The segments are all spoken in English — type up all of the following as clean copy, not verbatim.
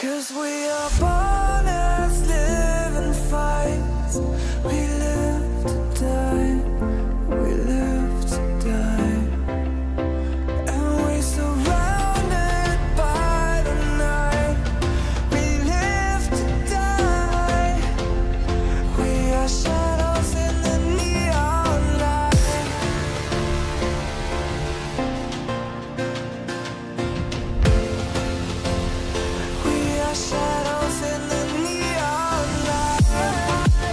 'Cause we are born as living fights. We live to die, we live to die. And we surrounded by the night. We live to die. We are shadows in the neon light. We are shadows in the neon light. We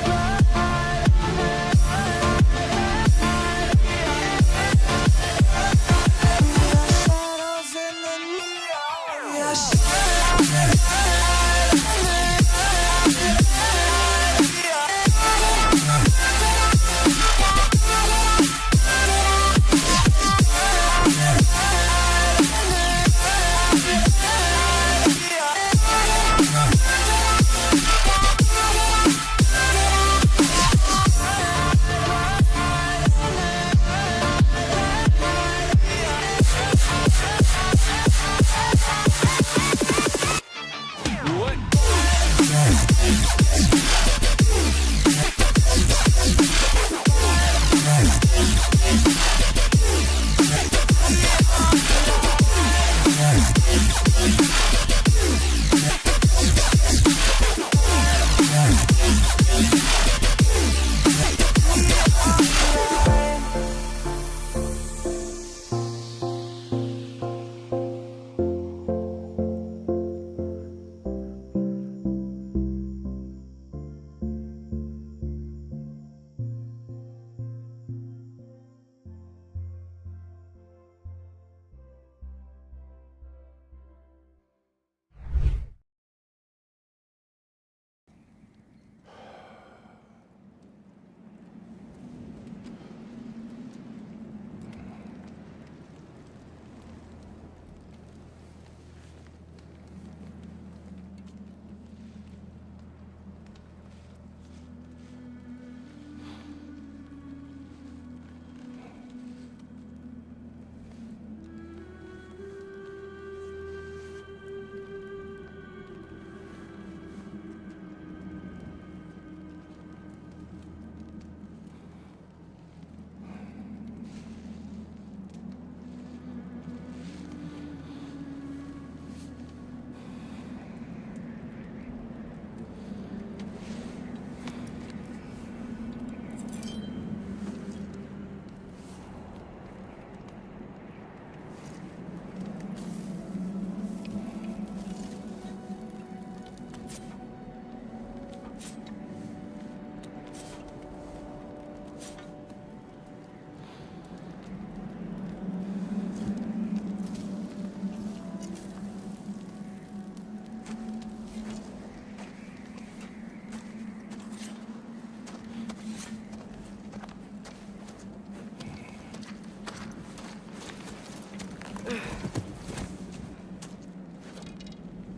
are shadows in the neon. We are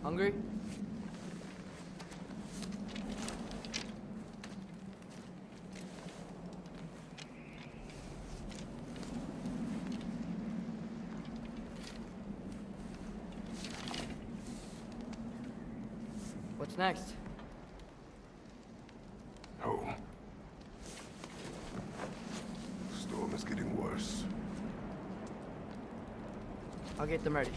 Hungry? What's next? Home. Storm is getting worse. I'll get them ready.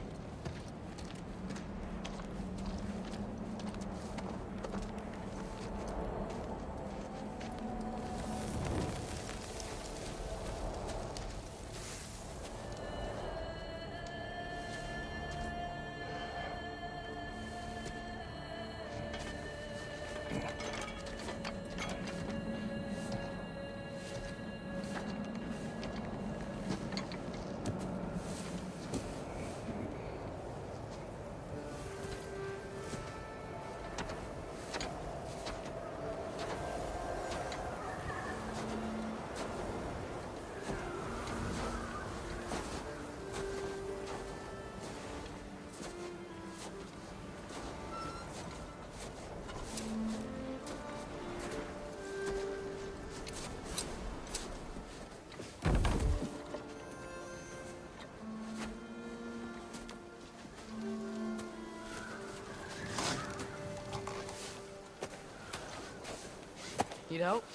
Need help?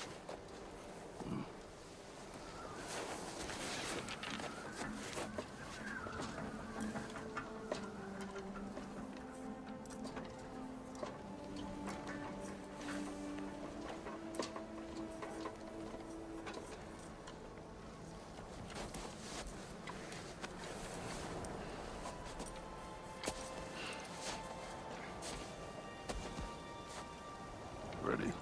Ready?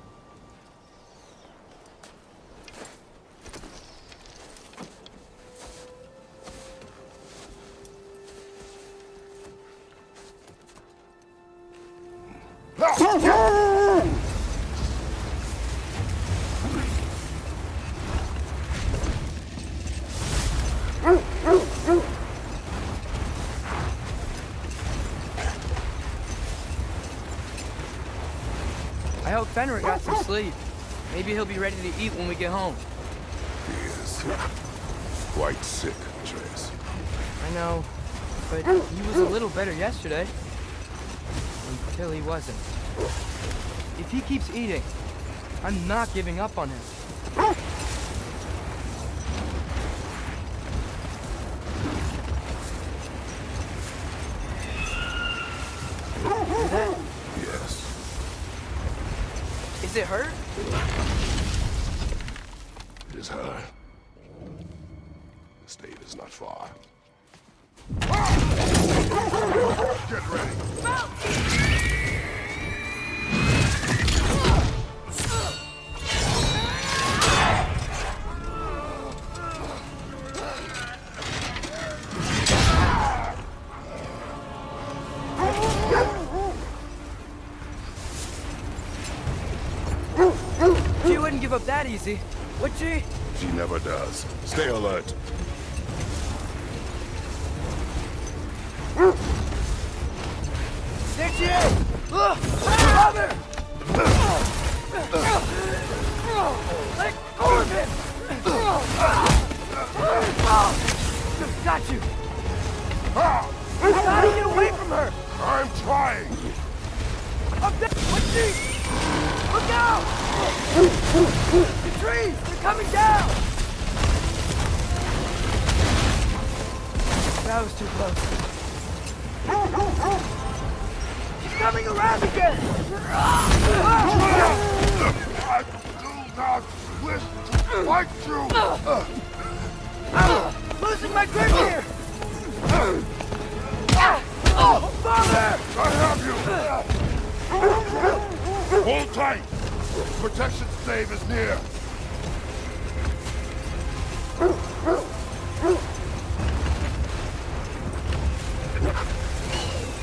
I hope Fenrir got some sleep. Maybe he'll be ready to eat when we get home. He is quite sick, Atreus. I know, but he was a little better yesterday. Until he wasn't. If he keeps eating, I'm not giving up on him. Hear that? Yes. Is it hurt? It is her. The state is not far. Get ready. She wouldn't give up that easy, would she? She never does. Stay alert. There she is! Father! Let go of him! Got you! You gotta get away from her! I'm trying. Up there! What's she? Look out! The trees! They're coming down! That was too close. She's coming around again! I do not wish to fight you. I'm losing my grip here! Father! I have you. Hold tight. Protection stave is near.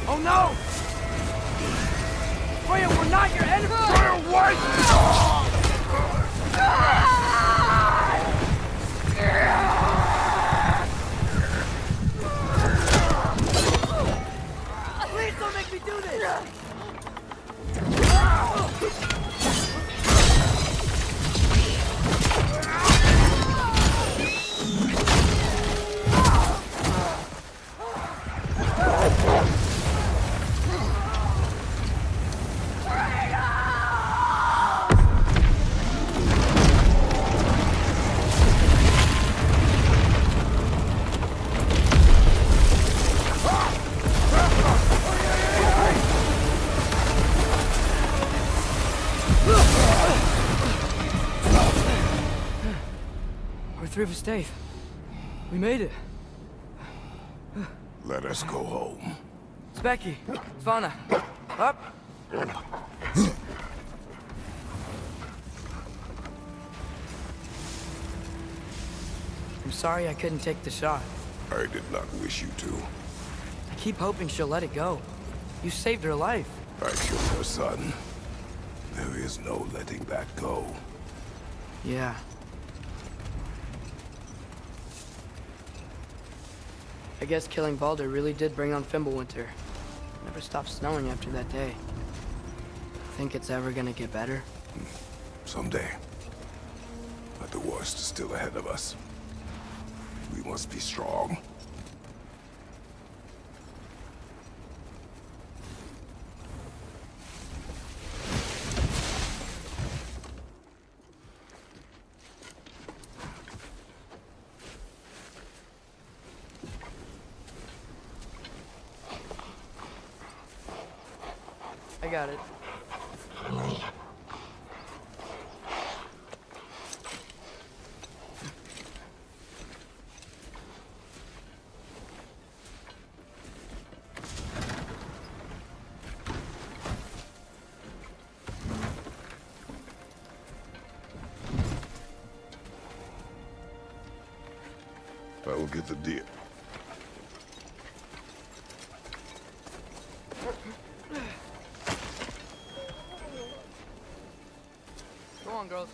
Oh no! Freya, we're not your enemy! Stay away! Please don't make me do this! We're through the stave. We made it. Let us go home. Specky, Fauna, up. I'm sorry I couldn't take the shot. I did not wish you to. I keep hoping she'll let it go. You saved her life. I killed her son. There is no letting that go. Yeah. I guess killing Baldur really did bring on Fimbulwinter. Never stopped snowing after that day. Think it's ever gonna get better? Someday. But the worst is still ahead of us. We must be strong. I got it. I will get the deer. Go on, girls.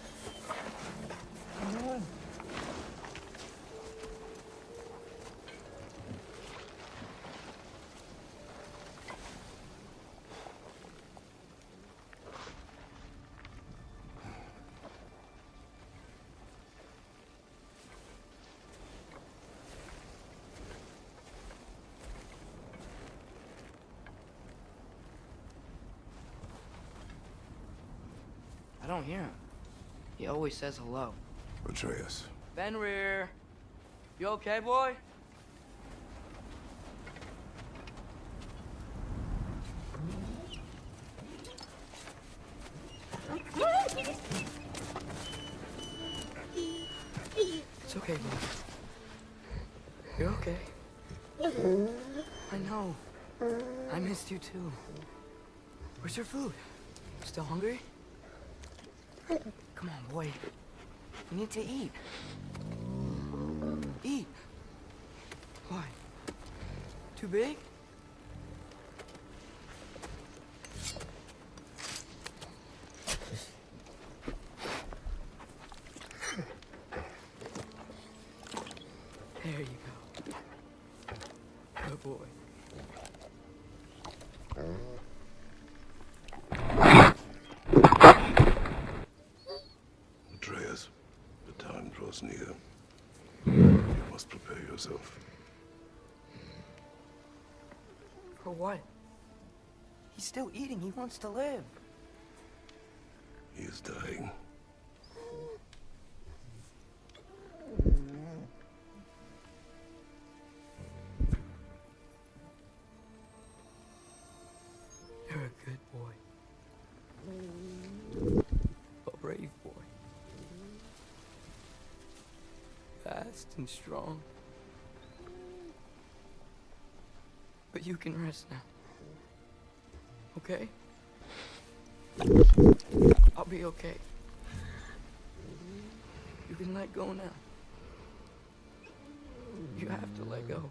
I don't hear him. He always says hello. Atreus. Fenrir, you okay, boy? It's okay, boy. You're okay. I know. I missed you too. Where's your food? Still hungry? Come on, boy. You need to eat. Eat. Why? Too big? There you go. Good boy. Atreus, the time draws near. You must prepare yourself. For what? He's still eating. He wants to live. He is dying. You're a good boy. A brave boy. Fast and strong. But you can rest now. Okay? I'll be okay. You can let go now. You have to let go.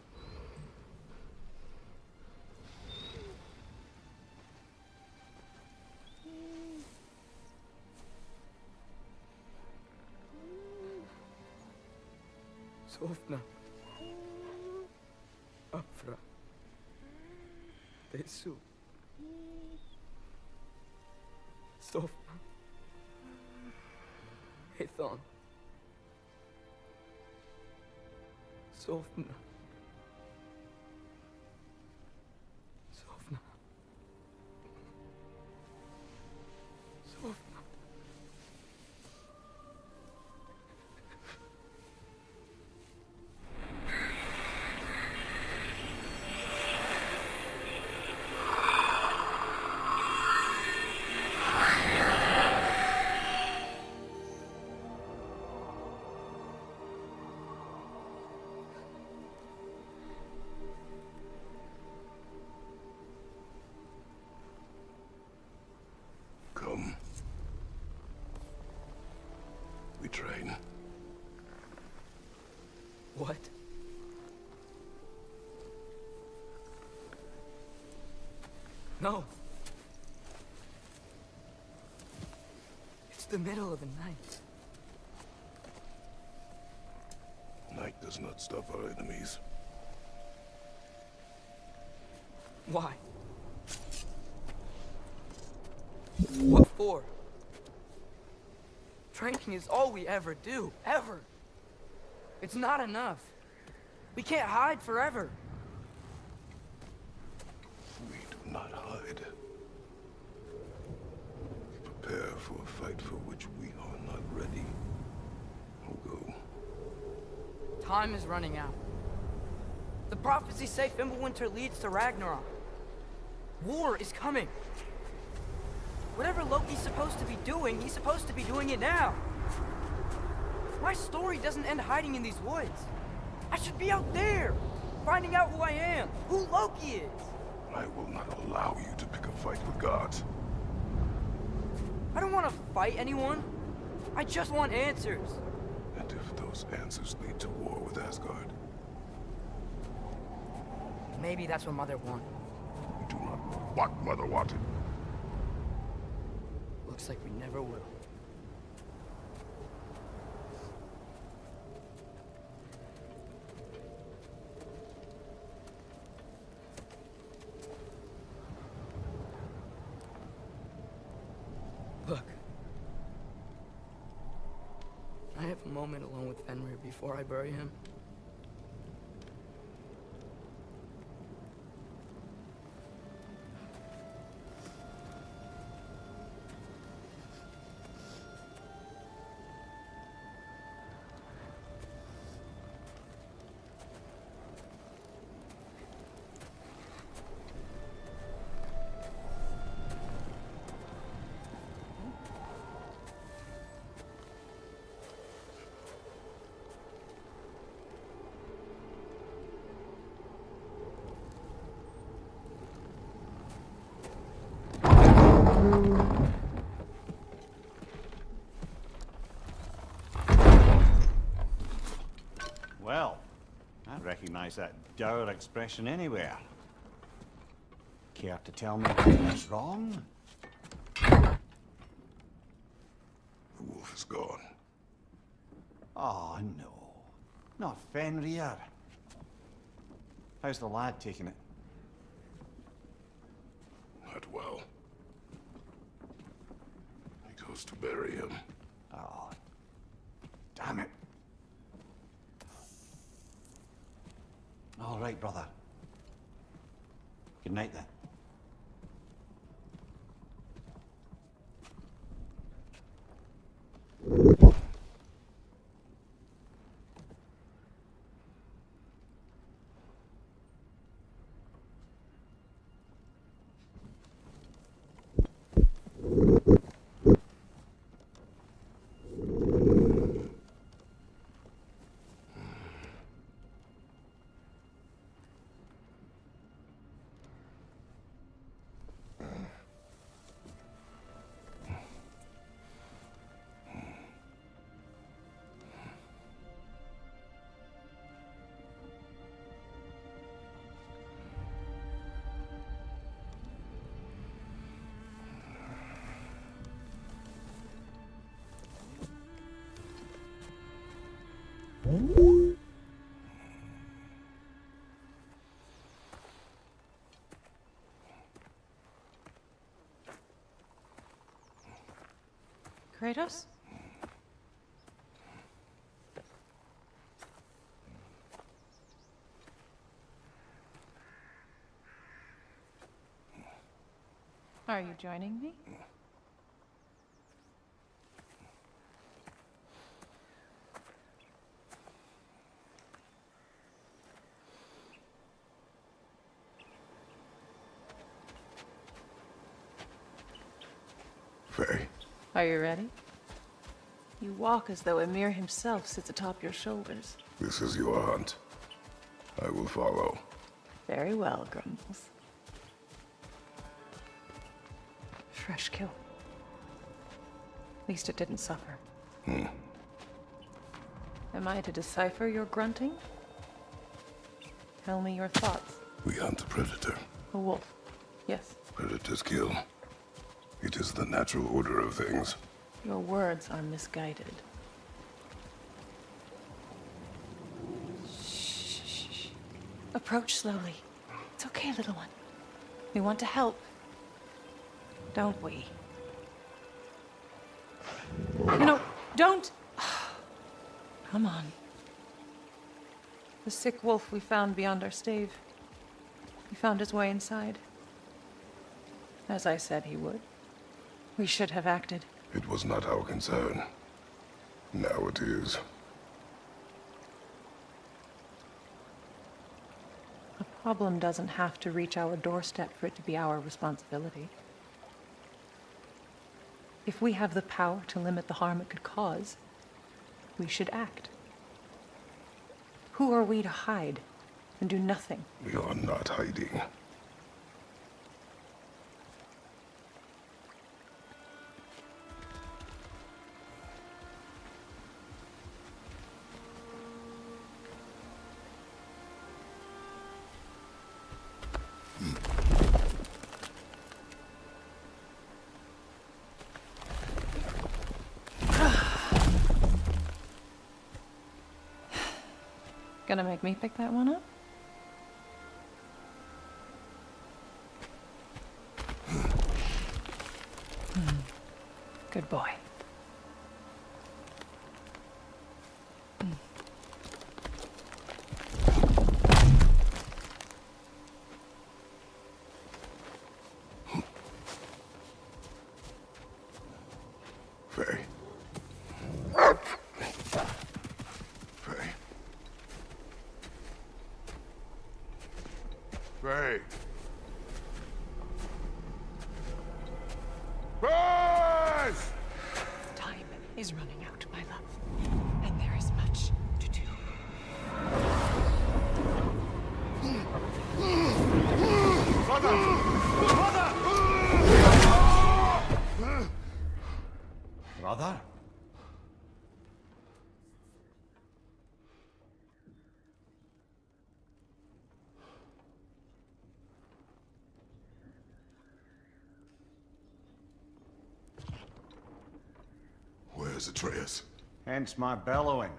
Sofna. Afra. Tesu. Sofna. Ethon. Sofna. Sofna. Sofna. Come. We train. What? No. It's the middle of the night. Night does not stop our enemies. Why? What for? Training is all we ever do, ever. It's not enough. We can't hide forever. We do not hide. We prepare for a fight for which we are not ready. We'll go. Time is running out. The prophecies say Fimbulwinter leads to Ragnarok. War is coming. Whatever Loki's supposed to be doing, he's supposed to be doing it now. My story doesn't end hiding in these woods. I should be out there, finding out who I am, who Loki is. I will not allow you to pick a fight with gods. I don't want to fight anyone. I just want answers. And if those answers lead to war with Asgard, Maybe that's what Mother wanted. you do not know what Mother wanted. Looks like we never will. Look. I have a moment alone with Fenrir before I bury him. Well, I recognize that dour expression anywhere. Care to tell me what's wrong? The wolf is gone. Oh, no. Not Fenrir. How's the lad taking it? Not well. He goes to bury him. Oh, damn it. All right, brother. Good night, then. Kratos? Are you joining me? Faye, Are you ready? You walk as though Emir himself sits atop your shoulders. this is your hunt. I will follow. Very well, Grumbles. Fresh kill. At least it didn't suffer. Am I to decipher your grunting? Tell me your thoughts. We hunt a predator. A wolf. Yes. Predators kill. It is the natural order of things. Your words are misguided. Shh. Approach slowly. It's okay, little one. We want to help. Don't we? No, don't! Come on. The sick wolf we found beyond our stave. He found his way inside. As I said he would. We should have acted. It was not our concern. Now it is. A problem doesn't have to reach our doorstep for it to be our responsibility. If we have the power to limit the harm it could cause, we should act. Who are we to hide and do nothing? We are not hiding. Gonna make me pick that one up? Good boy. Faye. Faye. Faye. Faye! Time is running out, my love, and there is much to do. Brother? Where's Atreus? Hence my bellowing.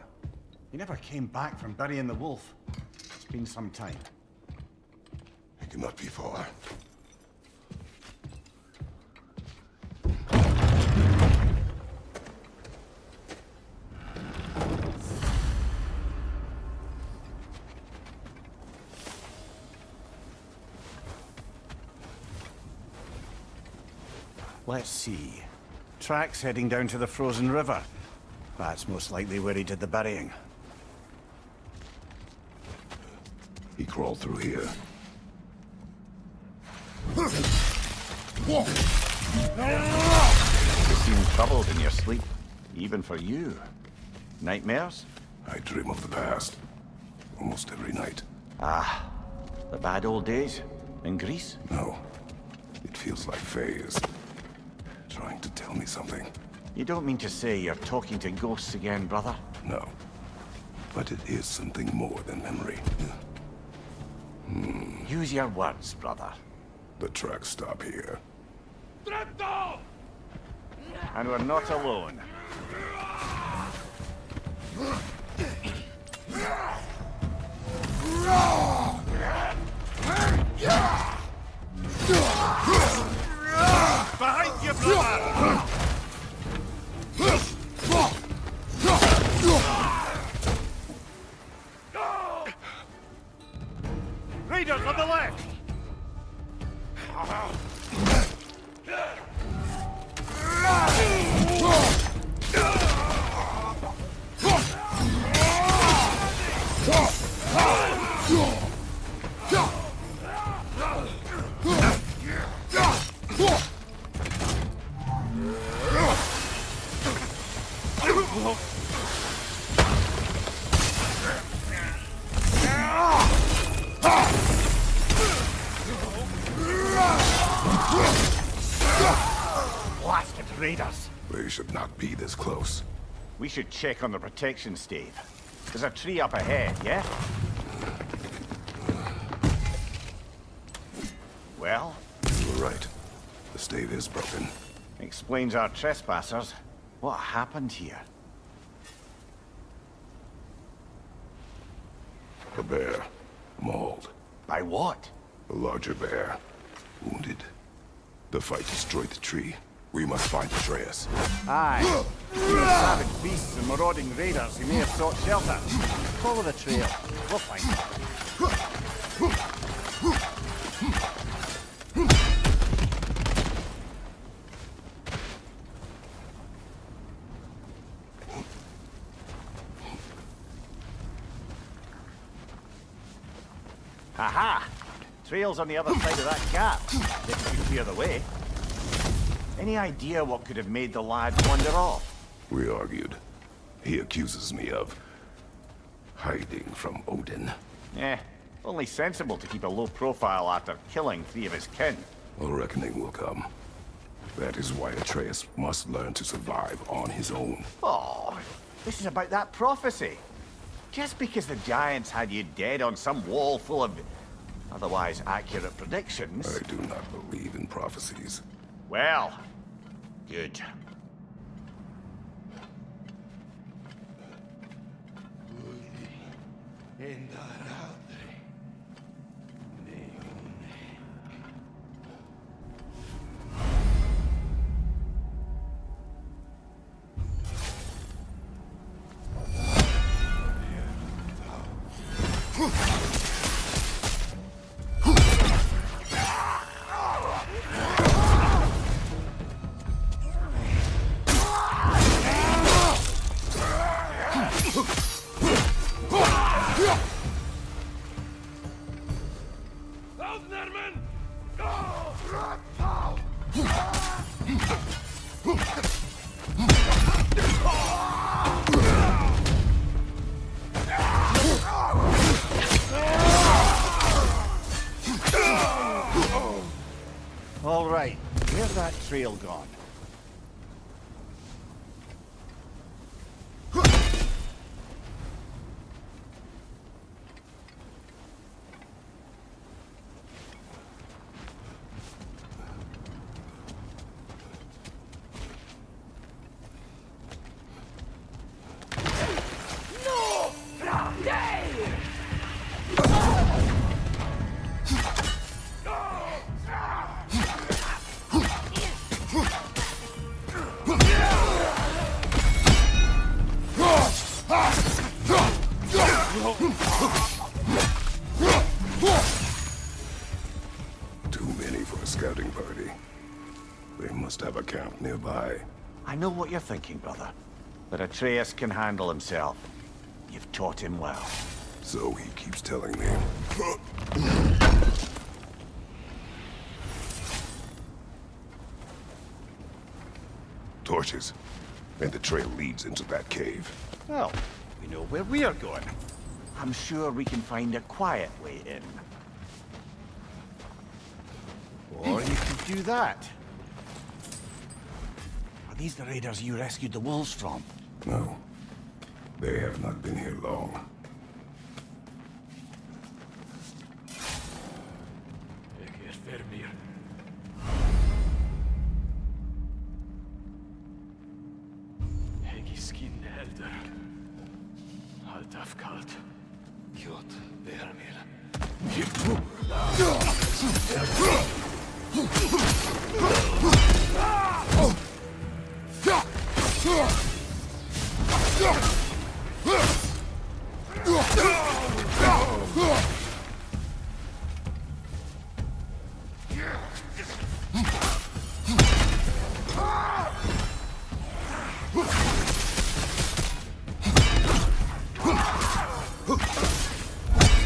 He never came back from burying the wolf. It's been some time. He cannot be far. Let's see. Tracks heading down to the frozen river. That's most likely where he did the burying. He crawled through here. You seem troubled in your sleep. Even for you. Nightmares? I dream of the past. Almost every night. Ah, the bad old days? In Greece? No. It feels like Faye is trying to tell me something. You don't mean to say you're talking to ghosts again, brother? No. But it is something more than memory. Use your words, brother. The tracks stop here. And we're not alone. Behind you, brother! Raiders on the left! Blasted raiders! They should not be this close. We should check on the protection stave. There's a tree up ahead, yeah? Well? You were right. The stave is broken. Explains our trespassers. What happened here? A bear. Mauled. By what? A larger bear. Wounded. The fight destroyed the tree. We must find Atreus. Aye. Between savage beasts and marauding raiders, he may have sought shelter. Follow the trail. We'll find him. Aha! Trail's on the other side of that gap. If you clear the way. Any idea what could have made the lad wander off? We argued. He accuses me of hiding from Odin. Only sensible to keep a low profile after killing 3 of his kin. A reckoning will come. That is why Atreus must learn to survive on his own. Oh, this is about that prophecy. Just because the giants had you dead on some wall full of otherwise accurate predictions. I do not believe in prophecies. Well, good. All right, where's that trail gone? Too many for a scouting party. They must have a camp nearby. I know what you're thinking, brother. But Atreus can handle himself. You've taught him well. So he keeps telling me. Torches. And the trail leads into that cave. Well, we know where we're going. I'm sure we can find a quiet way in. Or you could do that. Are these the raiders you rescued the wolves from? No. They have not been here long.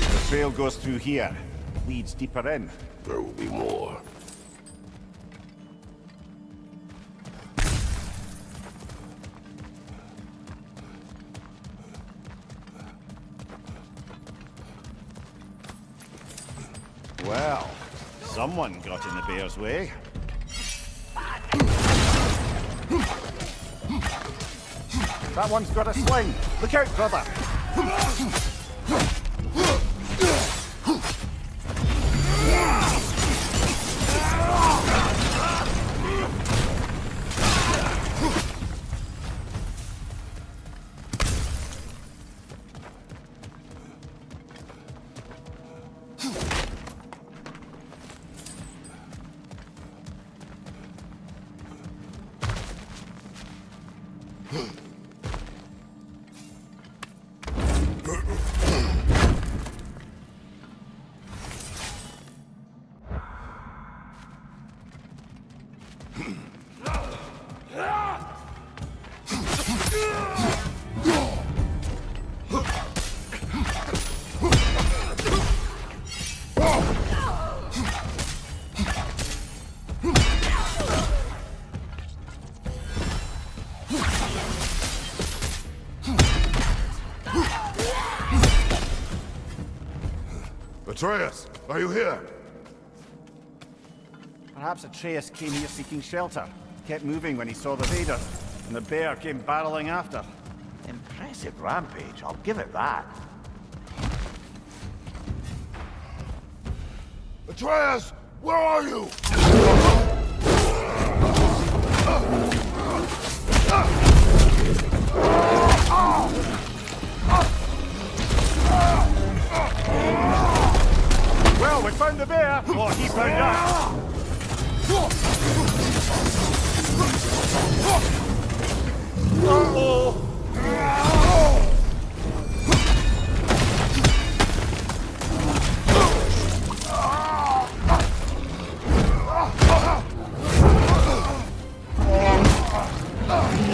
The trail goes through here. Leads deeper in. There will be more. Well, someone got in the bear's way. That one's got a sling. Look out, brother. Atreus, are you here? Perhaps Atreus came here seeking shelter. Kept moving when he saw the raiders, and the bear came barreling after. Impressive rampage, I'll give it that. Atreus, where are you? Well, we found the bear! Or he found us! Uh-oh!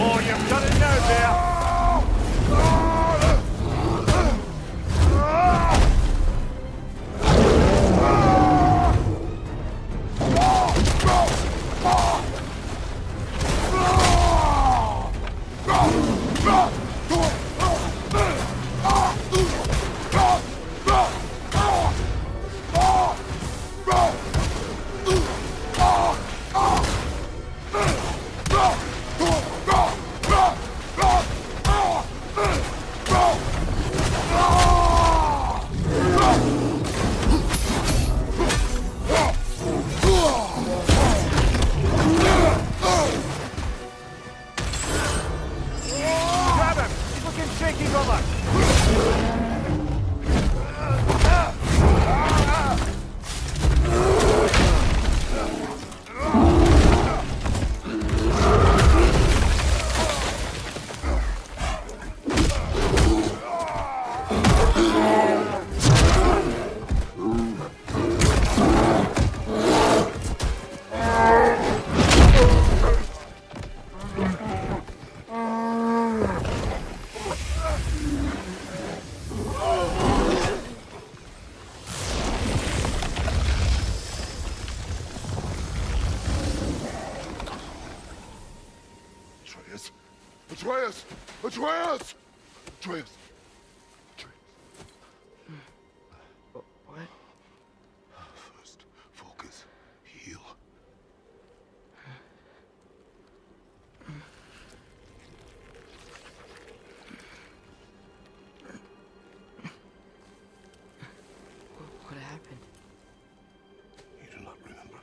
Oh, you've done it now, bear! Atreus! Atreus! Atreus! What? First, focus. Heal. What happened? You do not remember.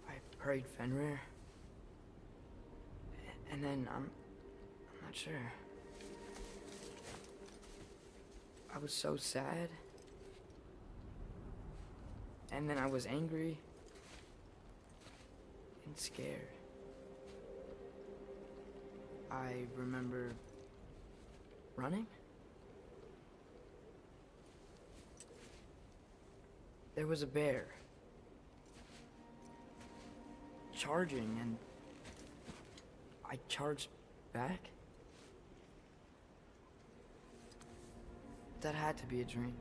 I prayed Fenrir. And then I'm not sure. I was so sad. And then I was angry and scared. I remember running. There was a bear charging, and I charged back. That had to be a dream.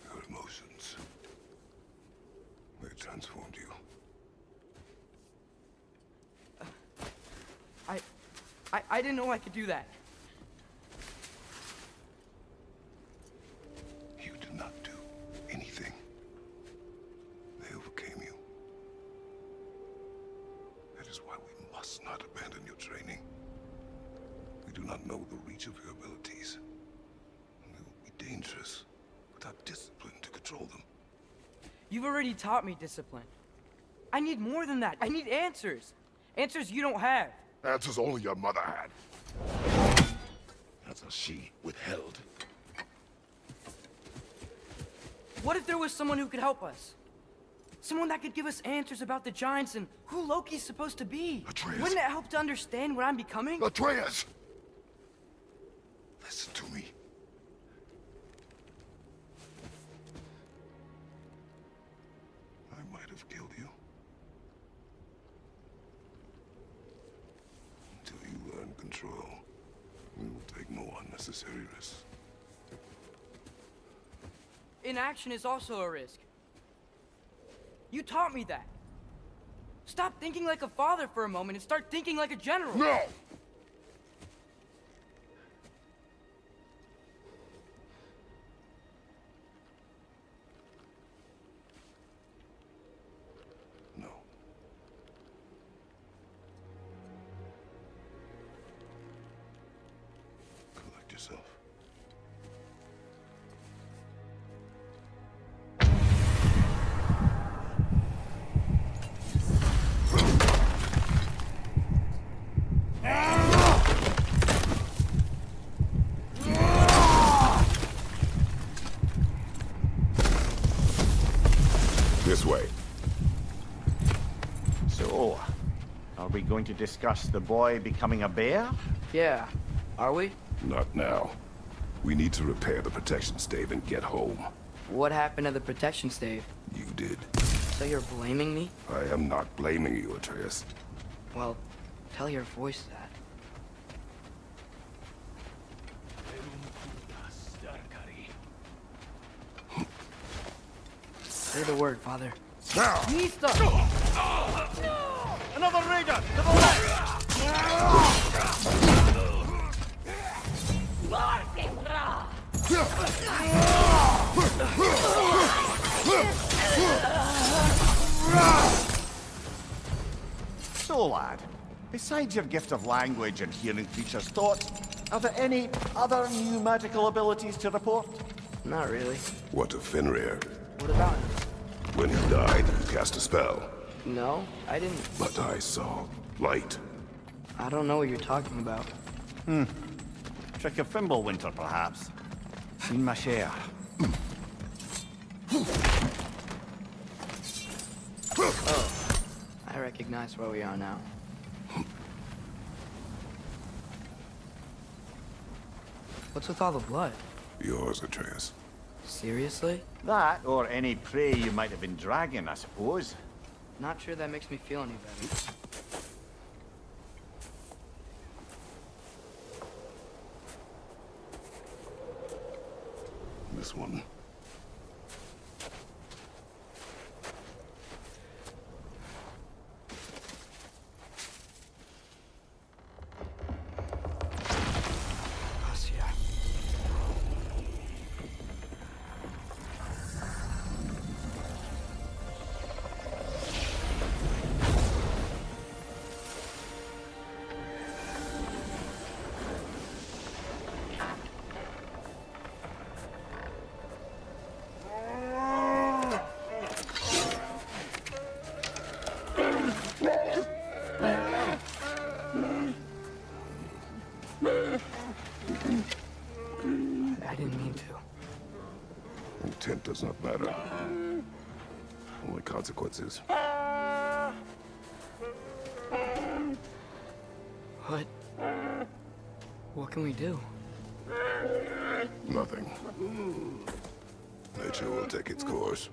Your emotions. They transformed you. I didn't know I could do that. You did not do anything. They overcame you. That is why we must not abandon your training. We do not know the reach of your abilities. They will be dangerous without discipline to control them. You've already taught me discipline. I need more than that. I need answers. Answers you don't have. Answers only your mother had. Answers she withheld. What if there was someone who could help us? Someone that could give us answers about the giants and who Loki's supposed to be. Atreus. Wouldn't it help to understand what I'm becoming? Atreus! Listen to me. I might have killed you. Until you learn control, we will take no unnecessary risks. Inaction is also a risk. You taught me that. Stop thinking like a father for a moment and start thinking like a general. No! No. Collect yourself. This way. So, are we going to discuss the boy becoming a bear? Yeah, are we? Not now. We need to repair the protection stave and get home. What happened to the protection stave? You did. So you're blaming me? I am not blaming you, Atreus. Well, tell your voice that. Say the word, Father. Now! Mista! Another raider! To the left! So, lad, besides your gift of language and hearing creatures' thoughts, are there any other new magical abilities to report? Not really. What of Fenrir? What about him? When he died, you cast a spell. No, I didn't. But I saw light. I don't know what you're talking about. Trick of Fimbulwinter, perhaps? Seen my share. I recognize where we are now. What's with all the blood? Yours, Atreus. Seriously? That, or any prey you might have been dragging, I suppose. Not sure that makes me feel any better. This one. I didn't mean to. Intent does not matter. Only consequences. What? What can we do? Nothing. Nature will take its course.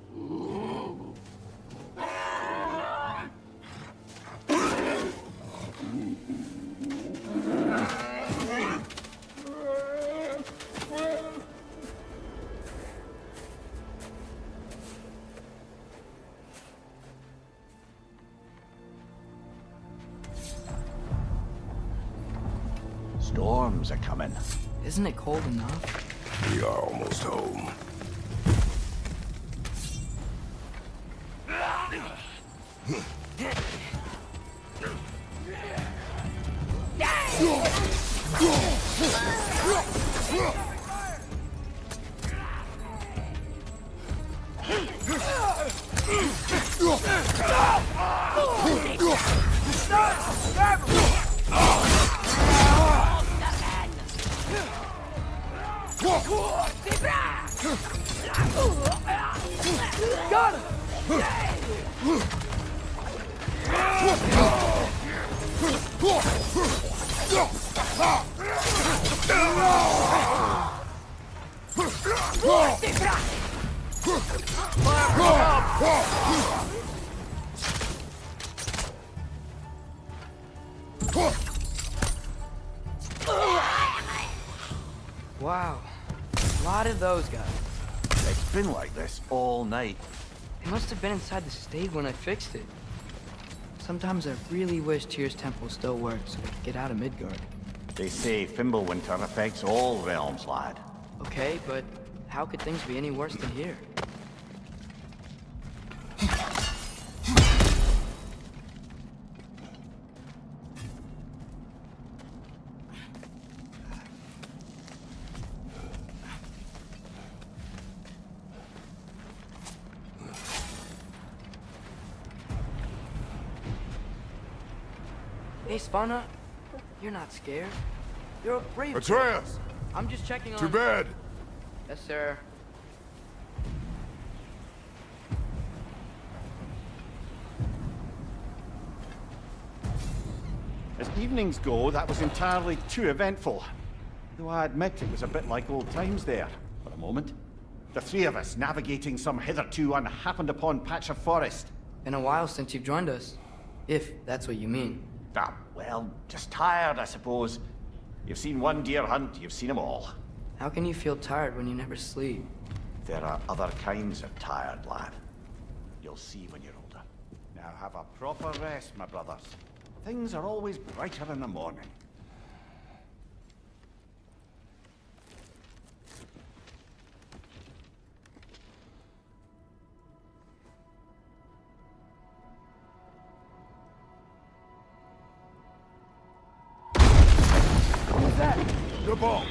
Storms are coming. Isn't it cold enough? We are almost home. Got him! Wow. A lot of those guys. It's been like this all night. They must have been inside the stave when I fixed it. Sometimes I really wish Tyr's temple still worked so we could get out of Midgard. They say Fimbulwinter affects all realms, lad. Okay, but how could things be any worse than here? Hey, Svanna, you're not scared. You're a brave. Atreus! I'm just checking on. To bed! Yes, sir. As evenings go, that was entirely too eventful. Though I admit it was a bit like old times there, for a moment. The three of us navigating some hitherto unhappened upon patch of forest. Been a while since you've joined us. If that's what you mean. Ah, well, just tired, I suppose. You've seen one deer hunt, you've seen them all. How can you feel tired when you never sleep? There are other kinds of tired, lad. You'll see when you're older. Now have a proper rest, my brothers. Things are always brighter in the morning. The ball!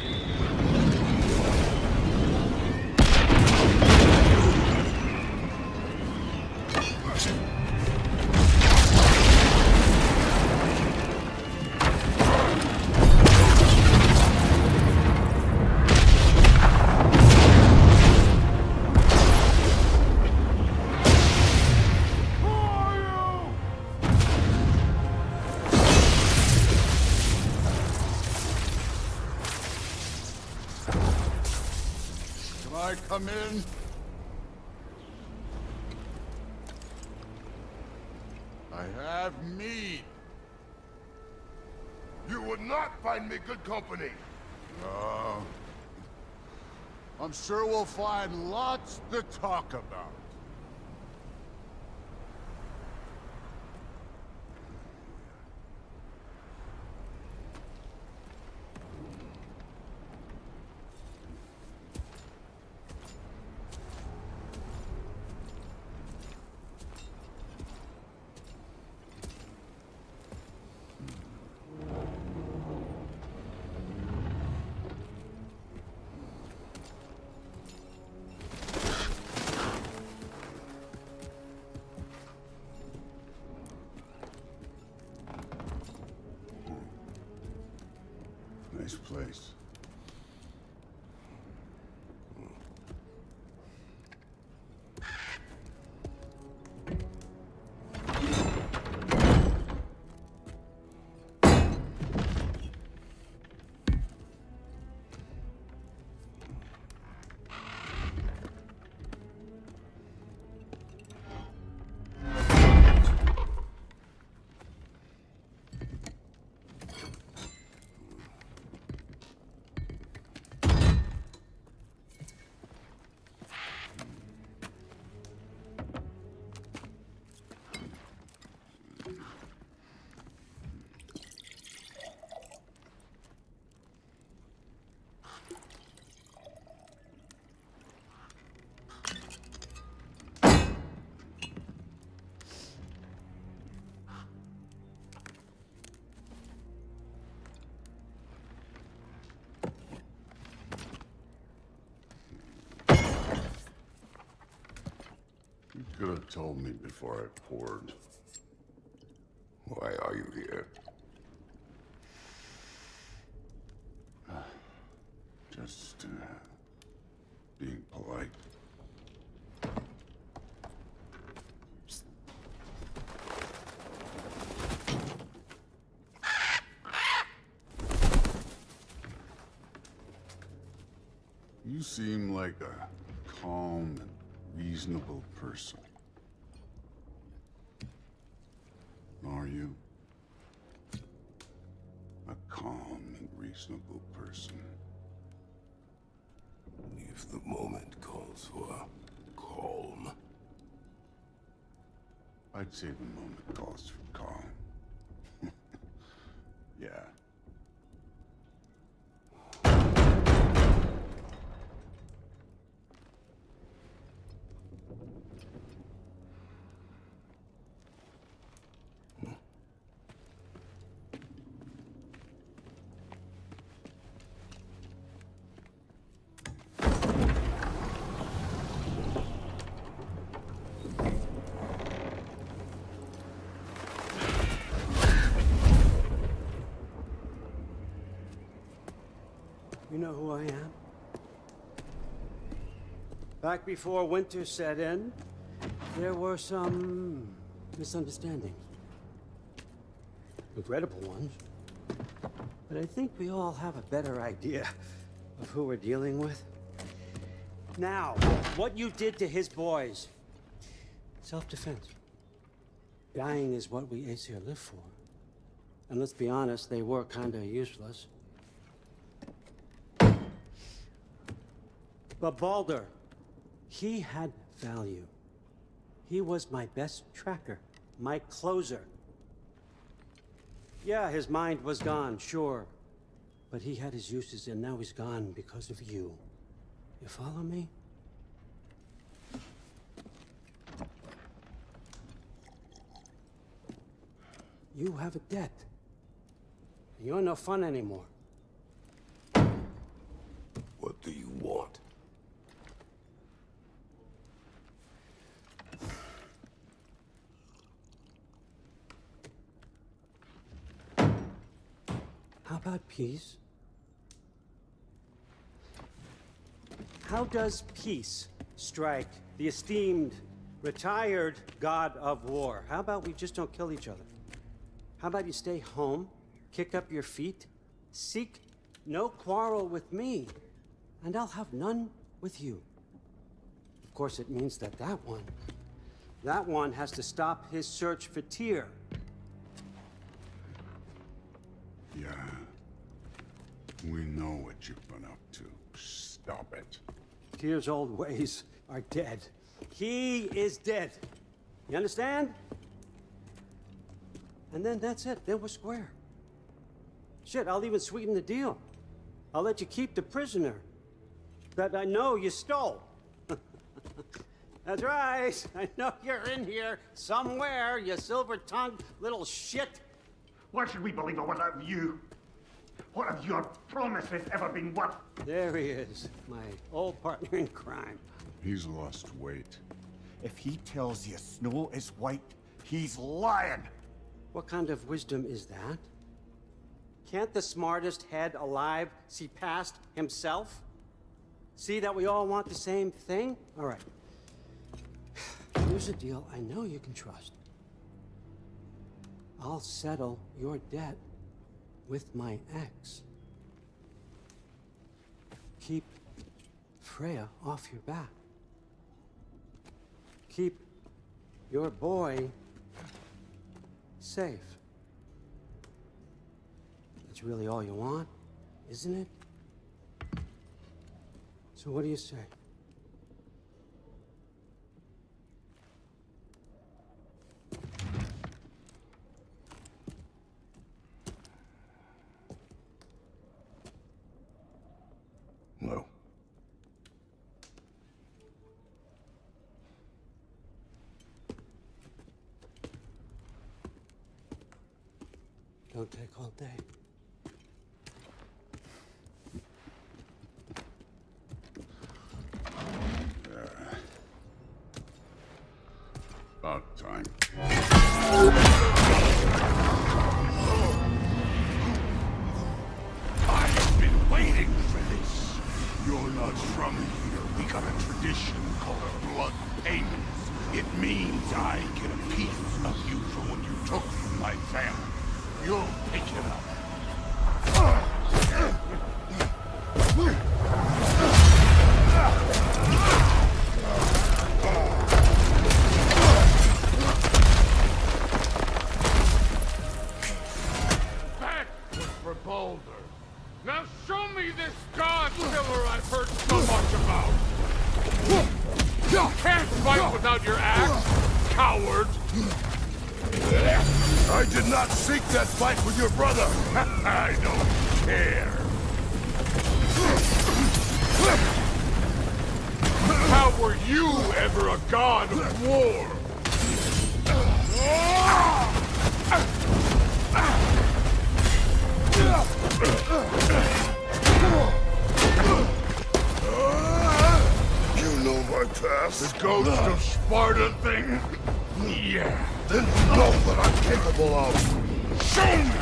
Come in. I have mead. You would not find me good company. I'm sure we'll find lots to talk about. Nice place. You could have told me before I poured. Why are you here? Just, being polite. You seem like a calm and reasonable person. Are you? A calm and reasonable person. If the moment calls for calm. I I'd say the moment calls for calm. Yeah. You know who I am? Back before winter set in, there were some misunderstandings. Regrettable ones. But I think we all have a better idea of who we're dealing with. Now, what you did to his boys. Self-defense. Dying is what we Aesir live for. And let's be honest, they were kinda useless. But Baldur, he had value. He was my best tracker, my closer. Yeah, his mind was gone, sure. But he had his uses, and now he's gone because of you. You follow me? You have a debt. You're no fun anymore. What do you want? How about peace? How does peace strike the esteemed, retired God of War? How about we just don't kill each other? How about you stay home, kick up your feet, seek no quarrel with me, and I'll have none with you. Of course, it means that that one has to stop his search for Tyr. Yeah. We know what you've been up to. Stop it. Tyr's old ways are dead. He is dead. You understand? And then that's it. Then we're square. Shit, I'll even sweeten the deal. I'll let you keep the prisoner that I know you stole. That's right. I know you're in here somewhere, you silver-tongued little shit. Why should we believe a word out of you? What have your promises ever been worth? There he is, my old partner in crime. He's lost weight. If he tells you snow is white, he's lying. What kind of wisdom is that? Can't the smartest head alive see past himself? See that we all want the same thing? All right. Here's a deal I know you can trust. I'll settle your debt with my ex. Keep Freya off your back. Keep your boy safe. That's really all you want, isn't it? So what do you say? No. Don't take all day. About time. I've been waiting for this. You're not from here. We got a tradition called blood payments. It means I get a piece of you for what you took from my family. You'll pick it up. That was for Baldur. Now show me this god killer I've heard so much about. You can't fight without your axe, coward. I did not seek that fight with your brother. I don't care. How were you ever a god of war? You know my past. The ghost of Sparta thing? Yeah. Then you know what I'm capable of. Show me!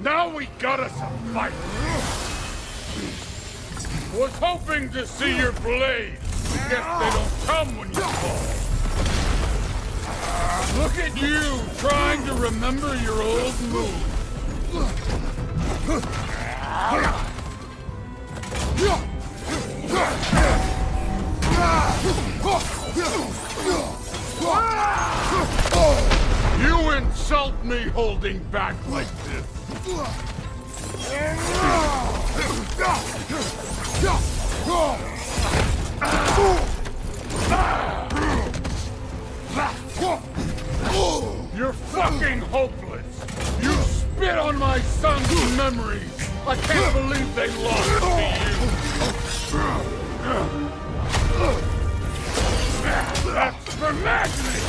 Now we got us a fight. Was hoping to see your blade. Guess they don't come when you fall. Look at you, trying to remember your old moves. You insult me holding back like this. You're fucking hopeless. You spit on my son's memories. I can't believe they lost to you. That's for madness.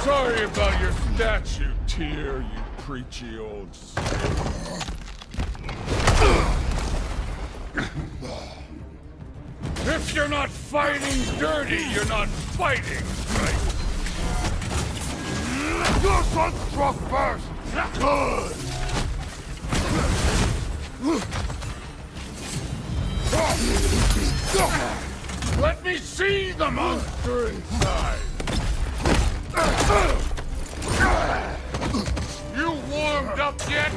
Sorry about your statue, Tyr, you preachy old stick. If you're not fighting dirty, you're not fighting right. Your son struck first. Good. Let me see the monster inside. You warmed up yet?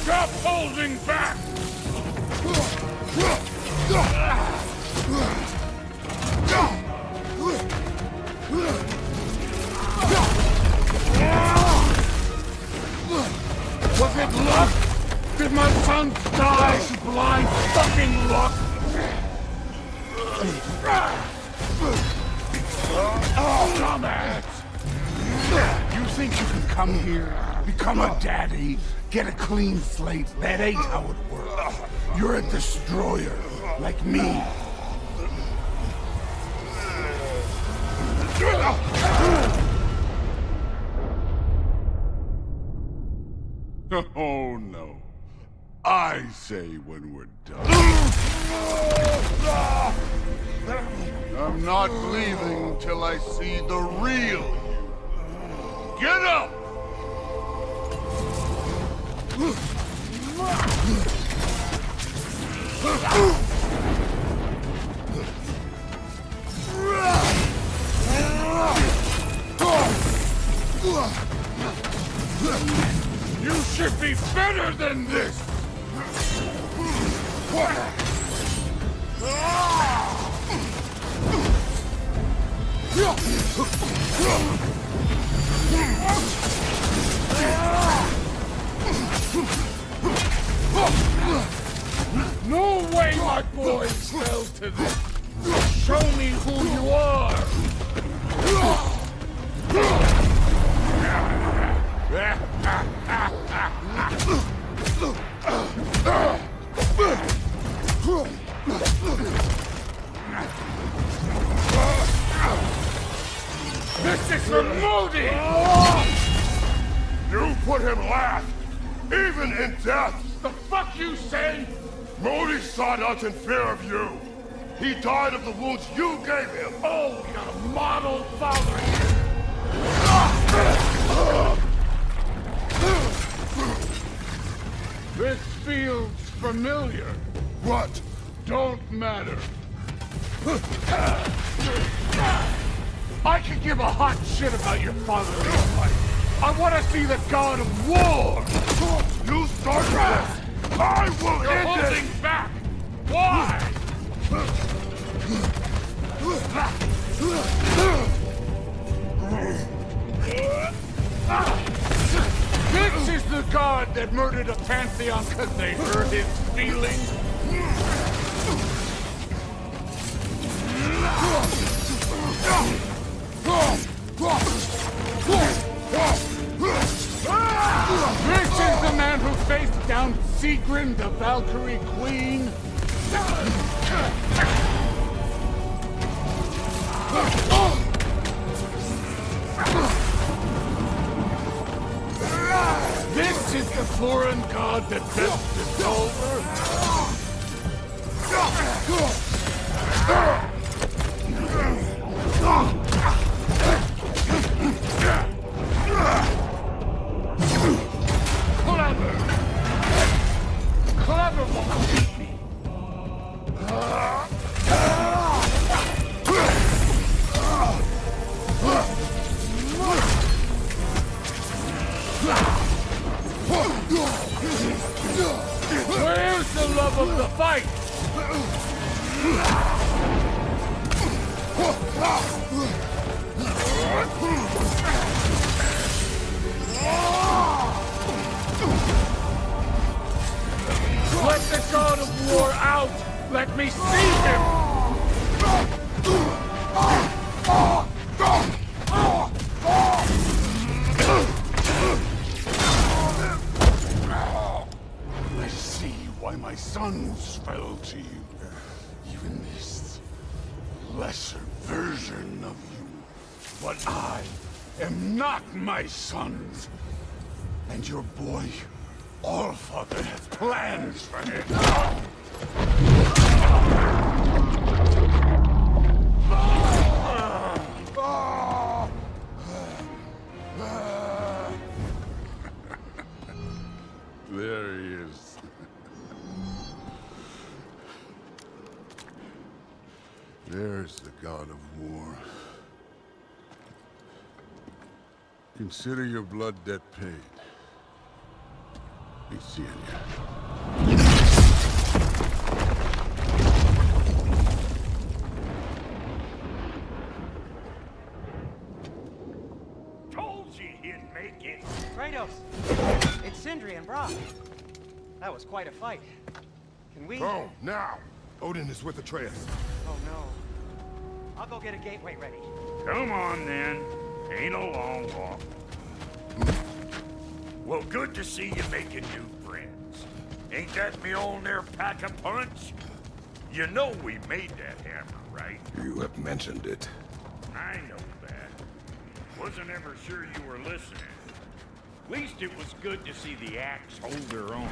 Stop holding back! Was it luck? Did my son die to blind fucking luck? Dumbass! You think you can come here, become a daddy, get a clean slate? That ain't how it works. You're a destroyer, like me. Oh no. I say when we're done. I'm not leaving till I see the real you. Get up! You should be better than this! No way my boys fell to this! Show me who you are! This is for Modi! You put him last, even in death. The fuck you say? Modi sought out in fear of you. He died of the wounds you gave him. Oh, we got a model father here. This feels familiar. What? Don't matter. I could give a hot shit about your father in this fight. I want to see the God of War. You started this. I will You're end it. holding back. Why? pantheon because they hurt his feelings? This is the man who faced down Sigrun, the Valkyrie Queen? This is the foreign god that best is over? Clever won't beat me. Where's the love of the fight? Let the God of War out! Let me see him! I see why my sons fell to you. Even this lesser version of you. But I am not my sons. And your boy, Allfather, has plans for him. There he is. There's the God of War. Consider your blood debt paid. Be seeing ya. Told you he'd make it. Kratos! It's Sindri and Brock. That was quite a fight. Can we... Oh, now! Odin is with Atreus. Oh, no. I'll go get a gateway ready. Come on, then. Ain't a long walk. Well, good to see you making new friends. Ain't that Mjolnir pack-a-punch? You know we made that hammer, right? You have mentioned it. I know that. Wasn't ever sure you were listening. At least it was good to see the axe hold her own.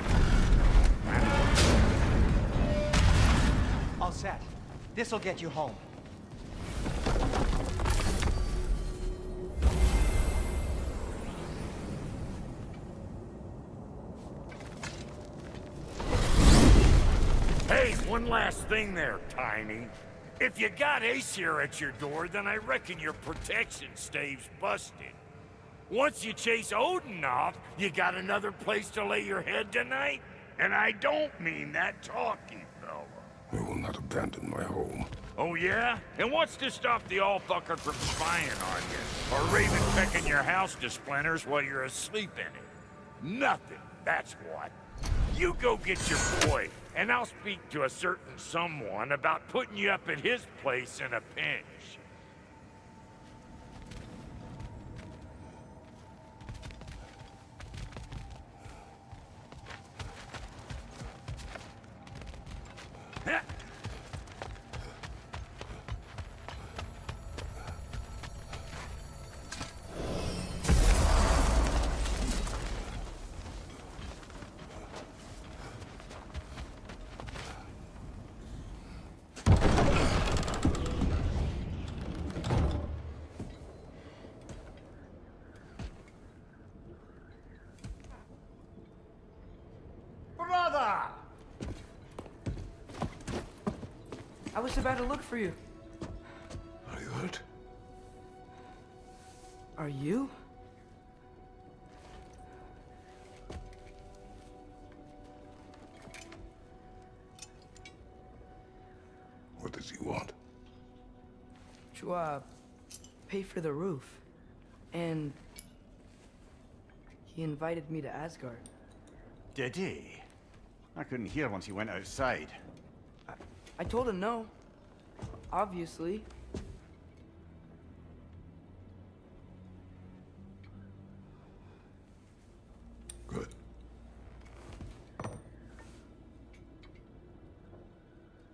All set. This'll get you home. Hey, one last thing there, Tiny. If you got Aesir at your door, then I reckon your protection stave's busted. Once you chase Odin off, you got another place to lay your head tonight? And I don't mean that talky fella. I will not abandon my home. Oh yeah? And what's to stop the all-fucker from spying on you? Or Raven pecking your house to splinters while you're asleep in it? Nothing, that's what. You go get your boy, and I'll speak to a certain someone about putting you up at his place in a pinch. Brother! I was about to look for you. Are you hurt? Are you? What does he want? To, pay for the roof. And he invited me to Asgard. Did he? I couldn't hear once he went outside. I told him no. Obviously. Good.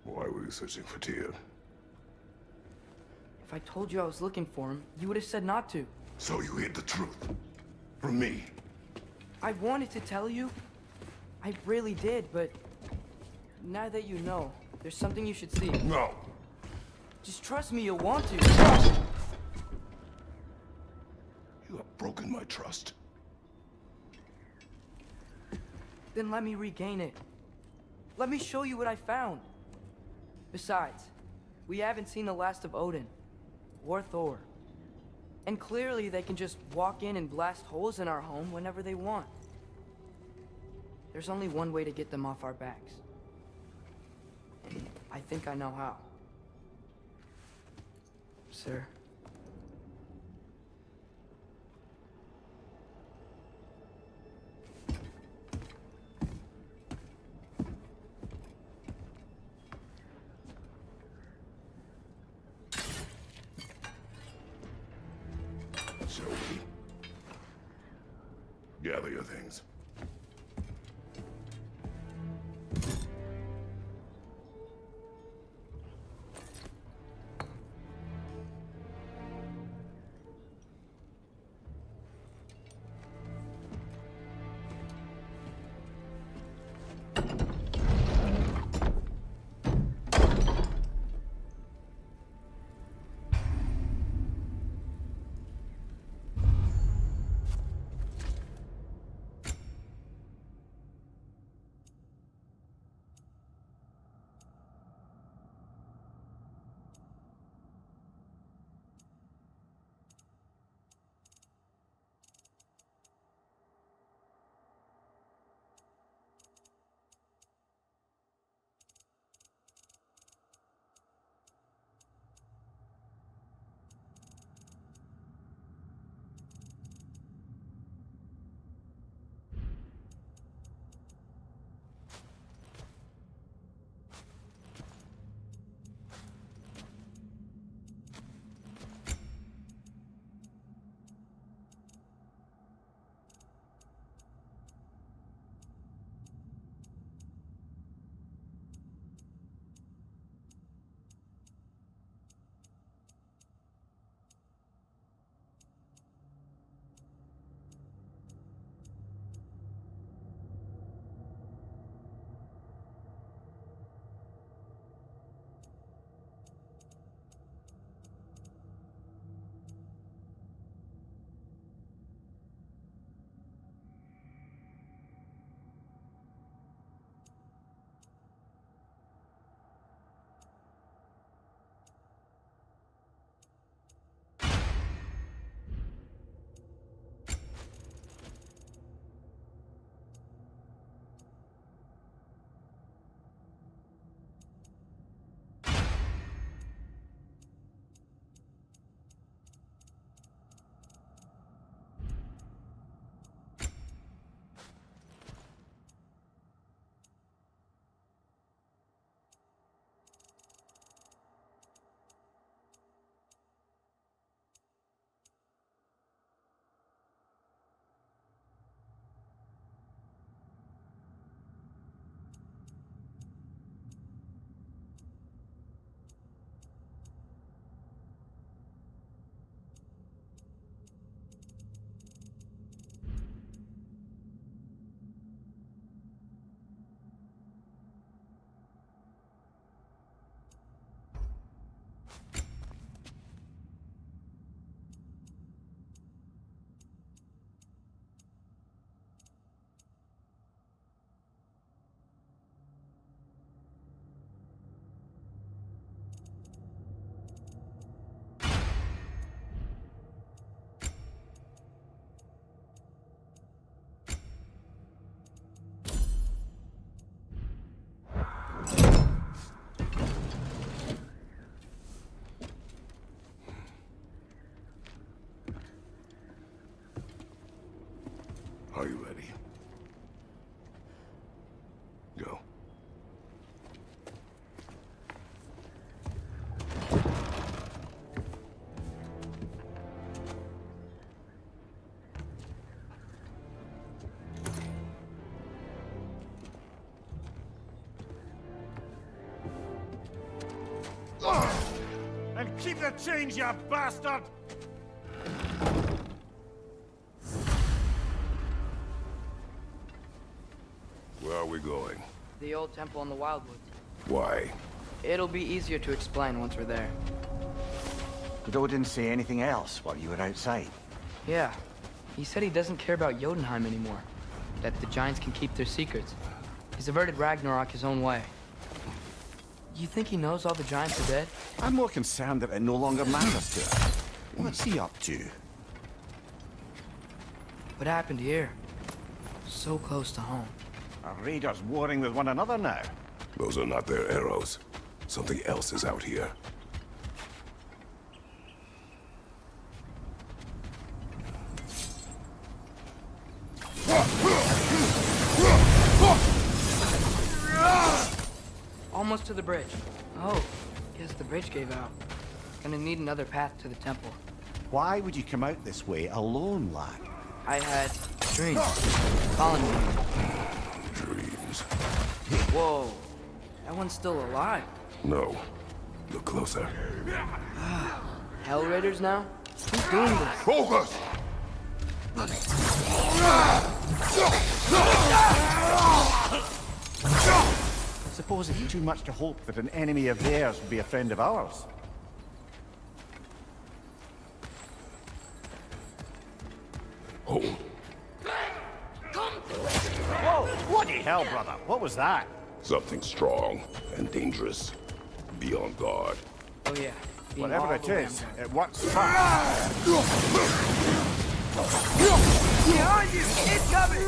Why were you searching for Tia? If I told you I was looking for him, you would have said not to. So you hid the truth. From me. I wanted to tell you. I really did, but now that you know, there's something you should see. No. Just trust me, you'll want to. You have broken my trust. Then let me regain it. Let me show you what I found. Besides, we haven't seen the last of Odin. Or Thor. And clearly they can just walk in and blast holes in our home whenever they want. There's only one way to get them off our backs. And I think I know how. Sir. Shall we? Gather your things. Are you ready? Keep the change, you bastard! Where are we going? The old temple in the Wildwoods. Why? It'll be easier to explain once we're there. Did Odin say anything else while you were outside? Yeah. He said he doesn't care about Jotunheim anymore. That the giants can keep their secrets. He's averted Ragnarok his own way. You think he knows all the giants are dead? I'm more concerned that it no longer matters to him. What's he up to? What happened here? So close to home. Are raiders warring with one another now? Those are not their arrows. Something else is out here. Almost to the bridge. Oh, guess the bridge gave out. Gonna need another path to the temple. Why would you come out this way alone, lad? I had dreams. Calling me. Dreams. Whoa. That one's still alive. No. Look closer. Hell Raiders now? Who's doing this? Focus! Suppose it's too much to hope that an enemy of theirs would be a friend of ours. Hold. Whoa! Bloody hell, brother! What was that? Something strong and dangerous. Be on guard. Oh yeah. Being Whatever all it the way is, down. it works fast. Behind you! Incoming!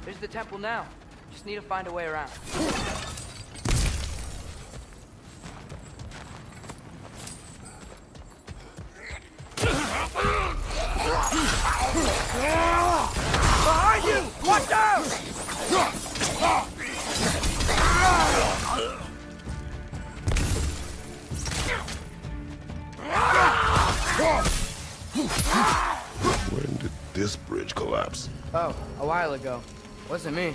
There's the temple now. Just need to find a way around. Behind you! Watch out! When did this bridge collapse? Oh, a while ago. Wasn't me.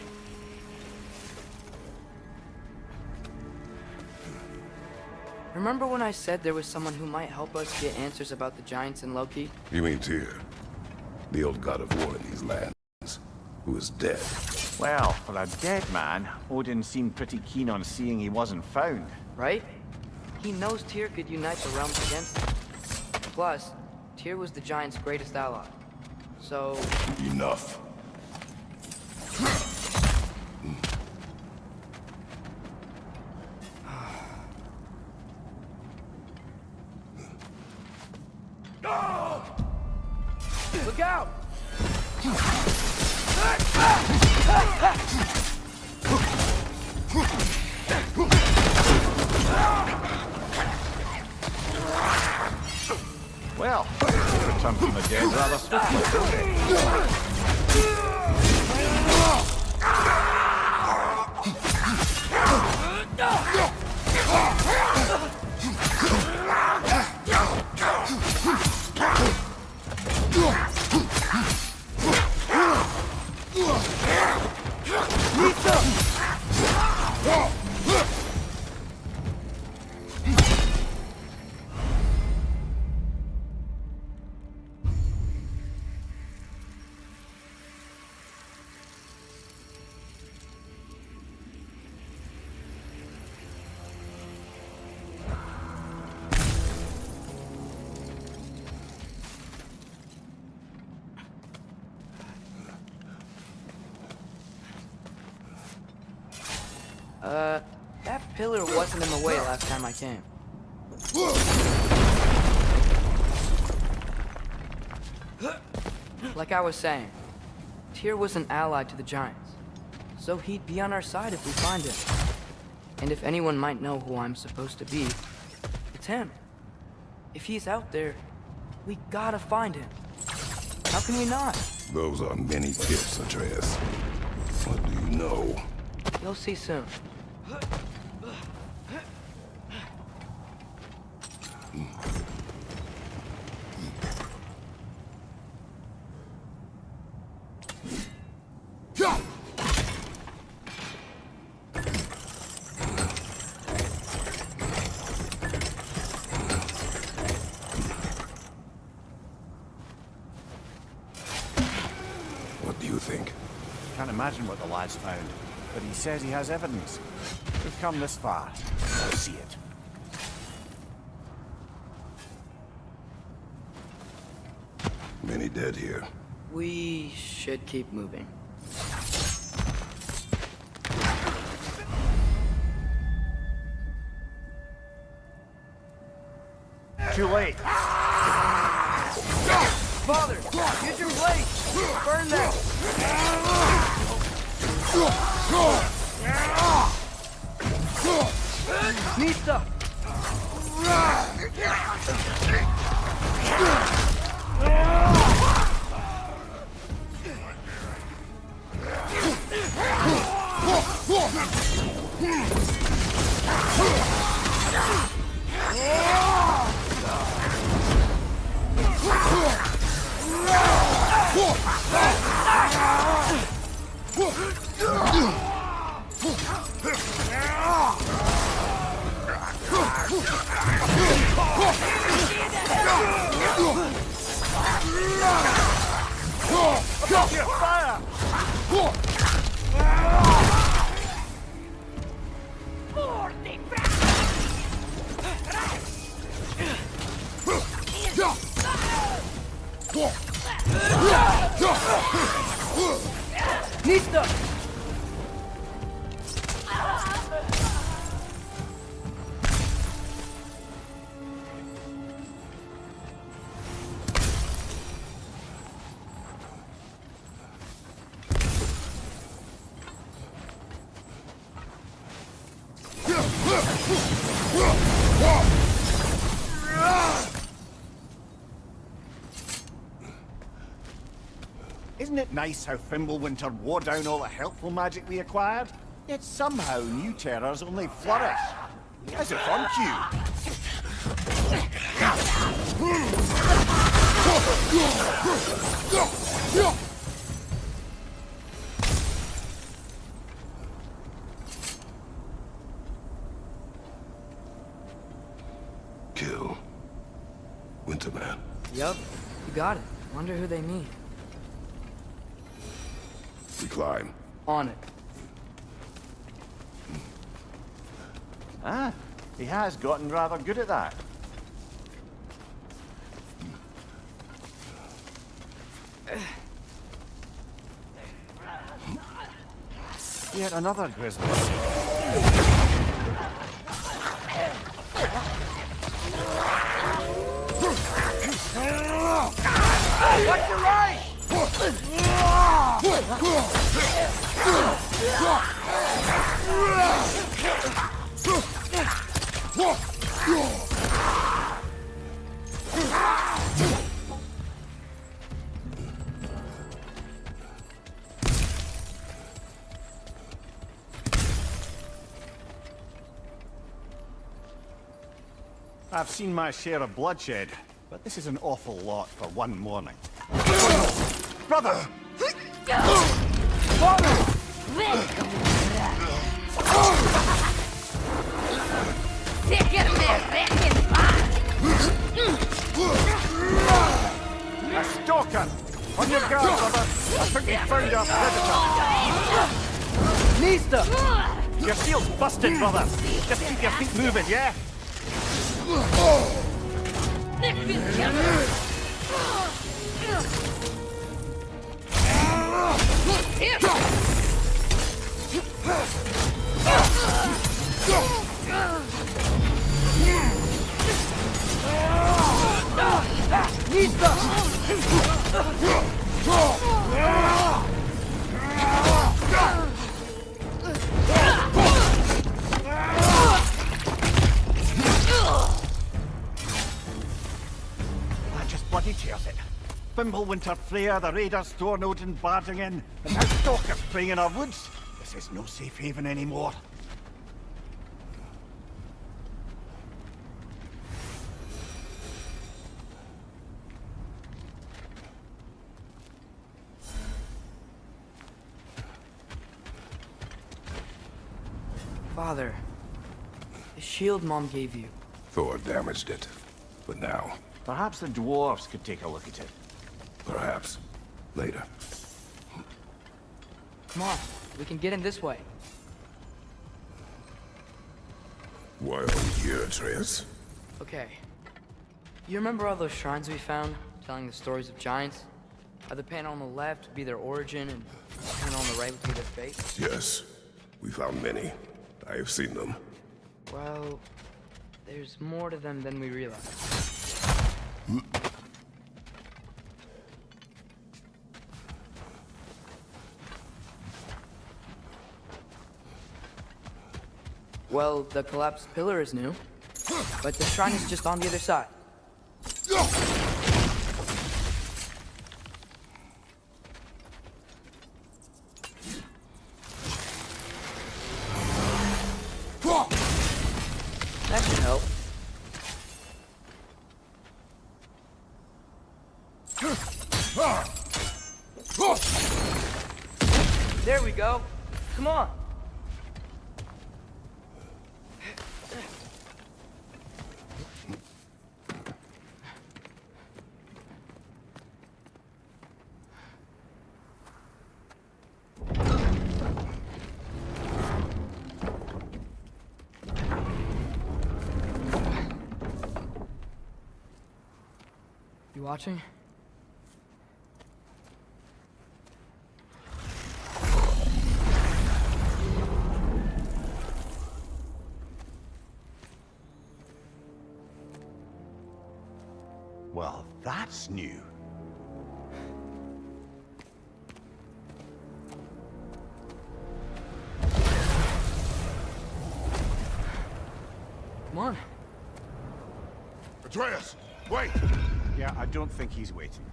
Remember when I said there was someone who might help us get answers about the giants and Loki? You mean Tyr? The old god of war in these lands, who is dead. Well, for a dead man, Odin seemed pretty keen on seeing he wasn't found. Right? He knows Tyr could unite the realms against him. Plus, Tyr was the giant's greatest ally. So... Enough. Look out! Well, returned from the dead rather swiftly. That pillar wasn't in the way last time I came. Like I was saying, Tyr was an ally to the giants, so he'd be on our side if we find him. And if anyone might know who I'm supposed to be, it's him. If he's out there, we gotta find him. How can we not? Those are many tips, Atreus. What do you know? You'll see soon. What do you think? Can't imagine what the lad's found, but he says he has evidence. We've come this far. Let's see it. Many dead here. We should keep moving. Too late. Father, use your blade! Burn them! Nista! Nista! Isn't it nice how Fimbulwinter wore down all the helpful magic we acquired? Yet somehow new terrors only flourish. How's it fun, Kill. Winterman. Yup, you got it. Wonder who they mean. We climb. On it. Ah, he has gotten rather good at that. Yet another grizzly. Watch your right! I've seen my share of bloodshed, but this is an awful lot for one morning. Brother! A stalker! On your guard, brother! I think we found our predator! Nista! Your shield's busted, brother! Just keep your feet moving, yeah? That just bloody tears it. Fimbulwinter Freya, the raiders Thornodin barging in, and now stalkers preying in our woods. This is no safe haven anymore. Father, the shield Mom gave you. Thor damaged it. But now, Perhaps the dwarves could take a look at it. perhaps, later. Come on, we can get in this way. Why are we here, Atreus? Okay. You remember all those shrines we found, telling the stories of giants? How the panel on the left would be their origin, and the panel on the right would be their fate? Yes, we found many. I have seen them. Well, there's more to them than we realize. Well, the collapsed pillar is new, but the shrine is just on the other side. That should help. There we go. Come on. You watching? Well, that's new. Come on. Atreus, wait! Yeah, I don't think he's waiting.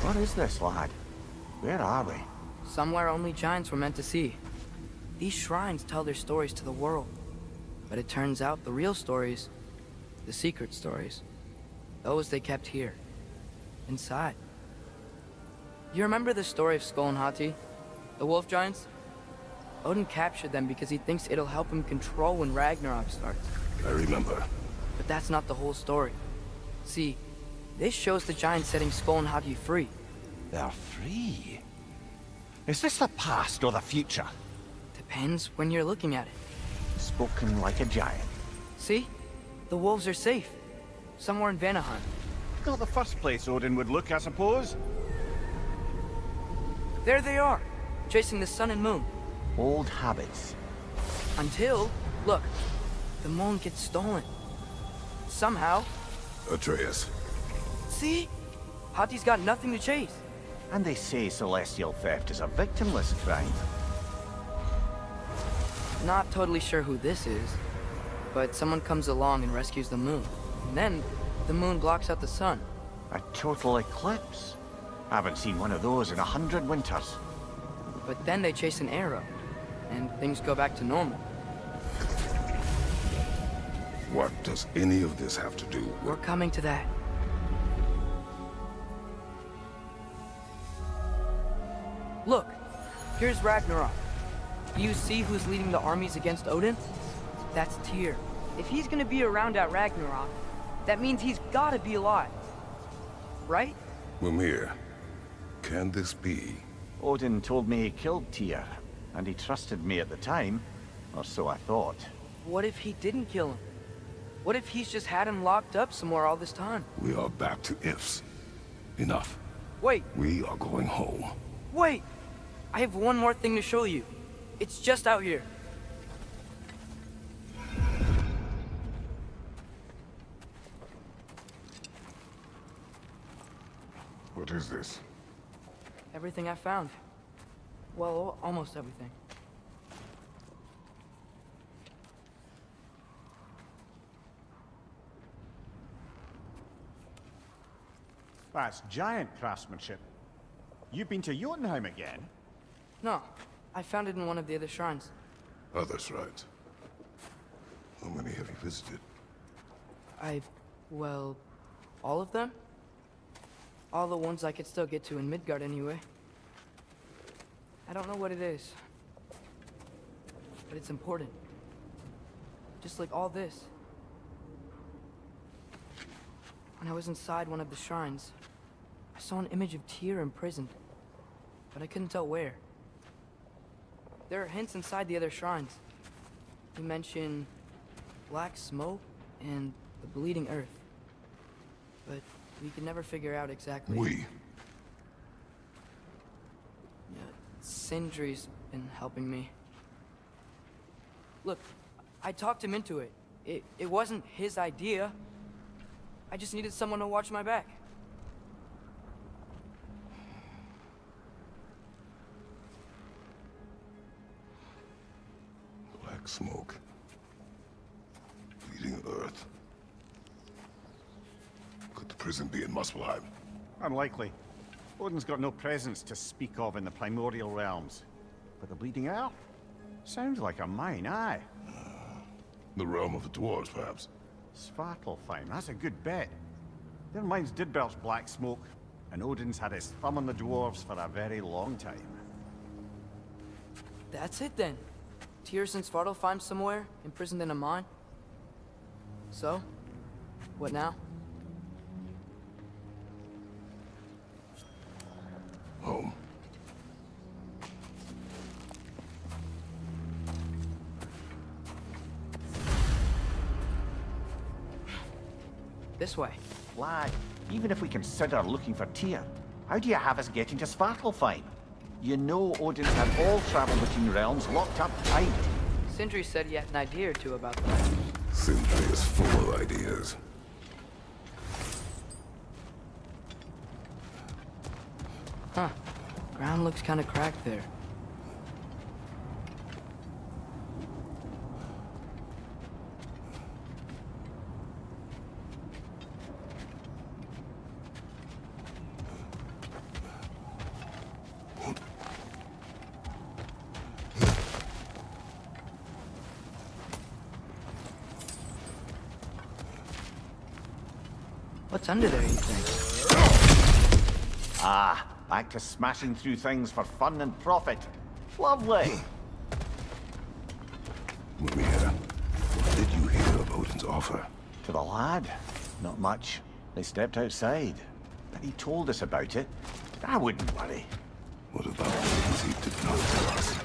What is this, lad? Where are we? Somewhere only giants were meant to see. These shrines tell their stories to the world. But it turns out the real stories, the secret stories, those they kept here, inside. You remember the story of Skull and Hati? The wolf giants? Odin captured them because he thinks it'll help him control when Ragnarok starts. I remember. But that's not the whole story. See, this shows the giants setting Skull and Hati free. They're free. Is this the past or the future? Depends when you're looking at it. Spoken like a giant. See? The wolves are safe. Somewhere in Vanaheim. Not the first place Odin would look, I suppose. There they are, chasing the sun and moon. Old habits. Until, look, the moon gets stolen. Somehow. Atreus. See? Hati's got nothing to chase. And they say celestial theft is a victimless crime. Not totally sure who this is, but someone comes along and rescues the moon. And then, the moon blocks out the sun. A total eclipse. Haven't seen one of those in 100 winters. But then they chase an arrow, and things go back to normal. What does any of this have to do with... We're coming to that. Look, here's Ragnarok. Do you see who's leading the armies against Odin? That's Tyr. If he's gonna be around at Ragnarok, that means he's gotta be alive. Right? Mimir, can this be? Odin told me he killed Tyr, and he trusted me at the time, or so I thought. What if he didn't kill him? What if he's just had him locked up somewhere all this time? We are back to ifs. Enough. Wait, We are going home. wait! I have one more thing to show you. It's just out here. What is this? everything I found. Well, almost everything. That's giant craftsmanship. You've been to Jotunheim again? No, I found it in one of the other shrines. Other shrines. How many have you visited? Well, all of them? All the ones I could still get to in Midgard anyway. I don't know what it is, but it's important. Just like all this. When I was inside one of the shrines, I saw an image of Tyr imprisoned, but I couldn't tell where. There are hints inside the other shrines. You mention black smoke and the bleeding earth, but we could never figure out exactly. We? Yeah, Sindri's been helping me. Look, I talked him into it. It wasn't his idea. I just needed someone to watch my back. Black smoke. Bleeding earth. Could the prison be in Muspelheim? Unlikely. Odin's got no presence to speak of in the primordial realms. But the bleeding earth? Sounds like a mine, aye. The realm of the dwarves, perhaps? Svartalfheim, that's a good bet. Their mines did belch black smoke, and Odin's had his thumb on the dwarves for a very long time. That's it then. Tyr's in Svartalfheim somewhere, imprisoned in a mine. So, what now? Home. This way. Lad, even if we consider looking for Tyr, how do you have us getting to Svartalfheim? You know Odin's had all travel between realms locked up tight. Sindri said he had an idea or two about that. Sindri is full of ideas. Huh. Ground looks kind of cracked there. What's under there, you think? Ah, back to smashing through things for fun and profit. Lovely. Mimir, what did you hear of Odin's offer? To the lad? Not much. They stepped outside. But he told us about it. I wouldn't worry. What about things he did not tell us?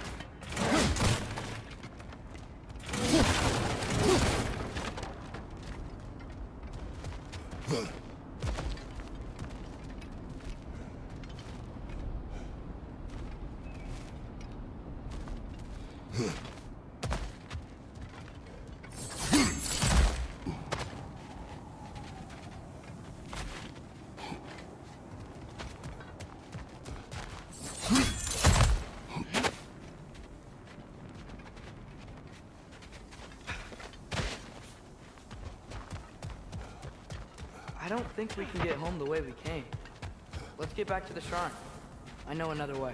I don't think we can get home the way we came. Let's get back to the shrine. I know another way.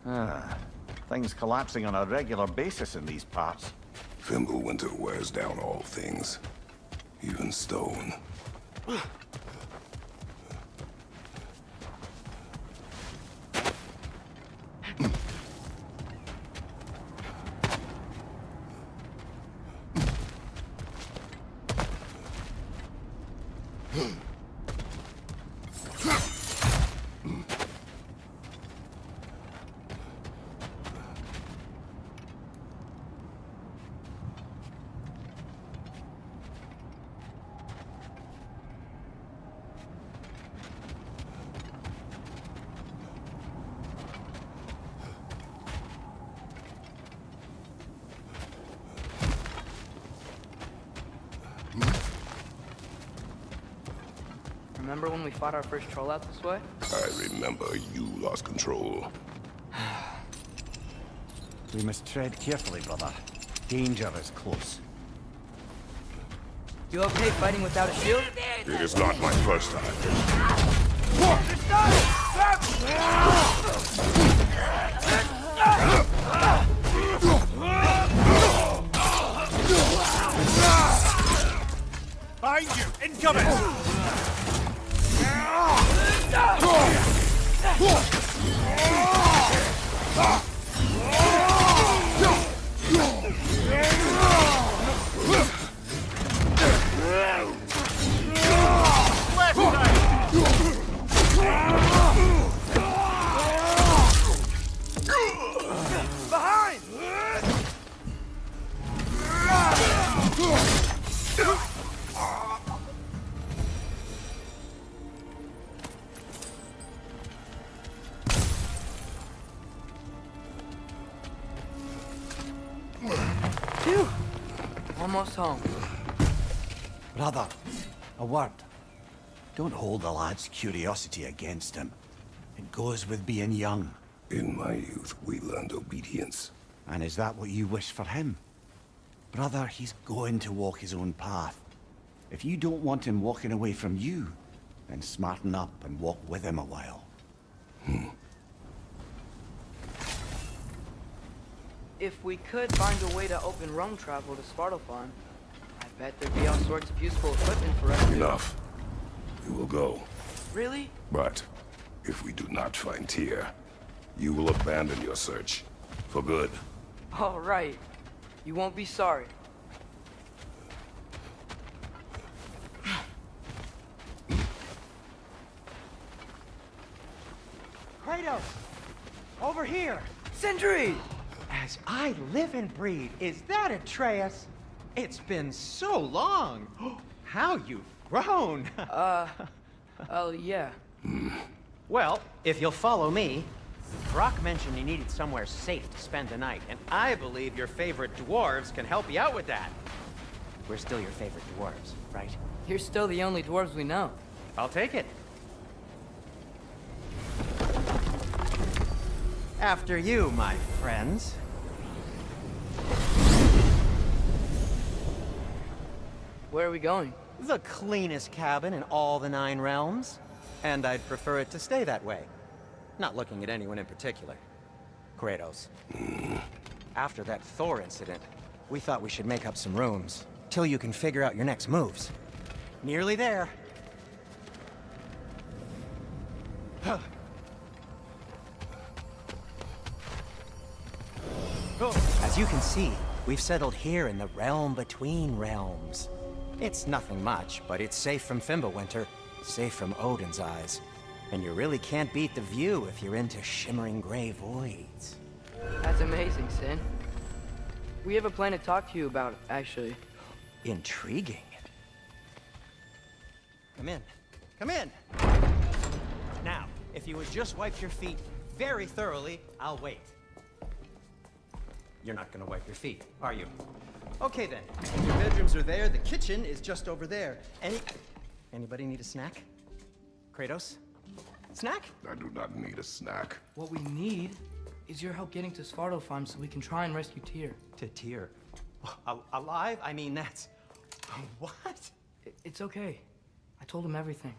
Ah, things collapsing on a regular basis in these parts. Fimbulwinter wears down all things, even stone. Remember when we fought our first troll out this way? I remember you lost control. We must tread carefully, brother. Danger is close. You okay fighting without a shield? It is not my first time. Behind you! Incoming! Behind! Phew. Almost home. Brother, a word. Don't hold the lad's curiosity against him. It goes with being young. In my youth, we learned obedience. And is that what you wish for him? Brother, he's going to walk his own path. If you don't want him walking away from you, then smarten up and walk with him a while. If we could find a way to open roam travel to Svartalfheim, I bet there'd be all sorts of useful equipment for us. Enough. We will go. Really? But if we do not find Tyr, you will abandon your search. For good. All right. You won't be sorry. Kratos! Over here! Sindri! As I live and breathe, is that Atreus? It's been so long! How you've grown! Oh, yeah. Well, if you'll follow me, Brock mentioned you needed somewhere safe to spend the night, and I believe your favorite dwarves can help you out with that. We're still your favorite dwarves, right? You're still the only dwarves we know. I'll take it. After you, my friends. Where are we going? The cleanest cabin in all the 9 realms. And I'd prefer it to stay that way. Not looking at anyone in particular. Kratos. After that Thor incident, we thought we should make up some rooms, till you can figure out your next moves. Nearly there. As you can see, we've settled here in the realm between realms. It's nothing much, but it's safe from Fimbulwinter, safe from Odin's eyes. And you really can't beat the view if you're into shimmering gray voids. That's amazing, Sin. We have a plan to talk to you about, actually. Intriguing. Come in. Come in! Now, if you would just wipe your feet very thoroughly, I'll wait. You're not gonna wipe your feet, are you? Okay then. Your bedrooms are there, the kitchen is just over there. Anybody need a snack? Kratos? Snack? I do not need a snack. What we need is your help getting to Svartalfheim so we can try and rescue Tyr. To Tyr? Alive? I mean, that's... What? It's okay. I told him everything.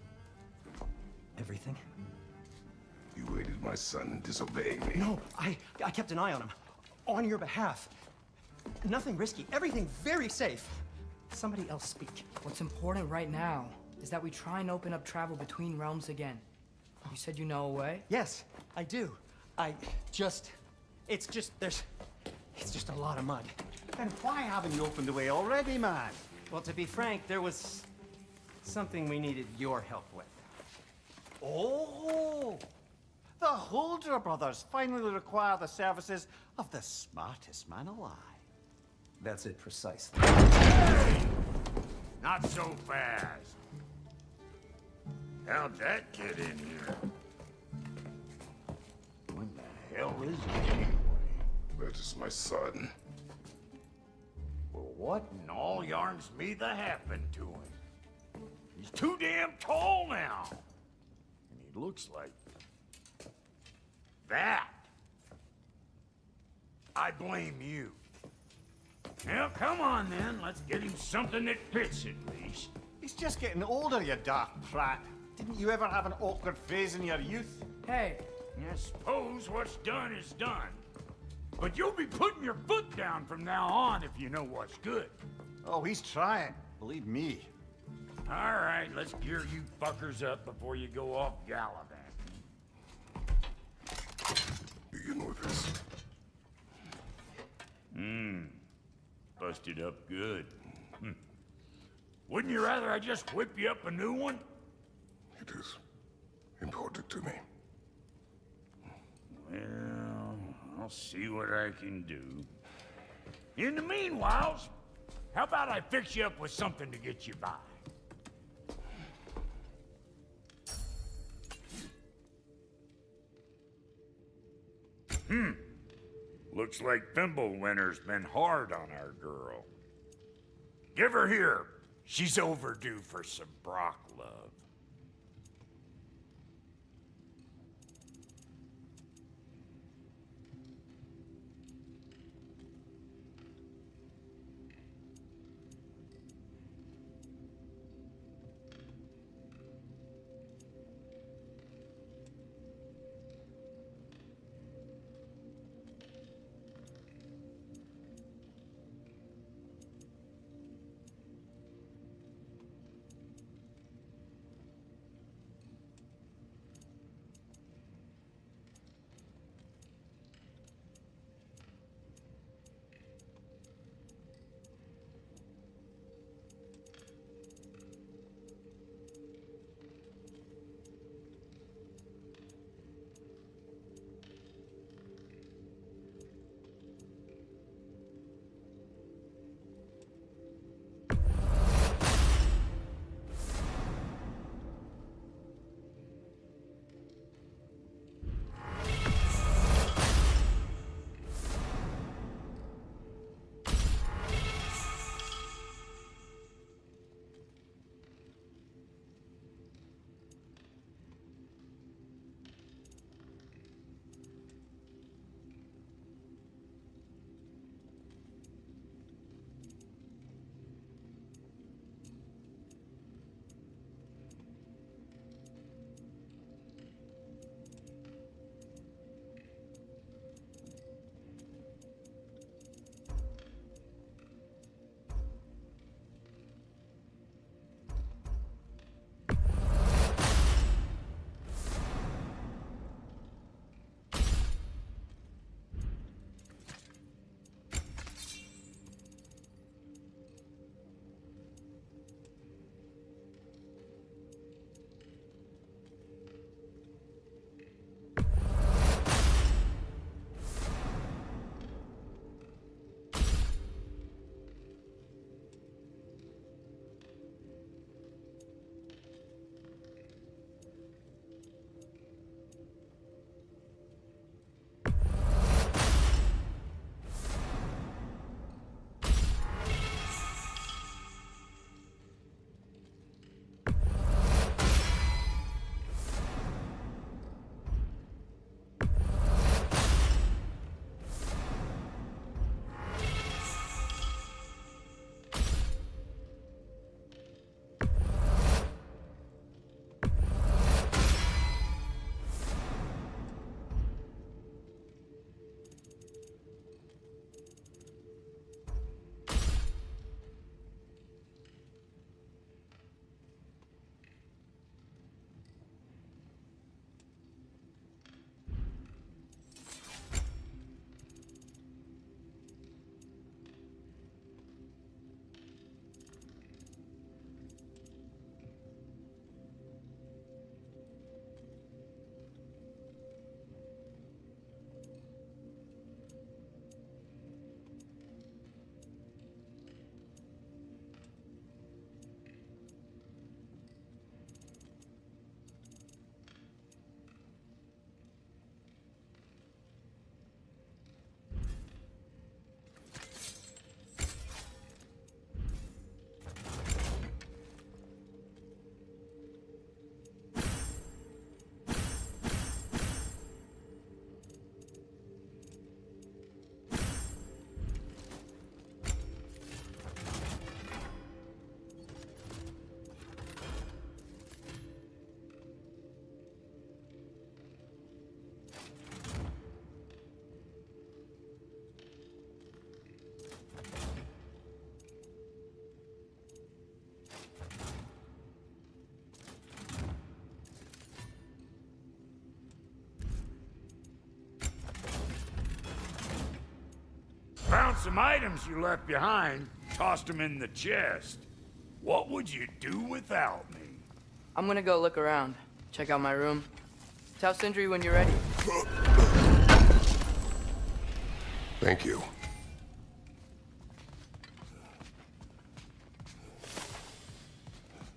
Everything? You aided my son in disobeying me. No, I kept an eye on him. On your behalf. Nothing risky. Everything very safe. Somebody else speak. What's important right now is that we try and open up travel between realms again. You said you know a way? Yes, I do. It's just a lot of mud. Then why haven't you opened the way already, man? Well, to be frank, there was something we needed your help with. Oh! The Holder brothers finally require the services of the smartest man alive. That's it precisely. Not so fast. How'd that get in here? When the hell is it anyway? That is my son. Well, what in all yarns me that happened to him? He's too damn tall now. And he looks like that. I blame you. Well, come on then. Let's get him something that fits at least. He's just getting older, you daft prat. Didn't you ever have an awkward phase in your youth? Hey, I suppose what's done is done. But you'll be putting your foot down from now on if you know what's good. Oh, he's trying. Believe me. All right, let's gear you fuckers up before you go off gallivanting. Begin with this. Busted up good. Wouldn't you rather I just whip you up a new one? It is important to me. Well, I'll see what I can do. In the meanwhile, how about I fix you up with something to get you by? Looks like Fimbulwinter's been hard on our girl. Give her here. She's overdue for some Brock love. some items you left behind. Tossed them in the chest. What would you do without me? I'm gonna go look around. Check out my room. Tell Sindri when you're ready. Thank you.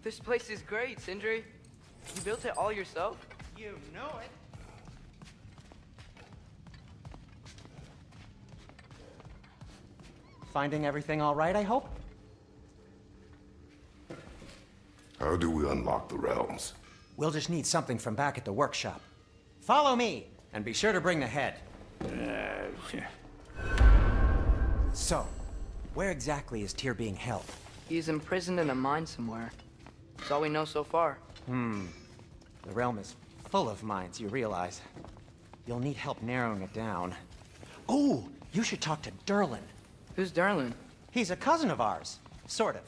This place is great, Sindri. You built it all yourself? You know it. Finding everything all right, I hope? How do we unlock the realms? We'll just need something from back at the workshop. Follow me, and be sure to bring the head. So, where exactly is Tyr being held? He's imprisoned in a mine somewhere. That's all we know so far. The realm is full of mines, you realize. You'll need help narrowing it down. Oh, you should talk to Durlin. Who's Darlin? He's a cousin of ours, sort of.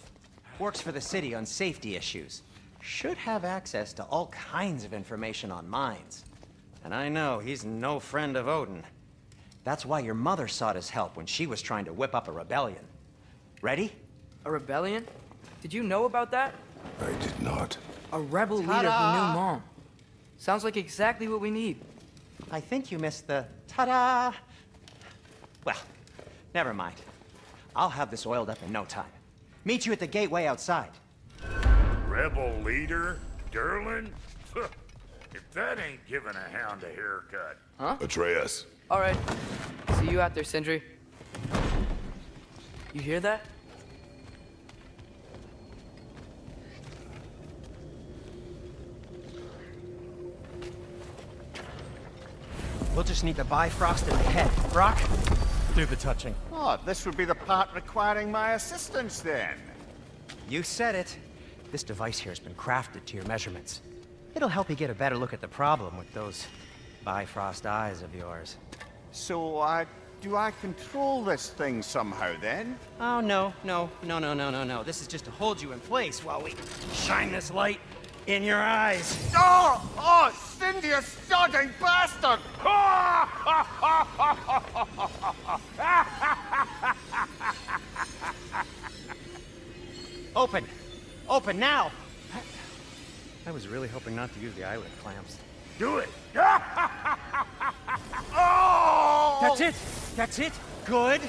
Works for the city on safety issues. Should have access to all kinds of information on mines. And I know he's no friend of Odin. That's why your mother sought his help when she was trying to whip up a rebellion. Ready? A rebellion? Did you know about that? I did not. A rebel leader who knew Mom. Sounds like exactly what we need. I think you missed the ta-da. Well, never mind. I'll have this oiled up in no time. Meet you at the gateway outside. Rebel leader? Durlin? If that ain't giving a hound a haircut. Huh? Atreus. All right. See you out there, Sindri. You hear that? We'll just need the Bifrost in the head. Brock, do the touching. Oh, this would be the part requiring my assistance then. You said it. This device here has been crafted to your measurements. It'll help you get a better look at the problem with those Bifrost eyes of yours. So, do I control this thing somehow then? Oh, no. This is just to hold you in place while we shine this light in your eyes. Oh, Cindy, you sodding bastard! Open now! I was really hoping not to use the eyelid clamps. Do it! Oh! That's it! Good!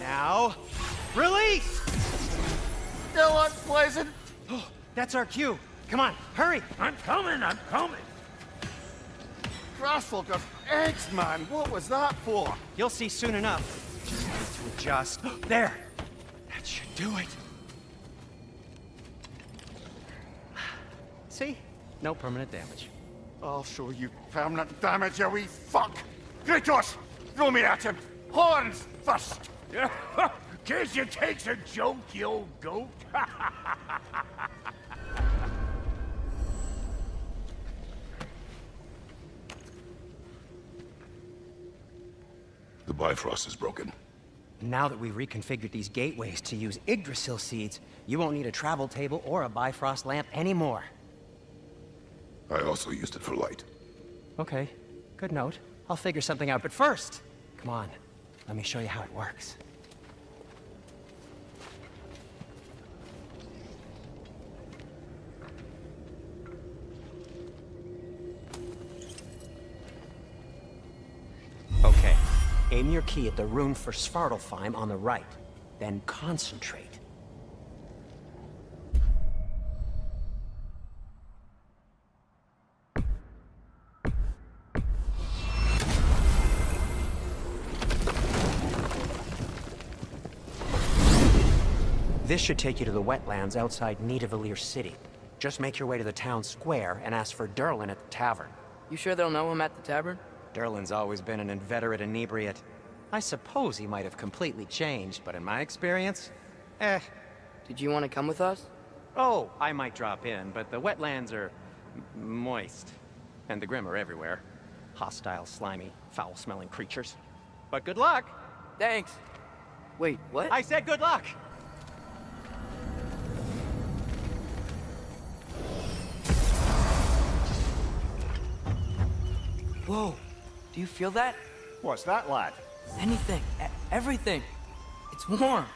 Now, release! Still unpleasant. Oh, that's our cue. Come on, hurry! I'm coming! Grassel just eggs, man. What was that for? You'll see soon enough. Just need to adjust. There! That should do it. See? No permanent damage. I'll show you permanent damage, you wee fuck! Kratos! Throw me at him! Horns first! Guess you takes a joke, you old goat. The Bifrost is broken. Now that we've reconfigured these gateways to use Yggdrasil seeds, you won't need a travel table or a Bifrost lamp anymore. I also used it for light. Okay, good note. I'll figure something out, but first, come on, let me show you how it works. Okay, aim your key at the rune for Svartalfheim on the right, then concentrate. This should take you to the wetlands outside Nidavellir City. Just make your way to the town square and ask for Durlin at the tavern. You sure they'll know him at the tavern? Durlin's always been an inveterate inebriate. I suppose he might have completely changed, but in my experience, Did you want to come with us? Oh, I might drop in, but the wetlands are moist. And the Grim are everywhere. Hostile, slimy, foul-smelling creatures. But good luck! Thanks. Wait, what? I said good luck! Whoa, do you feel that? What's that, lad? Anything, everything. It's warm.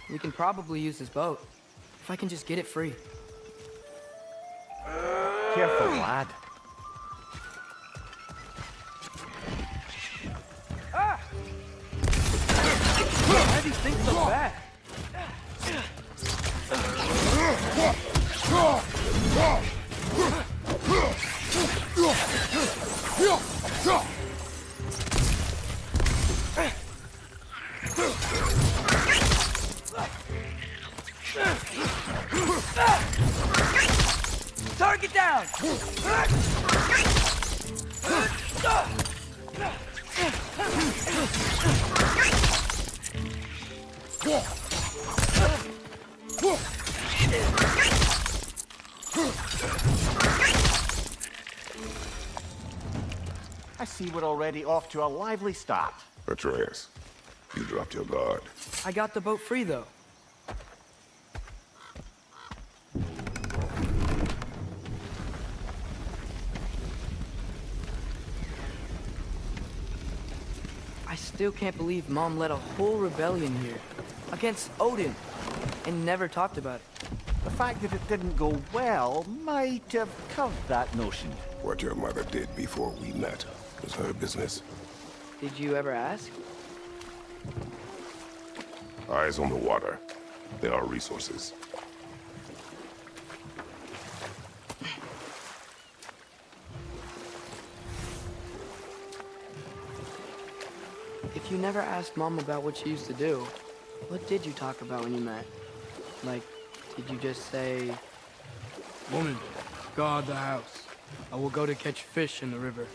We can probably use this boat. If I can just get it free. Careful, lad. Ah! Why are these things so bad? Target down! I see we're already off to a lively start. Atreus, you dropped your guard. I got the boat free, though. I still can't believe Mom led a whole rebellion here. Against Odin. And never talked about it. The fact that it didn't go well might have curved that notion. What your mother did before we met was her business. Did you ever ask? Eyes on the water. There are resources. If you never asked Mom about what she used to do, what did you talk about when you met? Like, did you just say, "Woman, guard the house. I will go to catch fish in the river,"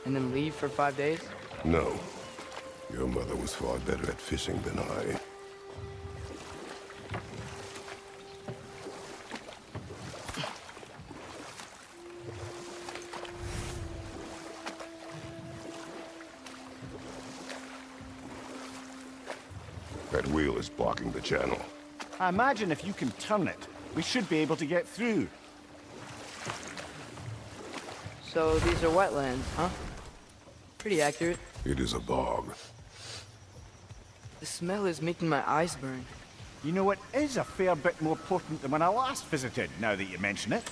and then leave for 5 days? No. Your mother was far better at fishing than I. That wheel is blocking the channel. I imagine if you can turn it, we should be able to get through. So these are wetlands, huh? Pretty accurate. It is a bog. The smell is making my eyes burn. You know, it is a fair bit more potent than when I last visited, now that you mention it.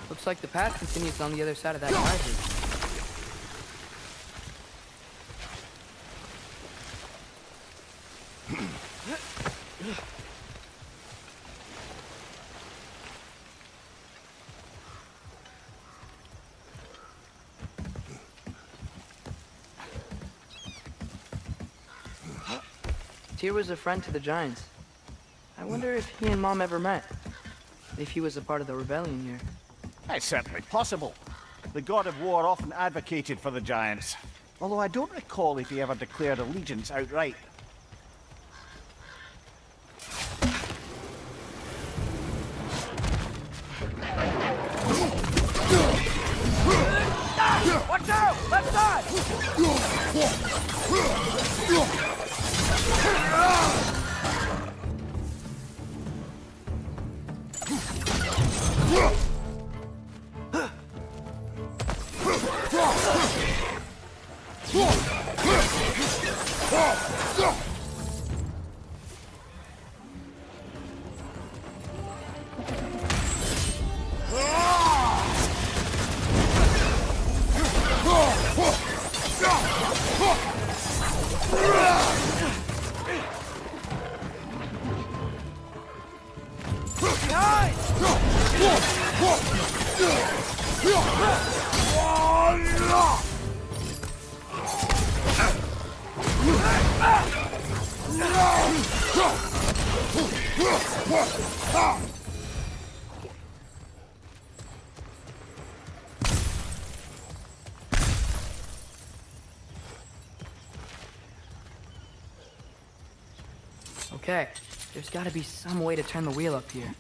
Looks like the path continues on the other side of that geyser. Tyr was a friend to the Giants. I wonder if he and Mom ever met. If he was a part of the rebellion here. It's certainly possible. The God of War often advocated for the Giants. Although I don't recall if he ever declared allegiance outright. Watch out! Left side! Okay, there's gotta be some way to turn the wheel up here.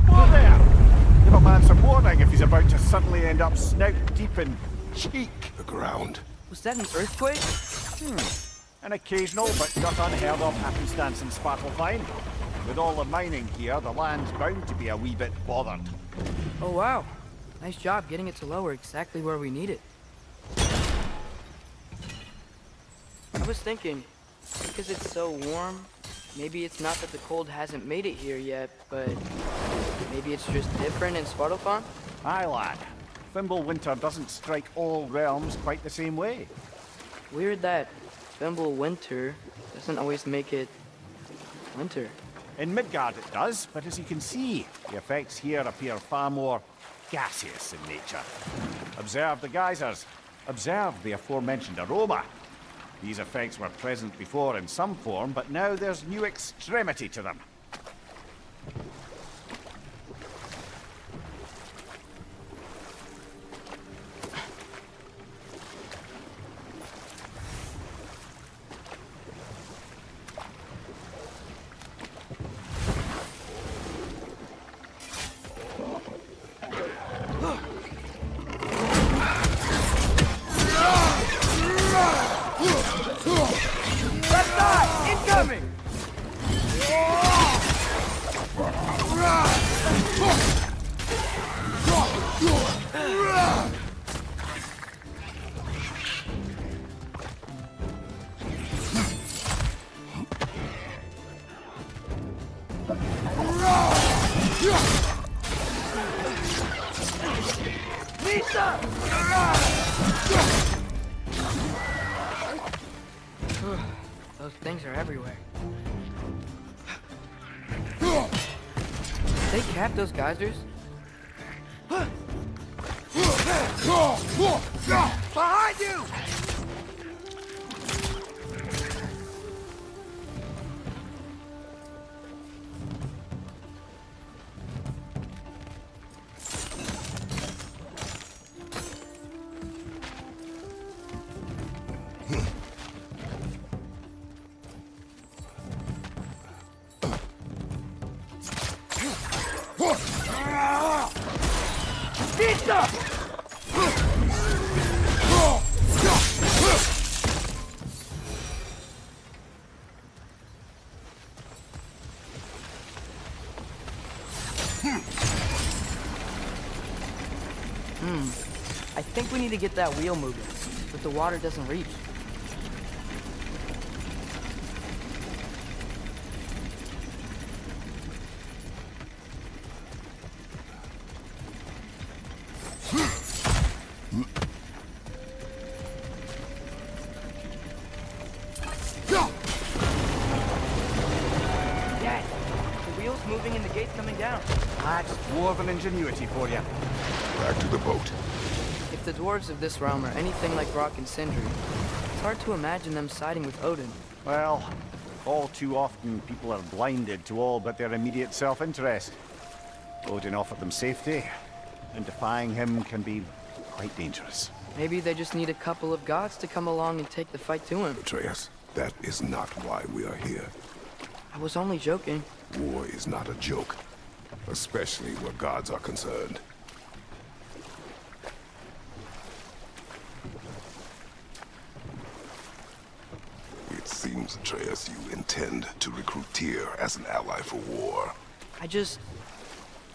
Whoa there! Give a man some warning if he's about to suddenly end up snout deep in cheek. The ground. Was that an earthquake? An occasional but not unheard of happenstance in Sparklefine. With all the mining here, the land's bound to be a wee bit bothered. Oh wow. Nice job getting it to lower exactly where we need it. I was thinking, because it's so warm, maybe it's not that the cold hasn't made it here yet, but maybe it's just different in Svartalfheim? Aye, lad. Winter doesn't strike all realms quite the same way. Weird that Winter doesn't always make it winter. In Midgard it does, but as you can see, the effects here appear far more gaseous in nature. Observe the geysers. Observe the aforementioned aroma. These effects were present before in some form, but now there's new extremity to them. Those things are everywhere. They cap those geysers? Behind you! I think we need to get that wheel moving, but the water doesn't reach. Dad, the wheel's moving and the gate's coming down. That's dwarven ingenuity for you. Back to the boat. If the dwarves of this realm are anything like Rock and Sindri, it's hard to imagine them siding with Odin. Well, all too often people are blinded to all but their immediate self-interest. Odin offered them safety, and defying him can be quite dangerous. Maybe they just need a couple of gods to come along and take the fight to him. Atreus, that is not why we are here. I was only joking. War is not a joke, especially where gods are concerned. It seems, Atreus, you intend to recruit Tyr as an ally for war.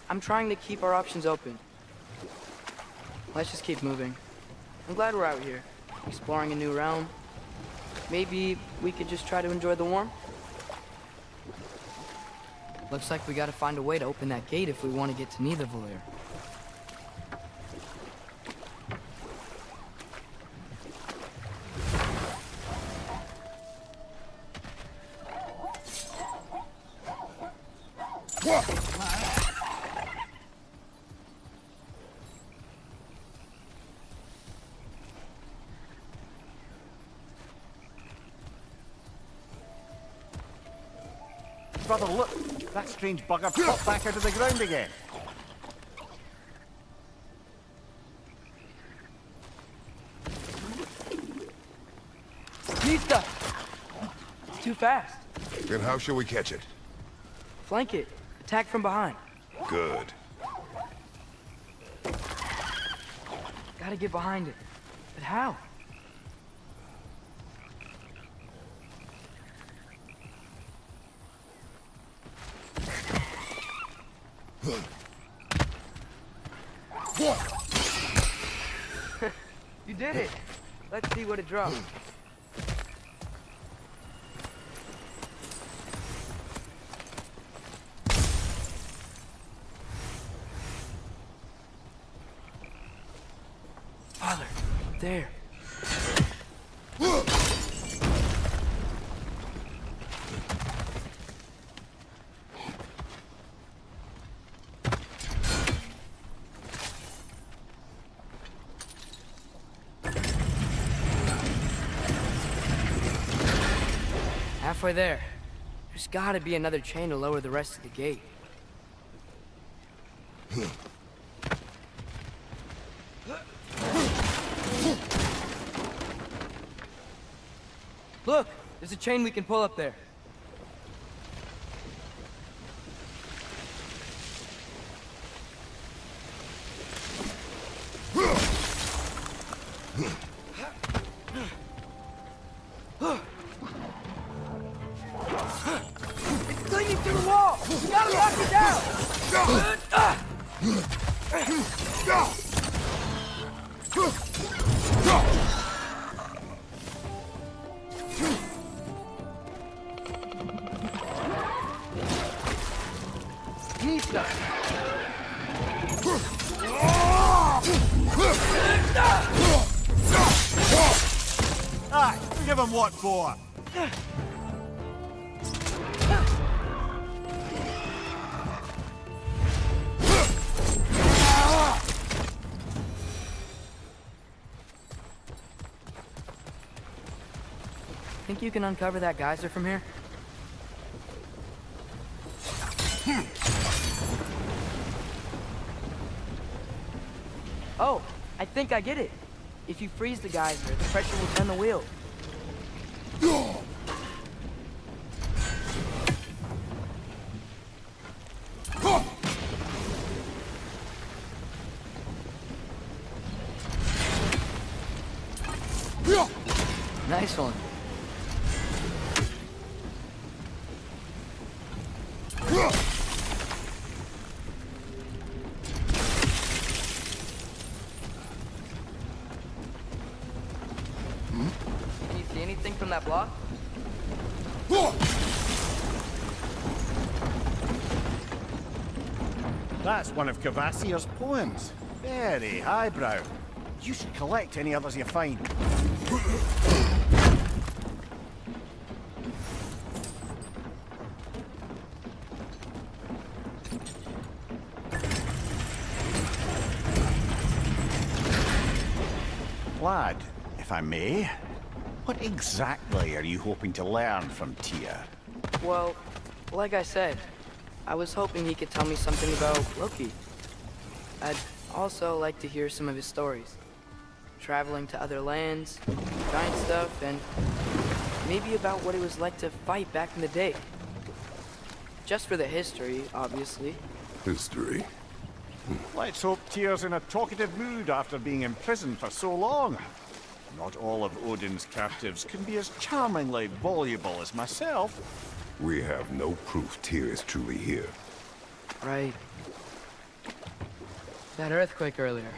I'm trying to keep our options open. Let's just keep moving. I'm glad we're out here, exploring a new realm. Maybe we could just try to enjoy the warmth? Looks like we gotta find a way to open that gate if we want to get to Nidavellir. Brother, look! That strange bugger popped back out of the ground again. Nista! It's too fast. Then how shall we catch it? Flank it. Attack from behind. Good. Gotta get behind it. But how? did it. Let's see what it drops. Father, there. Halfway there. There's gotta be another chain to lower the rest of the gate. Look! There's a chain we can pull up there. It's clinging to the wall! We gotta knock it down! Nista! Aye, give him what for. Think you can uncover that geyser from here? Oh, I think I get it. If you freeze the geyser, the pressure will turn the wheel. Nice one. Can you see anything from that block? That's one of Cavassier's poems. Very highbrow. You should collect any others you find. Lad, if I may, what exactly are you hoping to learn from Tyr? Well, like I said, I was hoping he could tell me something about Loki. I'd also like to hear some of his stories. Traveling to other lands, giant stuff, and maybe about what it was like to fight back in the day. Just for the history, obviously. History? Let's hope Tyr's in a talkative mood after being imprisoned for so long. Not all of Odin's captives can be as charmingly voluble as myself. We have no proof Tyr is truly here. Right. That earthquake earlier.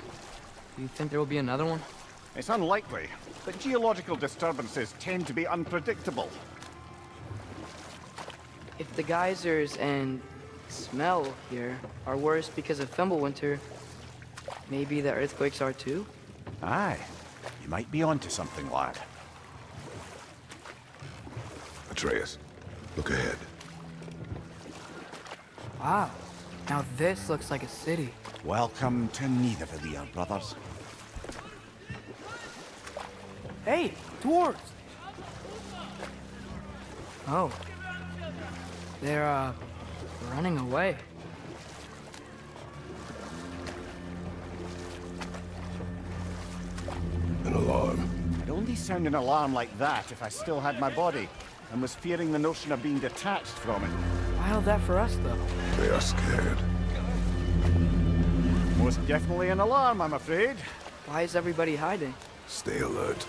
Do you think there will be another one? It's unlikely, but geological disturbances tend to be unpredictable. If the geysers and smell here are worse because of Fimbulwinter, maybe the earthquakes are too? Aye, you might be onto something, lad. Atreus, look ahead. Wow, now this looks like a city. Welcome to Nidavellir, brothers. Hey, dwarves! Oh. They're, running away. An alarm. I'd only sound an alarm like that if I still had my body, and was fearing the notion of being detached from it. Wild that for us, though. They are scared. Most definitely an alarm, I'm afraid. Why is everybody hiding? Stay alert.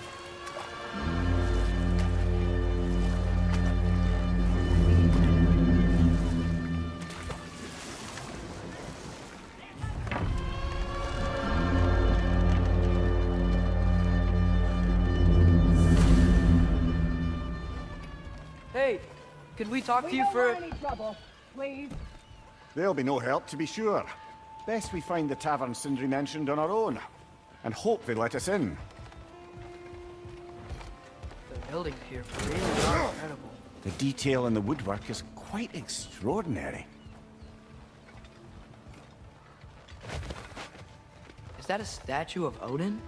could we talk to you for... any trouble, please. There'll be no help, to be sure. Best we find the tavern Sindri mentioned on our own, and hope they let us in. The buildings here really are incredible. The detail in the woodwork is quite extraordinary. Is that a statue of Odin?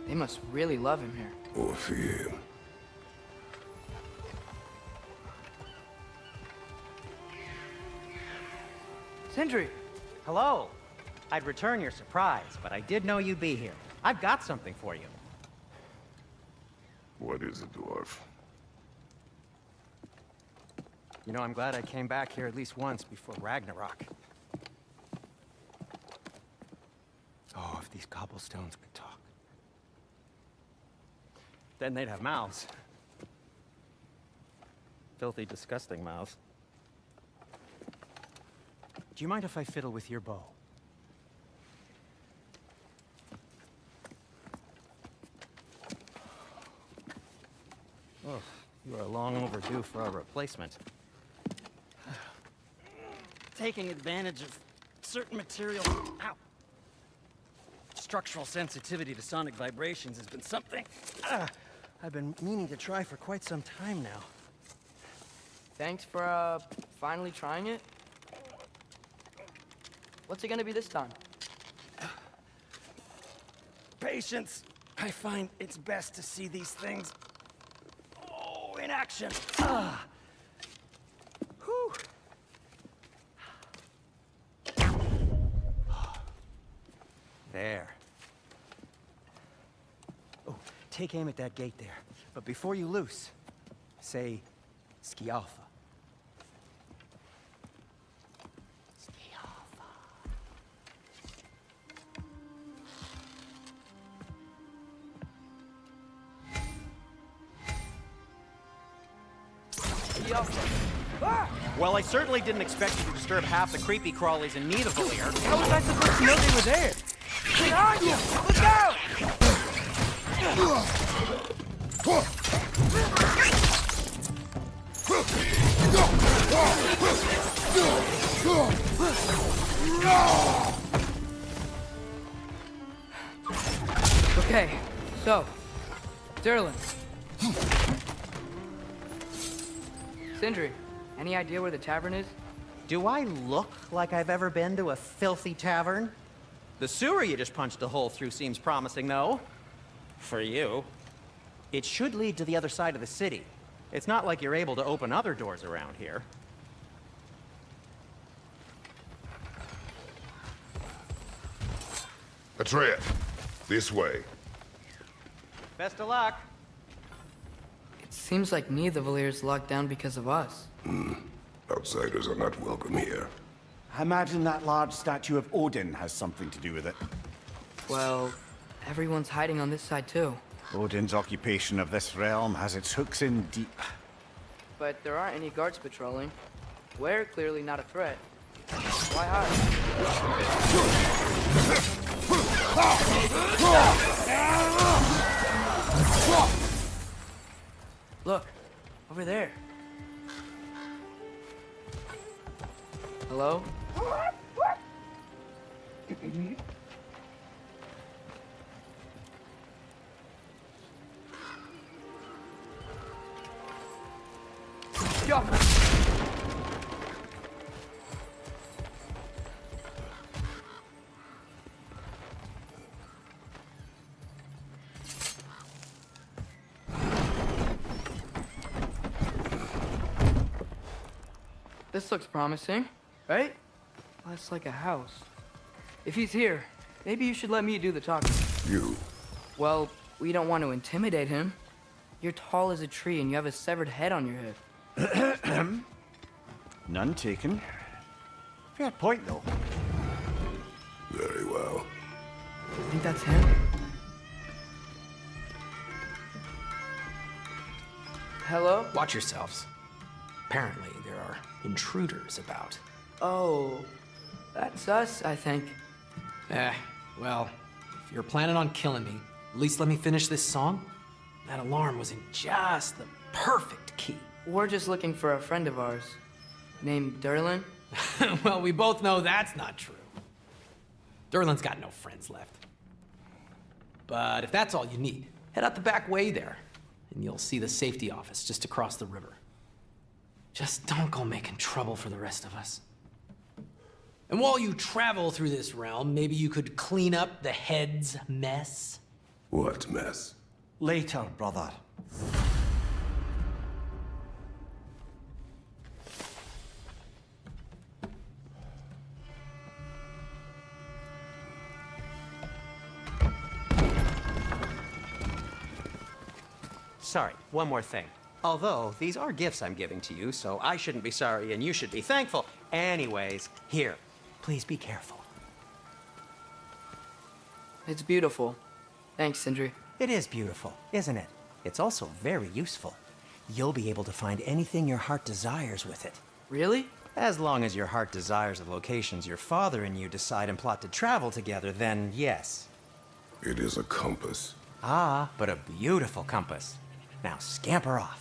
They must really love him here. Or fear him. Sindri! Hello. I'd return your surprise, but I did know you'd be here. I've got something for you. What is it, dwarf? You know, I'm glad I came back here at least once before Ragnarok. Oh, if these cobblestones could talk. Then they'd have mouths. Filthy, disgusting mouths. Do you mind if I fiddle with your bow? Oh, you are long overdue for a replacement. Taking advantage of certain materials. Ow! Structural sensitivity to sonic vibrations has been something I've been meaning to try for quite some time now. Thanks for, finally trying it. What's it gonna be this time? Patience. I find it's best to see these things, in action. Whew. There. Oh, take aim at that gate there. But before you loose, say, Skialfa. Well, I certainly didn't expect you to disturb half the creepy crawlies in need of Valir. How was I supposed to know they were there? Behind you! Look out! Okay, so, Derlin. Sindri, any idea where the tavern is? Do I look like I've ever been to a filthy tavern? The sewer you just punched a hole through seems promising, though. For you. It should lead to the other side of the city. It's not like you're able to open other doors around here. Atreus, this way. Best of luck. It seems like neither of the Valir's locked down because of us. Outsiders are not welcome here. I imagine that large statue of Odin has something to do with it. Well, everyone's hiding on this side too. Odin's occupation of this realm has its hooks in deep. But there aren't any guards patrolling. We're clearly not a threat. Why hide? Look, over there. Hello? This looks promising, right? Less like a house. If he's here, maybe you should let me do the talking. You? Well, we don't want to intimidate him. You're tall as a tree and you have a severed head on your head. None taken. Fair point, though. Very well. I think that's him. Hello? Watch yourselves. Apparently, there are intruders about. Oh, that's us, I think. Well, if you're planning on killing me, at least let me finish this song. That alarm was in just the perfect key. We're just looking for a friend of ours named Derlin. Well, we both know that's not true. Derlin's got no friends left. But if that's all you need, head out the back way there, and you'll see the safety office just across the river. Just don't go making trouble for the rest of us. And while you travel through this realm, maybe you could clean up the head's mess? What mess? Later, brother. Sorry, one more thing. Although, these are gifts I'm giving to you, so I shouldn't be sorry and you should be thankful. Anyways, here, please be careful. It's beautiful. Thanks, Sindri. It is beautiful, isn't it? It's also very useful. You'll be able to find anything your heart desires with it. Really? As long as your heart desires the locations your father and you decide and plot to travel together, then yes. It is a compass. Ah, but a beautiful compass. Now scamper off.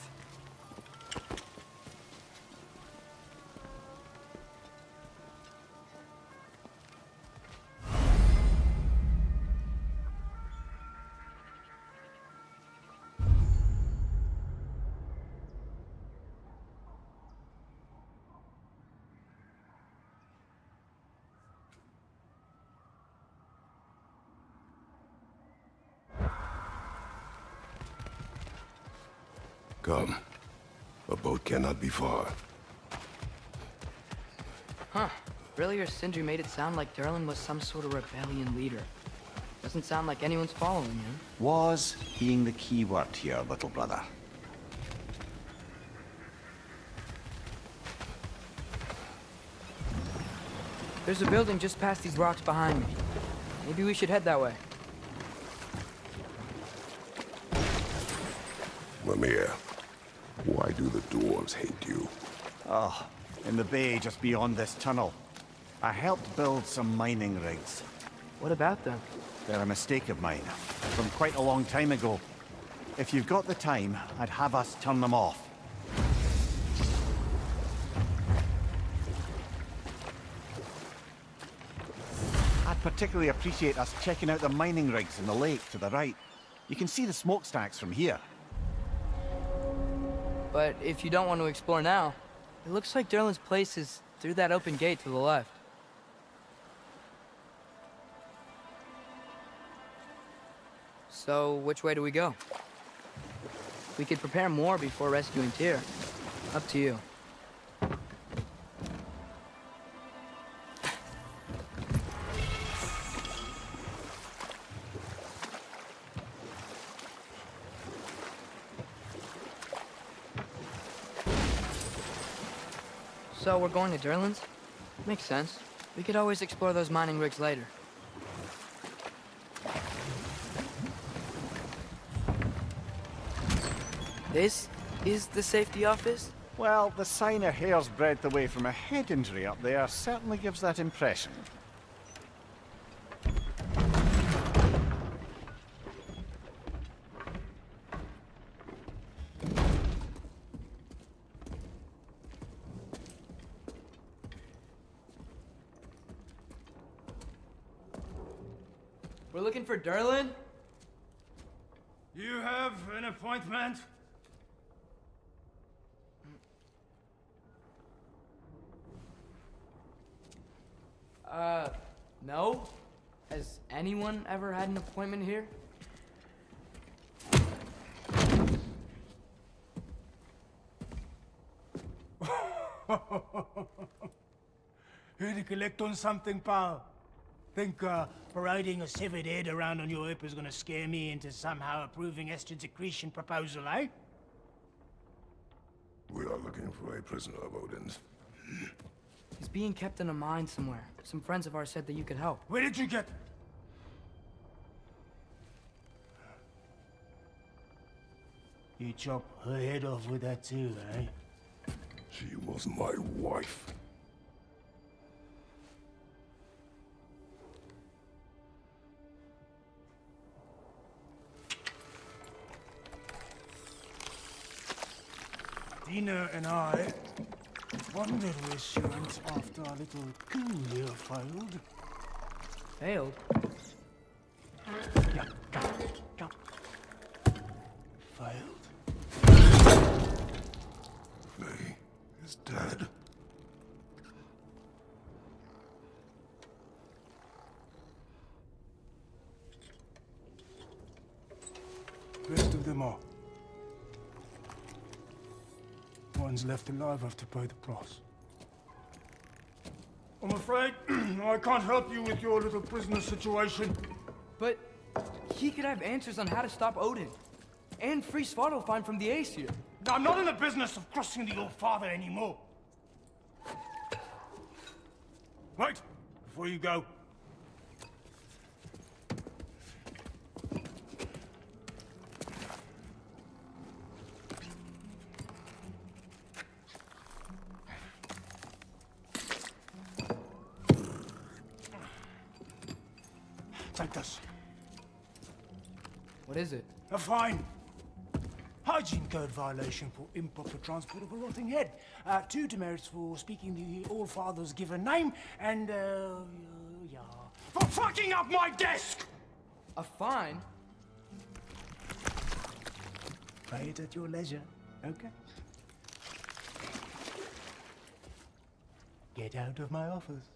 Come. A boat cannot be far. Huh. Earlier, Sindri made it sound like Derlin was some sort of rebellion leader. Doesn't sound like anyone's following him. Was being the key word here, little brother. There's a building just past these rocks behind me. Maybe we should head that way. Mimir, why do the dwarves hate you? Oh, in the bay just beyond this tunnel. I helped build some mining rigs. What about them? They're a mistake of mine, from quite a long time ago. If you've got the time, I'd have us turn them off. I'd particularly appreciate us checking out the mining rigs in the lake to the right. You can see the smokestacks from here. But if you don't want to explore now, it looks like Derlin's place is through that open gate to the left. So, which way do we go? We could prepare more before rescuing Tyr. Up to you. So we're going to Derlin's? Makes sense. We could always explore those mining rigs later. This is the safety office? Well, the sign a hair's breadth away from a head injury up there certainly gives that impression. We're looking for Derlin? You have an appointment? No? Has anyone ever had an appointment here? Here to collect on something, pal? Think parading a severed head around on your hip is gonna scare me into somehow approving Estrid's accretion proposal, eh? We are looking for a prisoner of Odin's. He's being kept in a mine somewhere. Some friends of ours said that you could help. Where did you get... You chop her head off with that too, eh? She was my wife. Dina and I wondered where she went after our little coup here failed. Failed? Yeah, jump. Failed. Faye is dead. Rest of them are. One's left alive have to pay the price. I'm afraid I can't help you with your little prisoner situation. But he could have answers on how to stop Odin. And free Svartalfheim from the Aesir. I'm not in the business of crossing the old father anymore. Right, before you go. Take this. What is it? A fine. Hygiene code violation for improper transport of a rotting head. 2 demerits for speaking the All-Father's given name, and, yeah. For fucking up my desk! A fine? Pay it at your leisure, okay? Get out of my office.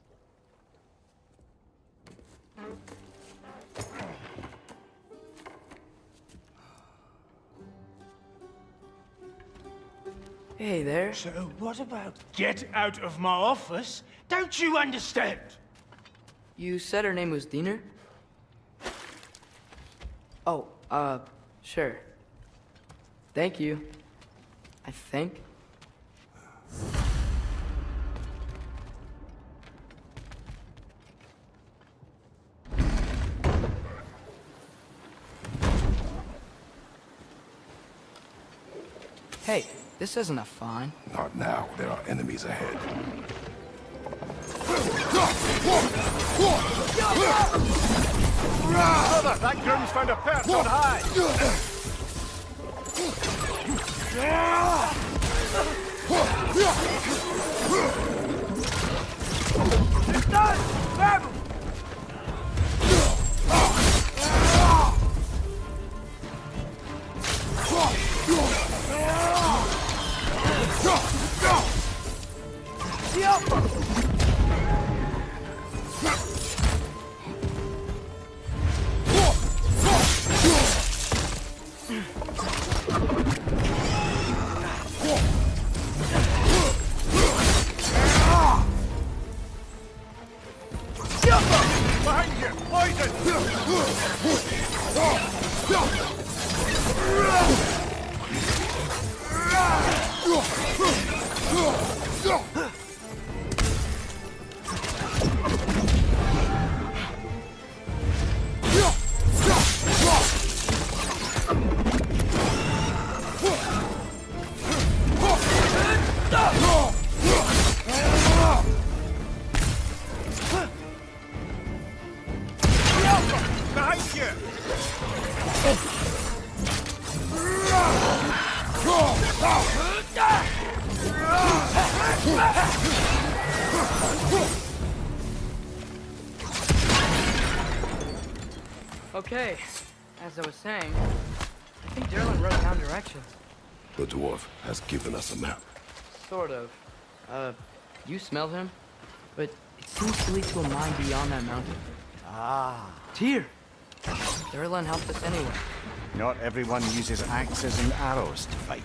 Hey there. So what about get out of my office? Don't you understand? You said her name was Diener? Oh, sure. Thank you. I think. Hey, this isn't a fine. Not now. There are enemies ahead. Brother, that groom's found a perch on high. It's done! Grab him! Behind you! Poison! Behind you! Okay, as I was saying, I think Derlin wrote down directions. The dwarf has given us a map. Sort of. You smell him? But it seems to lead to a mine beyond that mountain. Ah. Tyr! Derlin helped us anyway. Not everyone uses axes and arrows to fight.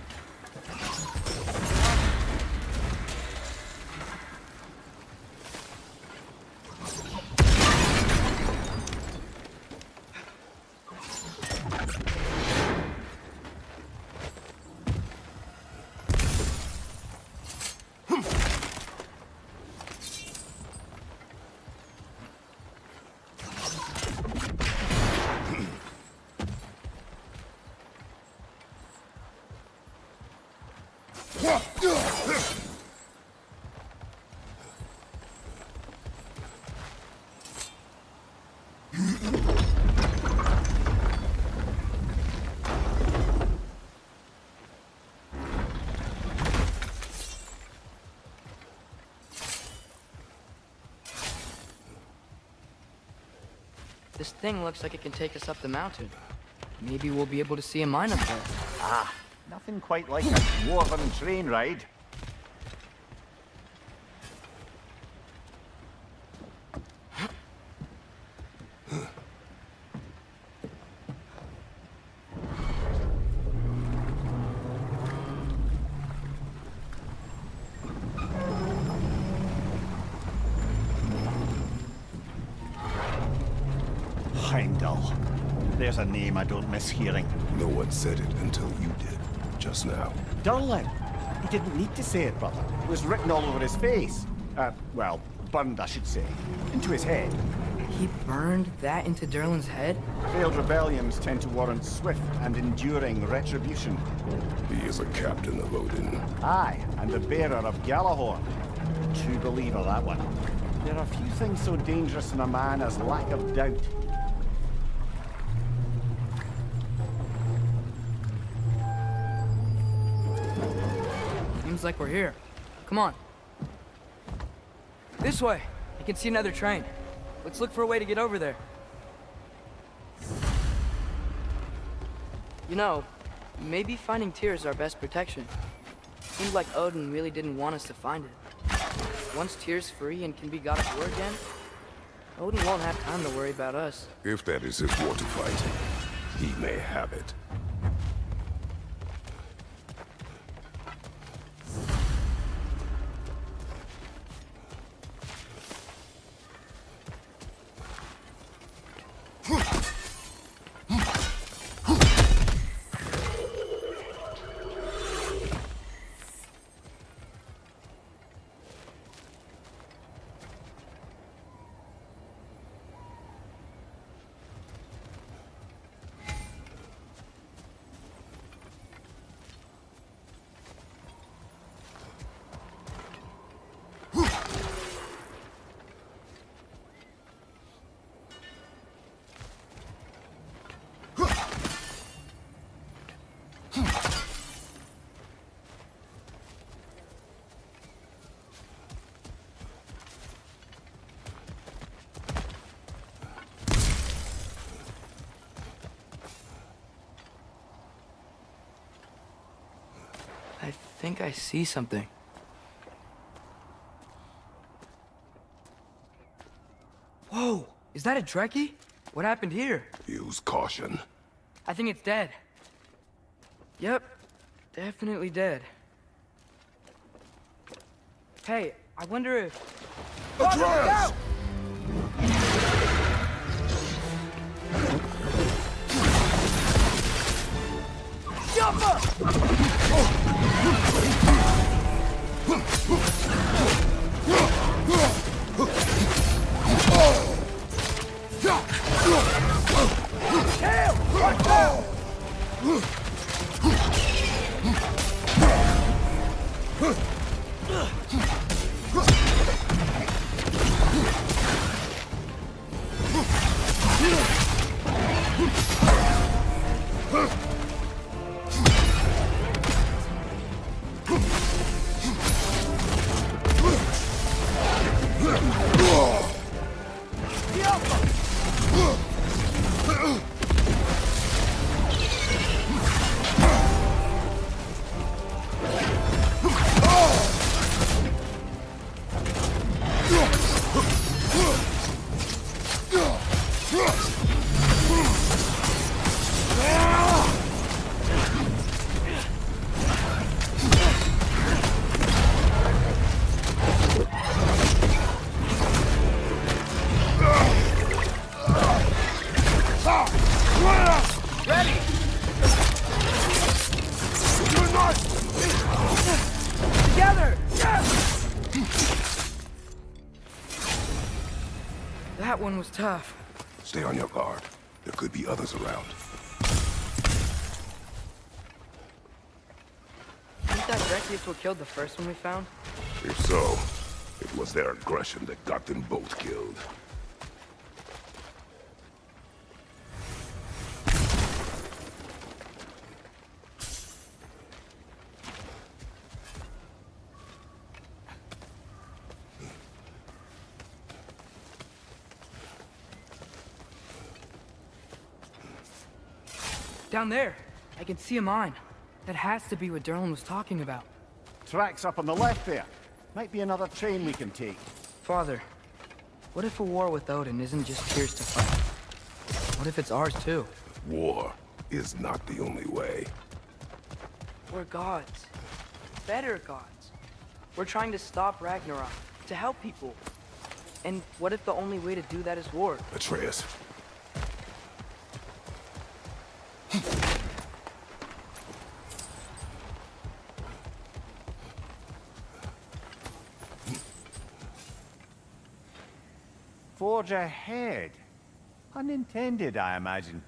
This thing looks like it can take us up the mountain. Maybe we'll be able to see a mine up there. Ah, nothing quite like a dwarven train ride. Heimdall. There's a name I don't miss hearing. No one said it until you did, just now. Durlin. He didn't need to say it, brother. It was written all over his face. Well, burned, I should say. Into his head. He burned that into Durlin's head? Failed rebellions tend to warrant swift and enduring retribution. He is a captain of Odin. Aye, and the bearer of Galahorn. True believer, that one. There are few things so dangerous in a man as lack of doubt. Seems like we're here. Come on. This way. You can see another train. Let's look for a way to get over there. You know, maybe finding Tyr is our best protection. Seems like Odin really didn't want us to find it. Once Tyr's free and can be God of War again, Odin won't have time to worry about us. If that is his war to fight, he may have it. I think I see something. Whoa! Is that a Trekkie? What happened here? Use caution. I think it's dead. Yep. Definitely dead. Hey, I wonder if... Atreus! Jump up! Tail! Watch out! That one was tough. Stay on your guard. There could be others around. Think that Trekkies what killed the first one we found? If so, it was their aggression that got them both killed. Down there. I can see a mine. That has to be what Derlin was talking about. Tracks up on the left there. Might be another train we can take. Father, what if a war with Odin isn't just Tyr's to fight? What if it's ours too? War is not the only way. We're gods. Better gods. We're trying to stop Ragnarok, to help people. And what if the only way to do that is war? Atreus. Forge ahead. Unintended, I imagine.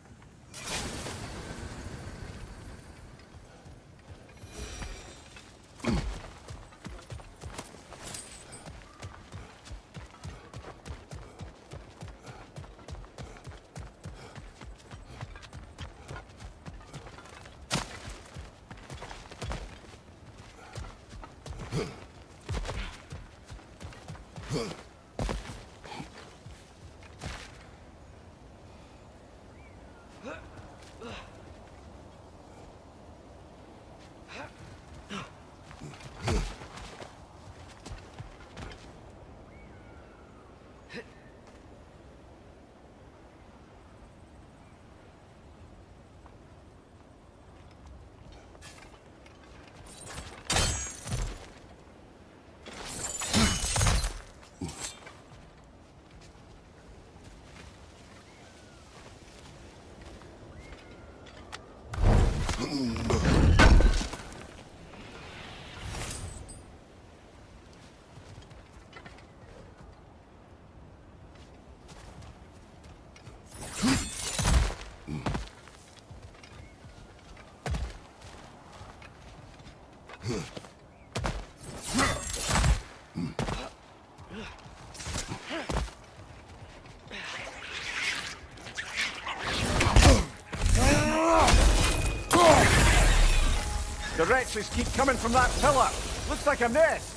The wretches keep coming from that pillar. Looks like a nest.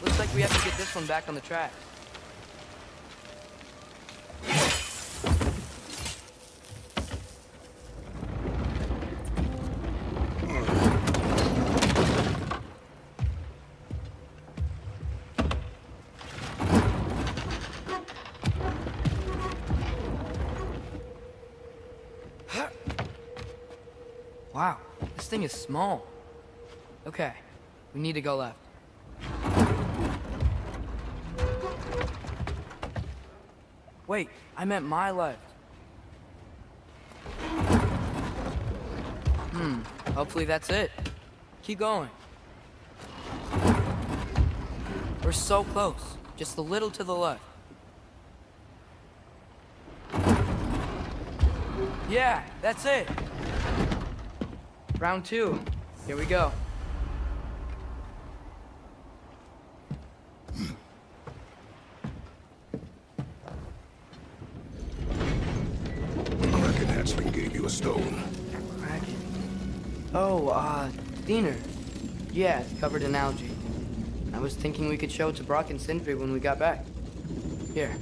Looks like we have to get this one back on the track. Wow, this thing is small. Okay, we need to go left. Wait, I meant my left. Hopefully that's it. Keep going. We're so close, just a little to the left. Yeah, that's it. Round 2. Here we go. Kraken hatchling gave you a stone. Kraken? Oh, Diener. Yeah, it's covered in algae. I was thinking we could show it to Brock and Sindri when we got back. Here.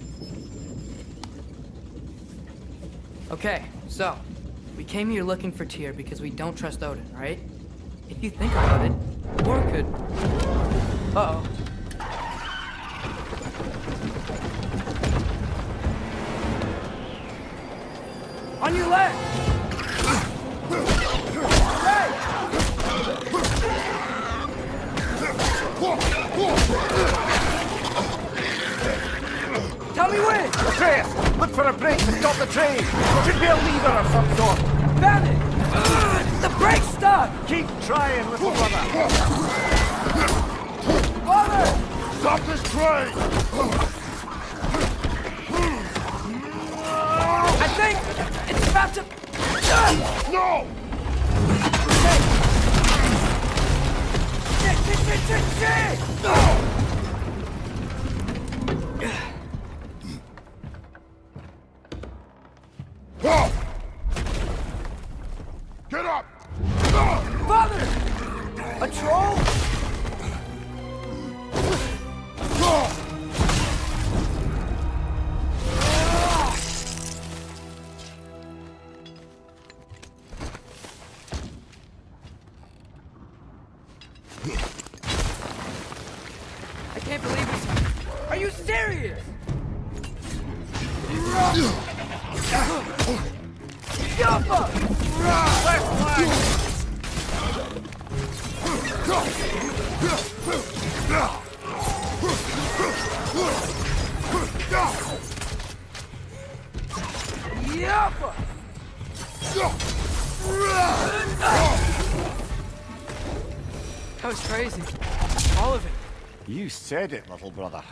Okay, so, we came here looking for Tyr because we don't trust Odin, right? If you think about it, war could... Uh-oh. On your left! Right! Tell me when! Atreus, look for a brake to stop the train. Should be a lever of some sort. Found it! The brake's stuck! Keep trying, little brother. Father! Stop this train! I think it's about to... No! Shit! Get up! Father! A troll? That was crazy. All of it. You said it, little brother.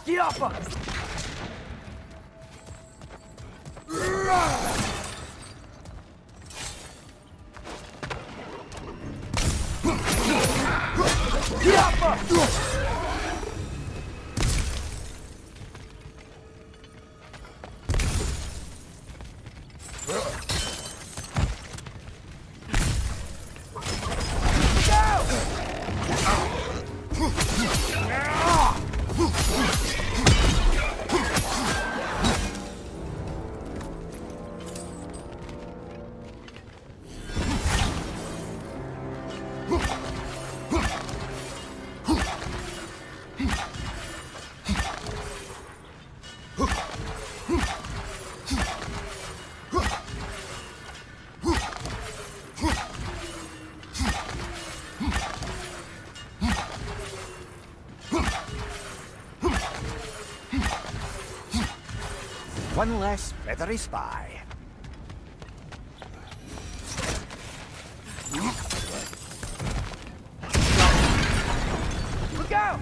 Get up! One less feathery spy. Look out!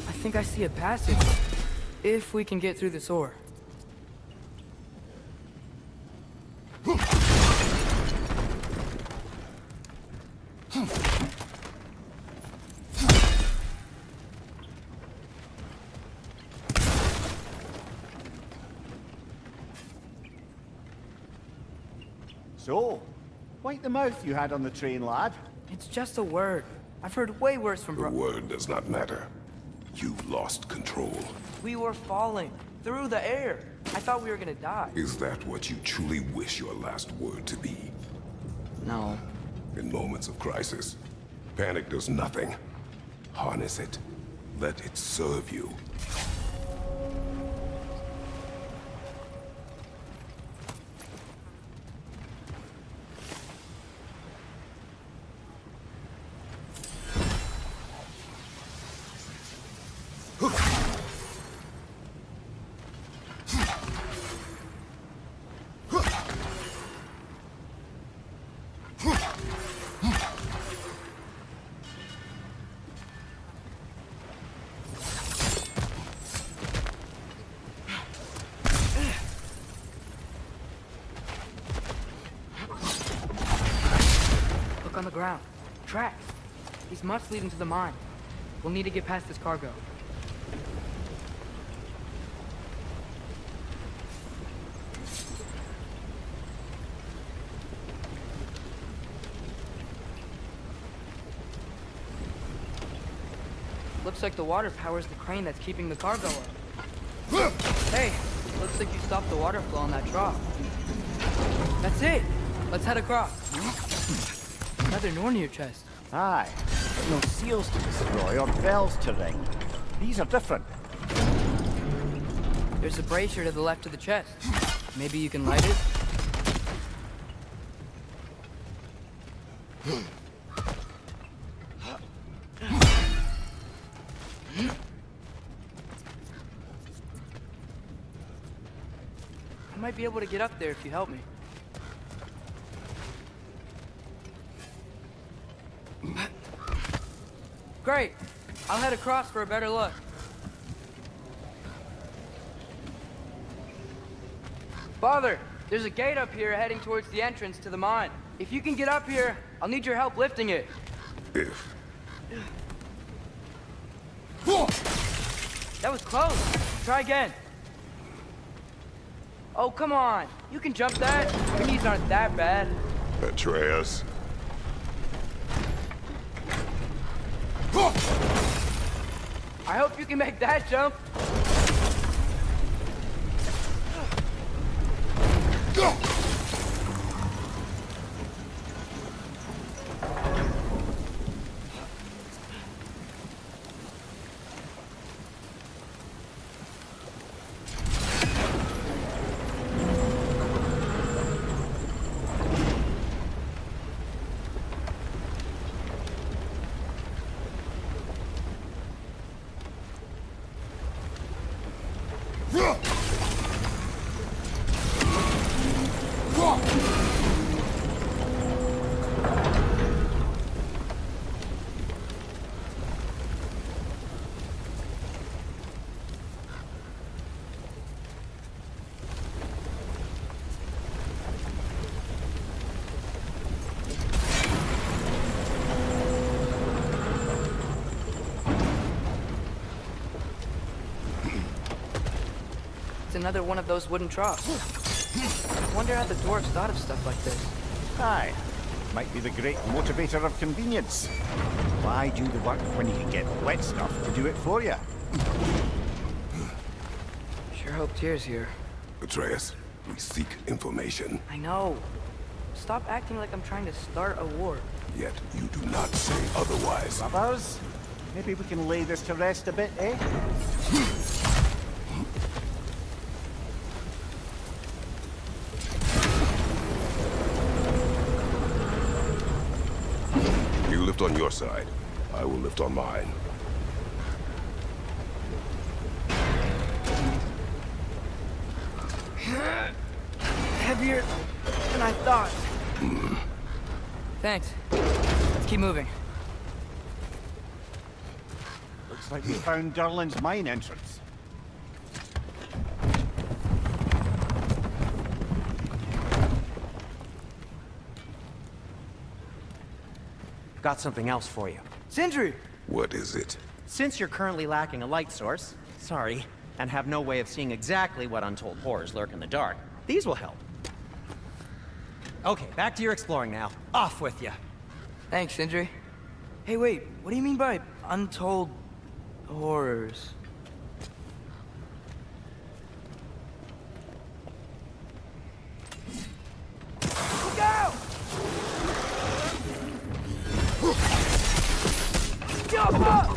I think I see a passage. If we can get through this ore. So, wipe the mouth you had on the train, lad. It's just a word. I've heard way worse from The word does not matter. You lost control. We were falling through the air. I thought we were gonna die. Is that what you truly wish your last word to be? No. In moments of crisis, panic does nothing. Harness it. Let it serve you. On the ground. Tracks. These must lead into the mine. We'll need to get past this cargo. Looks like the water powers the crane that's keeping the cargo up. Hey, looks like you stopped the water flow on that trough. That's it. Let's head across. Another Nornir chest. Aye, but no seals to destroy or bells to ring. These are different. There's a brazier to the left of the chest. Maybe you can light it? I might be able to get up there if you help me. Great. I'll head across for a better look. Father, there's a gate up here heading towards the entrance to the mine. If you can get up here, I'll need your help lifting it. If. That was close. Try again. Oh, come on. You can jump that. Your knees aren't that bad. I hope you can make that jump. It's another one of those wooden troughs. I wonder how the dwarves thought of stuff like this. Aye. Might be the great motivator of convenience. Why do the work when you can get wet stuff to do it for you? Sure hope Tyr's here. Atreus, we seek information. I know. Stop acting like I'm trying to start a war. Yet you do not say otherwise. Brothers, maybe we can lay this to rest a bit, eh? You lift on your side. I will lift on mine. Heavier than I thought. Thanks. Let's keep moving. Looks like we found Durlin's mine entrance. Got something else for you. Sindri! What is it? Since you're currently lacking a light source, sorry, and have no way of seeing exactly what untold horrors lurk in the dark, these will help. Okay, back to your exploring now. Off with you. Thanks, Sindri. Hey, wait, what do you mean by untold horrors? Look out! Jump up!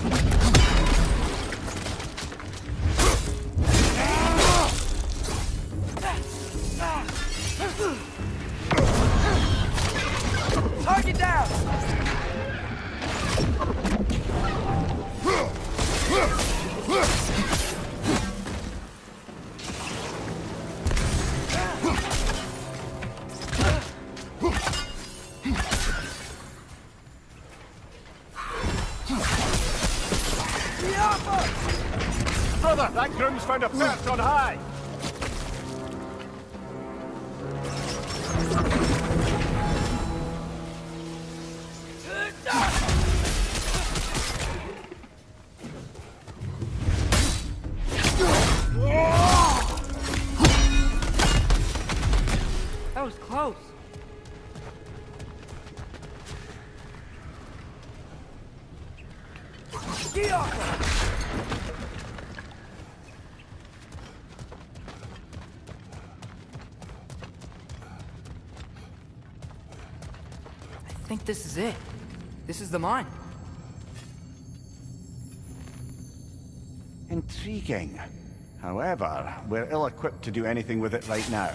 Target down! Brother, that groom's found a perch on high! That was close. Get off! I think this is it. This is the mine. Intriguing. However, we're ill-equipped to do anything with it right now.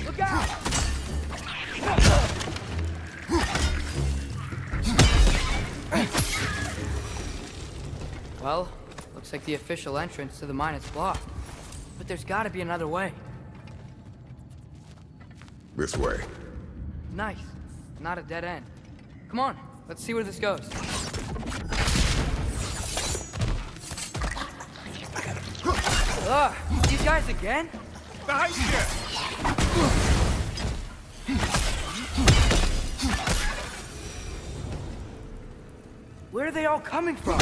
Look out! Well, looks like the official entrance to the mine is blocked. But there's gotta be another way. This way. Nice. Not a dead end. Come on, let's see where this goes. Ugh, these guys again? Behind you! Where are they all coming from?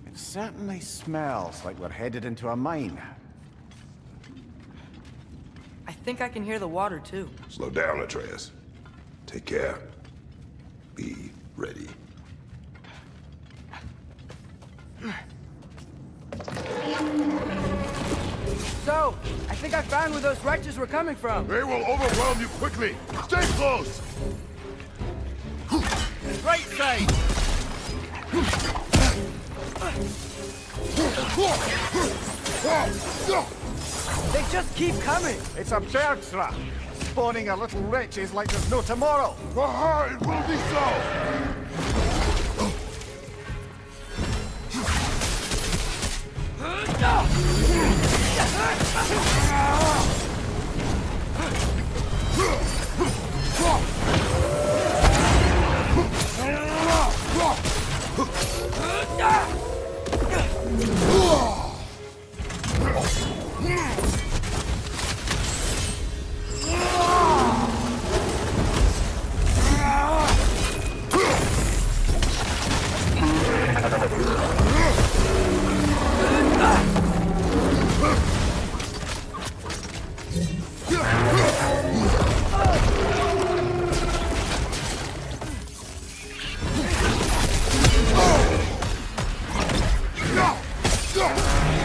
It certainly smells like we're headed into a mine. think I can hear the water, too. Slow down, Atreus. Take care. Be ready. So, I think I found where those wretches were coming from. They will overwhelm you quickly. Stay close. Right side! They just keep coming. It's a bergthra, spawning a little wretches like there's no tomorrow. Aha, it will be so.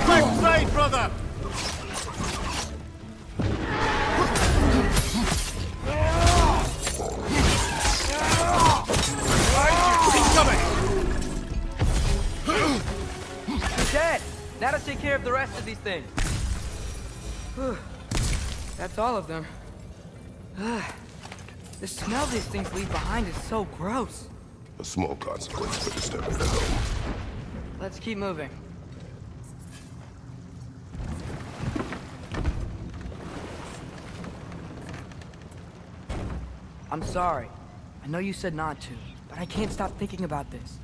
Left side, brother! Dead. Now to take care of the rest of these things. Whew. That's all of them. The smell these things leave behind is so gross. A small consequence for disturbing the home. Let's keep moving. I'm sorry. I know you said not to, but I can't stop thinking about this.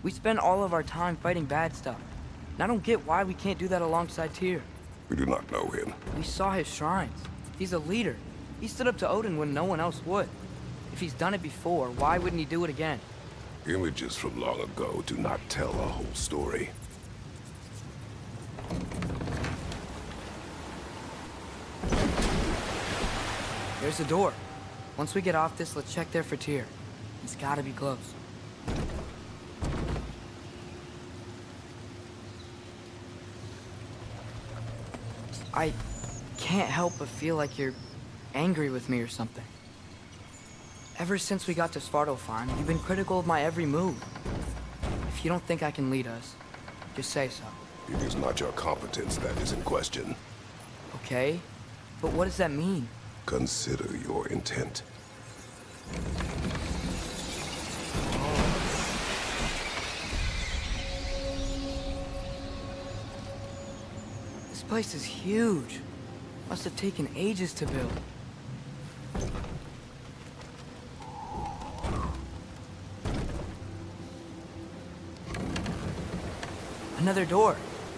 We spend all of our time fighting bad stuff. And I don't get why we can't do that alongside Tyr. We do not know him. We saw his shrines. He's a leader. He stood up to Odin when no one else would. If he's done it before, why wouldn't he do it again? Images from long ago do not tell a whole story. There's a door. Once we get off this, let's check there for Tyr. He's gotta be close. I can't help but feel like you're angry with me or something. Ever since we got to Svartalfheim, you've been critical of my every move. If you don't think I can lead us, just say so. It is not your competence that is in question. Okay? But what does that mean? Consider your intent. This place is huge. Must have taken ages to build. Another door.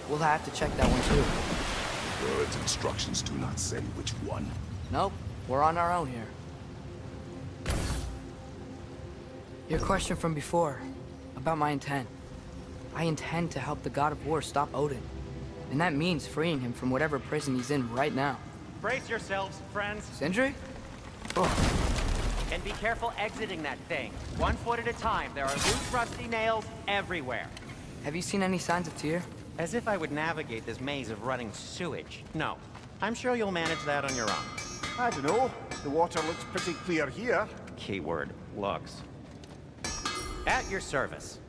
We'll have to check that one too. Bird's instructions do not say which one. Nope, we're on our own here. Your question from before, about my intent. I intend to help the God of War stop Odin. And that means freeing him from whatever prison he's in right now. Brace yourselves, friends. Sindri? Oh, And be careful exiting that thing. 1 foot at a time. There are loose, rusty nails everywhere. have you seen any signs of Tyr? As if I would navigate this maze of running sewage. No. I'm sure you'll manage that on your own. I don't know. The water looks pretty clear here. Keyword, looks. At your service.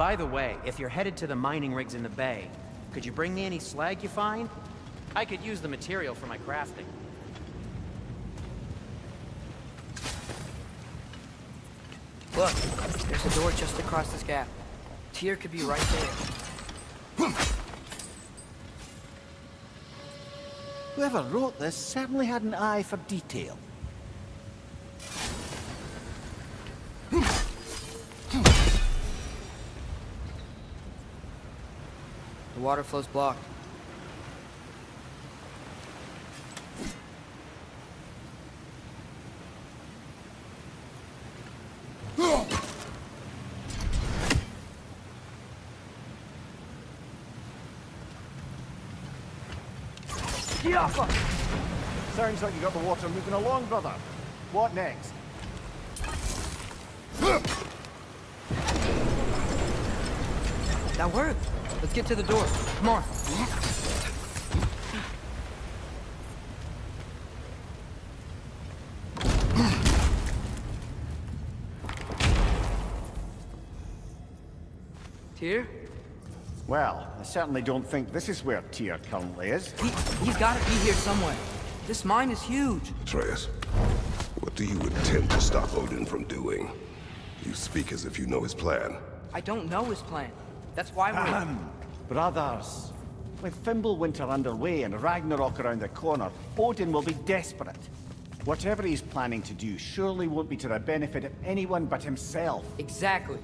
By the way, if you're headed to the mining rigs in the bay, could you bring me any slag you find? I could use the material for my crafting. Look, there's a door just across this gap. Tyr could be right there. Whoever wrote this certainly had an eye for detail. The water flow's blocked. Sounds like you got the water moving along, brother. What next? That worked. Let's get to the door. Come on. Tyr? Well, I certainly don't think this is where Tyr currently is. He's got to be here somewhere. This mine is huge. Atreus, what do you intend to stop Odin from doing? You speak as if you know his plan. I don't know his plan. That's why we're... Brothers, with Fimbulwinter underway and Ragnarok around the corner, Odin will be desperate. Whatever he's planning to do surely won't be to the benefit of anyone but himself. Exactly.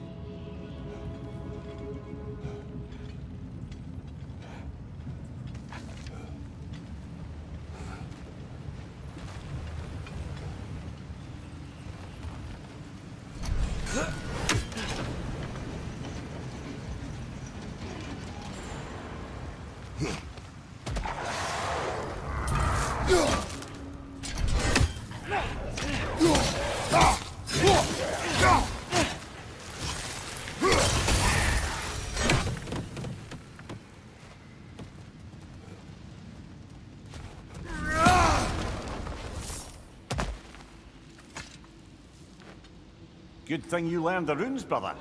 Good thing you learned the runes, brother.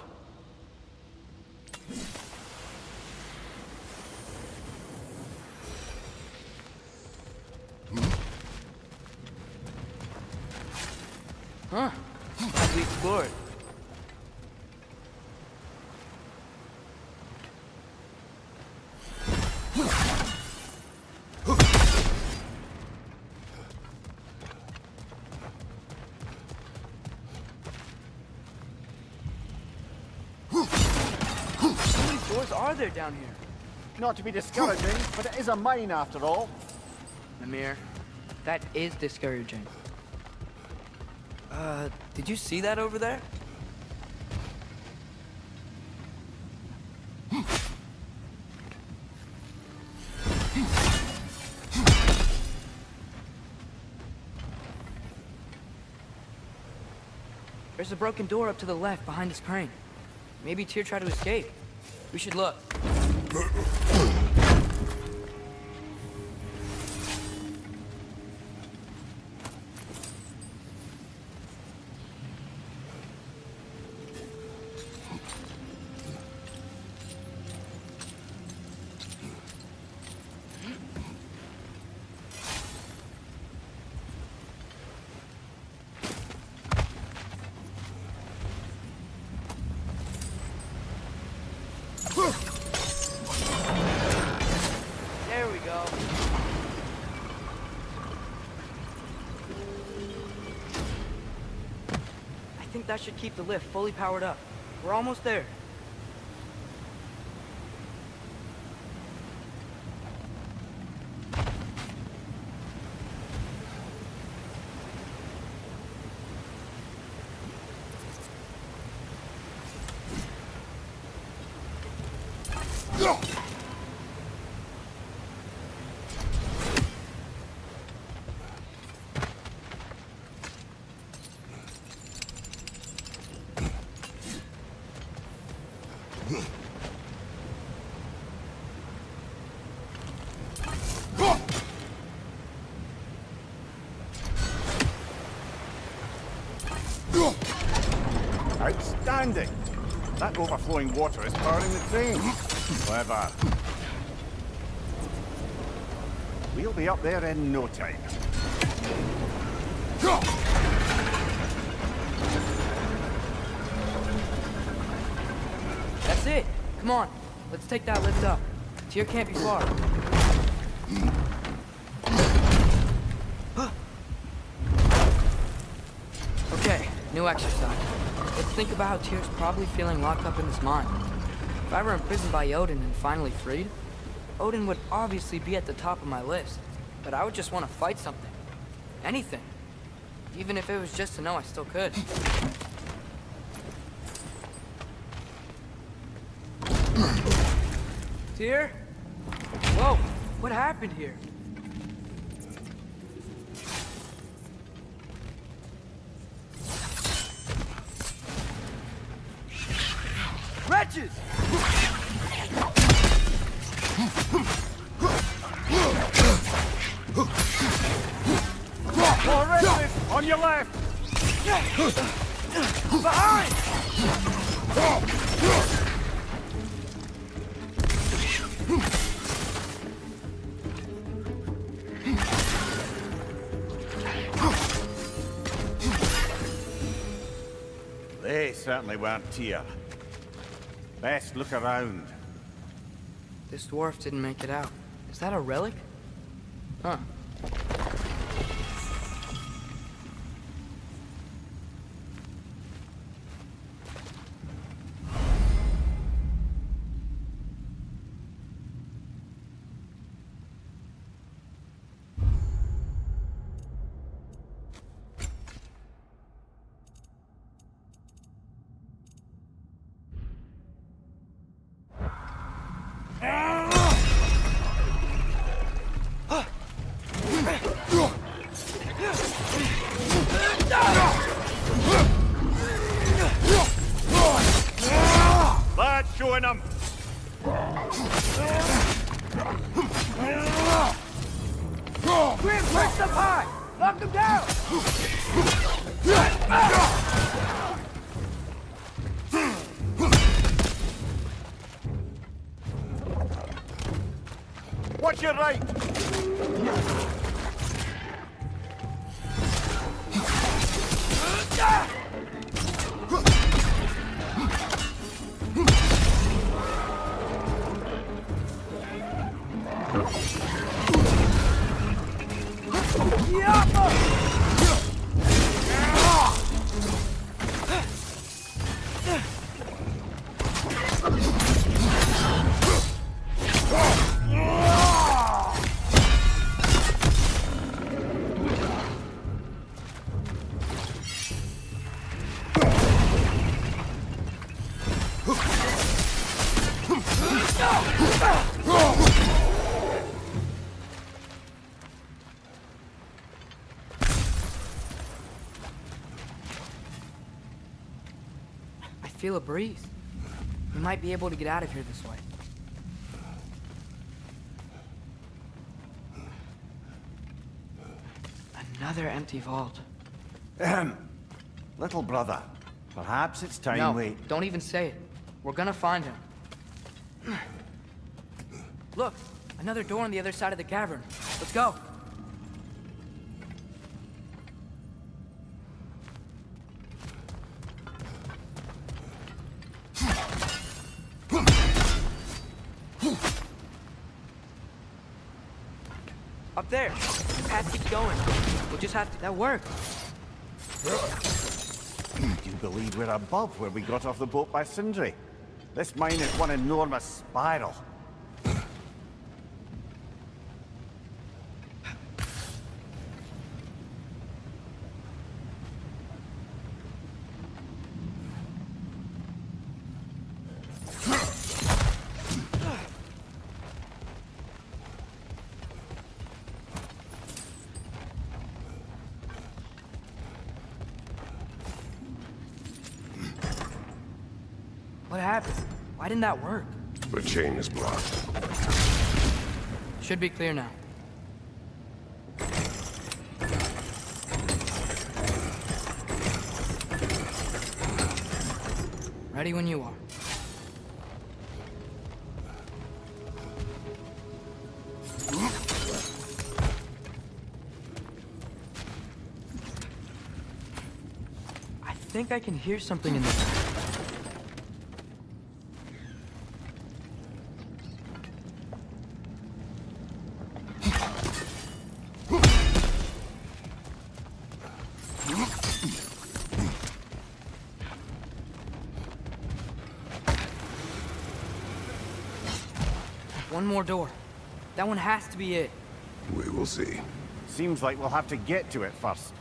Huh. As we explored. How many doors are there down here? Not to be discouraging, but it is a mine after all. Mimir, that is discouraging. Did you see that over there? There's a broken door up to the left behind this crane. Maybe Tyr tried to escape. We should look. There we go. I think that should keep the lift fully powered up. We're almost there. Outstanding! That overflowing water is powering the crane. Clever. We'll be up there in no time. That's it. Come on. Let's take that lift up. Tyr can't be far. Okay, new exercise. Let's think about how Tyr's probably feeling locked up in his mind. If I were imprisoned by Odin and finally freed, Odin would obviously be at the top of my list. But I would just want to fight something. Anything. Even if it was just to know I still could. Tyr? Whoa, what happened here? Wretches! More wretches! On your left! Behind! They certainly weren't Tyr. Best look around. This dwarf didn't make it out. Is that a relic? Huh. That's showing them! Grim, perched up high! Knock them down! Watch your right! I feel a breeze. We might be able to get out of here this way. Another empty vault. Little brother, perhaps it's time No, we... don't even say it. We're gonna find him. Look, another door on the other side of the cavern. Let's go. Up there. The path keeps going. We'll just have to... That worked. Do you believe we're above where we got off the boat by Sindri? This mine is one enormous spiral. What happened? Why didn't that work? The chain is blocked. Should be clear now. Ready when you are. think I can hear something in there. One more door. That one has to be it. We will see. Seems like we'll have to get to it first.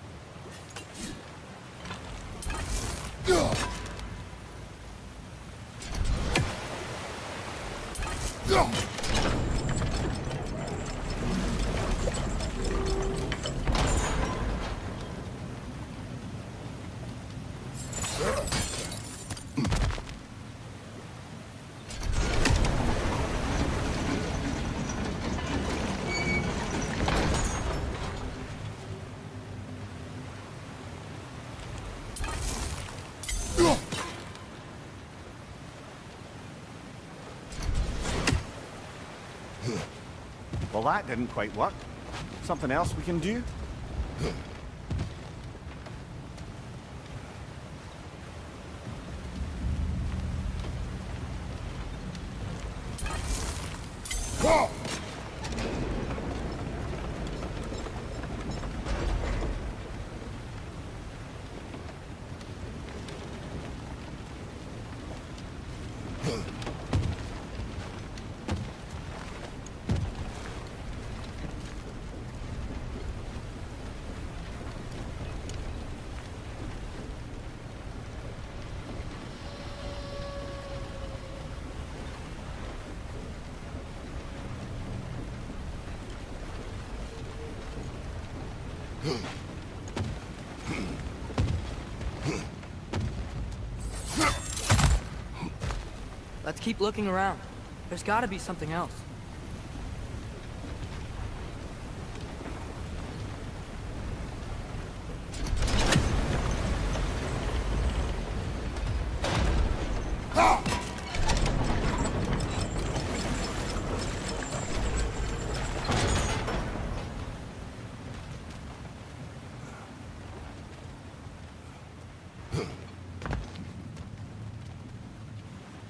Well, that didn't quite work. Something else we can do? Let's keep looking around. There's gotta be something else.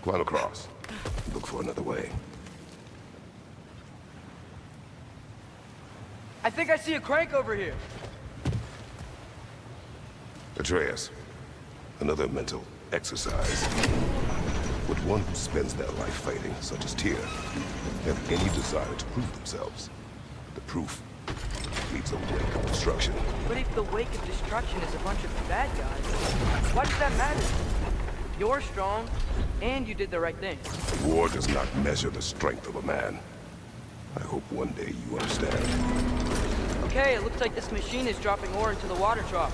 Climb across. Look for another way. I think I see a crank over here. Atreus, another mental exercise. Would one who spends their life fighting, such as Tyr, have any desire to prove themselves? The proof leaves a wake of destruction. But if the wake of destruction is a bunch of bad guys, why does that matter? You're strong, and you did the right thing. War does not measure the strength of a man. I hope one day you understand. Okay, it looks like this machine is dropping ore into the water trough.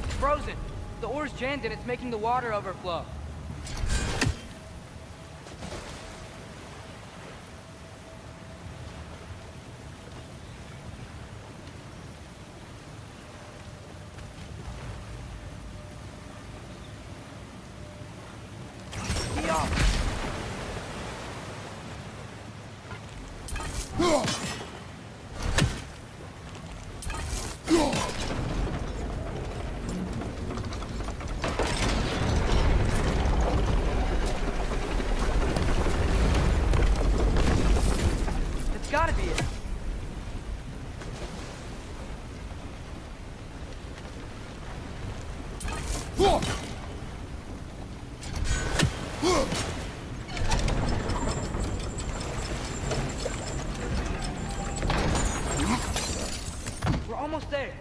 It's frozen. The ore's jammed and it's making the water overflow. It's gotta be it. We're almost there.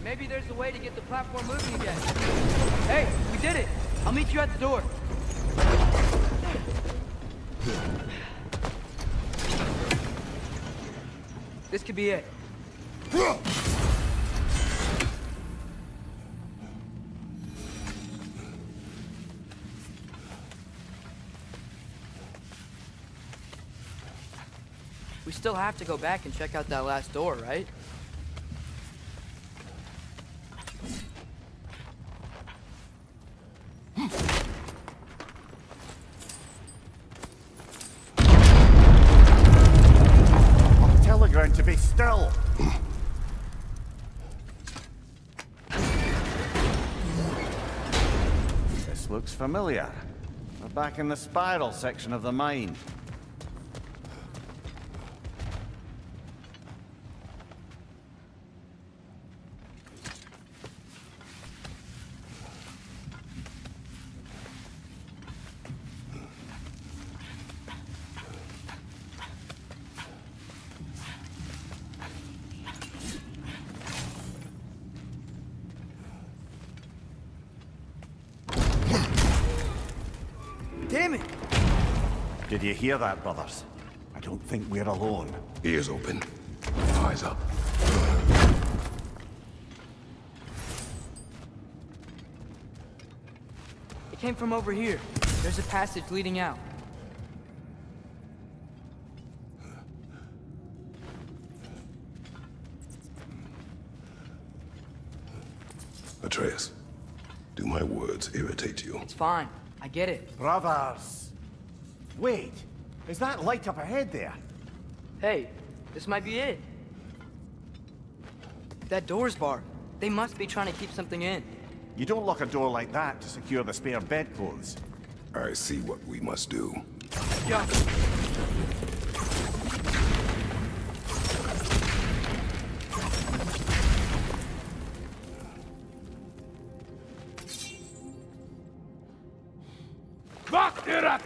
Maybe there's a way to get the platform moving again. Hey, we did it! I'll meet you at the door. This could be it. We still have to go back and check out that last door, right? still! This looks familiar. We're back in the spiral section of the mine. Damn it! Did you hear that, brothers? I don't think we're alone. Ears open. Eyes up. It came from over here. There's a passage leading out. Atreus, do my words irritate you? It's fine. I get it. Brothers! Wait! Is that light up ahead there? Hey, this might be it. That door's barred. They must be trying to keep something in. You don't lock a door like that to secure the spare bedclothes. I see what we must do. Jump.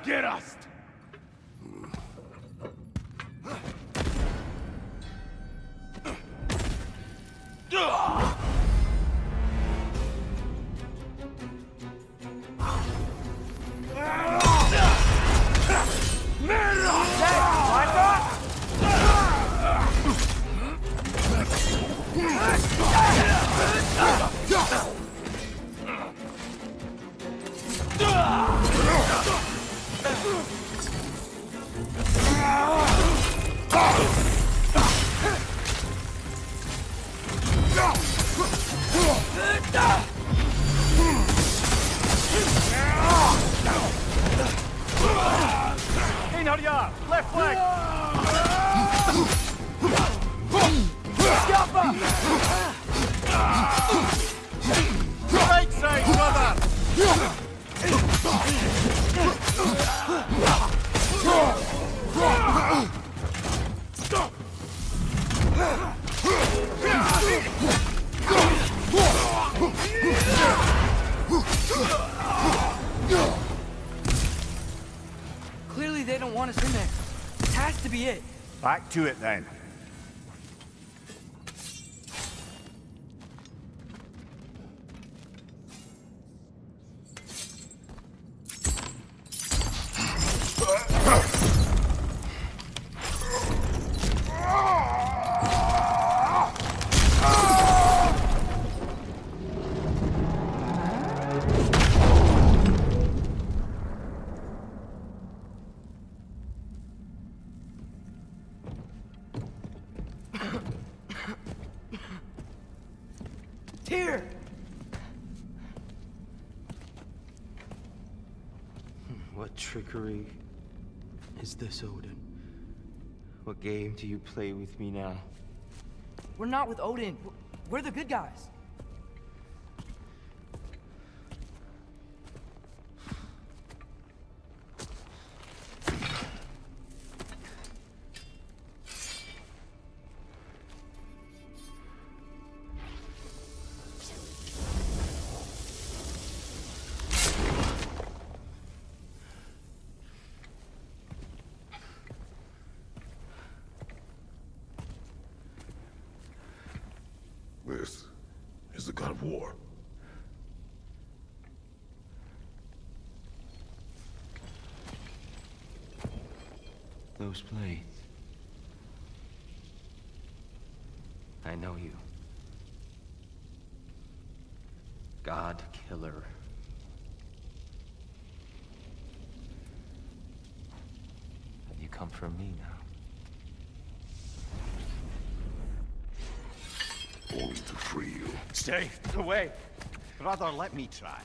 Gerast! Left flank! Right side, brother! Clearly they don't want us in there. It has to be it. Back to it then. Here! What trickery is this, Odin? What game do you play with me now? We're not with Odin. We're the good guys. This is the God of War. Those blades. I know you. God Killer. Have you come for me now? Only to free you. Stay away. Brother, let me try.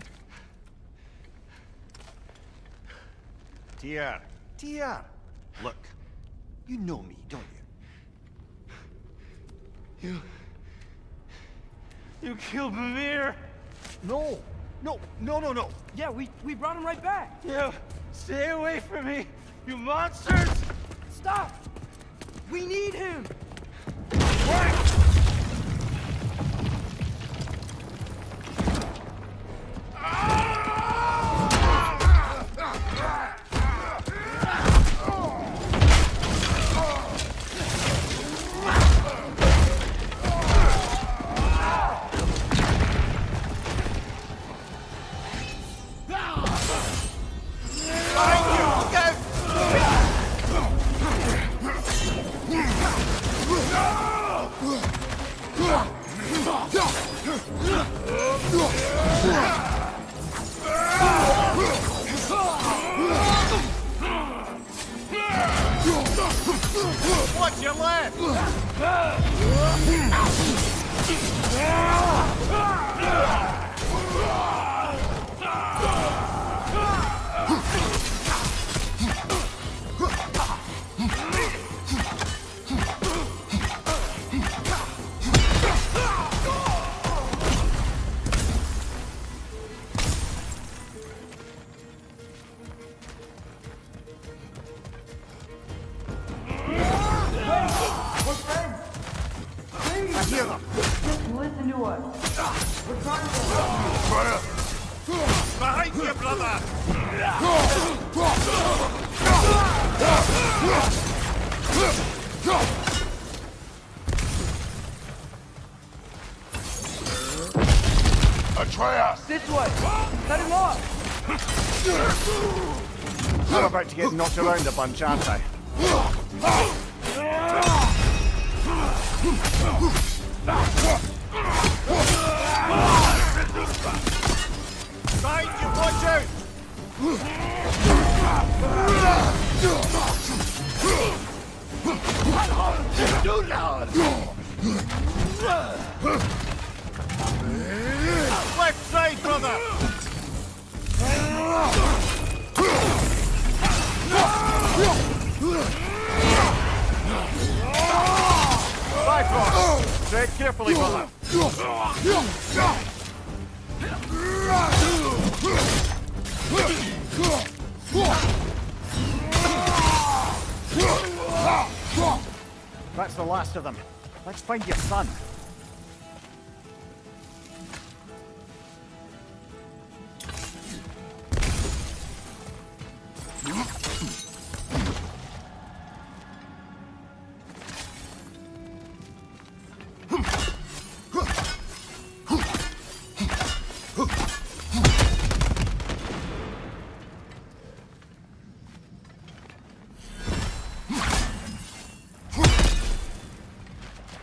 Tyr. Look, you know me, don't you? You killed Mimir! No! No! No, no, no! Yeah, we brought him right back. You stay away from me, you monsters! Stop! We need him! Watch your left! I hear them. Listen to us. We're trying to Fire! Behind you, brother! Atreus! this way. Cut him off. I'm about to get knocked around a bunch, aren't I? Behind you, watch out! Left side, brother! Bifrost! Tread carefully, brother! That's the last of them. Let's find your son.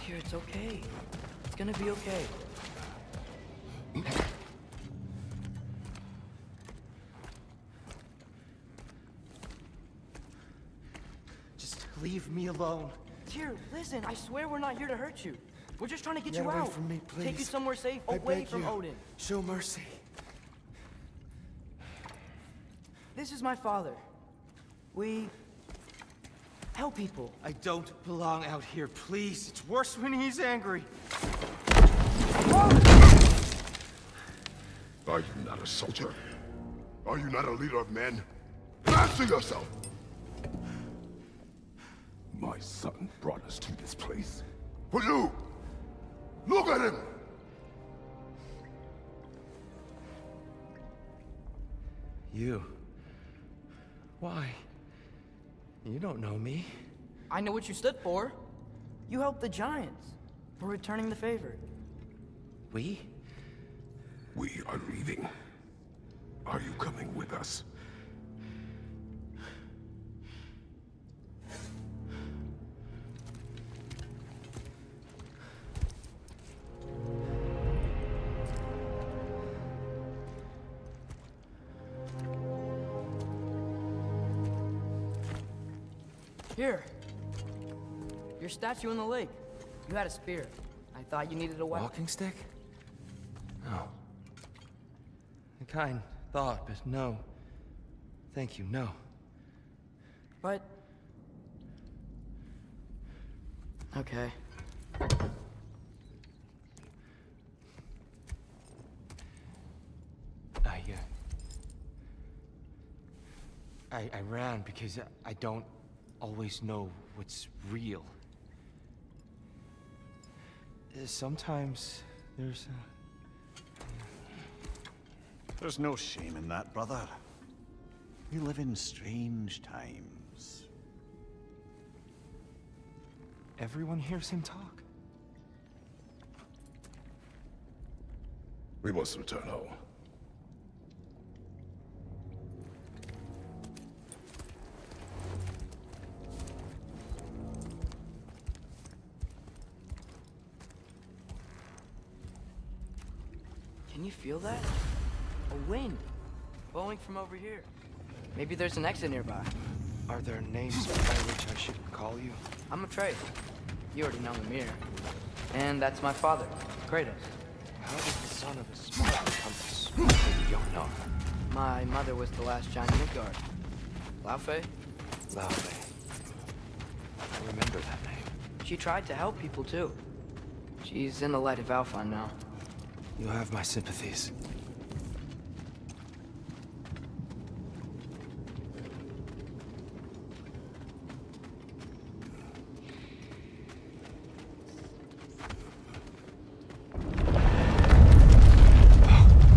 Here, it's okay. It's gonna be okay. Just leave me alone. Here, listen, I swear we're not here to hurt you. We're just trying to get Get you away out. from me, Take you please. somewhere safe, I away beg from you. Odin. Show mercy. This is my father. We help people. I don't belong out here, please. It's worse when he's angry. Are you not a soldier? Are you not a leader of men? Answer yourself! My son brought us to this place. For you! Look at him! You. Why? You don't know me. I know what you stood for. You helped the giants. We're returning the favor. We? We are leaving. Are you coming with us? Here. Your statue in the lake. You had a spear. I thought you needed a weapon. Walking stick? No. A kind thought, but no. Thank you, no. But... okay. I ran because I don't always know what's real. Sometimes there's There's no shame in that, brother. We live in strange times. Everyone hears him talk. We must return home. Can you feel that? A wind blowing from over here. Maybe there's an exit nearby. Are there names by which I should call you? I'm Atreus. You already know Mimir. And that's my father, Kratos. How did the son of a Spartan become this? You don't know. My mother was the last giant Midgard. Laufey? Laufey. I remember that name. She tried to help people too. She's in the light of Alpha now. You have my sympathies.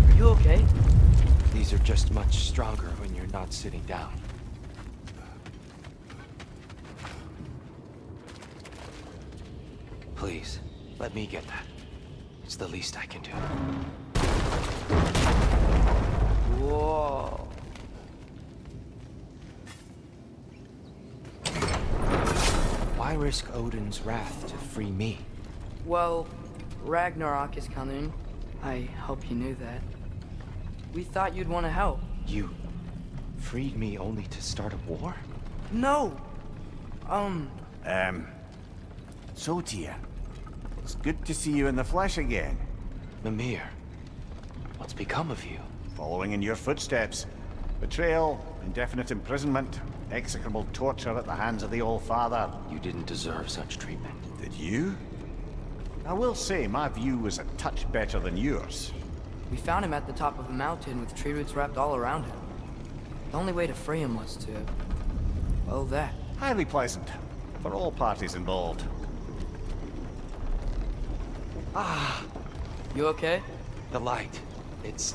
Are you okay? These are just much stronger when you're not sitting down. Please, let me get that. It's the least I can do. Whoa. Why risk Odin's wrath to free me? Well, Ragnarok is coming. I hope you knew that. We thought you'd want to help. You freed me only to start a war? No! So, Tia, it's good to see you in the flesh again. Mimir, what's become of you? Following in your footsteps. Betrayal, indefinite imprisonment, execrable torture at the hands of the All-Father. You didn't deserve such treatment. Did you? I will say, my view was a touch better than yours. We found him at the top of a mountain with tree roots wrapped all around him. The only way to free him was to... well, that. Highly pleasant. For all parties involved. You okay? The light. It's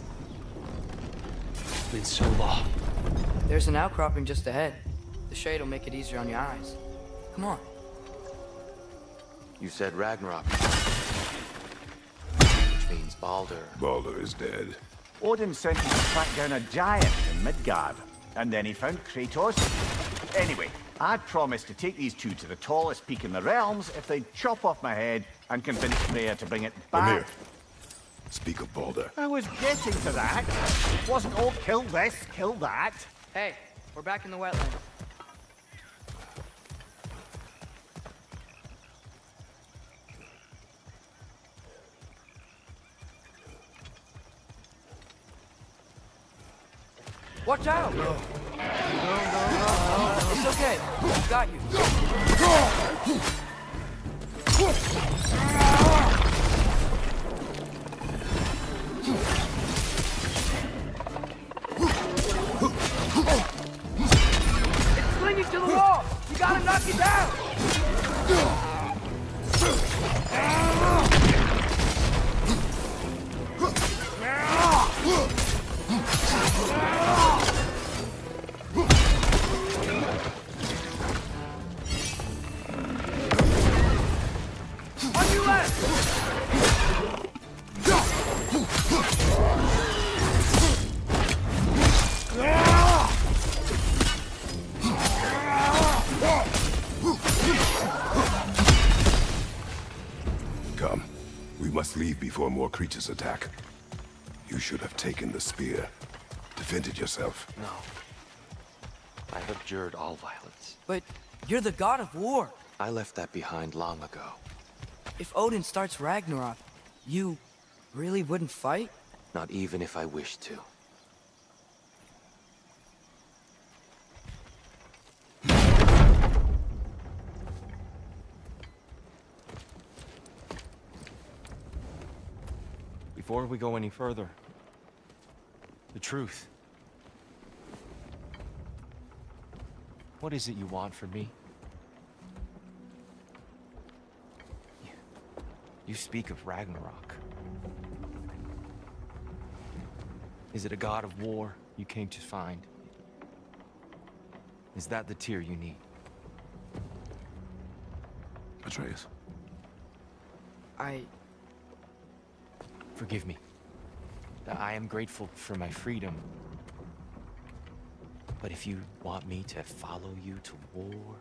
been so long. There's an outcropping just ahead. The shade will make it easier on your eyes. Come on. You said Ragnarok. Which means Baldur. Baldur is dead. Odin sent him to track down a giant in Midgard, and then he found Kratos. Anyway, I'd promised to take these two to the tallest peak in the realms if they'd chop off my head and convince Freya to bring it back. Mimir, speak of Baldur. I was getting to that. Wasn't all kill this, kill that. Hey, we're back in the wetlands. Watch out! No. It's okay. I've got you. It's clinging to the wall! You gotta knock it down! On your left! Come. We must leave before more creatures attack. You should have taken the spear. Defended yourself. No. I've abjured all violence. But you're the god of war. I left that behind long ago. If Odin starts Ragnarok, you really wouldn't fight? Not even if I wished to. Before we go any further, the truth. What is it you want from me? You speak of Ragnarok. Is it a god of war you came to find? Is that the tear you need? Atreus. Forgive me. I am grateful for my freedom. But if you want me to follow you to war,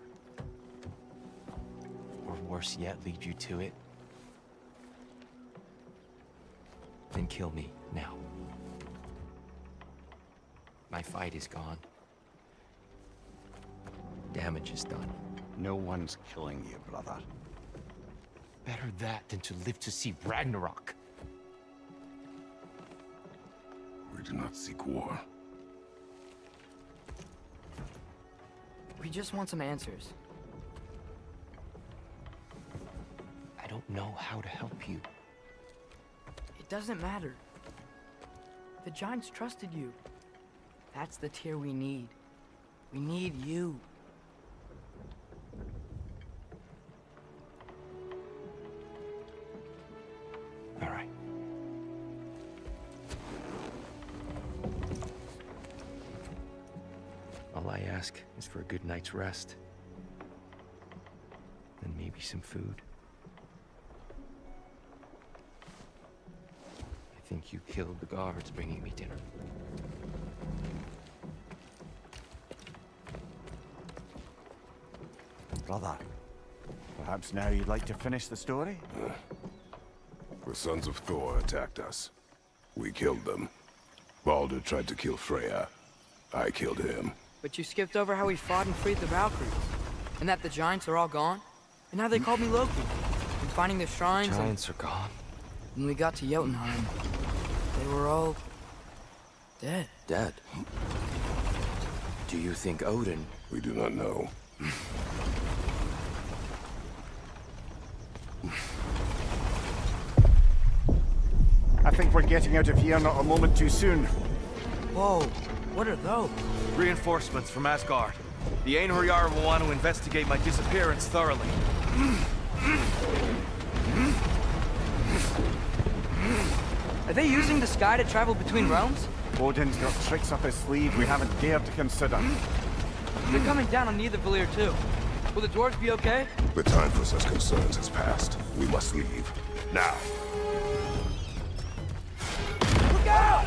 or worse yet, lead you to it, then kill me now. My fight is gone. Damage is done. No one's killing you, brother. Better that than to live to see Ragnarok. We do not seek war. We just want some answers. I don't know how to help you. It doesn't matter. The Giants trusted you. That's the tear we need. We need you. All right. All I ask is for a good night's rest. And maybe some food. I think you killed the guards bringing me dinner. Brother, perhaps now you'd like to finish the story? The sons of Thor attacked us. We killed them. Baldur tried to kill Freya. I killed him. But you skipped over how we fought and freed the Valkyries. And that the Giants are all gone. And how they called me Loki. And finding the shrines. Giants are gone. When we got to Jotunheim, they were all dead. Dead? Do you think Odin? We do not know. I think we're getting out of here not a moment too soon. Whoa, what are those? Reinforcements from Asgard. The Einherjar will want to investigate my disappearance thoroughly. Are they using the sky to travel between realms? Odin's got tricks up his sleeve we haven't dared to consider. They're coming down on Nidavellir too. Will the dwarves be okay? The time for such concerns has passed. We must leave. Now. Look out!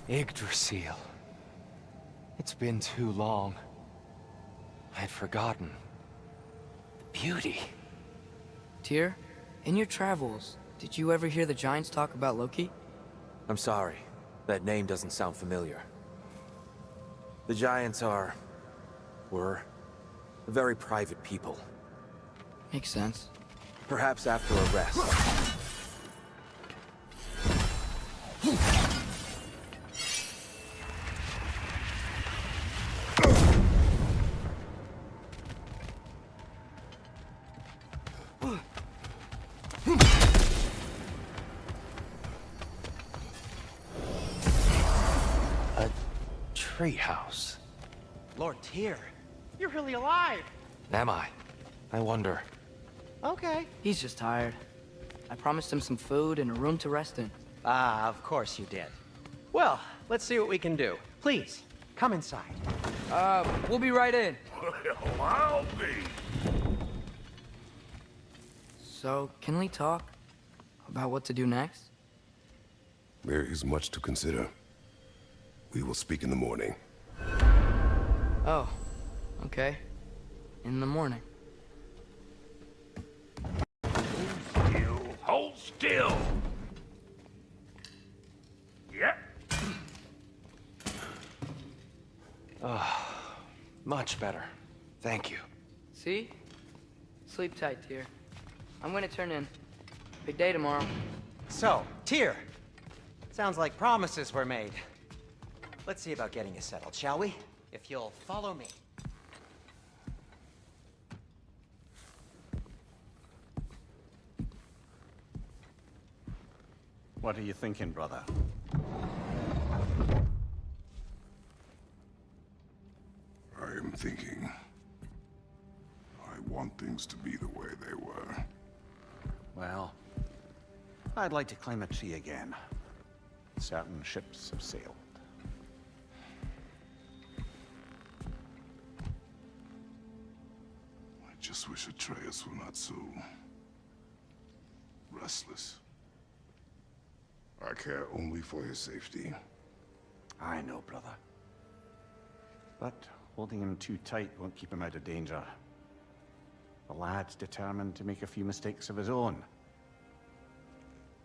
Yggdrasil. It's been too long. I'd forgotten. The beauty. Tyr, in your travels, did you ever hear the Giants talk about Loki? I'm sorry. That name doesn't sound familiar. The Giants were a very private people. Makes sense. Perhaps after a rest. Treehouse. Lord Tyr, you're really alive. Am I? I wonder. Okay. He's just tired. I promised him some food and a room to rest in. Ah, of course you did. Well, let's see what we can do. Please, come inside. We'll be right in. Well, I'll be. So, can we talk about what to do next? There is much to consider. We will speak in the morning. Oh, okay. In the morning. Hold still! Much better. Thank you. See? Sleep tight, dear. I'm gonna turn in. Big day tomorrow. So, Tyr. Sounds like promises were made. Let's see about getting you settled, shall we? If you'll follow me. What are you thinking, brother? I am thinking. I want things to be the way they were. Well, I'd like to climb a tree again. Certain ships have sailed. I just wish Atreus were not so restless. I care only for his safety. I know, brother. But holding him too tight won't keep him out of danger. The lad's determined to make a few mistakes of his own.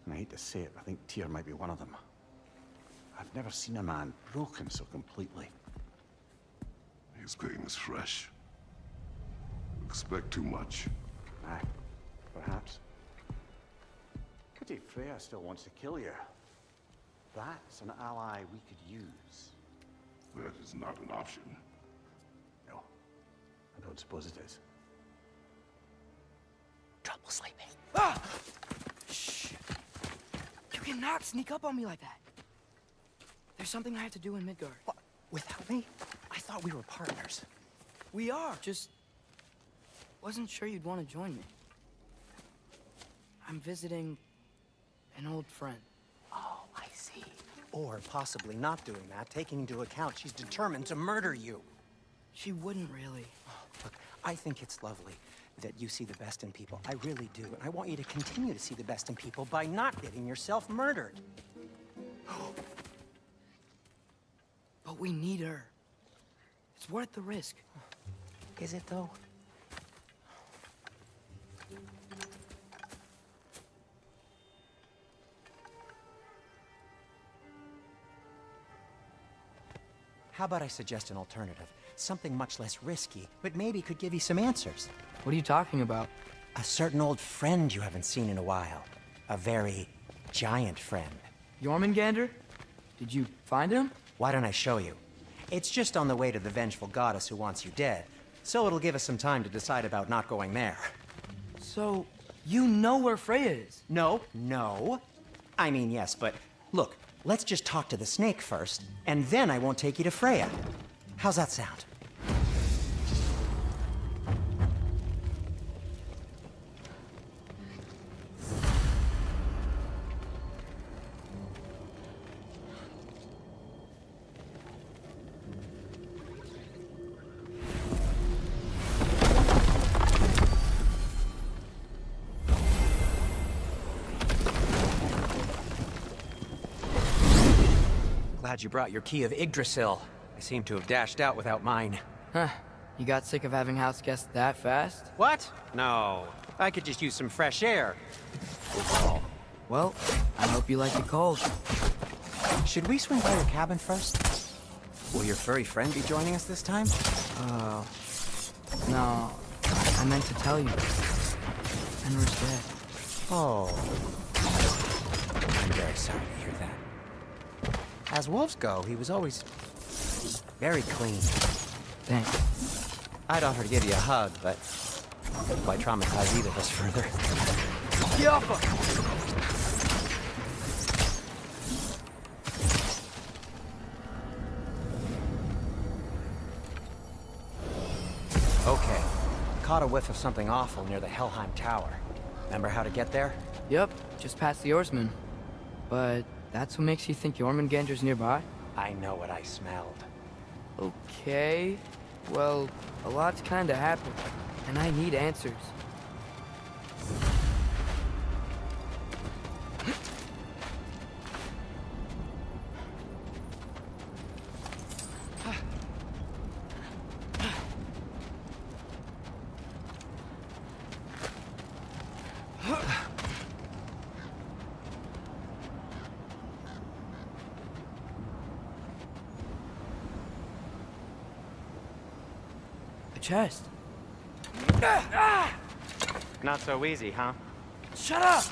And I hate to say it, I think Tyr might be one of them. I've never seen a man broken so completely. His pain is fresh. Expect too much. Aye, perhaps. Pity Freya still wants to kill you. That's an ally we could use. That is not an option. No, I don't suppose it is. Trouble sleeping. Ah! Shh! You cannot sneak up on me like that. There's something I have to do in Midgard. What? Without me? I thought we were partners. We are, just... wasn't sure you'd want to join me. I'm visiting an old friend. Oh, I see. Or possibly not doing that, taking into account she's determined to murder you. She wouldn't really. Look, I think it's lovely that you see the best in people. I really do. And I want you to continue to see the best in people by not getting yourself murdered. But we need her. It's worth the risk. Is it, though? How about I suggest an alternative? Something much less risky, but maybe could give you some answers. What are you talking about? A certain old friend you haven't seen in a while. A very giant friend. Jormungandr? Did you find him? Why don't I show you? It's just on the way to the vengeful goddess who wants you dead, so it'll give us some time to decide about not going there. So, you know where Freya is? No. I mean, yes, but look, let's just talk to the snake first, and then I won't take you to Freya. How's that sound? Glad you brought your key of Yggdrasil. I seem to have dashed out without mine. Huh. You got sick of having house guests that fast? What? No. I could just use some fresh air. Well, I hope you like it cold. Should we swing by your cabin first? Will your furry friend be joining us this time? No. I meant to tell you. Henry's dead. Oh. I'm very sorry to hear that. As wolves go, he was always very clean. Thanks. I'd offer to give you a hug, but why traumatize either of us further? Get off her! Okay. Caught a whiff of something awful near the Helheim Tower. Remember how to get there? Yep, just past the oarsman. But that's what makes you think Jormungandr's nearby? I know what I smelled. Okay. Well, a lot's kinda happened, and I need answers. chest. Not so easy, huh? Shut up!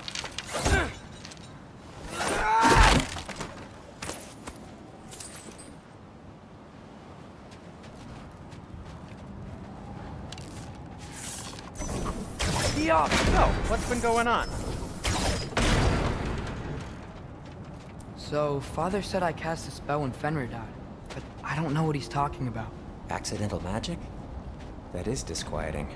Be off! So, what's been going on? So, Father said I cast a spell when Fenrir died, but I don't know what he's talking about. Accidental magic? That is disquieting.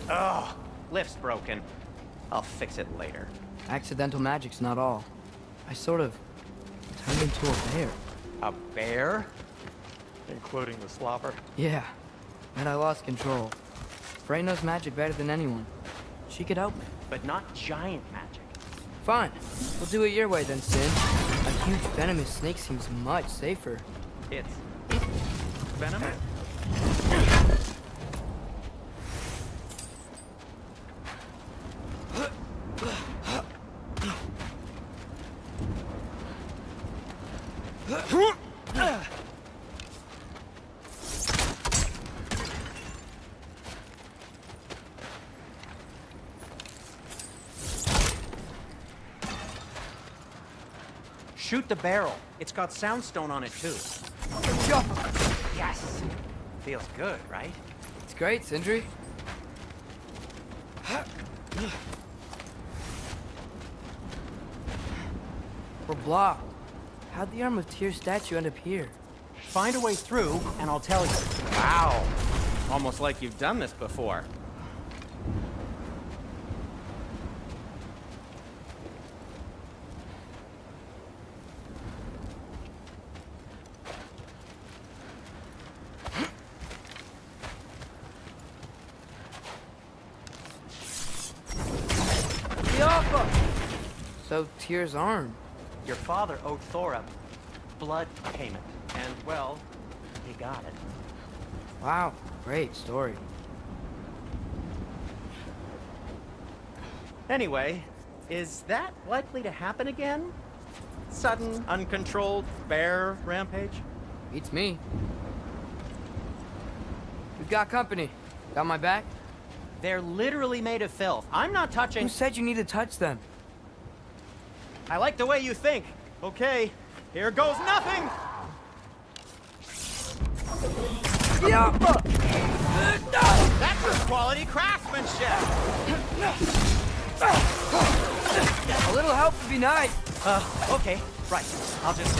Ugh, lift's broken. I'll fix it later. Accidental magic's not all. I sort of turned into a bear. A bear? Including the slobber? Yeah, and I lost control. Frey knows magic better than anyone. She could help me. But not giant magic. Fine. We'll do it your way then, Sin. A huge venomous snake seems much safer. It's venomous? Shoot the barrel. It's got soundstone on it too. Yes. Feels good, right? It's great, Sindri. We're blocked. How'd the Arm of Tyr statue end up here? Find a way through, and I'll tell you. Wow. Almost like you've done this before. So, Tyr's arm. Your father owed Thor a blood payment, and, well, he got it. Wow, great story. Anyway, is that likely to happen again? Sudden, uncontrolled bear rampage? Beats me. We've got company. Got my back? They're literally made of filth. I'm not touching... Who said you need to touch them? I like the way you think. Okay, here goes nothing! That's just quality craftsmanship! A little help would be nice. Okay, right. I'll just...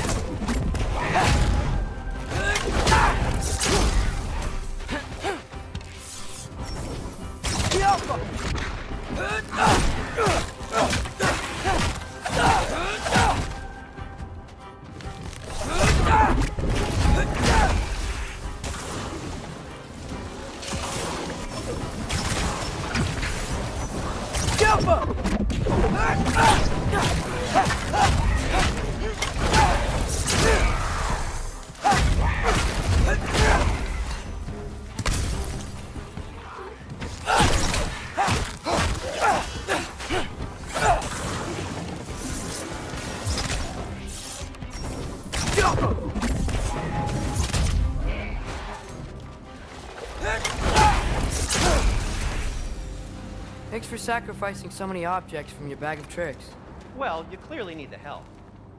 Thanks for sacrificing so many objects from your bag of tricks. Well, you clearly need the help.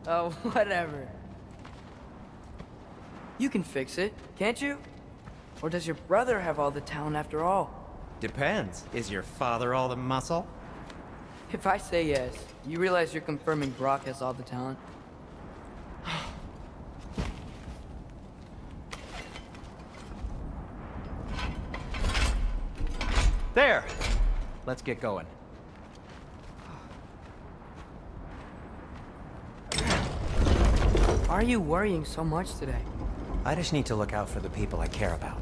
Oh, whatever. You can fix it, can't you? Or does your brother have all the talent after all? Depends. Is your father all the muscle? If I say yes, you realize you're confirming Brock has all the talent? There! Let's get going. Why are you worrying so much today? I just need to look out for the people I care about.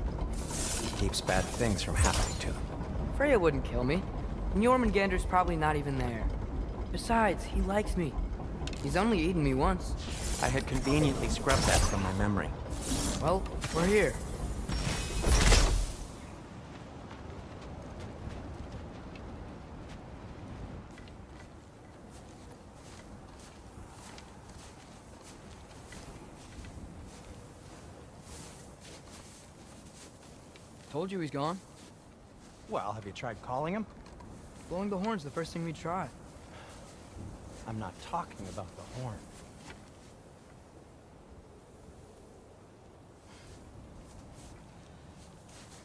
Keeps bad things from happening to them. Freya wouldn't kill me. And Jormungandr's probably not even there. Besides, he likes me. He's only eaten me once. I had conveniently scrubbed that from my memory. Well, we're here. Told you he's gone. Well, have you tried calling him? Blowing the horn's the first thing we try. I'm not talking about the horn.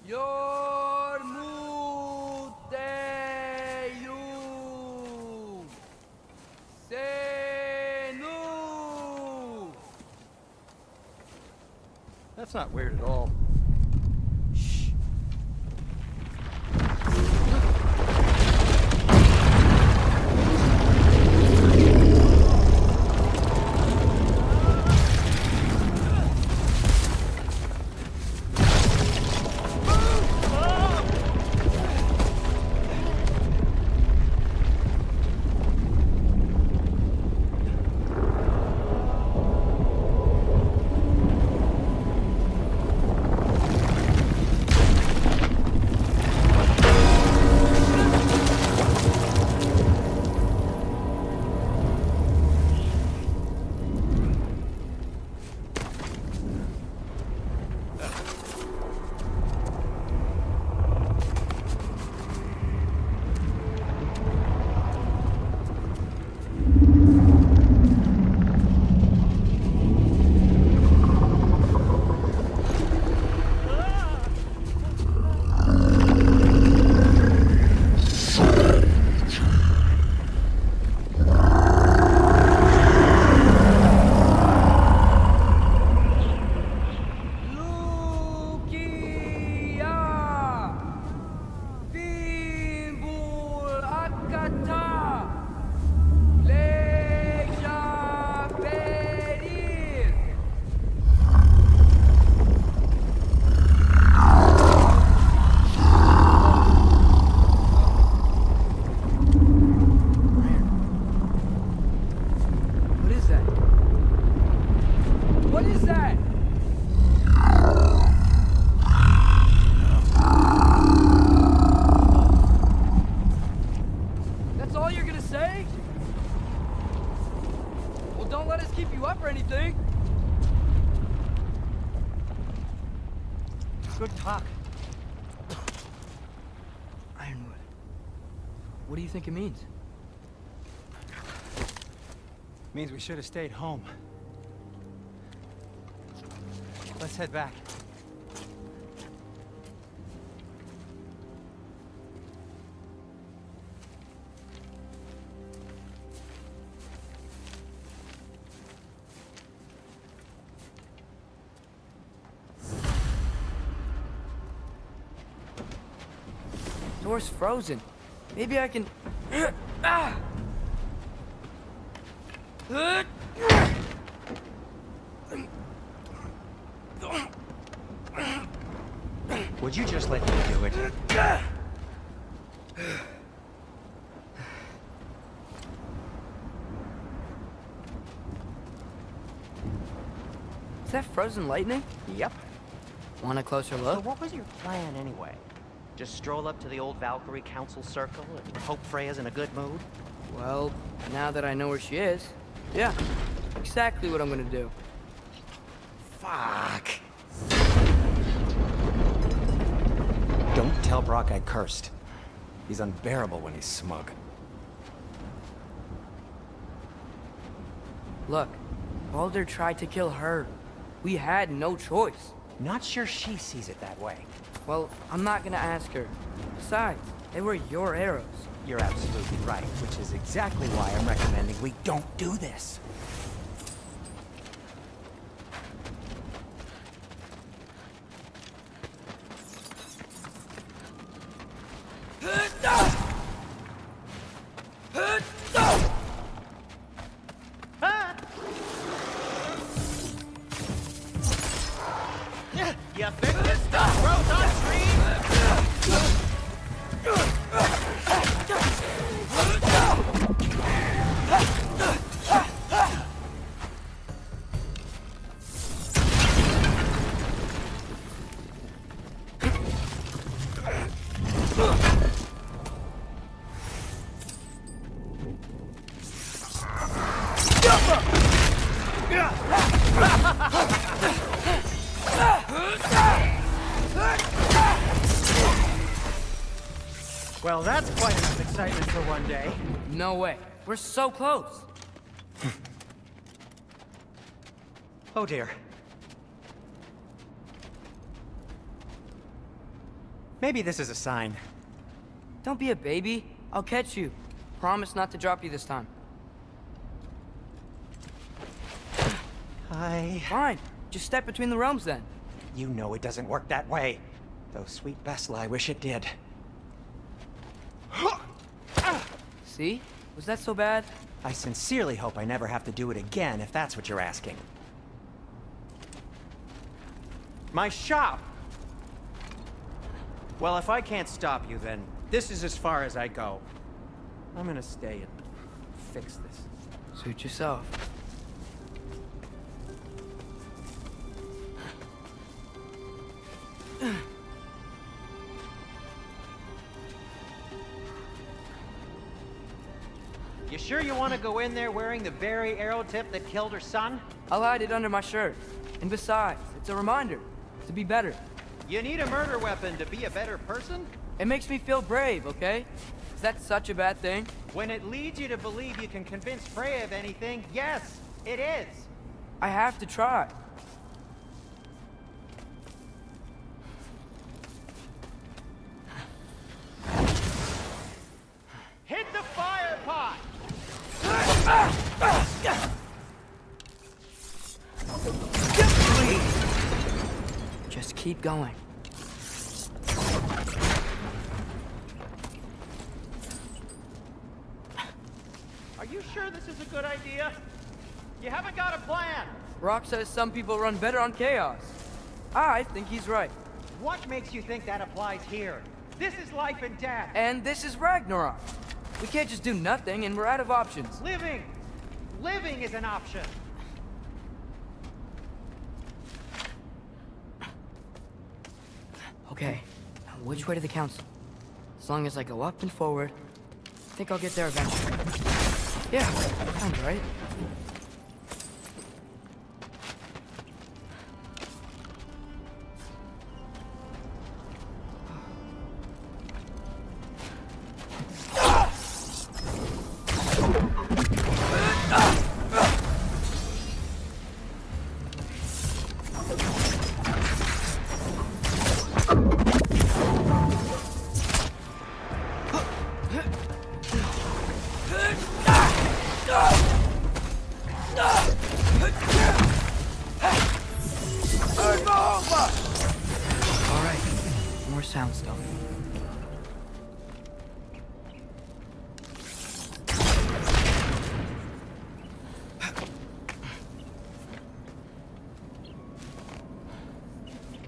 Yormuteyu Senu. That's not weird at all. Good talk. Ironwood. What do you think it means? Means we should have stayed home. Let's head back. Door's frozen. Maybe I can... Ah! Would you just let me do it? Is that frozen lightning? Yep. Want a closer look? So what was your plan anyway? Just stroll up to the old Valkyrie Council Circle and hope Freya's in a good mood? Well, now that I know where she is, yeah, exactly what I'm gonna do. Fuck. Don't tell Brock I cursed. He's unbearable when he's smug. Look, Baldur tried to kill her. We had no choice. Not sure she sees it that way. Well, I'm not gonna ask her. Besides, they were your arrows. You're absolutely right, which is exactly why I'm recommending we don't do this. You think this stuff grows on trees? Well, that's quite enough excitement for one day. No way. We're so close. Oh dear. Maybe this is a sign. Don't be a baby. I'll catch you. Promise not to drop you this time. Fine. Just step between the realms then. You know it doesn't work that way. Though sweet Bessel, I wish it did. See? Was that so bad? I sincerely hope I never have to do it again, if that's what you're asking. My shop! Well, if I can't stop you, then this is as far as I go. I'm gonna stay and fix this. Suit yourself. You sure you want to go in there wearing the very arrow tip that killed her son? I'll hide it under my shirt. And besides, it's a reminder to be better. You need a murder weapon to be a better person? It makes me feel brave, okay? Is that such a bad thing? When it leads you to believe you can convince Freya of anything, yes, it is. I have to try. Hit the fire pot! Just keep going. Are you sure this is a good idea? You haven't got a plan. Rock says some people run better on chaos. I think he's right. What makes you think that applies here? This is life and death. And this is Ragnarok. We can't just do nothing and we're out of options. Living! Living is an option. Okay, now which way to the council? As long as I go up and forward, I think I'll get there eventually. Yeah, sounds right. Soundstone.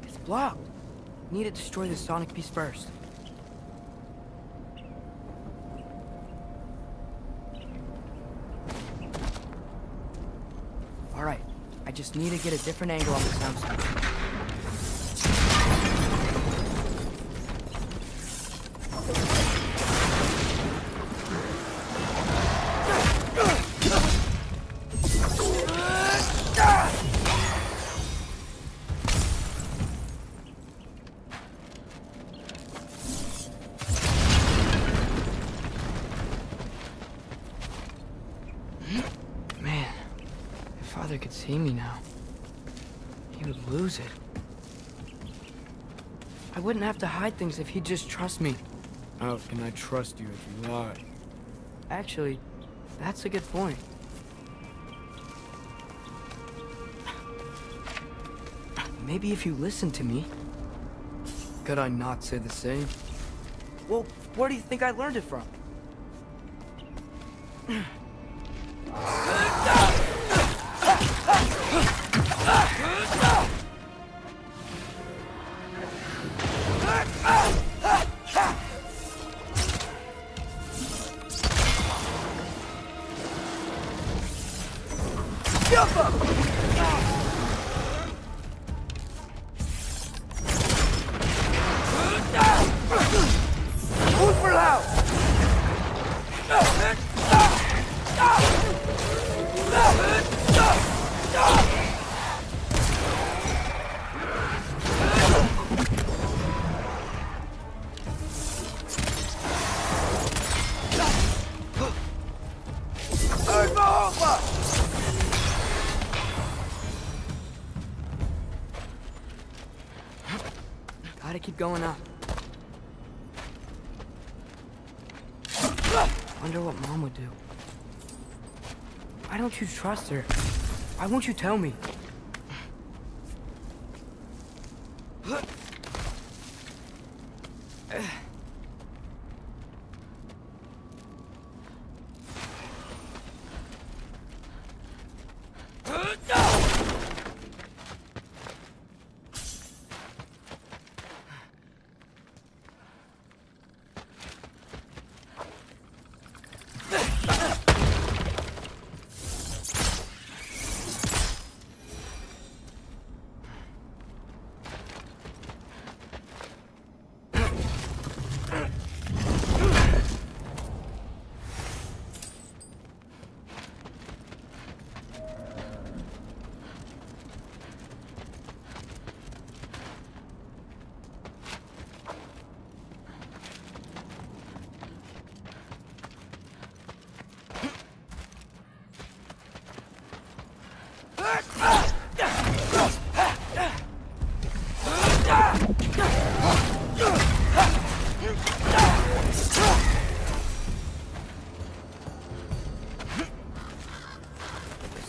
It's blocked. Need to destroy the sonic piece first. All right. I just need to get a different angle on the soundstone. Could see me now. He would lose it. I wouldn't have to hide things if he'd just trust me. How can I trust you if you lie? Actually, that's a good point. Maybe if you listen to me. Could I not say the same? Well, where do you think I learned it from? going on. Wonder what Mom would do. Why don't you trust her? Why won't you tell me?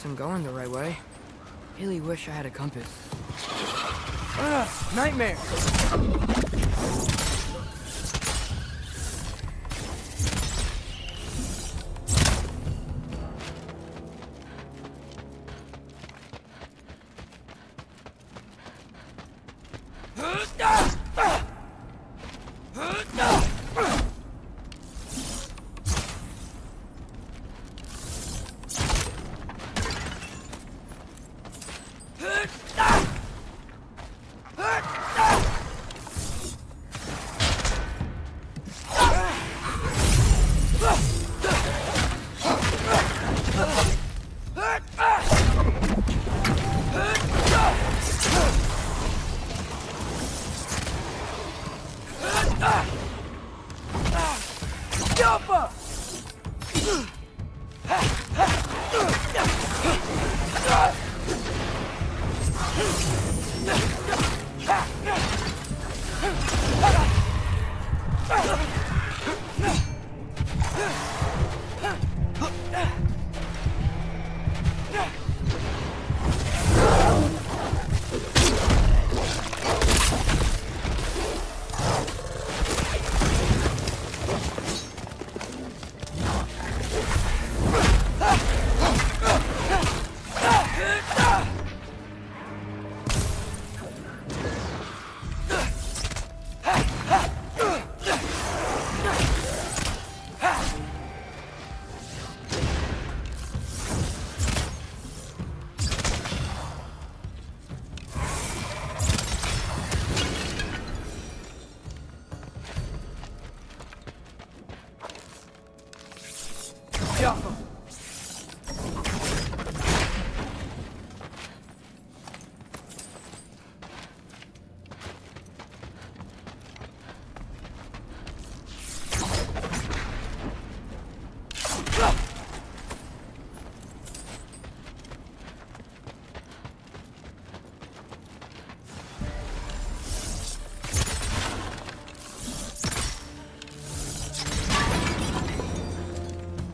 I'm going the right way. Really wish I had a compass. Nightmare!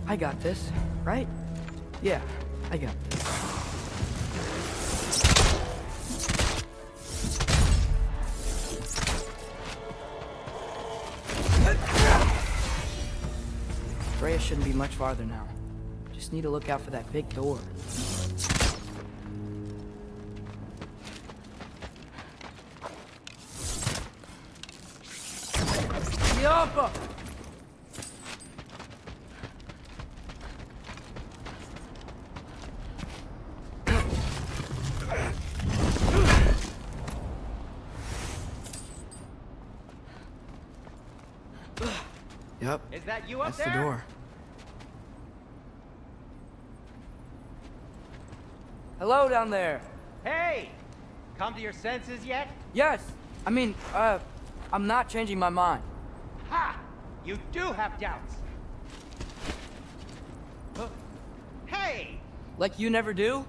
I got this, right? Yeah, I got this. Freya shouldn't be much farther now. Just need to look out for that big door. Yappa! Yep. Is that you up That's there? the door. Hello down there. Hey! Come to your senses yet? Yes. I mean, I'm not changing my mind. Ha! You do have doubts. Hey! Like you never do?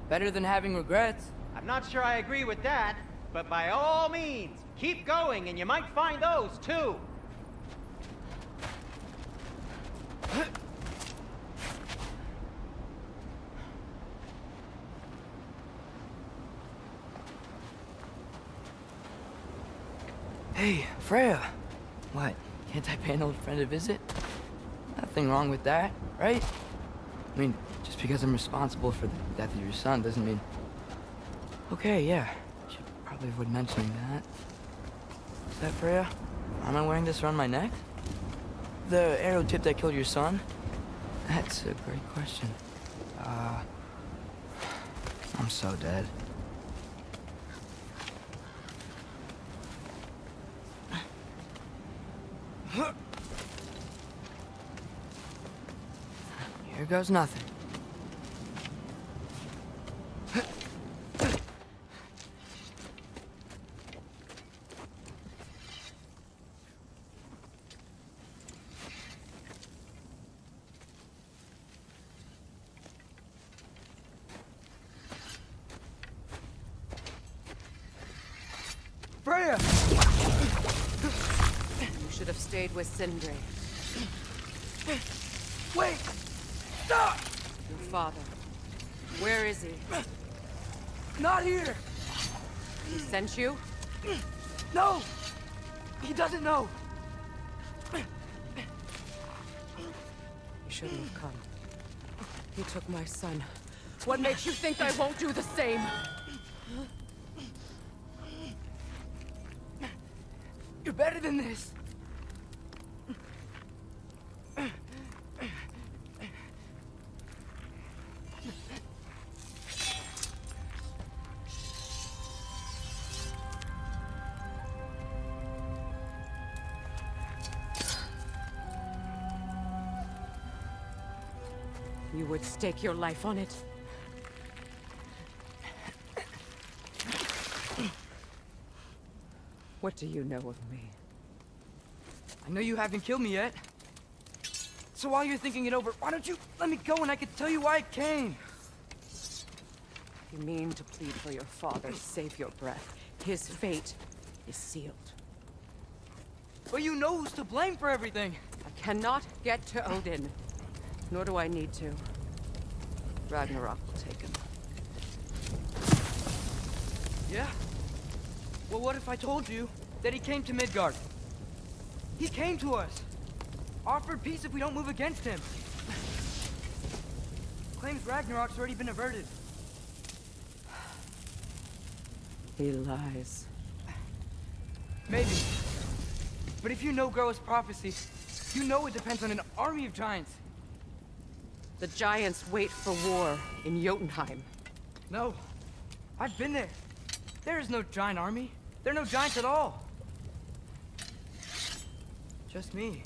Better than having regrets. I'm not sure I agree with that, but by all means, Keep going, and you might find those, too. Hey, Freya. What? Can't I pay an old friend a visit? Nothing wrong with that, right? I mean, just because I'm responsible for the death of your son doesn't mean... Okay, yeah. Should probably avoid mentioning that. Is that Freya? Am I wearing this around my neck? The arrow tip that killed your son? That's a great question. I'm so dead. Here goes nothing. Freya! You should have stayed with Sindri. Wait! Stop! Your father. Where is he? Not here! He sent you? No! He doesn't know! You shouldn't have come. He took my son. What makes you think I won't do the same? You're better than this! You would stake your life on it? What do you know of me? I know you haven't killed me yet. So while you're thinking it over, why don't you let me go and I can tell you why I came? You mean to plead for your father, save your breath. His fate is sealed. But you know who's to blame for everything. I cannot get to Odin. Nor do I need to. Ragnarok will take him. Yeah? Well, what if I told you that he came to Midgard? He came to us. Offered peace if we don't move against him. Claims Ragnarok's already been averted. He lies. Maybe. But if you know Groa's prophecy, you know it depends on an army of giants. The giants wait for war in Jotunheim. No. I've been there. There is no giant army. There are no giants at all. Just me.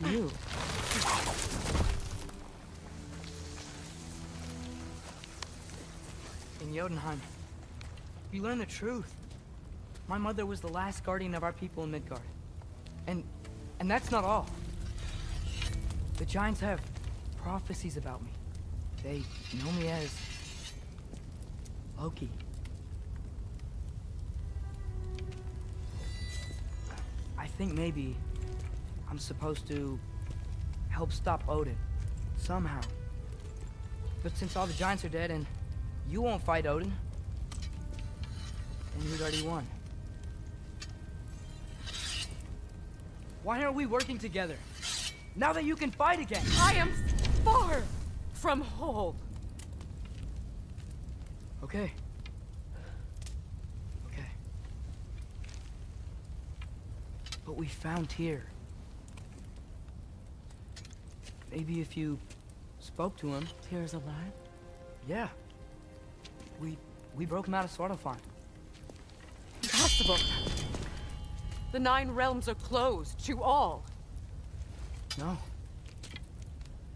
You. In Jotunheim, you learn the truth. My mother was the last guardian of our people in Midgard. And that's not all. The giants have prophecies about me. They know me as Loki. I think maybe I'm supposed to help stop Odin, somehow. But since all the giants are dead and you won't fight Odin, then you've already won. Why aren't we working together? Now that you can fight again! I am far from whole. Okay. Okay. But we found Tyr. Maybe if you spoke to him... Tyr's alive? Yeah. We broke him out of Svartalfheim. Impossible. The 9 realms are closed to all. No.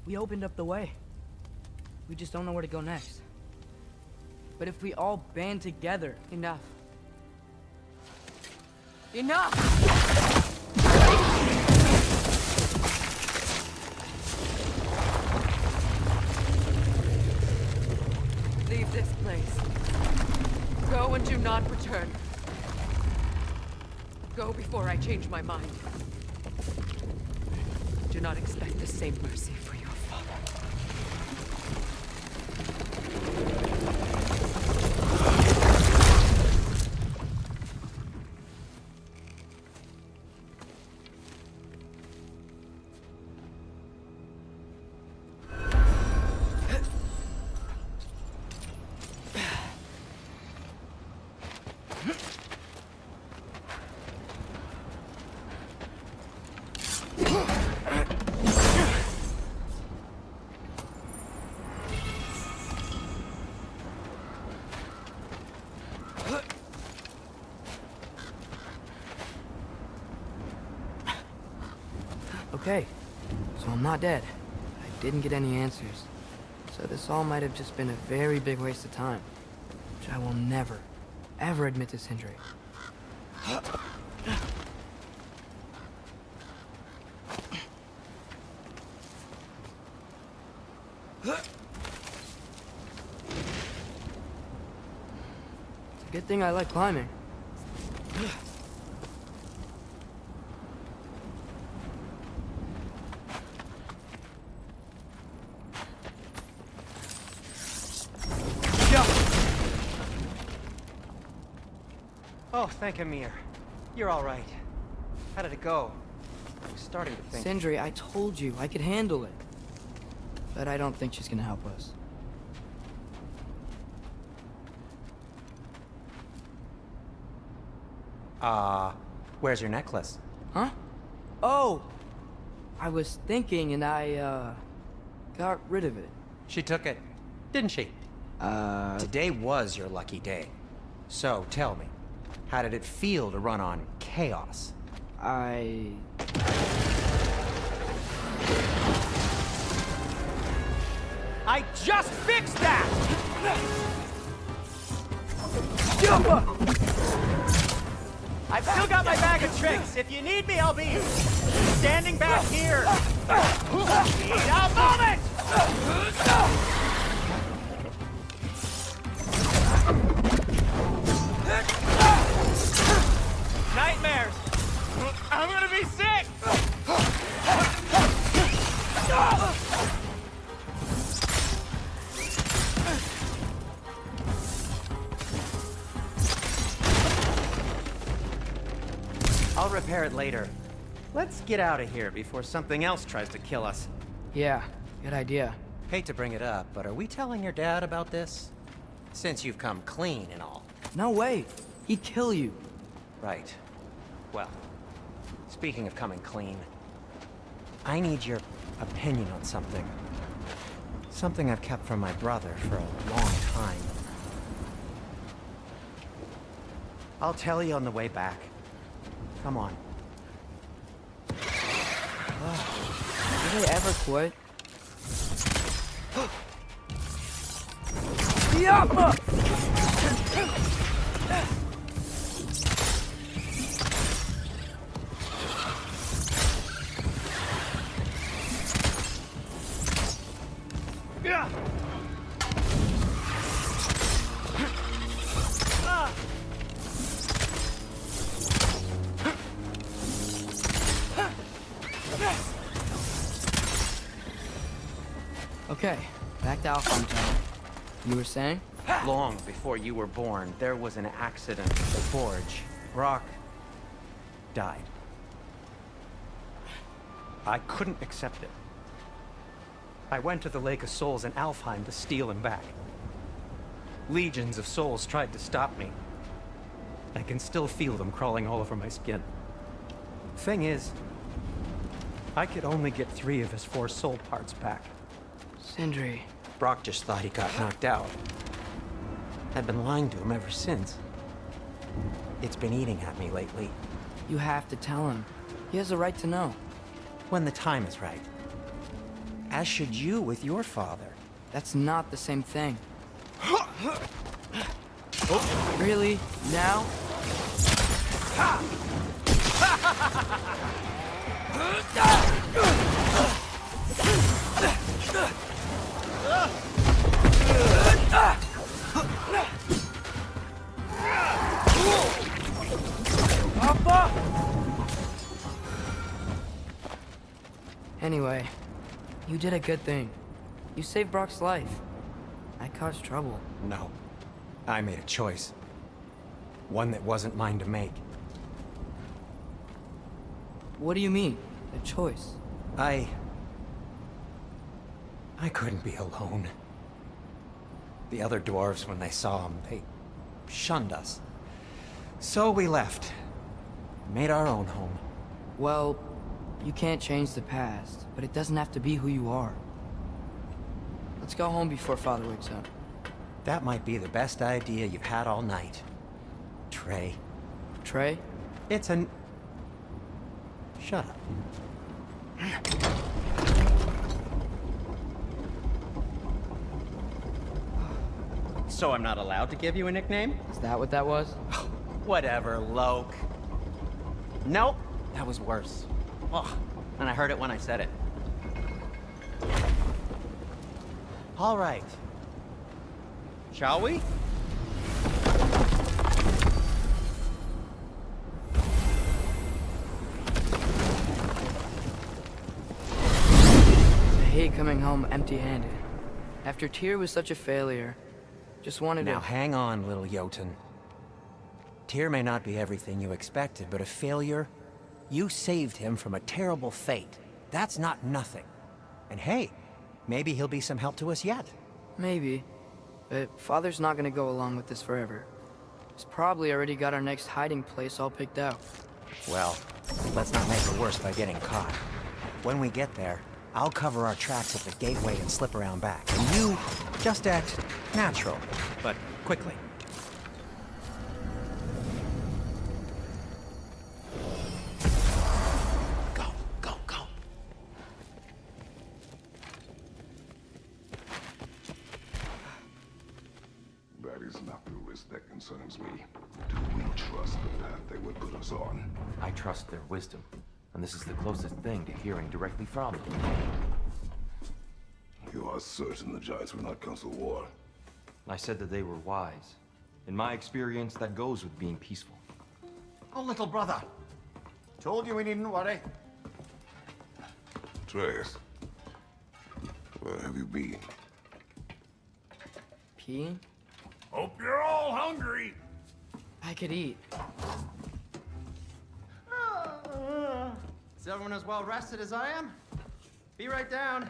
We opened up the way. We just don't know where to go next. But if we all band together... Enough. Enough! Leave this place. Go and do Do not return. Go before I change my mind. Do not expect the same mercy for your father. Okay, so I'm not dead. I didn't get any answers. So this all might have just been a very big waste of time. Which I will never, ever admit to Sindri. It's a good thing I like climbing. Oh, thank Amir. You're all right. How did it go? I was starting to think... Sindri, I told you I could handle it. But I don't think she's gonna help us. Where's your necklace? Huh? Oh! I was thinking and I, got rid of it. She took it, didn't she? Today was your lucky day. So, tell me, how did it feel to run on chaos? I just fixed that! I've still got my bag of tricks. If you need me, I'll be standing back here. Need a moment! Nightmares! I'm gonna be sick! I'll repair it later. Let's get out of here before something else tries to kill us. Yeah, good idea. Hate to bring it up, but are we telling your dad about this? Since you've come clean and all. No way. He'd kill you. Right. Well, speaking of coming clean, I need your opinion on something. Something I've kept from my brother for a long time. I'll tell you on the way back. Come on. Do they ever quit? Okay, back to Alfheim Tower. You were saying? Long before you were born, there was an accident at the forge. Brock died. I couldn't accept it. I went to the Lake of Souls in Alfheim to steal him back. Legions of souls tried to stop me. I can still feel them crawling all over my skin. Thing is, I could only get 3 of his 4 soul parts back. Sindri. Brock just thought he got knocked out. I've been lying to him ever since. It's been eating at me lately. You have to tell him. He has a right to know. When the time is right. As should you with your father. That's not the same thing. Oh, really? Now? Papa! Anyway, you did a good thing. You saved Brock's life. I caused trouble. No. I made a choice. One that wasn't mine to make. What do you mean? A choice? I couldn't be alone. The other dwarves, when they saw him, they shunned us. So we left. Made our own home. Well, you can't change the past, but it doesn't have to be who you are. Let's go home before Father wakes up. That might be the best idea you've had all night. Trey. Trey? It's an... Shut up. So I'm not allowed to give you a nickname? Is that what that was? Whatever, Loke. Nope, that was worse. Ugh, and I heard it when I said it. All right. Shall we? I hate coming home empty-handed. After Tyr was such a failure, just wanted Now to... hang on, little Jotun. Tyr may not be everything you expected, but a failure? You saved him from a terrible fate. That's not nothing. And hey, maybe he'll be some help to us yet. Maybe. But Father's not gonna go along with this forever. He's probably already got our next hiding place all picked out. Well, let's not make it worse by getting caught. When we get there, I'll cover our tracks at the gateway and slip around back. And you just act natural, but quickly. Go, go, go. That is not the risk that concerns me. Do we trust the path they would put us on? I trust their wisdom, and this is the closest thing to hearing directly from them. You are certain the Giants were not Council War? I said that they were wise. In my experience, that goes with being peaceful. Oh, little brother. Told you we needn't worry. Atreus, where have you been? Peeing? Hope you're all hungry. I could eat. Is everyone as well rested as I am? Be right down.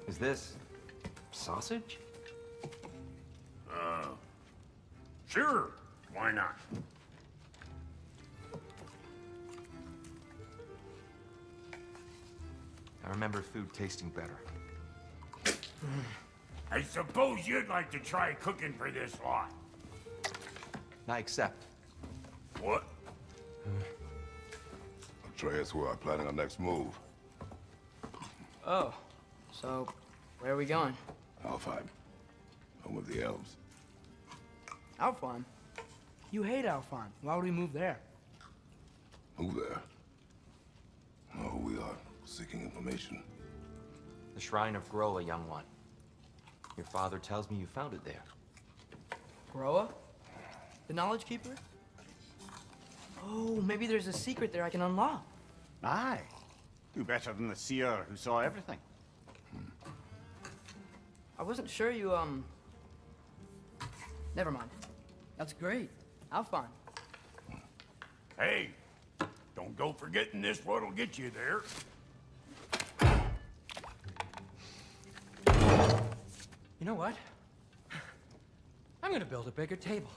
Is this sausage? Sure. Why not? I remember food tasting better. I suppose you'd like to try cooking for this lot. I accept. What? Atreus, we are planning our next move. Oh, so where are we going? Alfheim. Home of the elves. Alfheim? You hate Alfheim. Why would we move there? Move there? No, we are seeking information. The Shrine of Groa, young one. Your father tells me you found it there. Groa? The Knowledge Keeper? Oh, maybe there's a secret there I can unlock. Aye. Do better than the seer who saw everything. I wasn't sure you, Never mind. That's great. Alfheim. Hey, don't go forgetting this what'll get you there. You know what? I'm gonna build a bigger table.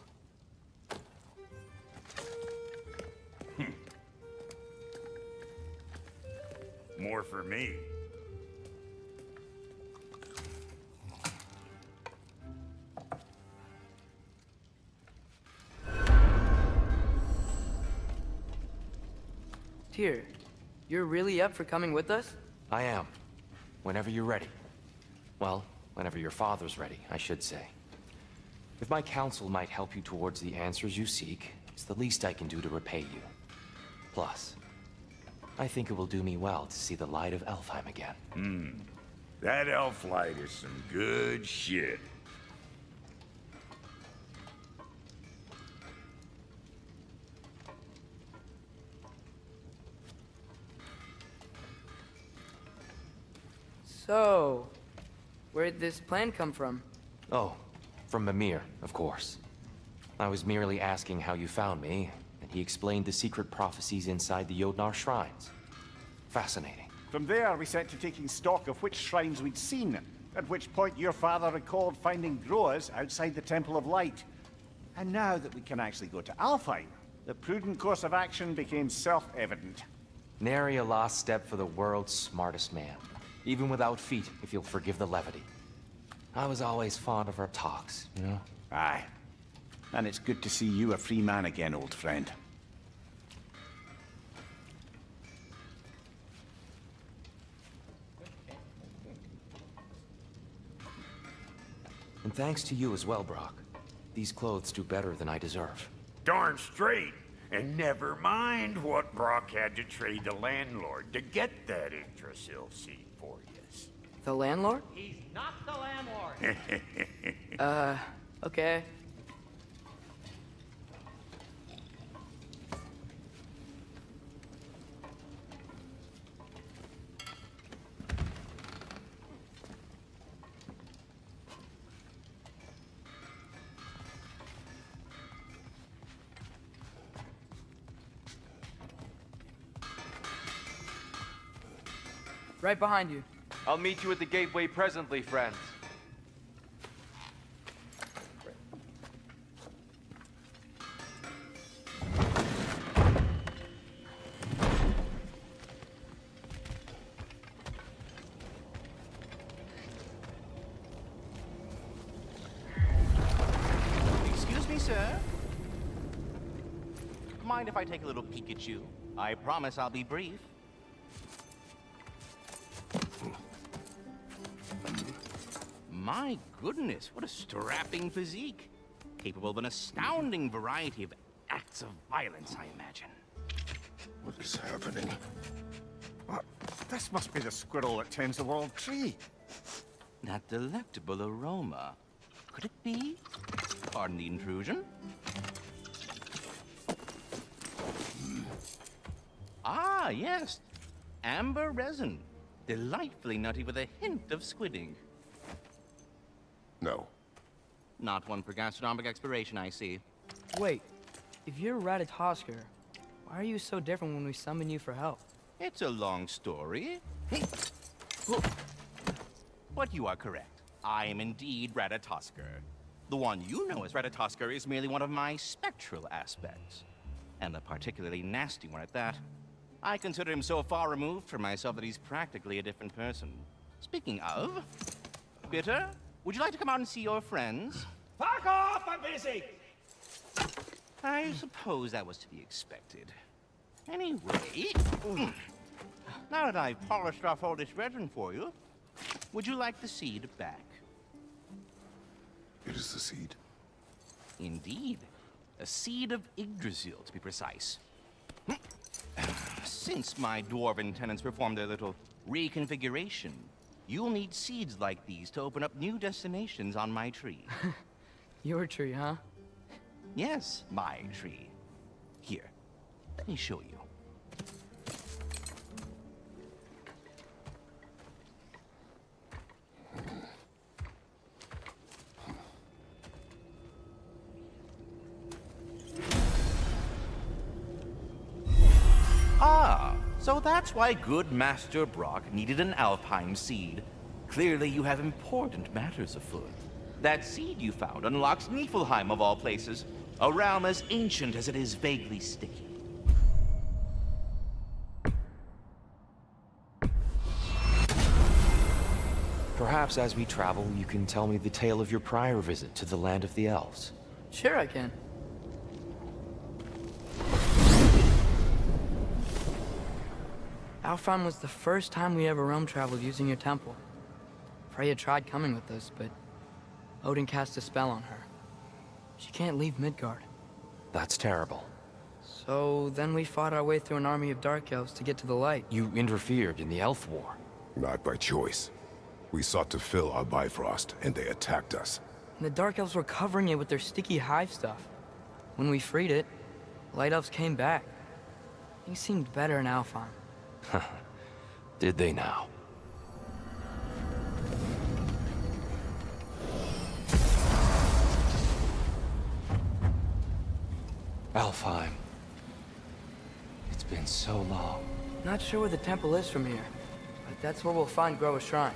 More for me. Tyr, you're really up for coming with us? I am. Whenever you're ready. Well, whenever your father's ready, I should say. If my counsel might help you towards the answers you seek, it's the least I can do to repay you. Plus, I think it will do me well to see the light of Elfheim again. That elf light is some good shit. So, where'd this plan come from? Oh, from Mimir, of course. I was merely asking how you found me, and he explained the secret prophecies inside the Jotnar shrines. Fascinating. From there, we set to taking stock of which shrines we'd seen, at which point your father recalled finding Groas outside the Temple of Light. And now that we can actually go to Alfheim, the prudent course of action became self-evident. Nary a lost step for the world's smartest man. Even without feet, if you'll forgive the levity. I was always fond of our talks, you know? Aye. And it's good to see you a free man again, old friend. And thanks to you as well, Brock. These clothes do better than I deserve. Darn straight. And never mind what Brock had to trade the landlord to get that Yggdrasil seed for you. The landlord? He's not the landlord. Okay. Right behind you. I'll meet you at the gateway presently, friends. Excuse me, sir? Mind if I take a little peek at you? I promise I'll be brief. My goodness, what a strapping physique. Capable of an astounding variety of acts of violence, I imagine. What is happening? This must be the squirrel that tends the world tree. That delectable aroma. Could it be? Pardon the intrusion. Ah, yes. Amber resin. Delightfully nutty with a hint of squidding. No. Not one for gastronomic exploration, I see. Wait, if you're Ratatoskr, why are you so different when we summon you for help? It's a long story. But you are correct. I am indeed Ratatoskr. The one you know as Ratatoskr is merely one of my spectral aspects. And a particularly nasty one at that. I consider him so far removed from myself that he's practically a different person. Speaking of... Bitter, would you like to come out and see your friends? Fuck off! I'm busy! I suppose that was to be expected. Anyway... now that I've polished off all this resin for you, would you like the seed back? It is the seed. Indeed. A seed of Yggdrasil, to be precise. Since my dwarven tenants performed their little reconfiguration, you'll need seeds like these to open up new destinations on my tree. Your tree, huh? Yes, my tree. Here, let me show you. Ah, so that's why good Master Brock needed an Alfheim seed. Clearly you have important matters afoot. That seed you found unlocks Niflheim of all places, a realm as ancient as it is vaguely sticky. Perhaps as we travel, you can tell me the tale of your prior visit to the land of the elves. Sure I can. Alfheim was the first time we ever realm traveled using your temple. Freya tried coming with us, but Odin cast a spell on her. She can't leave Midgard. That's terrible. So then we fought our way through an army of dark elves to get to the light. You interfered in the Elf War. Not by choice. We sought to fill our Bifrost, and they attacked us. And the dark elves were covering it with their sticky hive stuff. When we freed it, light elves came back. Things seemed better in Alfheim. Did they now? Alfheim. It's been so long. Not sure where the temple is from here, but that's where we'll find Groa's shrine.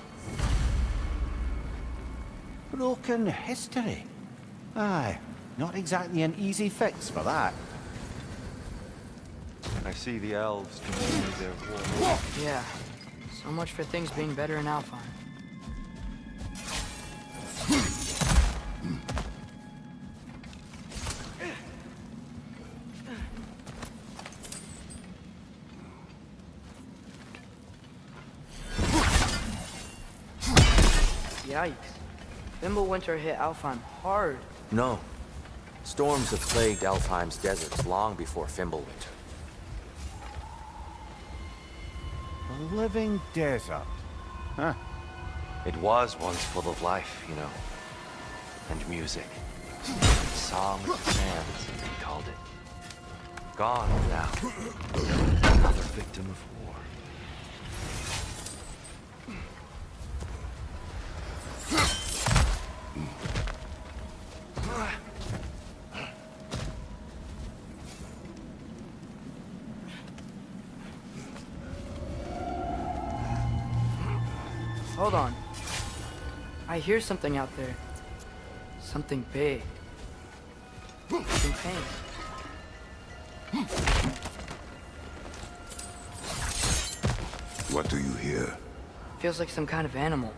Broken history. Aye, not exactly an easy fix for that. I see the elves continue their war. Yeah, so much for things being better in Alfheim. Yikes. Fimbulwinter hit Alfheim hard. No. Storms have plagued Alfheim's deserts long before Fimbulwinter. A living desert. Huh. It was once full of life, you know. And music. Song of the Sands, he called it. Gone now. Another victim of war. Hold on. I hear something out there. Something big. Some pain. What do you hear? Feels like some kind of animal.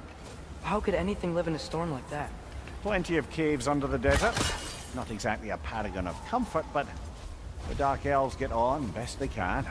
How could anything live in a storm like that? Plenty of caves under the desert. Not exactly a paragon of comfort, but the Dark Elves get on best they can.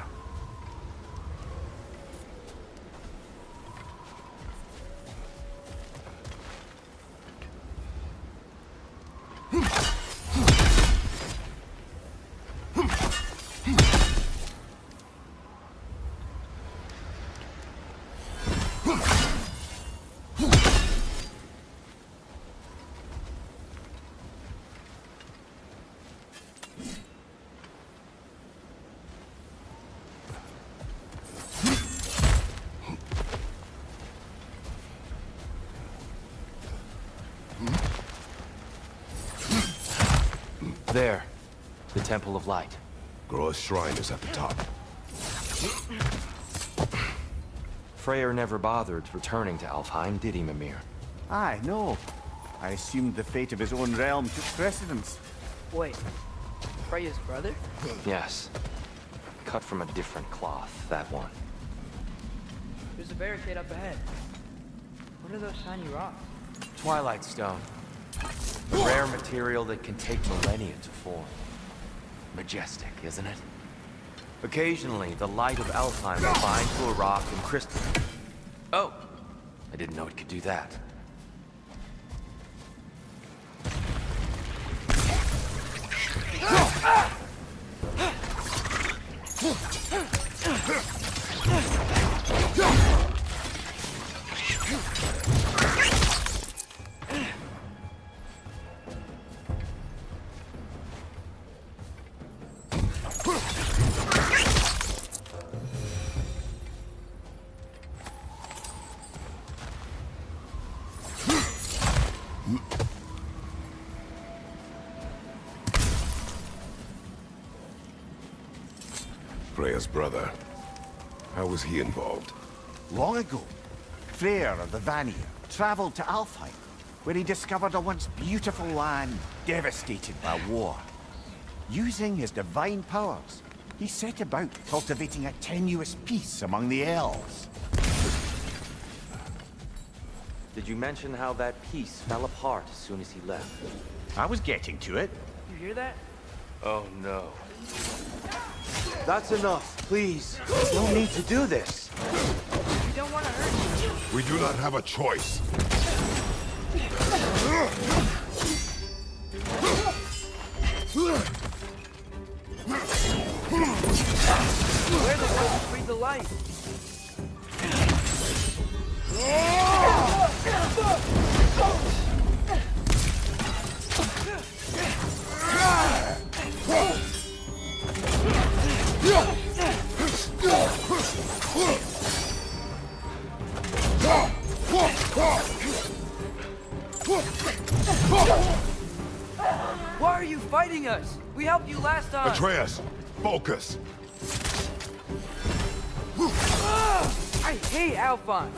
There. The Temple of Light. Groa's shrine is at the top. Freyr never bothered returning to Alfheim, did he, Mimir? Aye, no. I assumed the fate of his own realm took precedence. Wait. Freya's brother? Yes. Cut from a different cloth, that one. There's a barricade up ahead. What are those shiny rocks? Twilight Stone. A rare material that can take millennia to form. Majestic, isn't it? Occasionally, the light of Alfheim will bind to a rock and crystal. Oh! I didn't know it could do that. Freya's brother. How was he involved? Long ago, Freyr of the Vanir traveled to Alfheim, where he discovered a once beautiful land devastated by war. Using his divine powers, he set about cultivating a tenuous peace among the elves. Did you mention how that piece fell apart as soon as he left? I was getting to it. You hear that? Oh no. That's enough, please. No need to do this. We don't want to hurt you. We do not have a choice. Where the hell did you breathe the light? Why are you fighting us? We helped you last time. Atreus, focus. I hate Alphonse.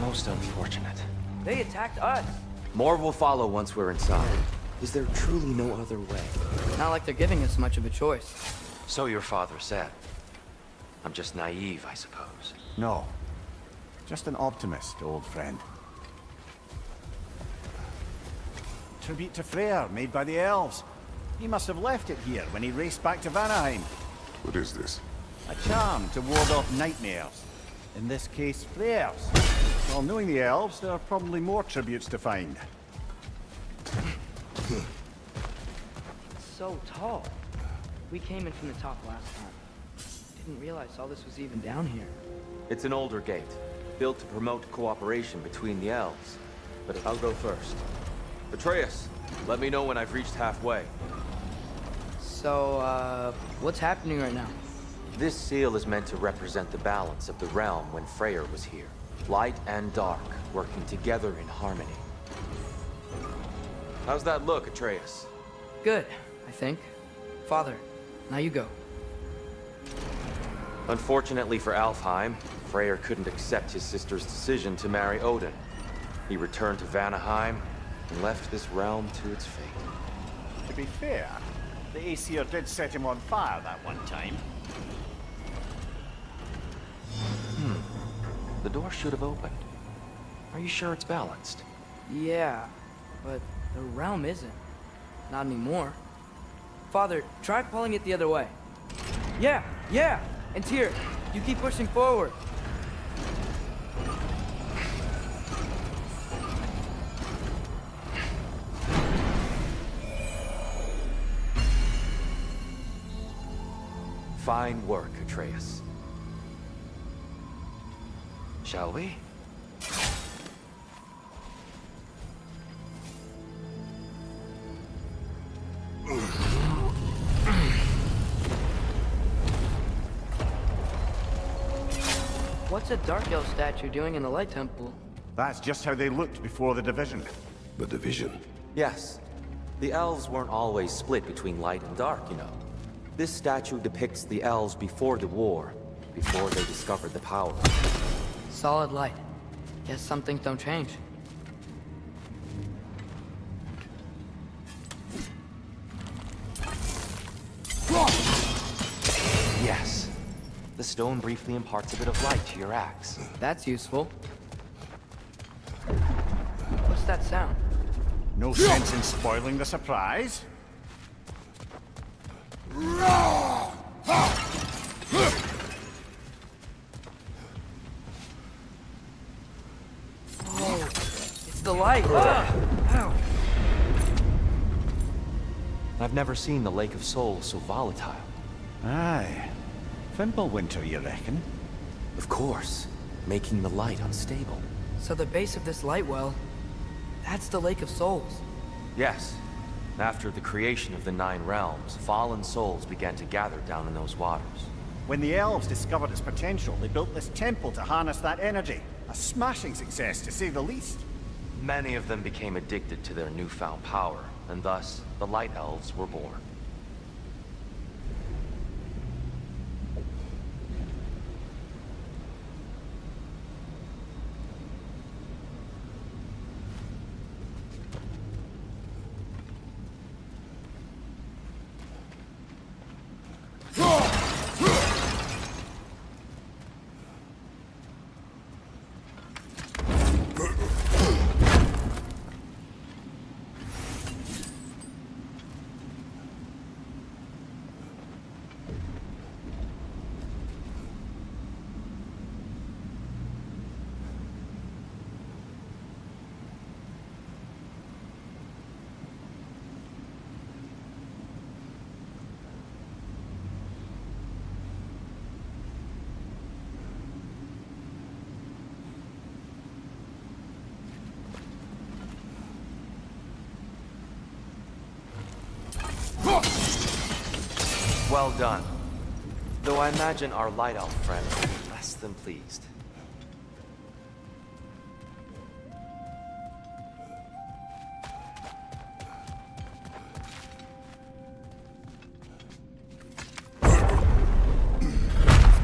Most unfortunate. They attacked us. More will follow once we're inside. Is there truly no other way? Not like they're giving us much of a choice. So your father said. I'm just naive, I suppose. No. Just an optimist, old friend. Tribute to Freyr, made by the elves. He must have left it here when he raced back to Vanaheim. What is this? A charm to ward off nightmares. In this case, Freyr's. Well, knowing the elves, there are probably more tributes to find. So tall. We came in from the top last time. Didn't realize all this was even down here. It's an older gate, built to promote cooperation between the elves. But I'll go first. Atreus, let me know when I've reached halfway. So, what's happening right now? This seal is meant to represent the balance of the realm when Freyr was here. Light and dark, working together in harmony. How's that look, Atreus? Good, I think. Father, now you go. Unfortunately for Alfheim, Freyr couldn't accept his sister's decision to marry Odin. He returned to Vanaheim and left this realm to its fate. To be fair, the Aesir did set him on fire that one time. The door should have opened. Are you sure it's balanced? Yeah, but the realm isn't. Not anymore. Father, try pulling it the other way. Yeah! And Tyr, you keep pushing forward. Fine work, Atreus. Shall we? What's a Dark Elf statue doing in the Light Temple? That's just how they looked before the division. The division? Yes. The elves weren't always split between light and dark, you know. This statue depicts the elves before the war, before they discovered the power. Solid light. Guess some things don't change. Yes. The stone briefly imparts a bit of light to your axe. That's useful. What's that sound? No sense in spoiling the surprise. Oh, it's the light. Ow. I've never seen the Lake of Souls so volatile. Aye. Fimbulwinter, you reckon? Of course. Making the light unstable. So the base of this light well, that's the Lake of Souls. Yes. After the creation of the Nine Realms, fallen souls began to gather down in those waters. When the elves discovered its potential, they built this temple to harness that energy. A smashing success, to say the least. Many of them became addicted to their newfound power, and thus, the Light Elves were born. Well done. Though I imagine our Light Elf friends will be less than pleased.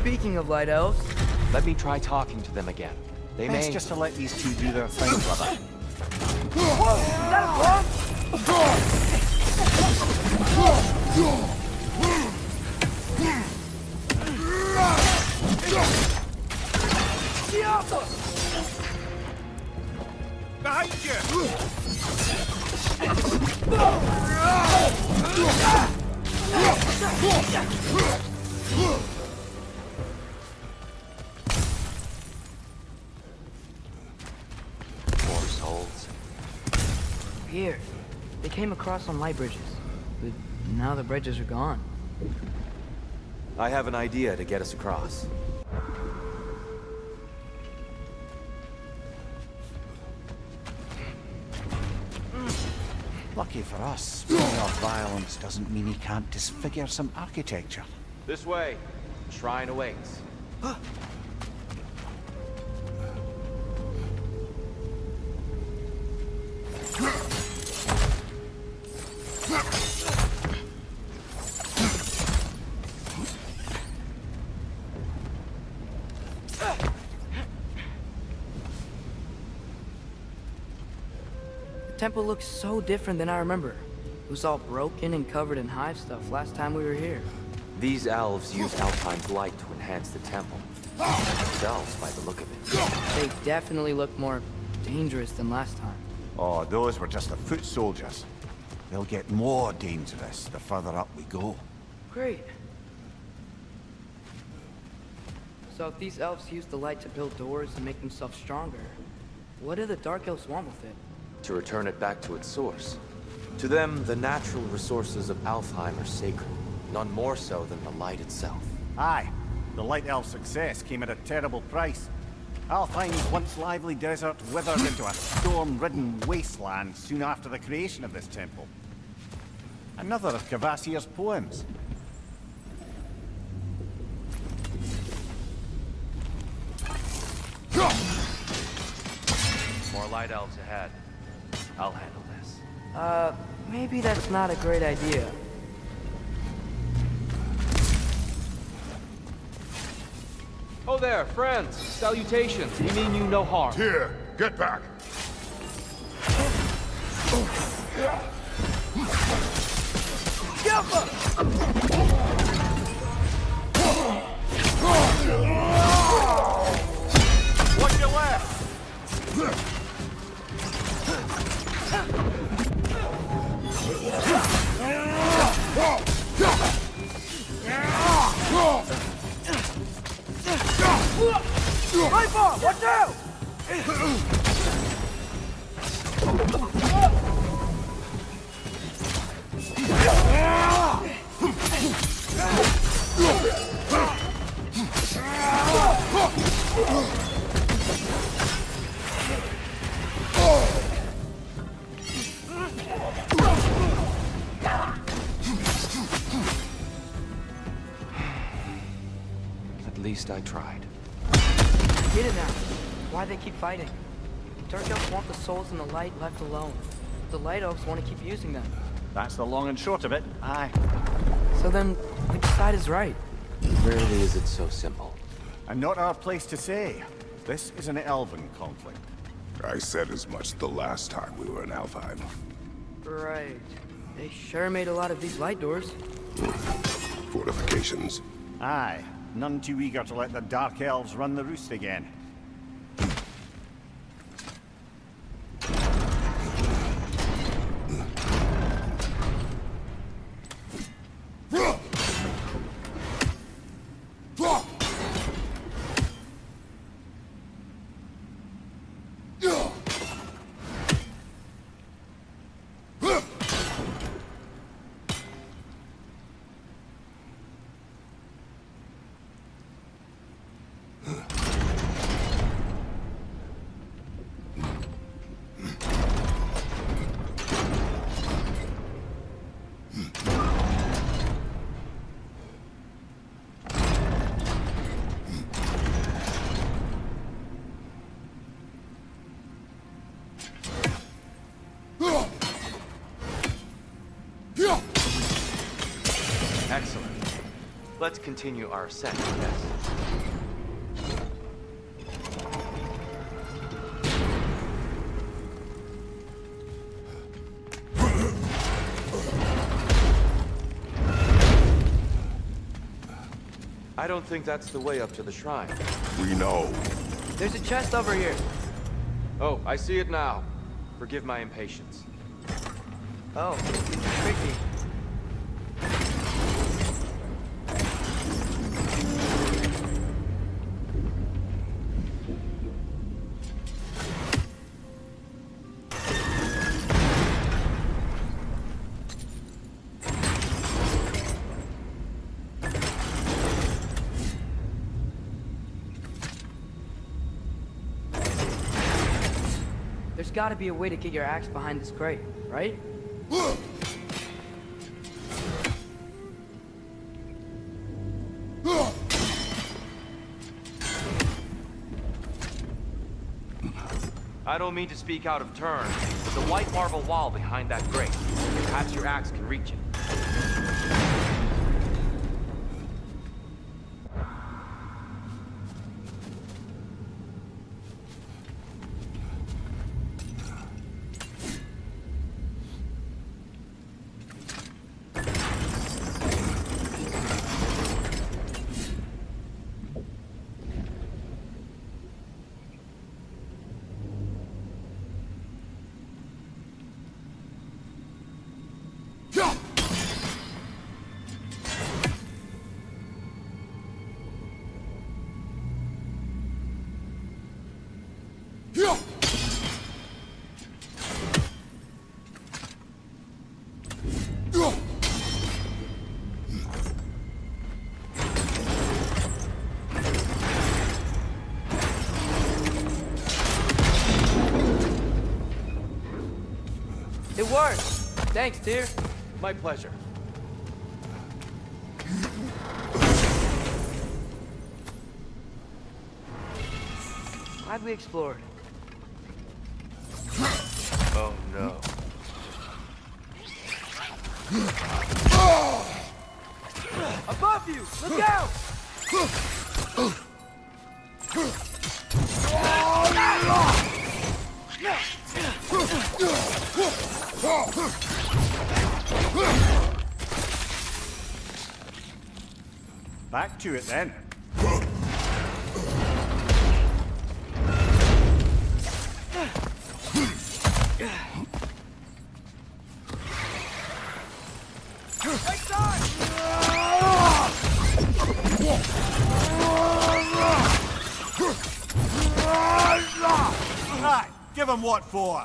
Speaking of Light Elves... Let me try talking to them again. They Best may... just to let these two do their thing, brother. Whoa! Is that Behind you! More souls. Here. They came across on light bridges. But now the bridges are gone. I have an idea to get us across. Lucky for us, spreading of violence doesn't mean he can't disfigure some architecture. This way. Shrine awaits. The temple looks so different than I remember. It was all broken and covered in hive stuff last time we were here. These elves used Alpine's light to enhance the temple. Themselves, by the look of it. They definitely look more dangerous than last time. Oh, those were just the foot soldiers. They'll get more dangerous the further up we go. Great. So if these elves use the light to build doors and make themselves stronger, what do the Dark Elves want with it? To return it back to its source. To them, the natural resources of Alfheim are sacred, none more so than the light itself. Aye, the Light Elf's success came at a terrible price. Alfheim's once lively desert withered into a storm-ridden wasteland soon after the creation of this temple. Another of Kvasir's poems. More light elves ahead. I'll handle this. Maybe that's not a great idea. Oh there, friends. Salutations. We mean you no harm. Here, get back! What's your left? Right bar! Watch out! At least I tried. I get it now. Why they keep fighting. Dark Elves want the souls in the light left alone. The Light Elves want to keep using them. That's the long and short of it, aye. So then, which side is right? Rarely is it so simple. And not our place to say. This is an elven conflict. I said as much the last time we were in Alfheim. Right. They sure made a lot of these light doors. Fortifications. Aye. None too eager to let the Dark Elves run the roost again. Let's continue our ascent, yes. I don't think that's the way up to the shrine. We know. There's a chest over here. Oh, I see it now. Forgive my impatience. Oh, tricky. There's gotta be a way to get your axe behind this crate, right? I don't mean to speak out of turn, but the white marble wall behind that grate, perhaps your axe can reach it. It worked! Thanks, dear. My pleasure. Glad we explored. Oh no. Above you! Look out! Back to it then. Right, give him what for.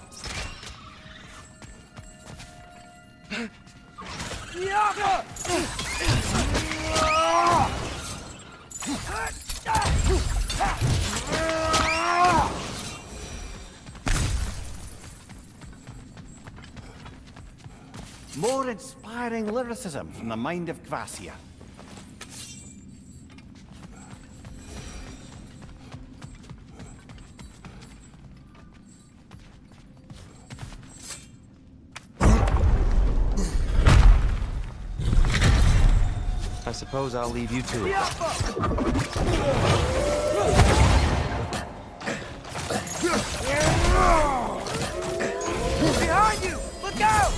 More inspiring lyricism from the mind of Gracia. I suppose I'll leave you to it. Behind you! Look out!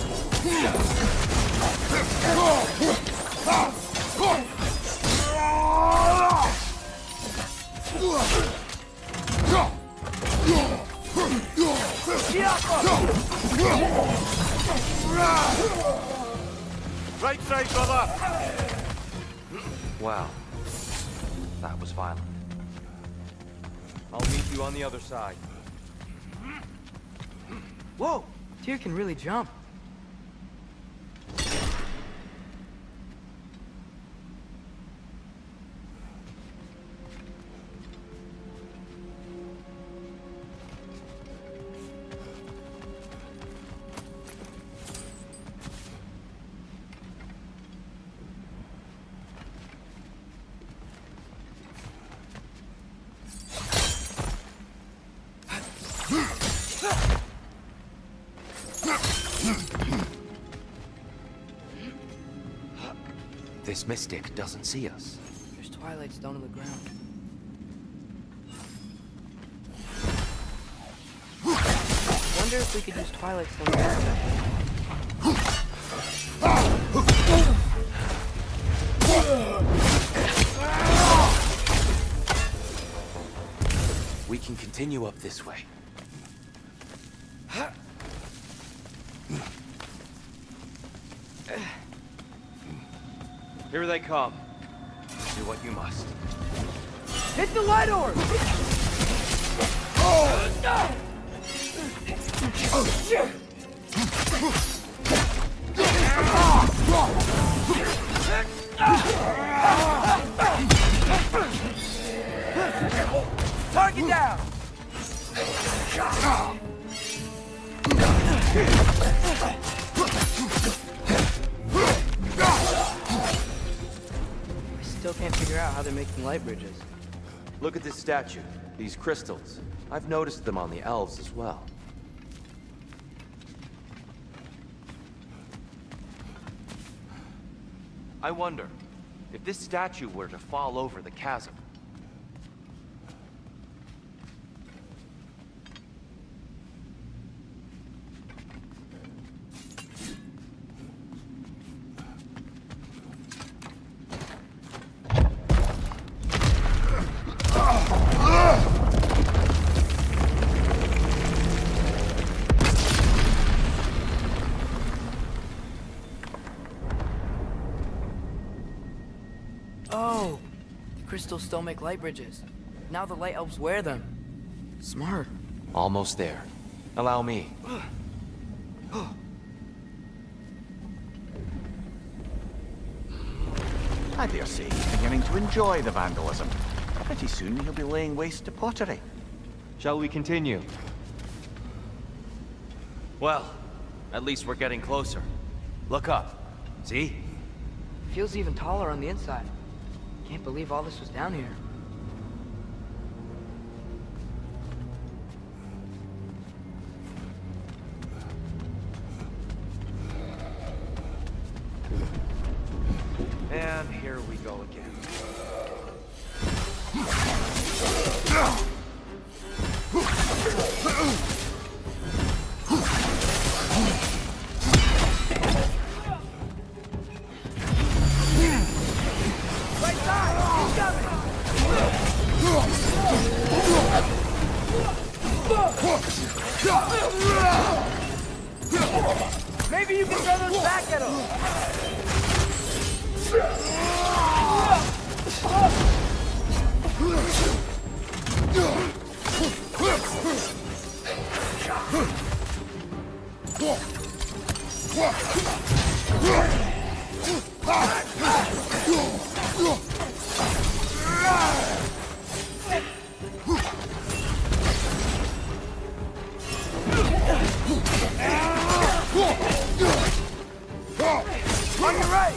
Right side, brother! Wow. That was violent. I'll meet you on the other side. Whoa! Tyr can really jump. this mystic doesn't see us. There's Twilight Stone on the ground. Wonder if we could use Twilight Stone to We can continue up this way. Here they come. Do what you must. hit the light orb! Target down! I still can't figure out how they're making light bridges. Look at this statue. These crystals. I've noticed them on the elves as well. I wonder, if this statue were to fall over the chasm, Oh, the crystals still make light bridges. Now the light elves wear them. Smart. almost there. Allow me. I dare say he's beginning to enjoy the vandalism. Pretty soon he'll be laying waste to pottery. Shall we continue? Well, at least we're getting closer. Look up. See? Feels even taller on the inside. Can't believe all this was down here. And here we go again. Right side! He's coming! Maybe you can throw those back at him! On your right!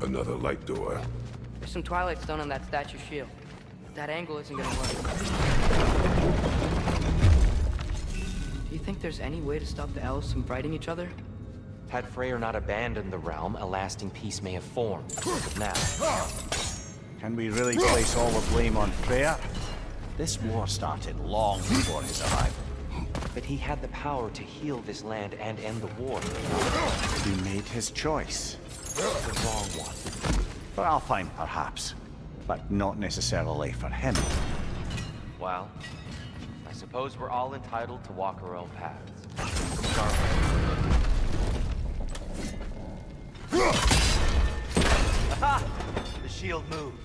Another light door. There's some Twilight Stone on that statue shield. But that angle isn't gonna work. Do you think there's any way to stop the elves from fighting each other? Had Freyr not abandoned the realm, a lasting peace may have formed. But now, Can we really place all the blame on Freyr? This war started long before his arrival. but he had the power to heal this land and end the war. He made his choice. The wrong one. For Alpine, perhaps. But not necessarily for him. Well, I suppose we're all entitled to walk our own paths. The shield moved.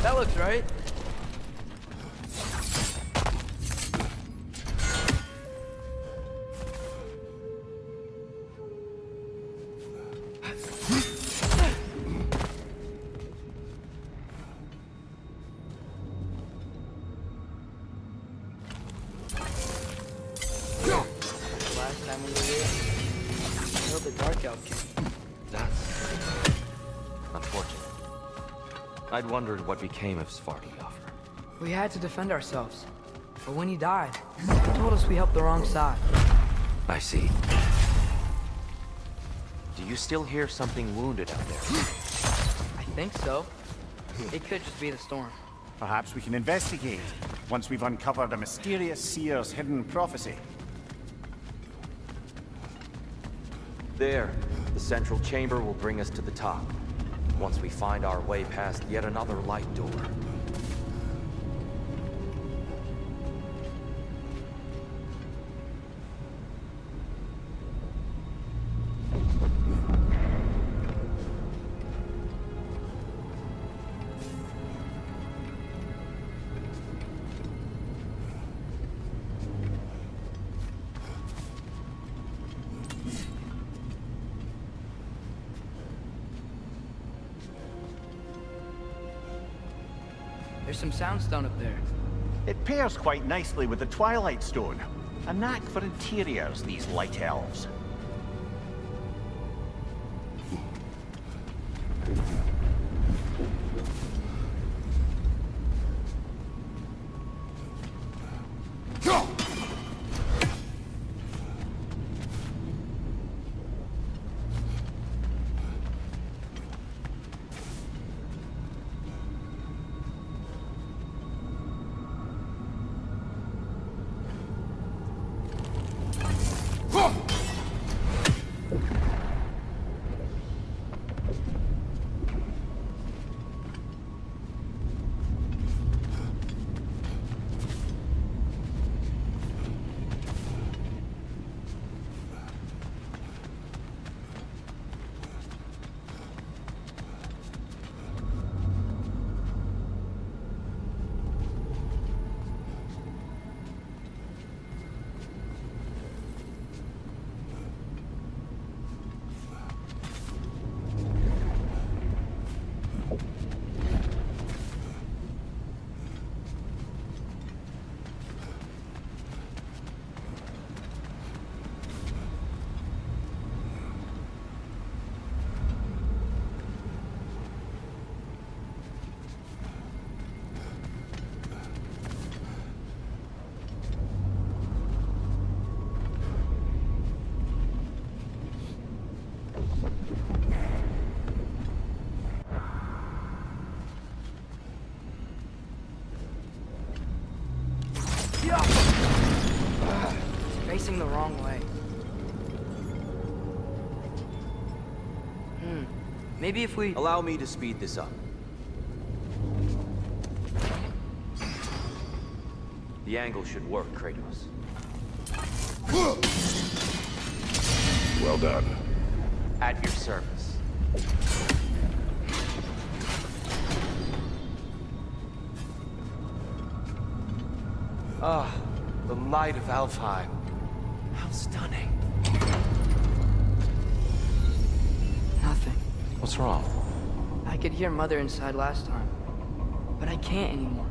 That looks right. Last time we were here, I the Dark Elf came. That's unfortunate. I'd wondered what became of Svartalfr. We had to defend ourselves. But when he died, he told us we helped the wrong side. I see. Do you still hear something wounded out there? I think so. It could just be the storm. Perhaps we can investigate, once we've uncovered a mysterious seer's hidden prophecy. There, the central chamber will bring us to the top. Once we find our way past yet another light door. There's some soundstone up there. It pairs quite nicely with the Twilight Stone. A knack for interiors, these light elves. facing the wrong way. Maybe if we... Allow me to speed this up. The angle should work, Kratos. Well done. At your service. Ah, the light of Alfheim. How stunning. Nothing. What's wrong? I could hear Mother inside last time, but I can't anymore.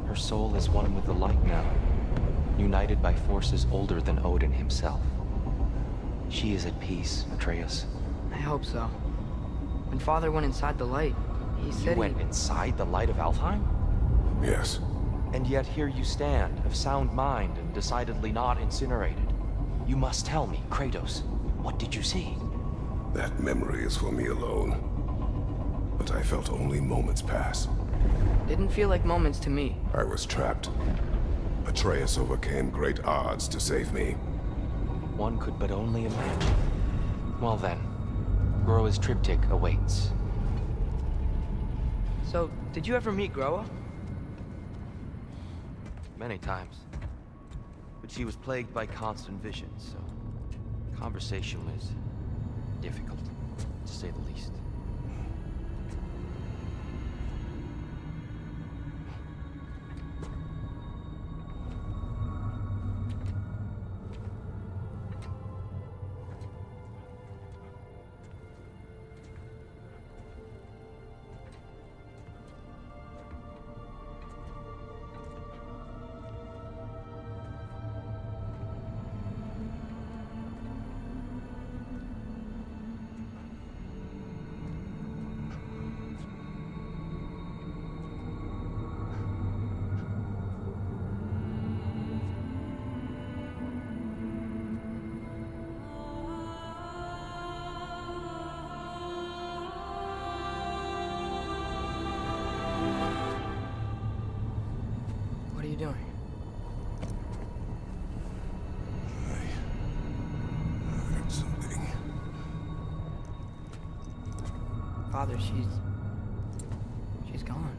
Her soul is one with the light now, united by forces older than Odin himself. She is at peace, Atreus. I hope so. When Father went inside the light, he said You went inside the light of Alfheim? Yes. And yet here you stand, of sound mind and decidedly not incinerated. You must tell me, Kratos, what did you see? That memory is for me alone. But I felt only moments pass. Didn't feel like moments to me. I was trapped. Atreus overcame great odds to save me. One could but only imagine. Well then, Groa's triptych awaits. So, did you ever meet Groa? Many times. But she was plagued by constant visions, so conversation was difficult, to say the least. What are you doing? I heard something. Father, she's gone.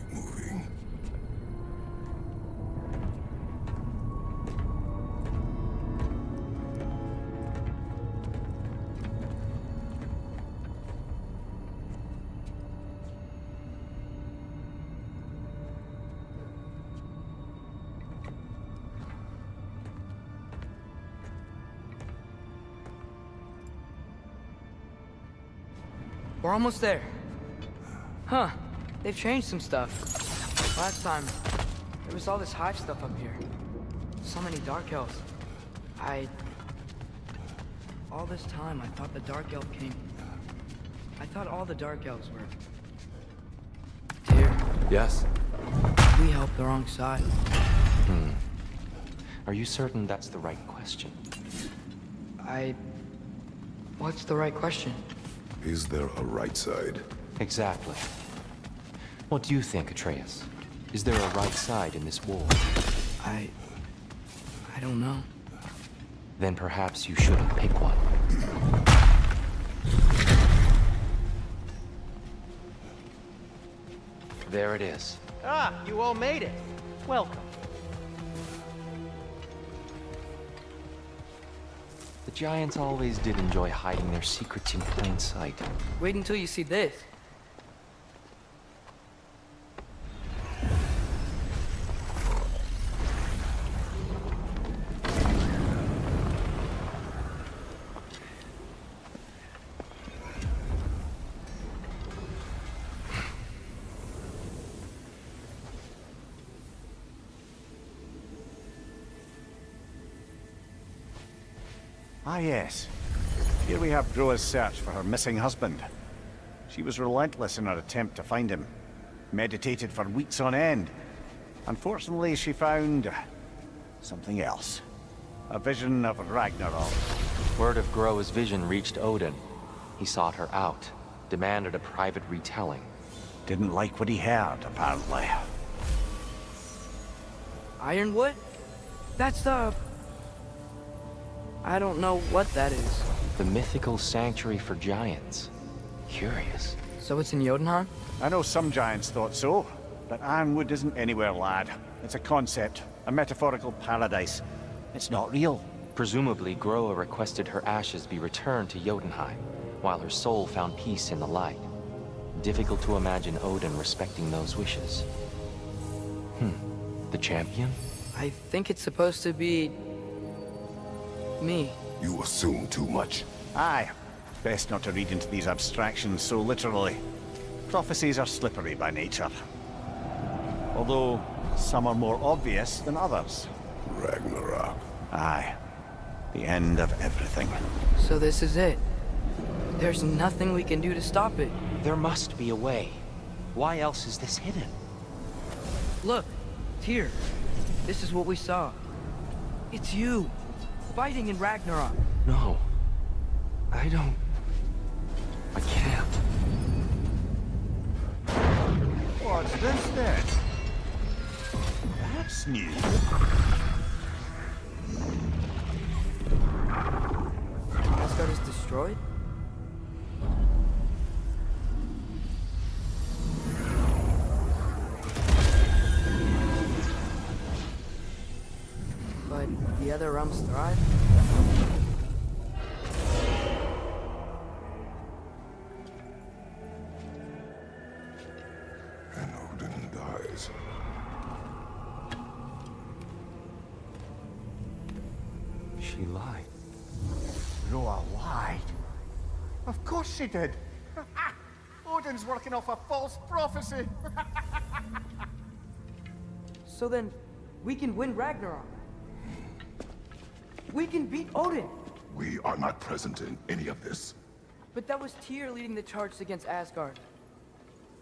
Keep moving. We're almost there. Huh. They've changed some stuff. Last time, there was all this hive stuff up here. So many Dark Elves. All this time, I thought the Dark Elf King... I thought all the Dark Elves were... Tyr. Yes? We helped the wrong side. Are you certain that's the right question? What's the right question? Is there a right side? Exactly. What do you think, Atreus? Is there a right side in this war? I don't know. Then perhaps you shouldn't pick one. There it is. Ah, you all made it. Welcome. The giants always did enjoy hiding their secrets in plain sight. Wait until you see this. Ah, yes. Here we have Groa's search for her missing husband. She was relentless in her attempt to find him. Meditated for weeks on end. Unfortunately, she found... something else. A vision of Ragnarok. Word of Groa's vision reached Odin. He sought her out, demanded a private retelling. Didn't like what he heard, apparently. Ironwood? That's the... I don't know what that is. The mythical sanctuary for giants. Curious. So it's in Jotunheim? I know some giants thought so, but Ironwood isn't anywhere, lad. It's a concept, a metaphorical paradise. It's not real. Presumably, Groa requested her ashes be returned to Jotunheim, while her soul found peace in the light. Difficult to imagine Odin respecting those wishes. The champion? I think it's supposed to be... me. You assume too much. Aye. Best not to read into these abstractions so literally. Prophecies are slippery by nature. Although, some are more obvious than others. Ragnarok. Aye. The end of everything. So this is it. There's nothing we can do to stop it. There must be a way. Why else is this hidden? Look, here. This is what we saw. It's you, fighting in Ragnarok. No. I don't... I can't. What's this then? That's new. Asgard is destroyed? But the other realms thrive? And Odin dies. She lied. Groa lied. Of course she did. Odin's working off a false prophecy. So then, we can win Ragnarok. We can beat Odin. We are not present in any of this. But that was Tyr leading the charge against Asgard.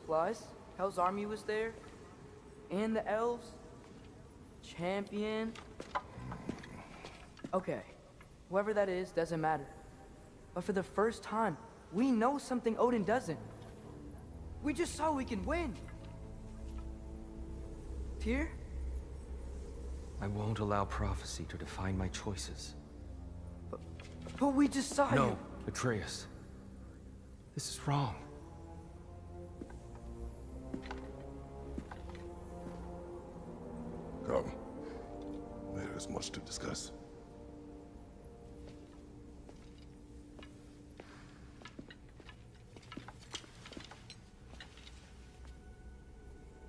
Plus, Hell's army was there. And the elves. Champion. Okay. Whoever that is, doesn't matter. But for the first time, we know something Odin doesn't. We just saw we can win. Tyr? I won't allow prophecy to define my choices. But we just saw No, you. Atreus. This is wrong. Come. There is much to discuss.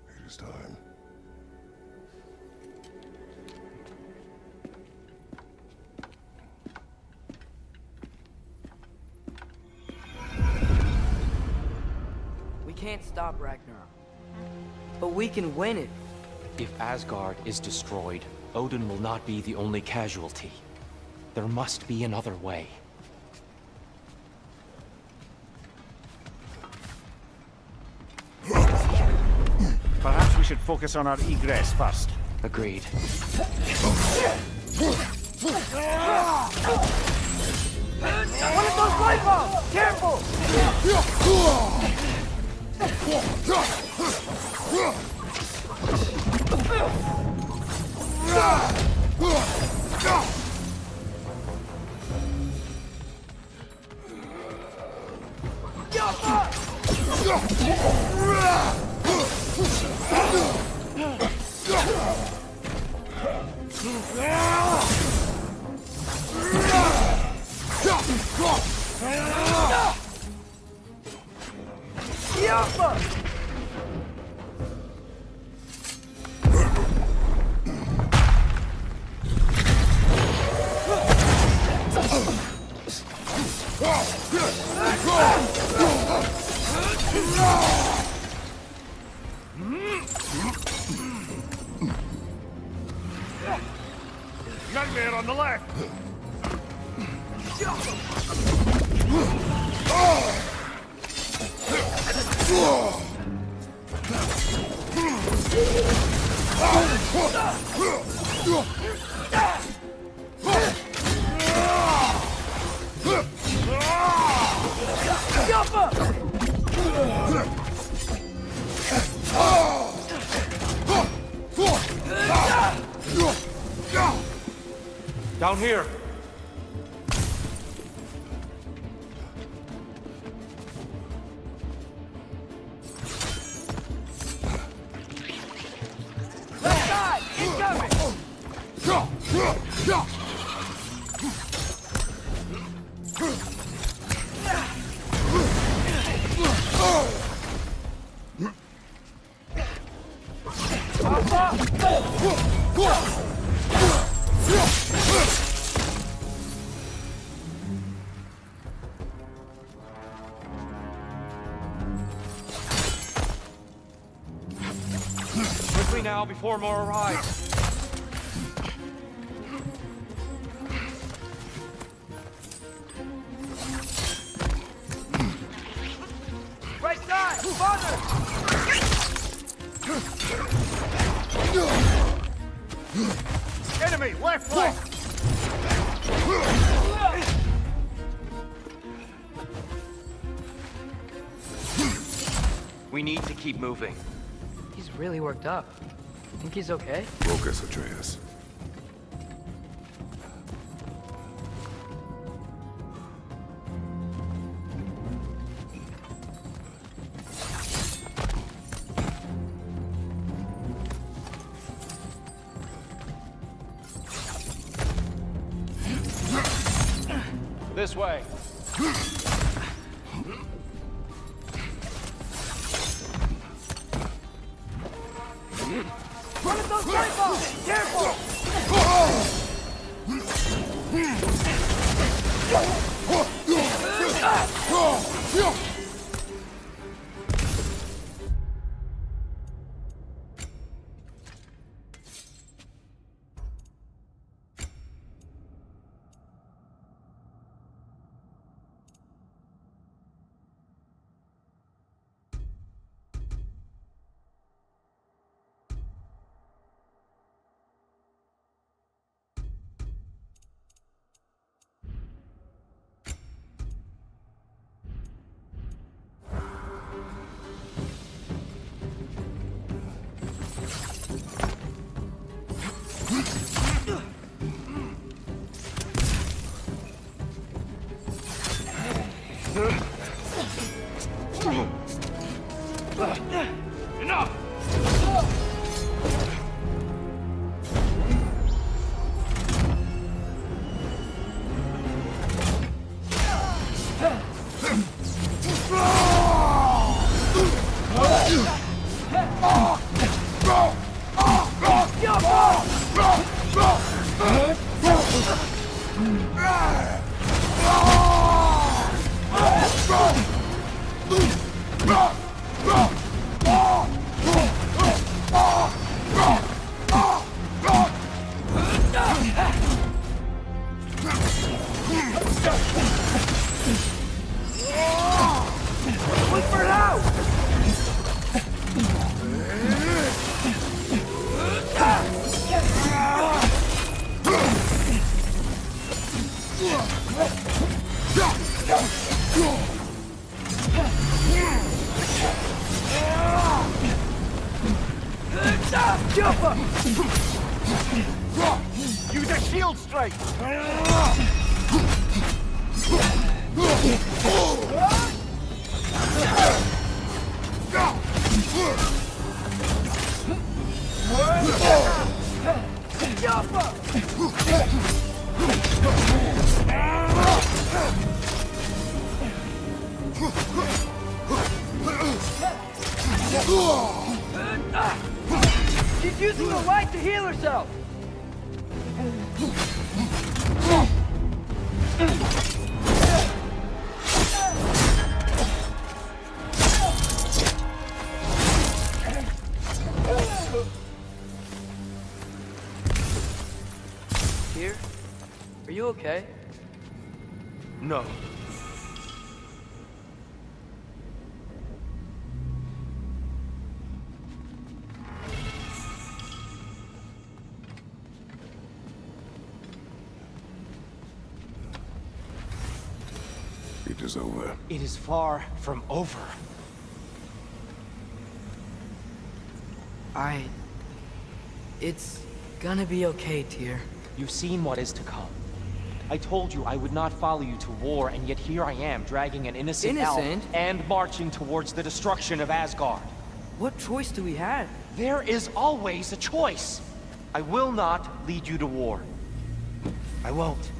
It is time. We can't stop Ragnarok. But we can win it. If Asgard is destroyed, Odin will not be the only casualty. There must be another way. Perhaps we should focus on our egress first. Agreed. One of those light bulbs! Careful! Nightmare on the left! Down here. Left side! Incoming! Quickly now, before more arrive. Right side! Farther! Enemy, left flank! We need to keep moving. He's really worked up. Think he's okay? Focus, Atreus. This way. Run at those rifles! Careful! Enough! Use a shield strike! She's using the light to heal herself! Here? Are you okay? No. conflict is over. It is far from over. It's gonna be okay, Tyr. You've seen what is to come. I told you I would not follow you to war, and yet here I am, dragging an innocent elf and marching towards the destruction of Asgard. What choice do we have? There is always a choice. I will not lead you to war. I won't.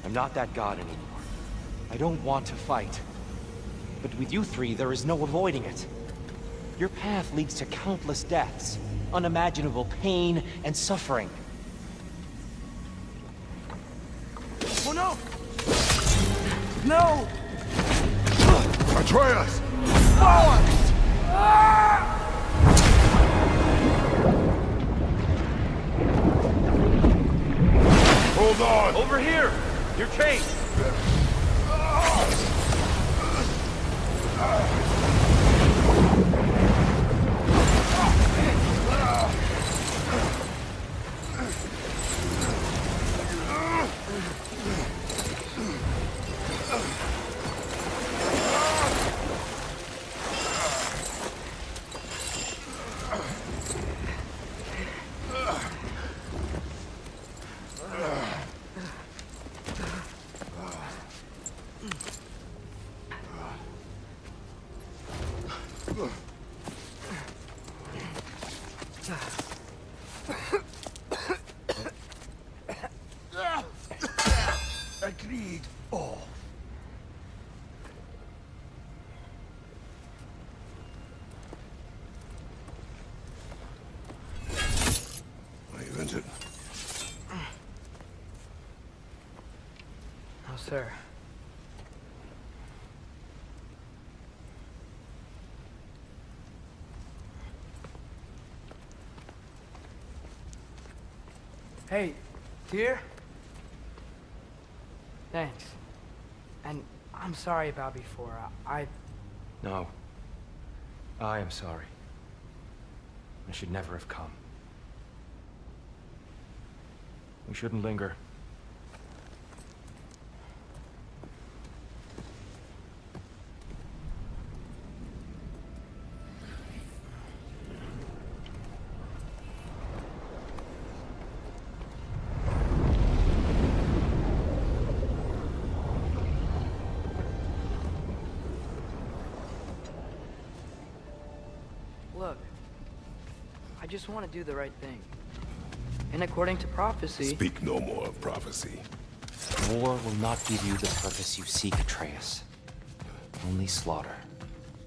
I'm not that god anymore. I don't want to fight. But with you three, there is no avoiding it. Your path leads to countless deaths, unimaginable pain and suffering. Oh no! No! Atreus! Bollocks! Hold on! Over here! You're chased! Agreed. Oh. Are you injured? No, sir. Hey, Tyr? Thanks. And I'm sorry about before. No. I am sorry. I should never have come. We shouldn't linger. Look, I just want to do the right thing. And according to prophecy... Speak no more of prophecy. War will not give you the purpose you seek, Atreus. Only slaughter.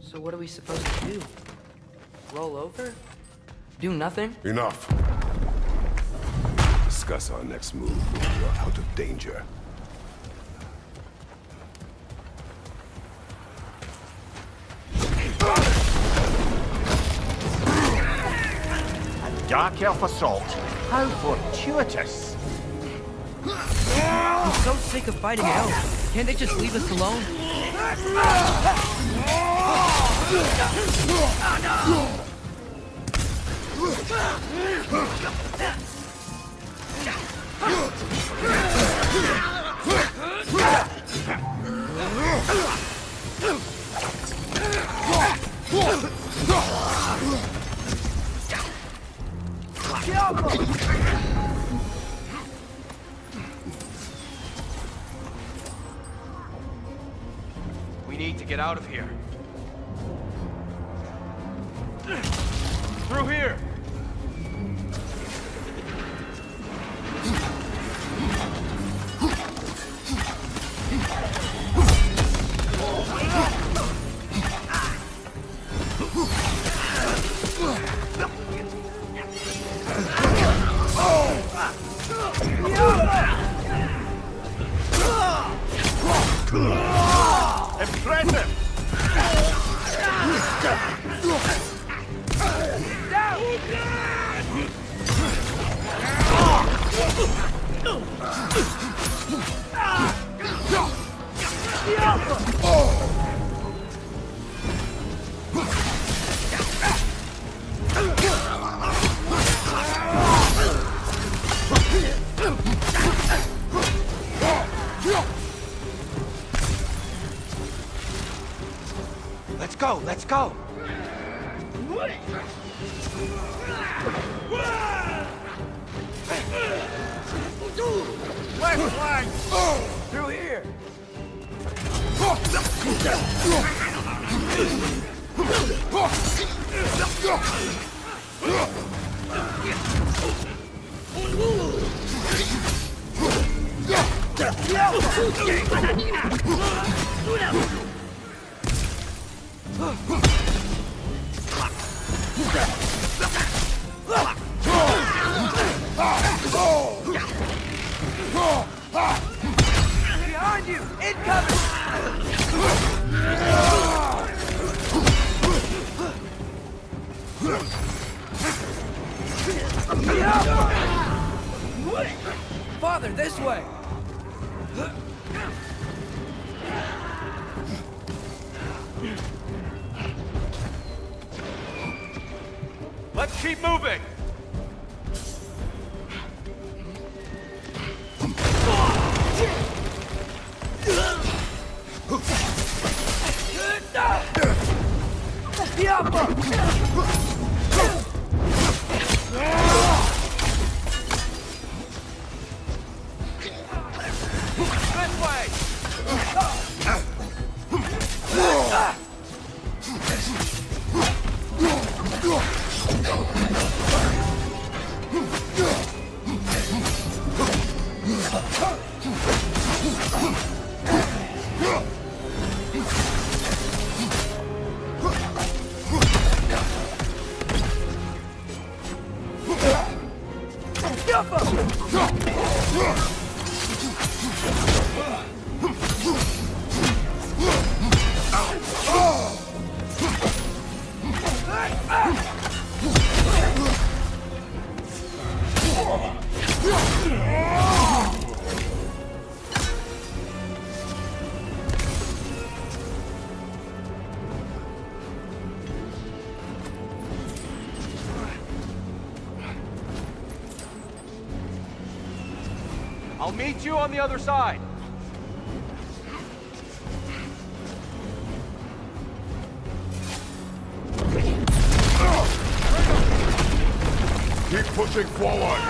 So what are we supposed to do? Roll over? Do nothing? Enough. Discuss our next move when we are out of danger. Dark elf assault. How fortuitous. I'm so sick of fighting elves. Can't they just leave us alone? We need to get out of here. Through here! Impressive! go, let's go! West flank! Through here! Behind you! Incoming! Father, this way! Let's keep moving! I'll meet you on the other side. Keep pushing forward!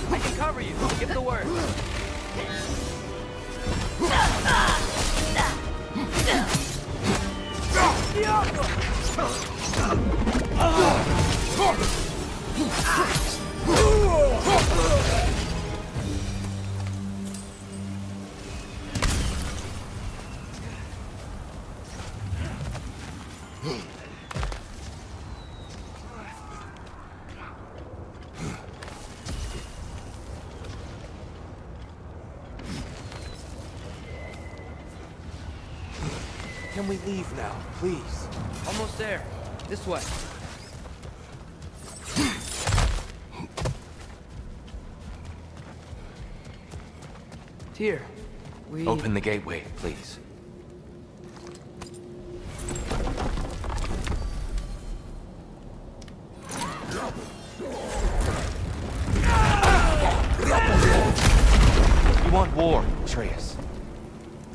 I can cover you. Give the word. Can we leave now, please? Almost there. This way. Tyr, we... Open the gateway, please. You want war, Atreus.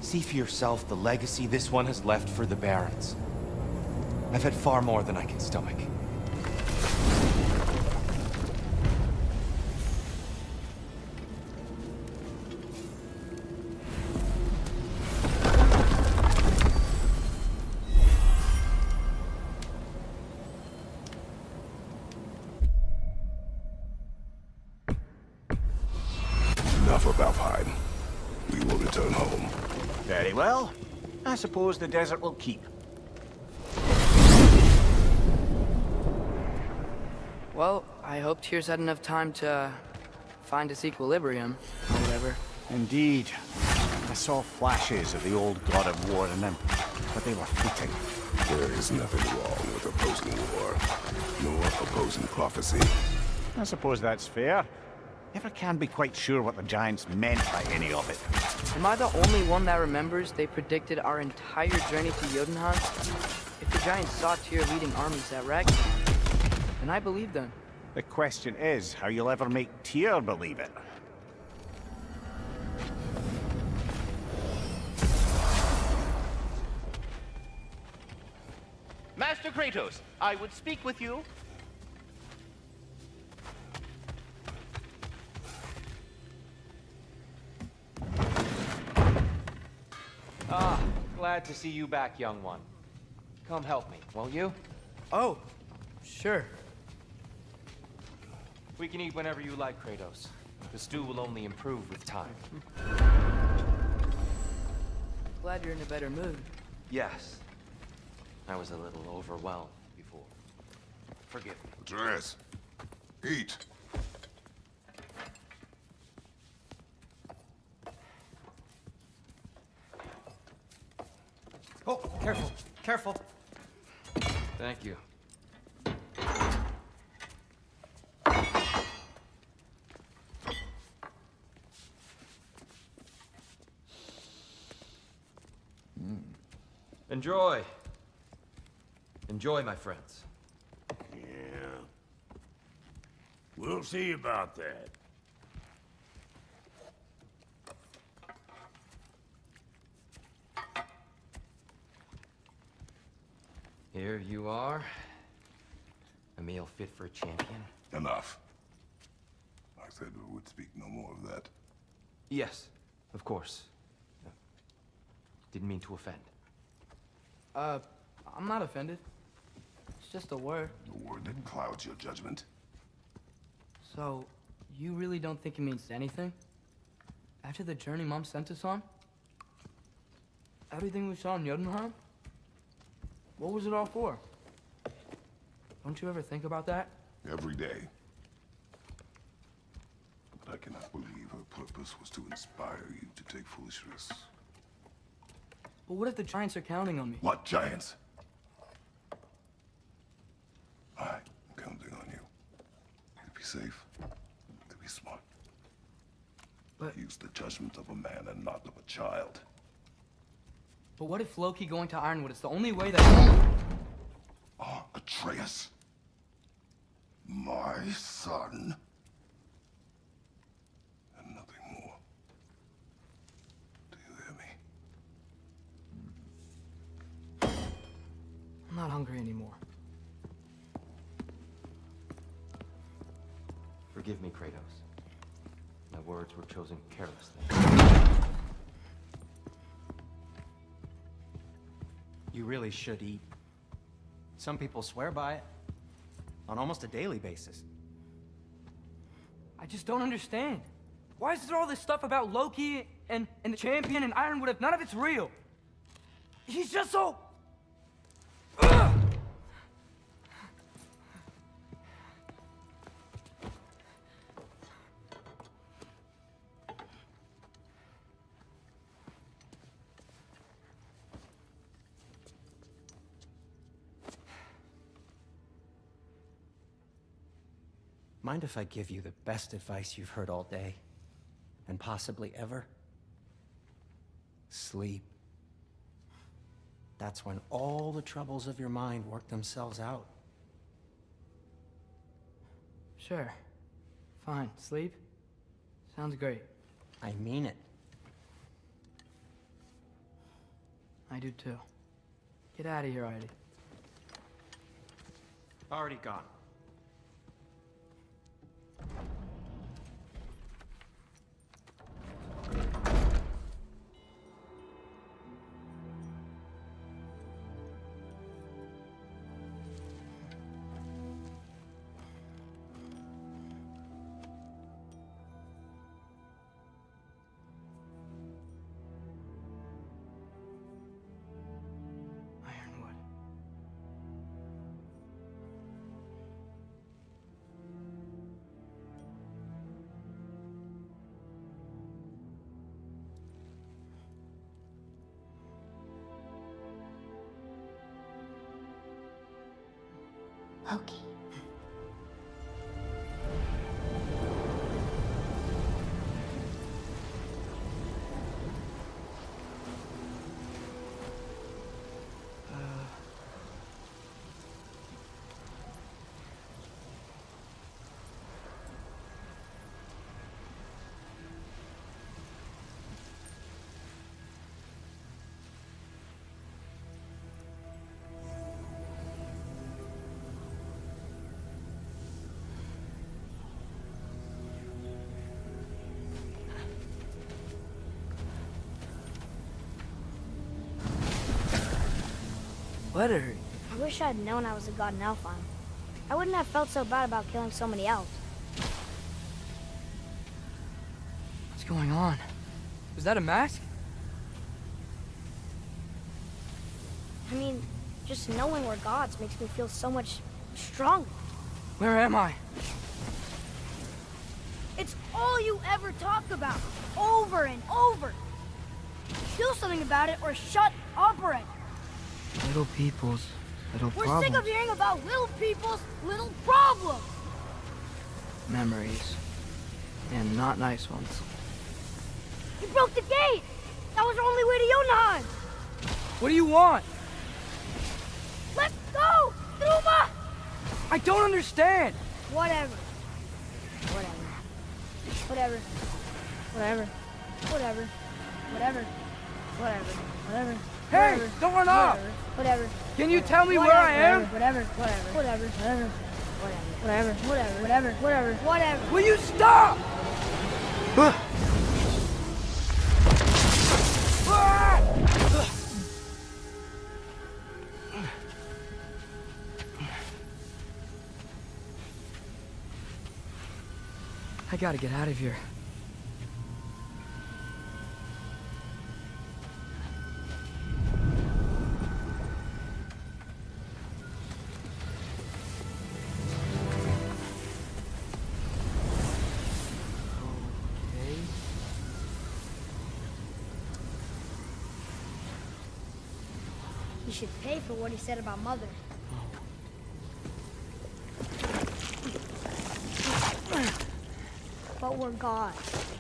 See for yourself the legacy this one has left for the Barons. I've had far more than I can stomach. Enough of Alfheim. We will return home. Very well. I suppose the desert will keep. Well, I hope Tyr's had enough time to find his equilibrium, or whatever. Indeed. I saw flashes of the old God of War in them, but they were fleeting. There is nothing wrong with opposing war, nor opposing prophecy. I suppose that's fair. Never can be quite sure what the Giants meant by any of it. Am I the only one that remembers they predicted our entire journey to Jotunheim? If the Giants saw Tyr leading armies at Ragnarök, then I believe them. The question is how you'll ever make Tyr believe it. Master Kratos, I would speak with you. Ah, glad to see you back, young one. Come help me, won't you? Oh, sure. We can eat whenever you like, Kratos. The stew will only improve with time. Glad you're in a better mood. Yes. I was a little overwhelmed before. Forgive me. Atreus, eat. Oh, careful, careful. Thank you. Enjoy. Enjoy, my friends. Yeah. We'll see about that. Here you are. A meal fit for a champion. Enough. I said we would speak no more of that. Yes, of course. Didn't mean to offend. I'm not offended. It's just a word. A word that clouds your judgment. So, you really don't think it means anything? After the journey Mom sent us on? Everything we saw in Jotunheim? What was it all for? Don't you ever think about that? Every day. But I cannot believe her purpose was to inspire you to take foolish risks. But what if the Giants are counting on me? What Giants? I'm counting on you. To be safe, to be smart. But use the judgment of a man and not of a child. But what if Loki going to Ironwood is the only way that... Atreus. My son. And nothing more. Do you hear me? I'm not hungry anymore. Forgive me, Kratos. My words were chosen carelessly. You really should eat. Some people swear by it. On almost a daily basis. I just don't understand. Why is there all this stuff about Loki and the champion and Ironwood if none of it's real? He's just so... Ugh! Mind if I give you the best advice you've heard all day? And possibly ever? Sleep. That's when all the troubles of your mind work themselves out. Sure. Fine. Sleep? Sounds great. I mean it. I do too. Get out of here, Heidi. Already gone. Ironwood. Loki. Letter. I wish I'd known I was a god in Alfheim. I wouldn't have felt so bad about killing so many elves. What's going on? Was that a mask? I mean, just knowing we're gods makes me feel so much stronger. Where am I? It's all you ever talk about, over and over. Do something about it or shut up already. Little people's little We're problems. sick of hearing about little people's little problems. Memories. And not nice ones. You broke the gate. That was our only way to Jotunheim. What do you want? Let's go, Truma! I don't understand. Whatever. Whatever. Whatever. Whatever. Whatever. Whatever. Whatever. Whatever. Hey, Whatever. don't run off. Whatever. Can you Whatever. tell me where I am? Whatever. Whatever. Whatever. Whatever. Whatever. Whatever. Whatever. Whatever. Whatever. Will you stop? I gotta get out of here. He should pay for what he said about Mother. But we're gods.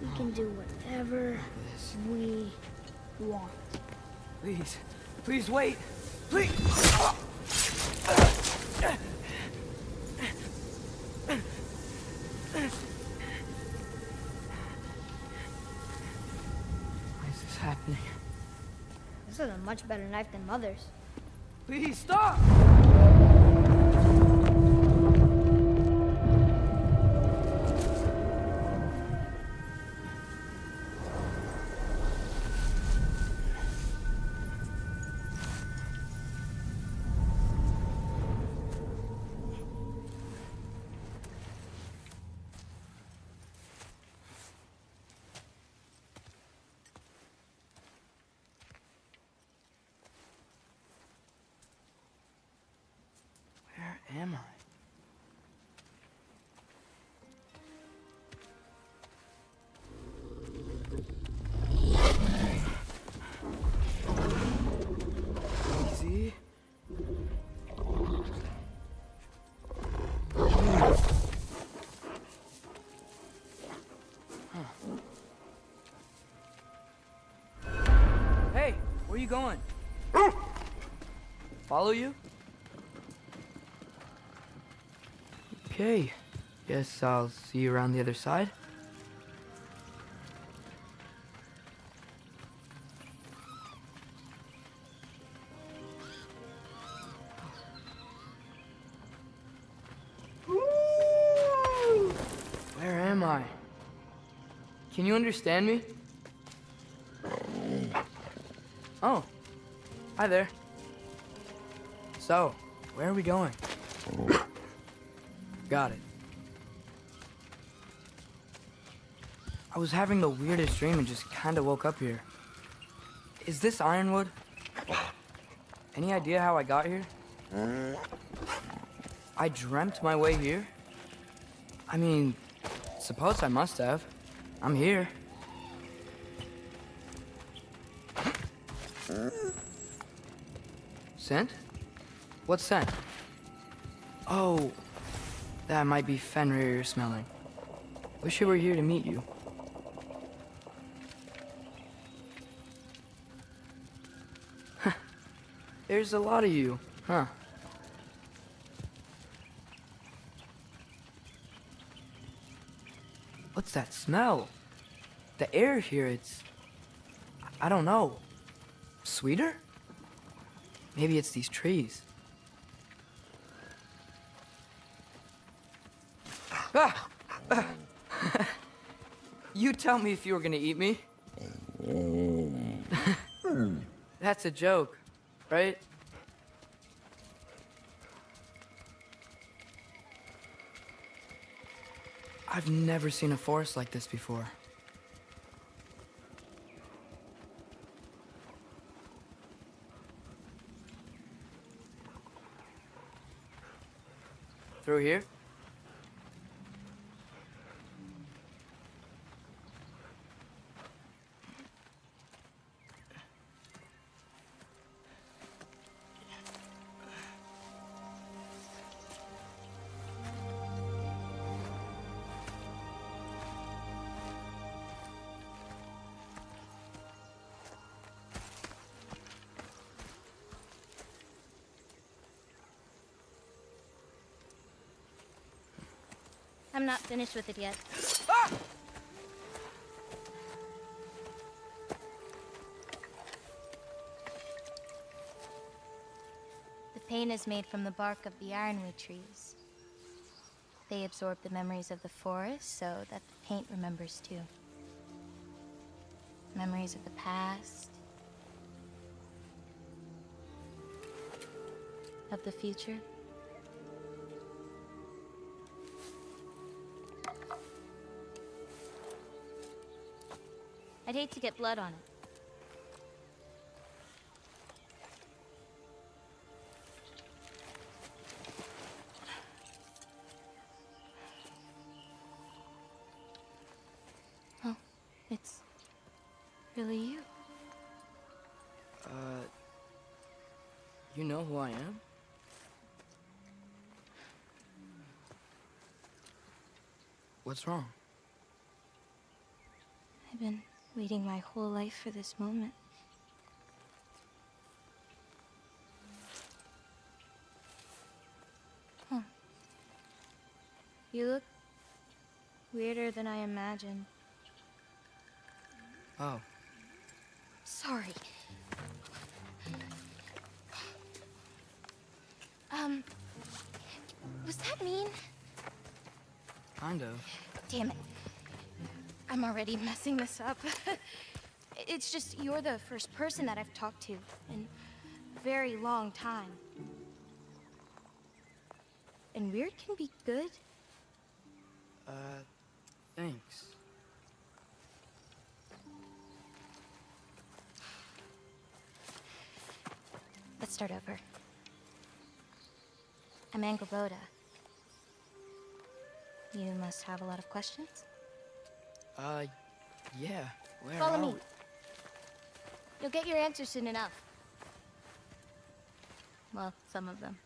We can do whatever we want. Please, please wait. Please. Why is this happening? This is a much better knife than Mother's. Please stop! Where am I? Easy. Hey, where you going? Follow you? Okay, guess I'll see you around the other side. Where am I? Can you understand me? Oh, hi there. So, where are we going? Got it. I was having the weirdest dream and just kinda woke up here. Is this Ironwood? Any idea how I got here? I dreamt my way here? I mean, suppose I must have. I'm here. Scent? What scent? Oh, that might be Fenrir you're smelling. Wish I were here to meet you. There's a lot of you, huh? What's that smell? The air here, I don't know. Sweeter? Maybe it's these trees. Ah! You tell me if you were gonna eat me. That's a joke. right? I've never seen a forest like this before. Through here? I'm not finished with it yet. The paint is made from the bark of the ironwood trees. They absorb the memories of the forest so that the paint remembers too. Memories of the past, of the future. I'd hate to get blood on it. Oh, it's really you. You know who I am? What's wrong? I've been waiting my whole life for this moment. Huh. You look weirder than I imagined. Oh. Sorry. Was that mean? Kind of. Damn it. I'm already messing this up. It's just you're the first person that I've talked to in a very long time. And weird can be good. Thanks. Let's start over. I'm Angelboda. You must have a lot of questions? Yeah. Where Follow are me. we? You'll get your answers soon enough. Well, some of them.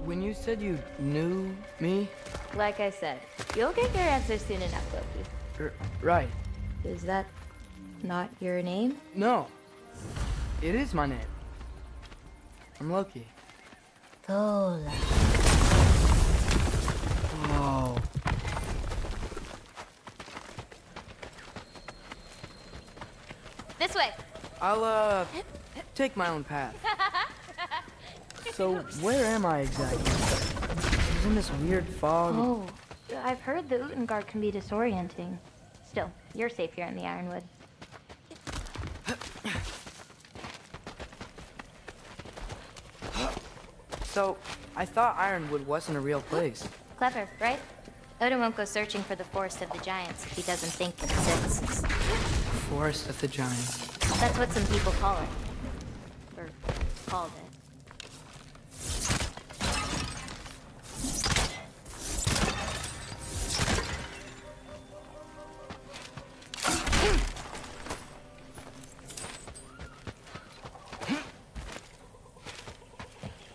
When you said you knew me? Like I said, you'll get your answers soon enough, Loki. Right. Is that not your name? No. It is my name. I'm Loki. Tola. Oh. This way. I'll, take my own path. So, where am I exactly? I was in this weird fog. Oh, I've heard the Utengard can be disorienting. Still, you're safe here in the Ironwood. So, I thought Ironwood wasn't a real place. Clever, right? Odin won't go searching for the Forest of the Giants if he doesn't think it exists. Forest of the Giants. That's what some people call it. Or called it.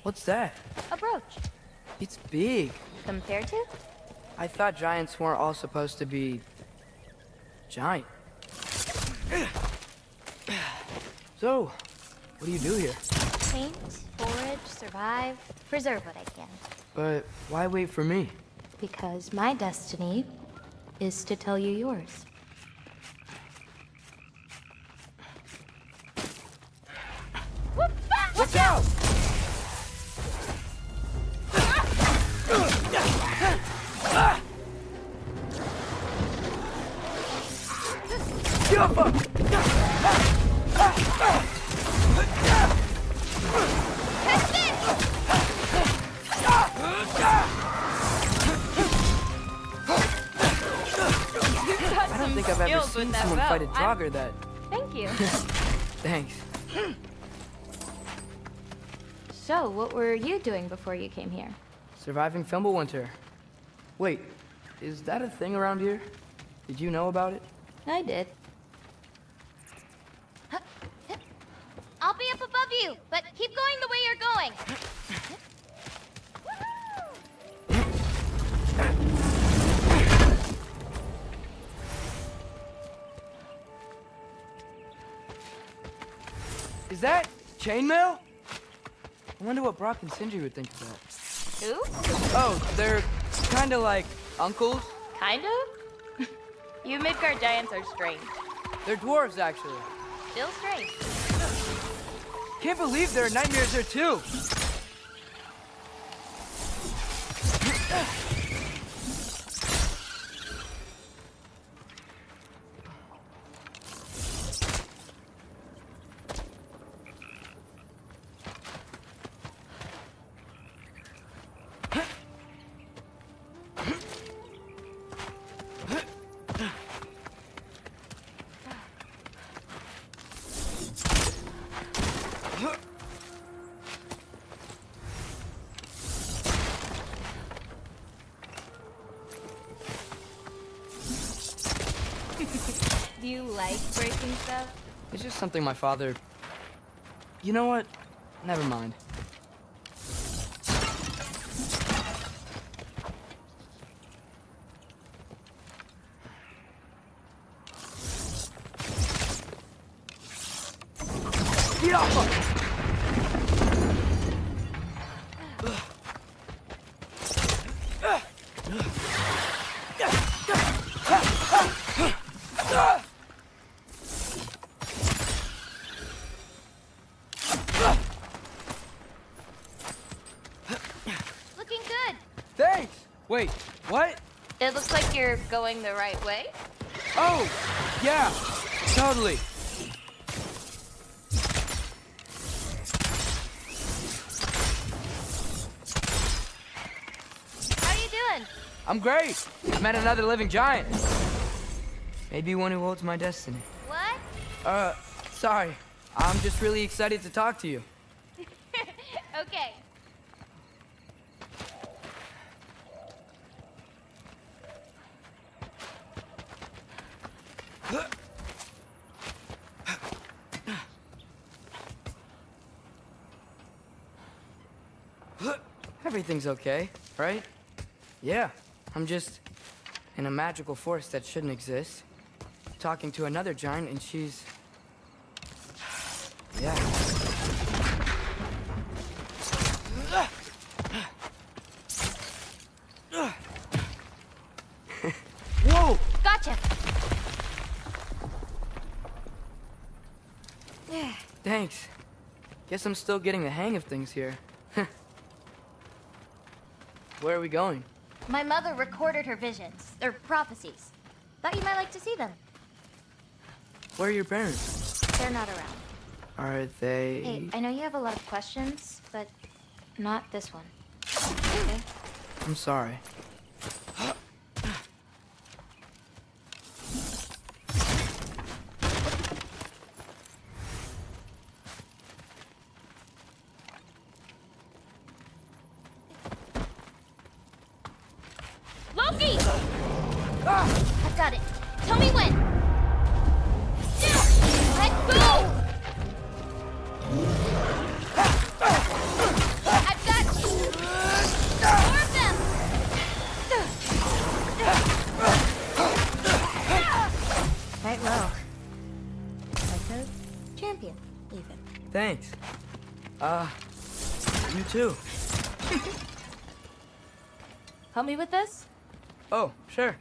What's that? A brooch. It's big. Compared to? I thought giants weren't all supposed to be... giant. So, what do you do here? Paint, forage, survive, preserve what I can. But why wait for me? Because my destiny is to tell you yours. Watch out! I don't think I've ever seen someone fight a jogger that... Thank you. Thanks. So, what were you doing before you came here? Surviving Fimbulwinter. Wait, is that a thing around here? Did you know about it? I did. I'll be up above you, but keep going the way you're going. Is that chainmail? I wonder what Brock and Sindri would think of that. Who? Oh, they're kind of like uncles. Kind of? You Midgard giants are strange. They're dwarves, actually. Still strange. Can't believe there are nightmares there, too. Do you like breaking stuff? It's just something my father... You know what? Never mind. Get off! Looking good. Thanks! Wait, what? It looks like you're going the right way. Oh, yeah, totally. How you doing? I'm great. I met another living giant. Maybe one who holds my destiny. What? Sorry. I'm just really excited to talk to you. Okay. Everything's okay, right? Yeah, I'm just in a magical force that shouldn't exist. Talking to another giant and she's... Yeah. Whoa! Gotcha. Thanks. Guess I'm still getting the hang of things here. Where are we going? My mother recorded her visions, or prophecies. Thought you might like to see them. Where are your parents? They're not around. Are they... Hey, I know you have a lot of questions, but not this one. Okay? I'm sorry. Loki! I've got it. Tell me when. Let go! I've got more of them. Right low. Like a champion, even. Thanks. You too. Help me with this? Oh, sure.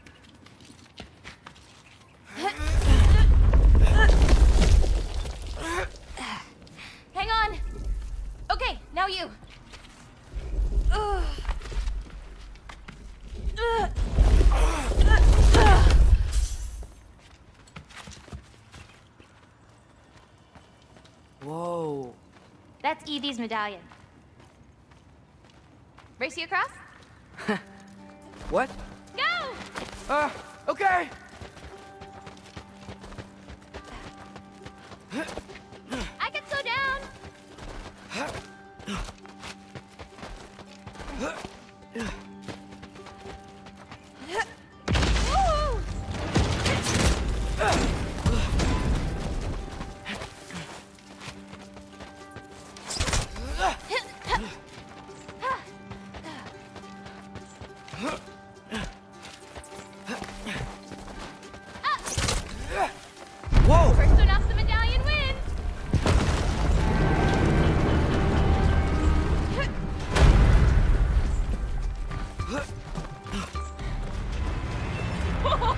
Hang on. Okay, now you. That's Evie's medallion. Race you across? What? Go! Okay! I can slow down! Woo! Whoa! First one off the medallion wins!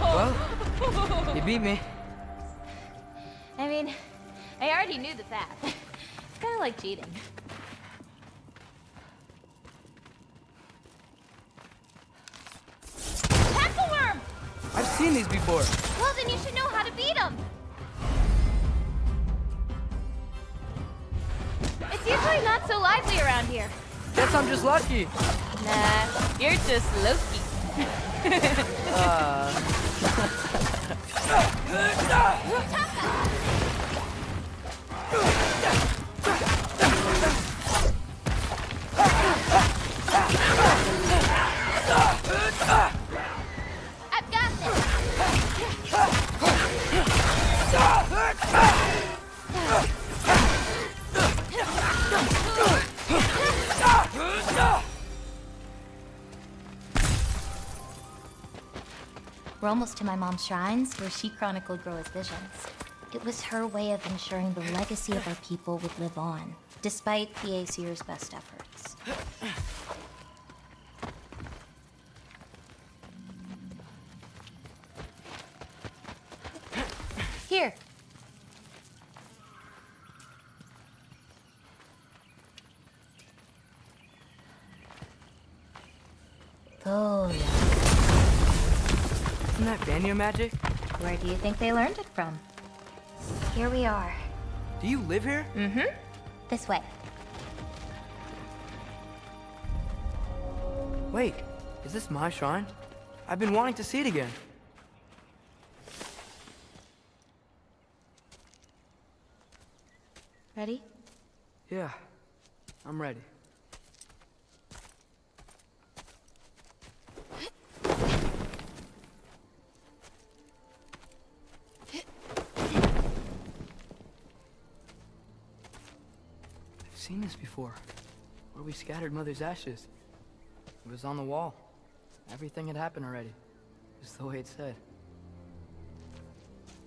Well, you beat me. I mean, I already knew the path. It's kind of like cheating. Tackle worm! I've seen these before. Well, then you should know how to beat them. It's usually not so lively around here. Guess I'm just lucky. Nah, you're just Loki. I've got We're almost to my mom's shrines, where she chronicled Groa's visions. It was her way of ensuring the legacy of our people would live on, despite the ASUS' best efforts. Here. Oh, Isn't that Vanya magic? where do you think they learned it from? Here we are. Do you live here? Mm-hmm. This way. Wait, is this my shrine? I've been wanting to see it again. Ready? Yeah, I'm ready. I've seen this before, where we scattered Mother's ashes. It was on the wall. Everything had happened already, just the way it said.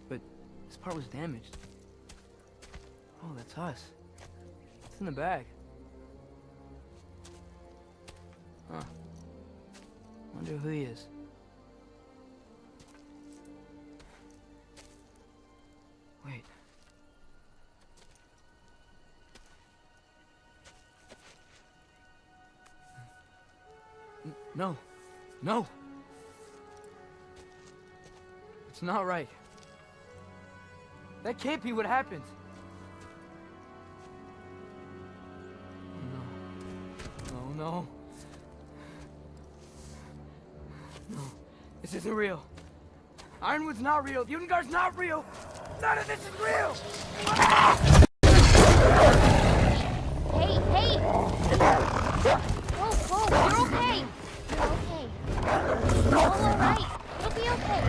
But this part was damaged. Oh, that's us. It's in the bag. Huh. Wonder who he is. Wait. No. No! It's not right. That can't be what happened. No. No. No. This isn't real. Ironwood's not real. Ungar's not real. None of this is real! Hey, hey! Whoa, you're okay! You're okay. You're all right. It'll be okay.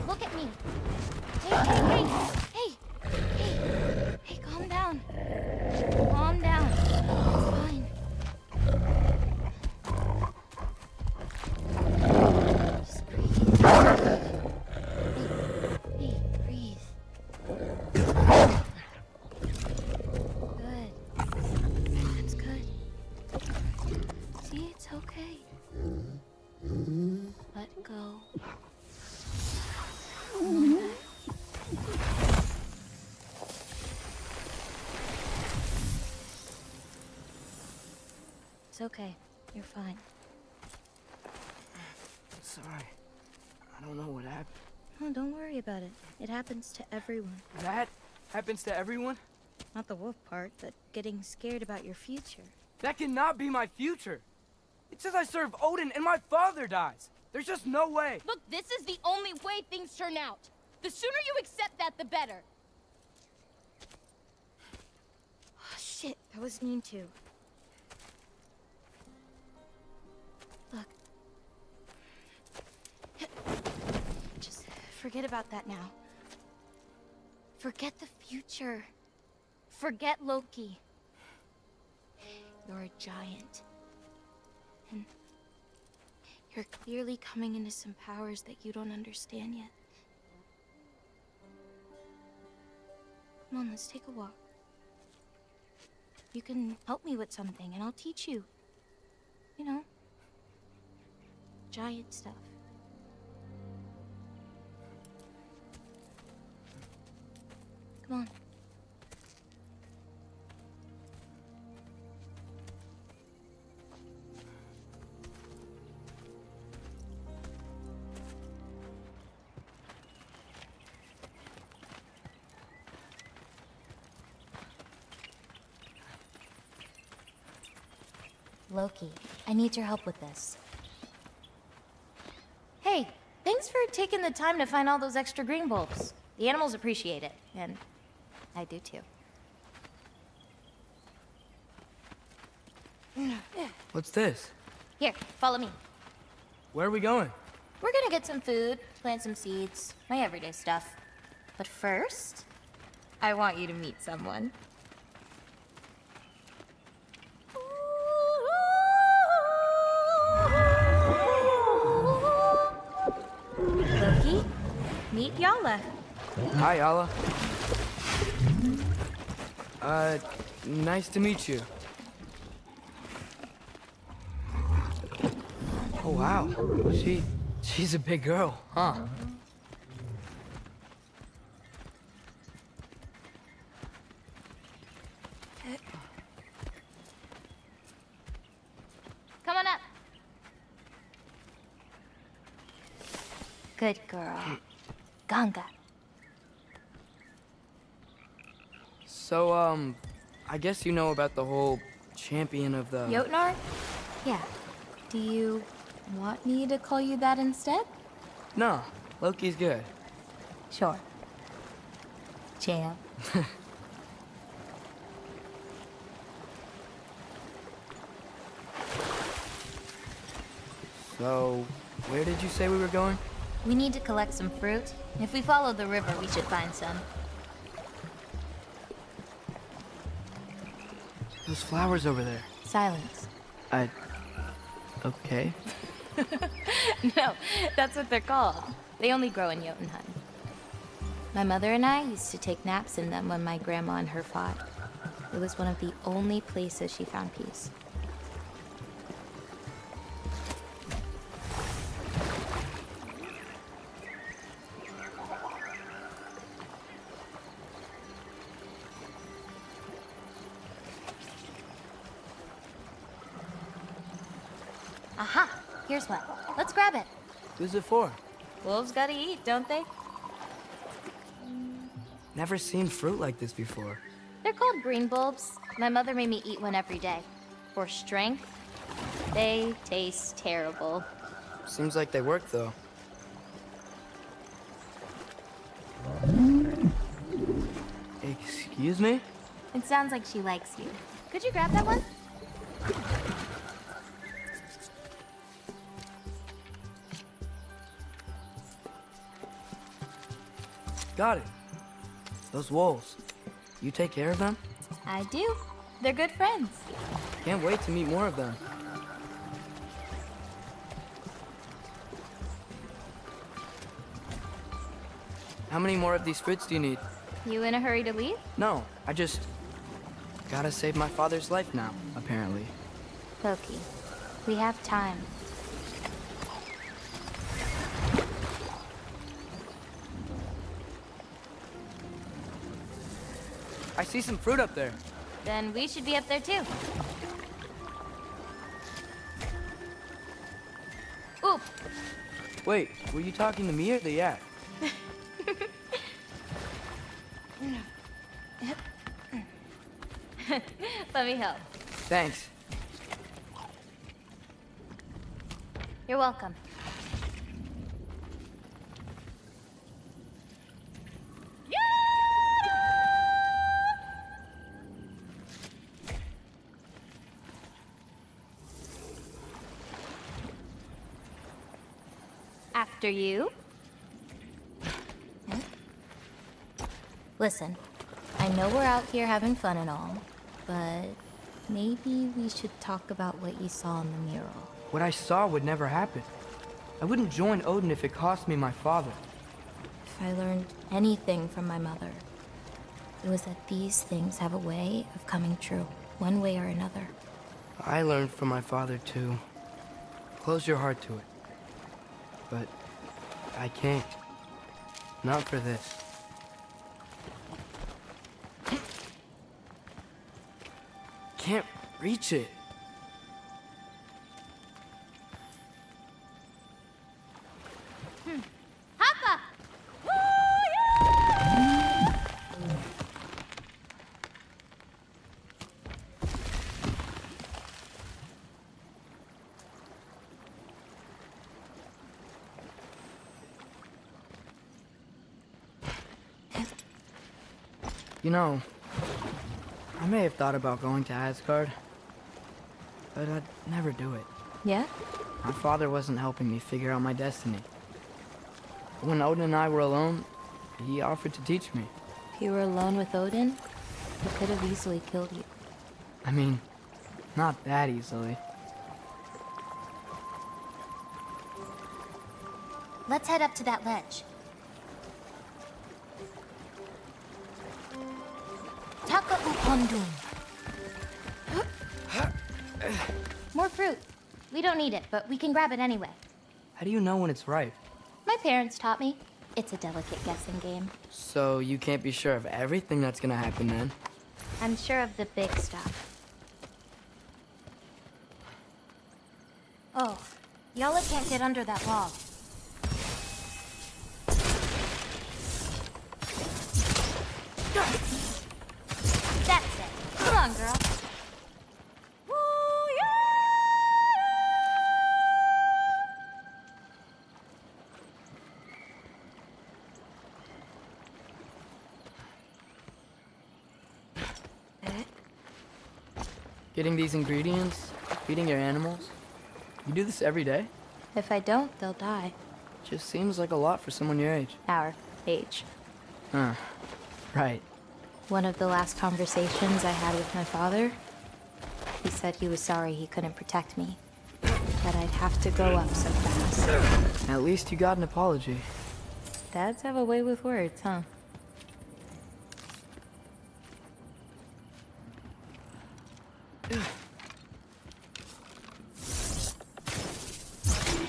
Look at me. Hey, calm down. Calm down. It's fine. Just breathe. Hey, breathe. Good. That's good. See, it's okay. Let go. Okay. It's okay. You're fine. Sorry. I don't know what happened. Oh, don't worry about it. It happens to everyone. That happens to everyone? Not the wolf part, but getting scared about your future. That cannot be my future. It says I serve Odin and my father dies. There's just no way. Look, this is the only way things turn out. The sooner you accept that, the better. Oh, shit, that was mean too. Look. Just forget about that now. Forget the future. Forget Loki. You're a giant. And you're clearly coming into some powers that you don't understand yet. Come on, let's take a walk. You can help me with something, and I'll teach you. You know, giant stuff. Come on. Loki, I need your help with this. Hey, thanks for taking the time to find all those extra green bulbs. The animals appreciate it, and I do too. What's this? Here, follow me. Where are we going? We're gonna get some food, plant some seeds, my everyday stuff. But first, I want you to meet someone. Loki, meet Yala. Hi, Yala. Nice to meet you. Oh, wow. She's a big girl, huh? Come on up. Good girl. Ganga. So, I guess you know about the whole champion of the... Jotnar? Yeah. Do you want me to call you that instead? No, Loki's good. Sure. Champ. So, where did you say we were going? We need to collect some fruit. If we follow the river, we should find some. Those flowers over there. Silence. Okay. No, that's what they're called. They only grow in Jotunheim. My mother and I used to take naps in them when my grandma and her fought. It was one of the only places she found peace. Aha! Here's one. Let's grab it. Who's it for? Wolves gotta eat, don't they? Never seen fruit like this before. They're called green bulbs. My mother made me eat one every day. For strength, they taste terrible. Seems like they work, though. Excuse me? It sounds like she likes you. Could you grab that one? Got it. Those wolves. You take care of them? I do. They're good friends. Can't wait to meet more of them. How many more of these fruits do you need? You in a hurry to leave? No, I just... gotta save my father's life now, apparently. Loki, we have time. I see some fruit up there. Then we should be up there too. Oop! Wait, were you talking to me or the yak? Let me help. Thanks. You're welcome. After you. Listen, I know we're out here having fun and all, but maybe we should talk about what you saw in the mural. What I saw would never happen. I wouldn't join Odin if it cost me my father. If I learned anything from my mother, it was that these things have a way of coming true, one way or another. I learned from my father too. Close your heart to it. But I can't. Not for this. Can't reach it. Hoppa! You know, I may have thought about going to Asgard, but I'd never do it. Yeah? My father wasn't helping me figure out my destiny. When Odin and I were alone, he offered to teach me. If you were alone with Odin, he could have easily killed you. I mean, not that easily. Let's head up to that ledge. Taka upondum. More fruit. We don't need it, but we can grab it anyway. How do you know when it's ripe? My parents taught me. It's a delicate guessing game. So you can't be sure of everything that's gonna happen then? I'm sure of the big stuff. Oh, Yala can't get under that log. That's it. Come on, girl. Getting these ingredients, feeding your animals. You do this every day? If I don't, they'll die. Just seems like a lot for someone your age. Our age. Huh. Right. One of the last conversations I had with my father, he said he was sorry he couldn't protect me. That I'd have to grow up so fast. At least you got an apology. Dads have a way with words, huh?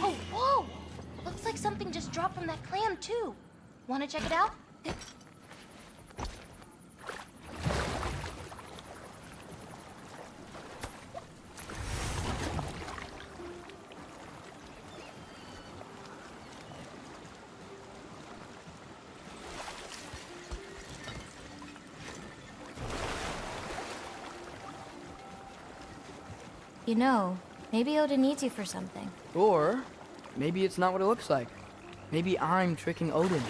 Oh, whoa! Looks like something just dropped from that clam, too. Want to check it out? You know, maybe Odin needs you for something. Or maybe it's not what it looks like. Maybe I'm tricking Odin.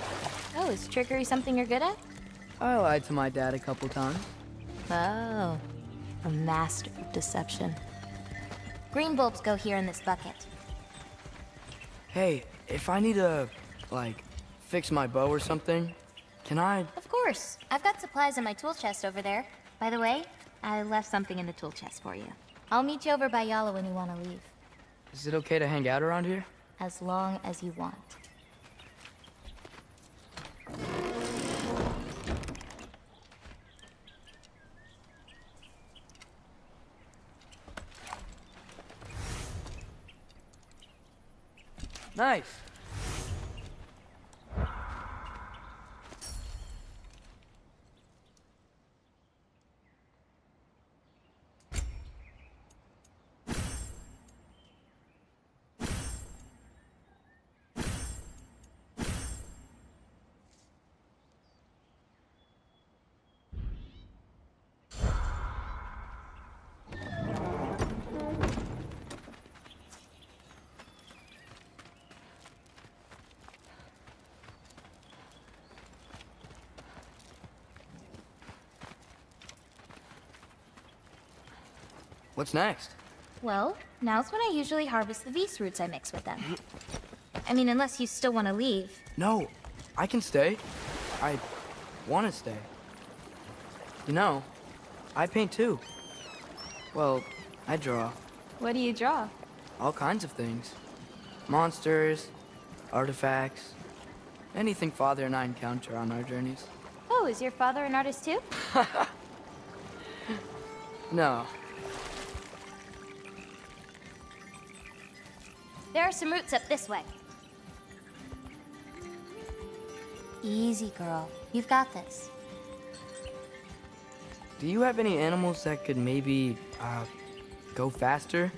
Oh, is trickery something you're good at? I lied to my dad a couple times. Oh, a master of deception. Green bulbs go here in this bucket. Hey, if I need to, like, fix my bow or something, can I? Of course. I've got supplies in my tool chest over there. By the way, I left something in the tool chest for you. I'll meet you over by Yala when you want to leave. Is it okay to hang out around here? As long as you want. Nice. What's next? Well, now's when I usually harvest the Vis roots I mix with them. I mean, unless you still want to leave. No, I can stay. I want to stay. You know, I paint too. Well, I draw. What do you draw? All kinds of things. Monsters, artifacts, anything Father and I encounter on our journeys. Oh, is your father an artist too? No. There are some roots up this way. Easy, girl. You've got this. Do you have any animals that could maybe, go faster?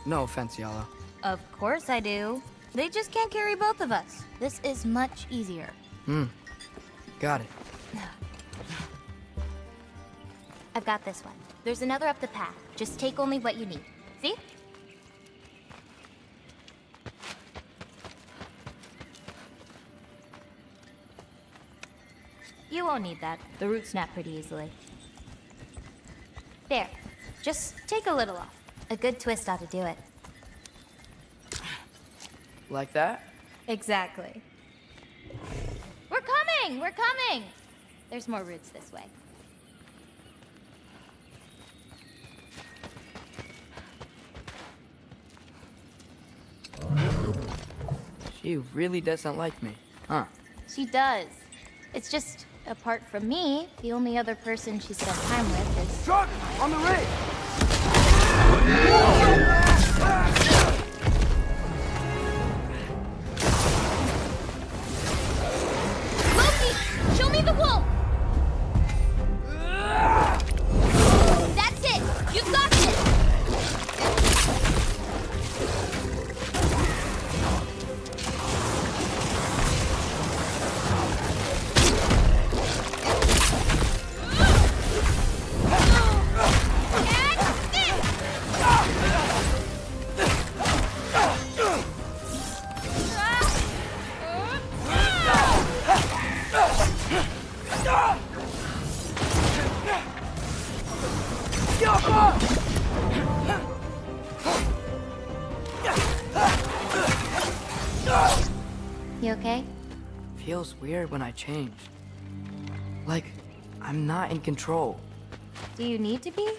No offense, Yala. Of course I do. They just can't carry both of us. This is much easier. Got it. I've got this one. There's another up the path. Just take only what you need. See? You won't need that. The roots snap pretty easily. There. Just take a little off. A good twist ought to do it. Like that? Exactly. We're coming! We're coming! There's more roots this way. She really doesn't like me, huh? She does. It's just, apart from me, the only other person she spent time with is... Truck! On the rig! Loki! Show me the wolf! That's it! You've got this! You okay? Feels weird when I change. Like, I'm not in control. Do you need to be?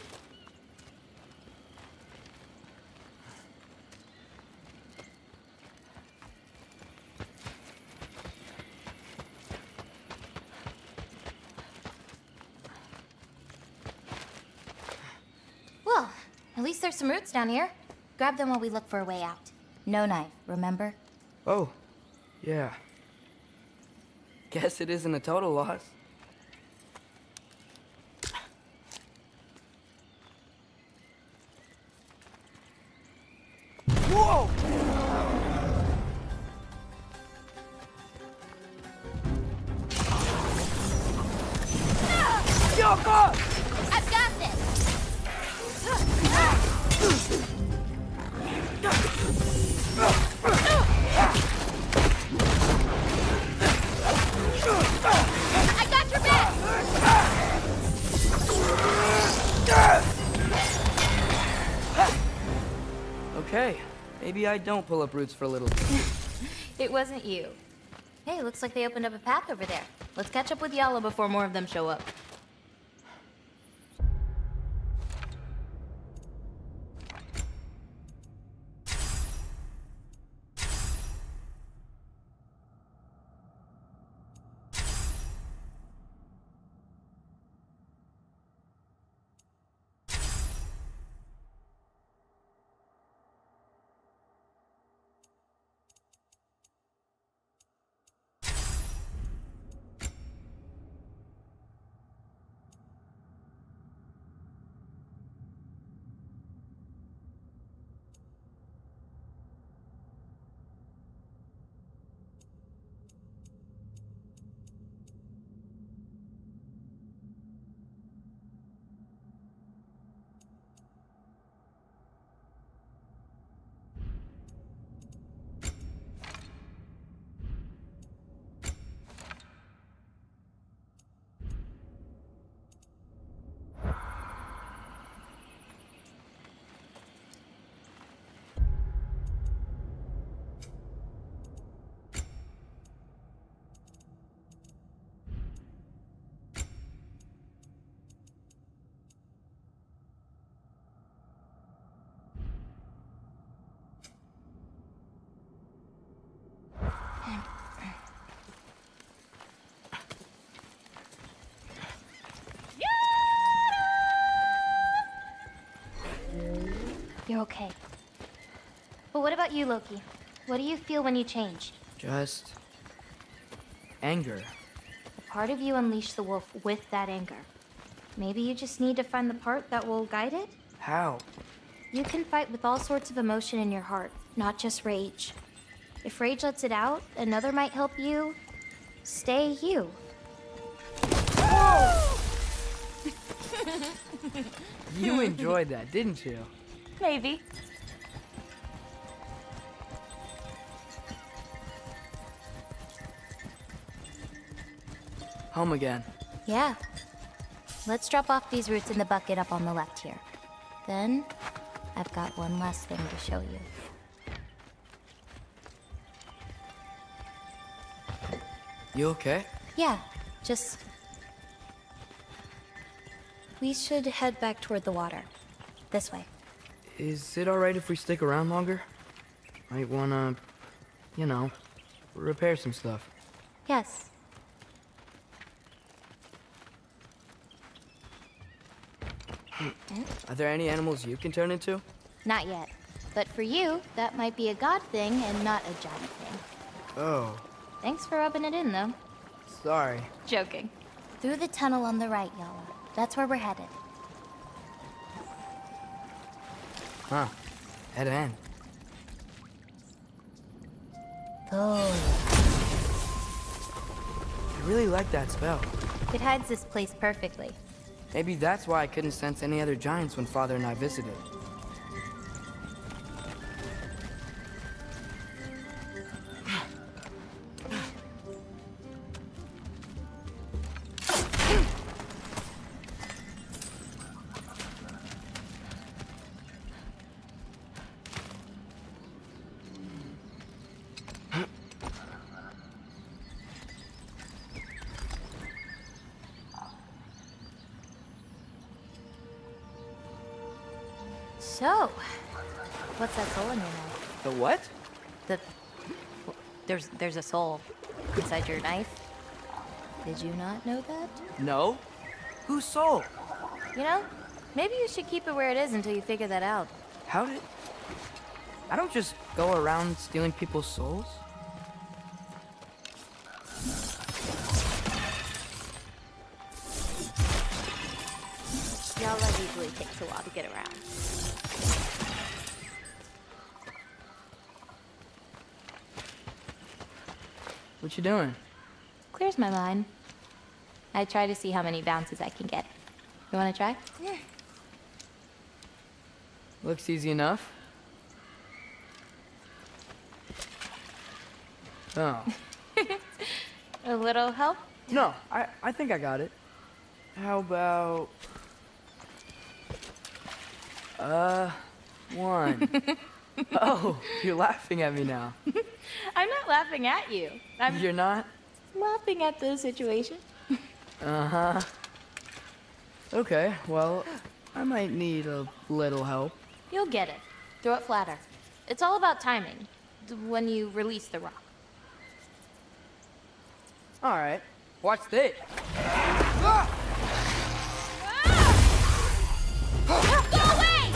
Well, at least there's some roots down here. Grab them while we look for a way out. No knife, remember? Oh, yeah. Guess it isn't a total loss. Whoa! I've got I got your back! Okay, maybe I don't pull up roots for a little bit. It wasn't you. Hey, looks like they opened up a path over there. Let's catch up with Yala before more of them show up. You're okay. But what about you, Loki? What do you feel when you change? Just... anger. A part of you unleashed the wolf with that anger. Maybe you just need to find the part that will guide it? How? You can fight with all sorts of emotion in your heart, not just rage. If rage lets it out, another might help you stay you. You enjoyed that, didn't you? Maybe. Home again. Yeah. Let's drop off these roots in the bucket up on the left here. Then, I've got one last thing to show you. You okay? Yeah, just... We should head back toward the water. This way. Is it alright if we stick around longer? Might wanna, you know, repair some stuff. Yes. Are there any animals you can turn into? Not yet. But for you, that might be a god thing and not a giant thing. Oh, Thanks for rubbing it in, though. sorry. Joking. Through the tunnel on the right, Yala. That's where we're headed. Huh. Head in. Oh. I really like that spell. It hides this place perfectly. Maybe that's why I couldn't sense any other giants when Father and I visited. So, what's that soul in your knife? The what? There's a soul inside your knife. Did you not know that? No? Whose soul? You know, maybe you should keep it where it is until you figure that out. How did... I don't just go around stealing people's souls. Yala usually takes a while to get around. What you doing? Clears my mind. I try to see how many bounces I can get. You wanna try? Yeah. Looks easy enough. Oh. A little help? No, I think I got it. How about... one. Oh, you're laughing at me now. I'm not laughing at you. You're not? Laughing at the situation. Uh-huh. Okay, well, I might need a little help. You'll get it. Throw it flatter. It's all about timing. When you release the rock. All right, watch this. Go away!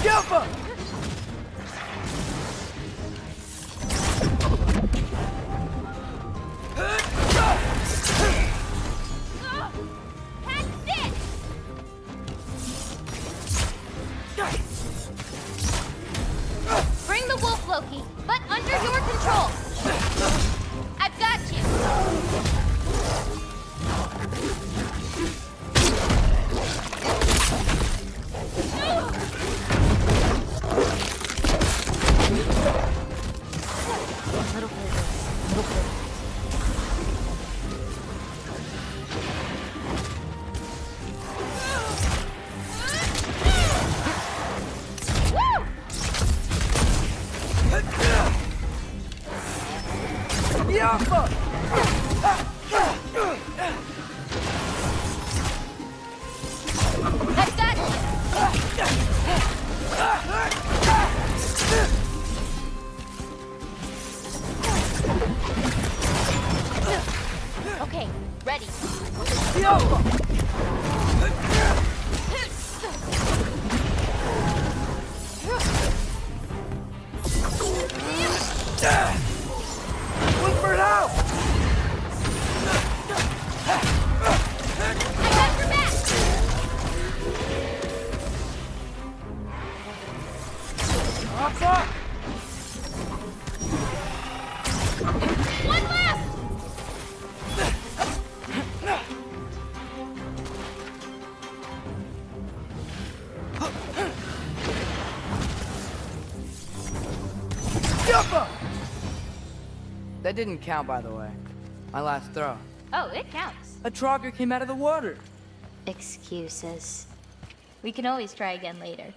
Jump up! Bring the wolf, Loki, but under your control. I've got you. Little bit of this, little bit of this. I've got you. Okay, ready. Look for it out! One left! That didn't count, by the way. My last throw. Oh, it counts. A trogger came out of the water. Excuses. We can always try again later.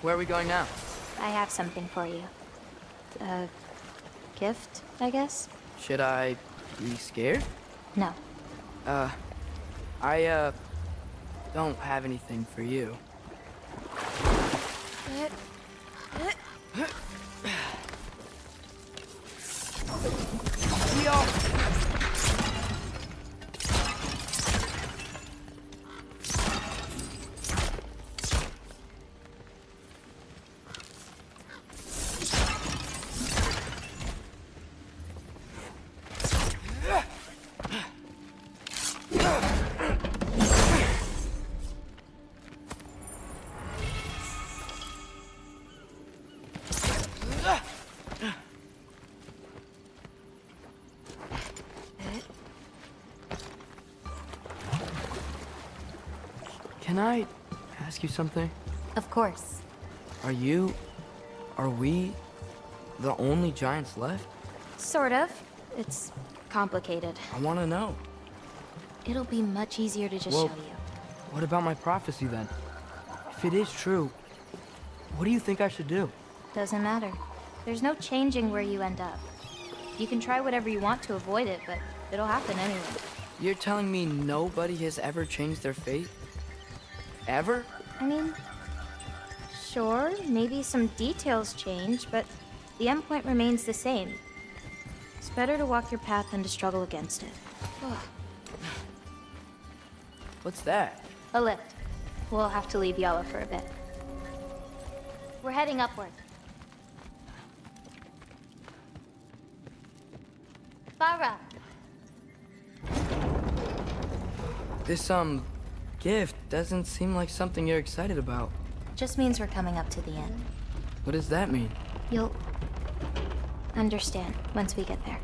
Where are we going now? I have something for you. A gift, I guess? Should I be scared? No. I don't have anything for you. Can I ask you something? Of course. Are we the only giants left? Sort of. It's complicated. I want to know. It'll be much easier to just Well, show you. What about my prophecy then? If it is true, what do you think I should do? Doesn't matter. There's no changing where you end up. You can try whatever you want to avoid it, but it'll happen anyway. You're telling me nobody has ever changed their fate? Ever? I mean, sure, maybe some details change, but the endpoint remains the same. It's better to walk your path than to struggle against it. What's that? A lift. We'll have to leave Yala for a bit. We're heading upward. Farah! This, gift doesn't seem like something you're excited about. Just means we're coming up to the end. What does that mean? You'll understand once we get there.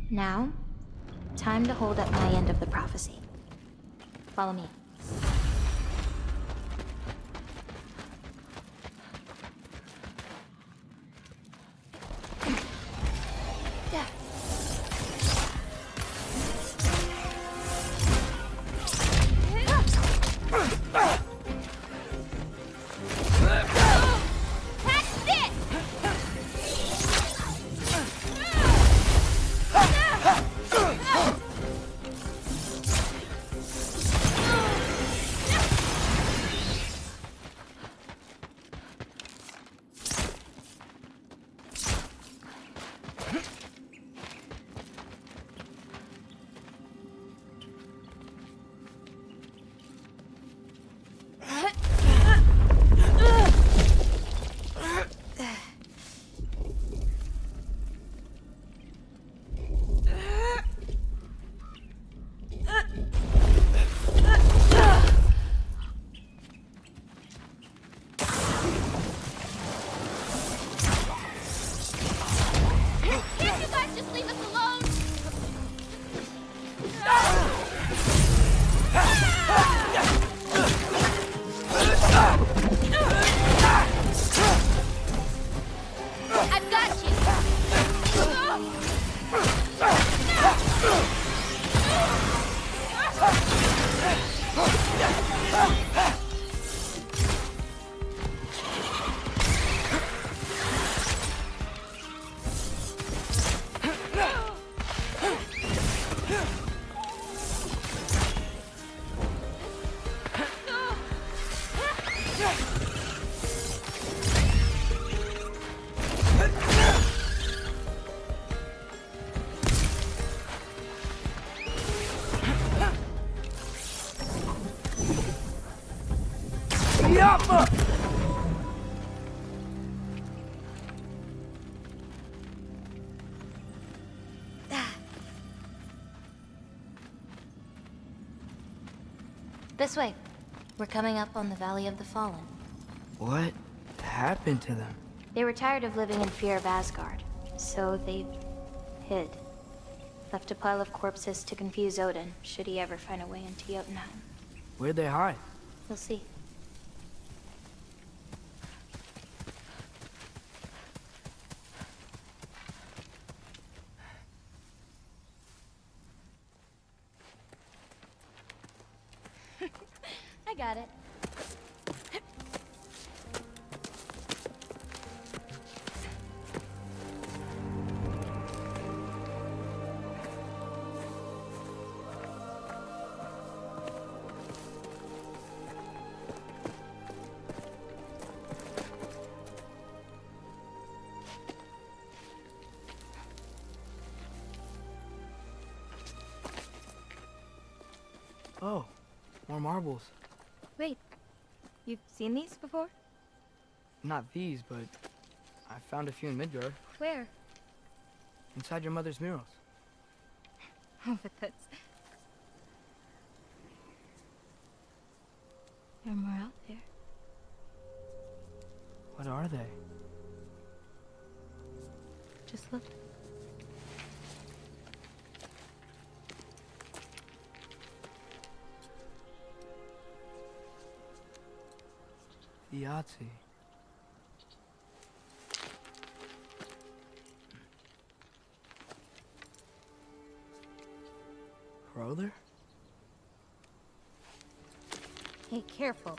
Now, time to hold up my end of the prophecy. Follow me. Ah, fuck! This way. We're coming up on the Valley of the Fallen. What happened to them? They were tired of living in fear of Asgard, so they hid. Left a pile of corpses to confuse Odin, should he ever find a way into Jotunheim. Where'd they hide? You'll see. I got it. Oh, more marbles. Wait, you've seen these before? Not these, but I found a few in Midgard. Where? Inside your mother's murals. Oh, but that's... There are more out there. What are they? Just look. Yahtzee. Brother? Hey, careful.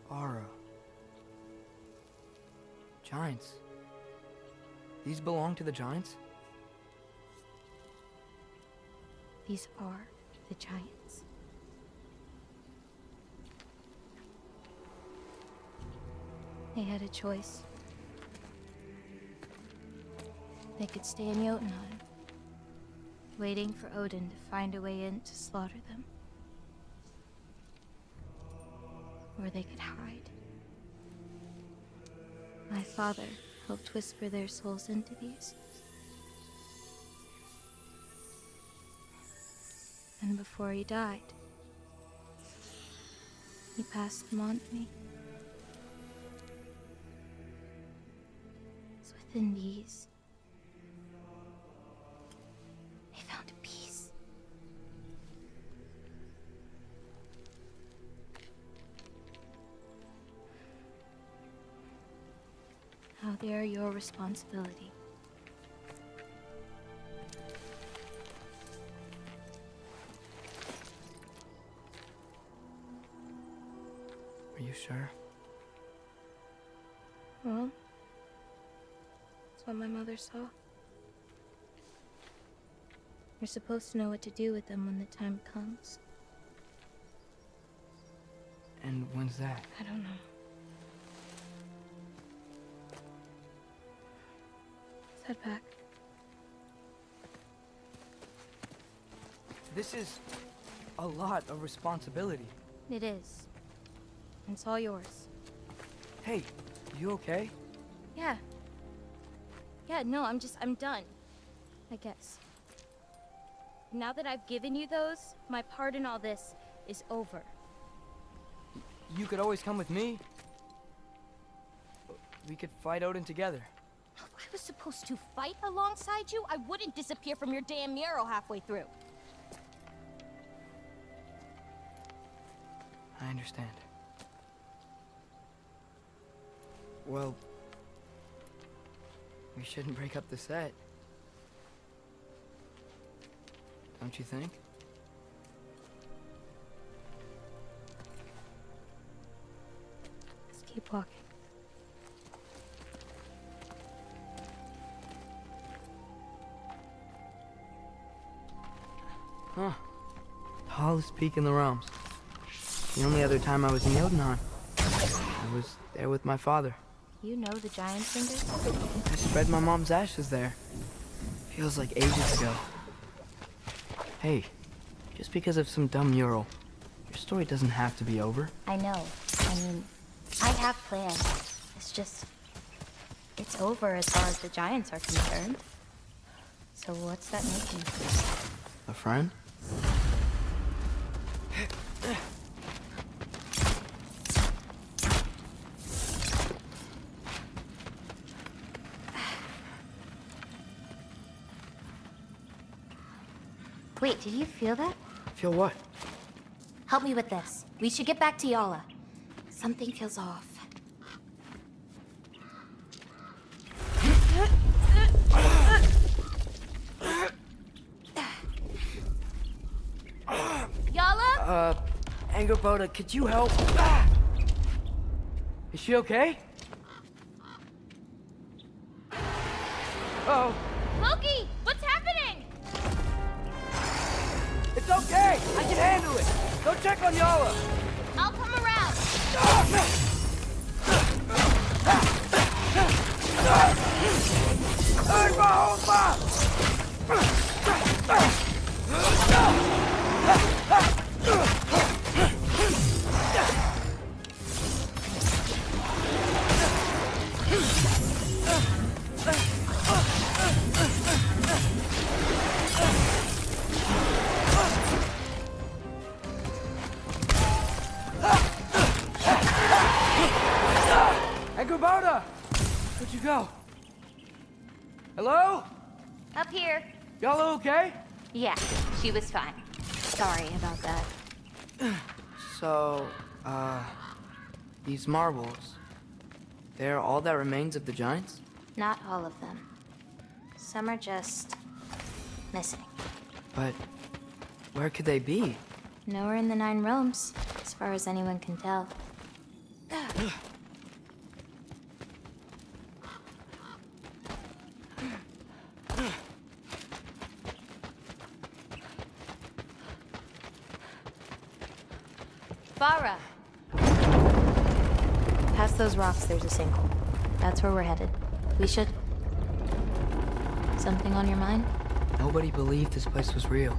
Aura. Giants. These belong to the giants? These are the giants. They had a choice. They could stay in Jotunheim, waiting for Odin to find a way in to slaughter them. Or they could hide. My father helped whisper their souls into these. And before he died, he passed them on to me. It's within these. They found a peace. Now they are your responsibility. Are you sure? Well, that's what my mother saw. You're supposed to know what to do with them when the time comes. And when's that? I don't know. Let's head back. This is a lot of responsibility. It is. It's all yours. Hey, you okay? Yeah. Yeah, no, I'm done. I guess. Now that I've given you those, my part in all this is over. You could always come with me. We could fight Odin together. If I was supposed to fight alongside you, I wouldn't disappear from your damn mural halfway through. I understand. Well, we shouldn't break up the set. Don't you think? Let's keep walking. Huh. Tallest peak in the realms. The only other time I was in Jotunheim, I was there with my father. You know the giant fingers? I spread my mom's ashes there. Feels like ages ago. Hey, just because of some dumb mural, your story doesn't have to be over. I know. I mean, I have plans. It's just... it's over as far as the Giants are concerned. So what's that make me? A friend? Wait, did you feel that? Feel what? Help me with this. We should get back to Yala. Something feels off. Yala? Angerboda, could you help? Is she okay? Oh. Loki, what's happening? It's okay! I can handle it! Go check on Yala! I'll come around. Angerboda! Where'd you go? Hello? Up here. Yala okay? Yeah, she was fine. Sorry about that. So, these marbles, they're all that remains of the Giants? Not all of them. Some are just... missing. But where could they be? Nowhere in the Nine Realms, as far as anyone can tell. Farah! Past those rocks, there's a sinkhole. That's where we're headed. We should... Something on your mind? Nobody believed this place was real.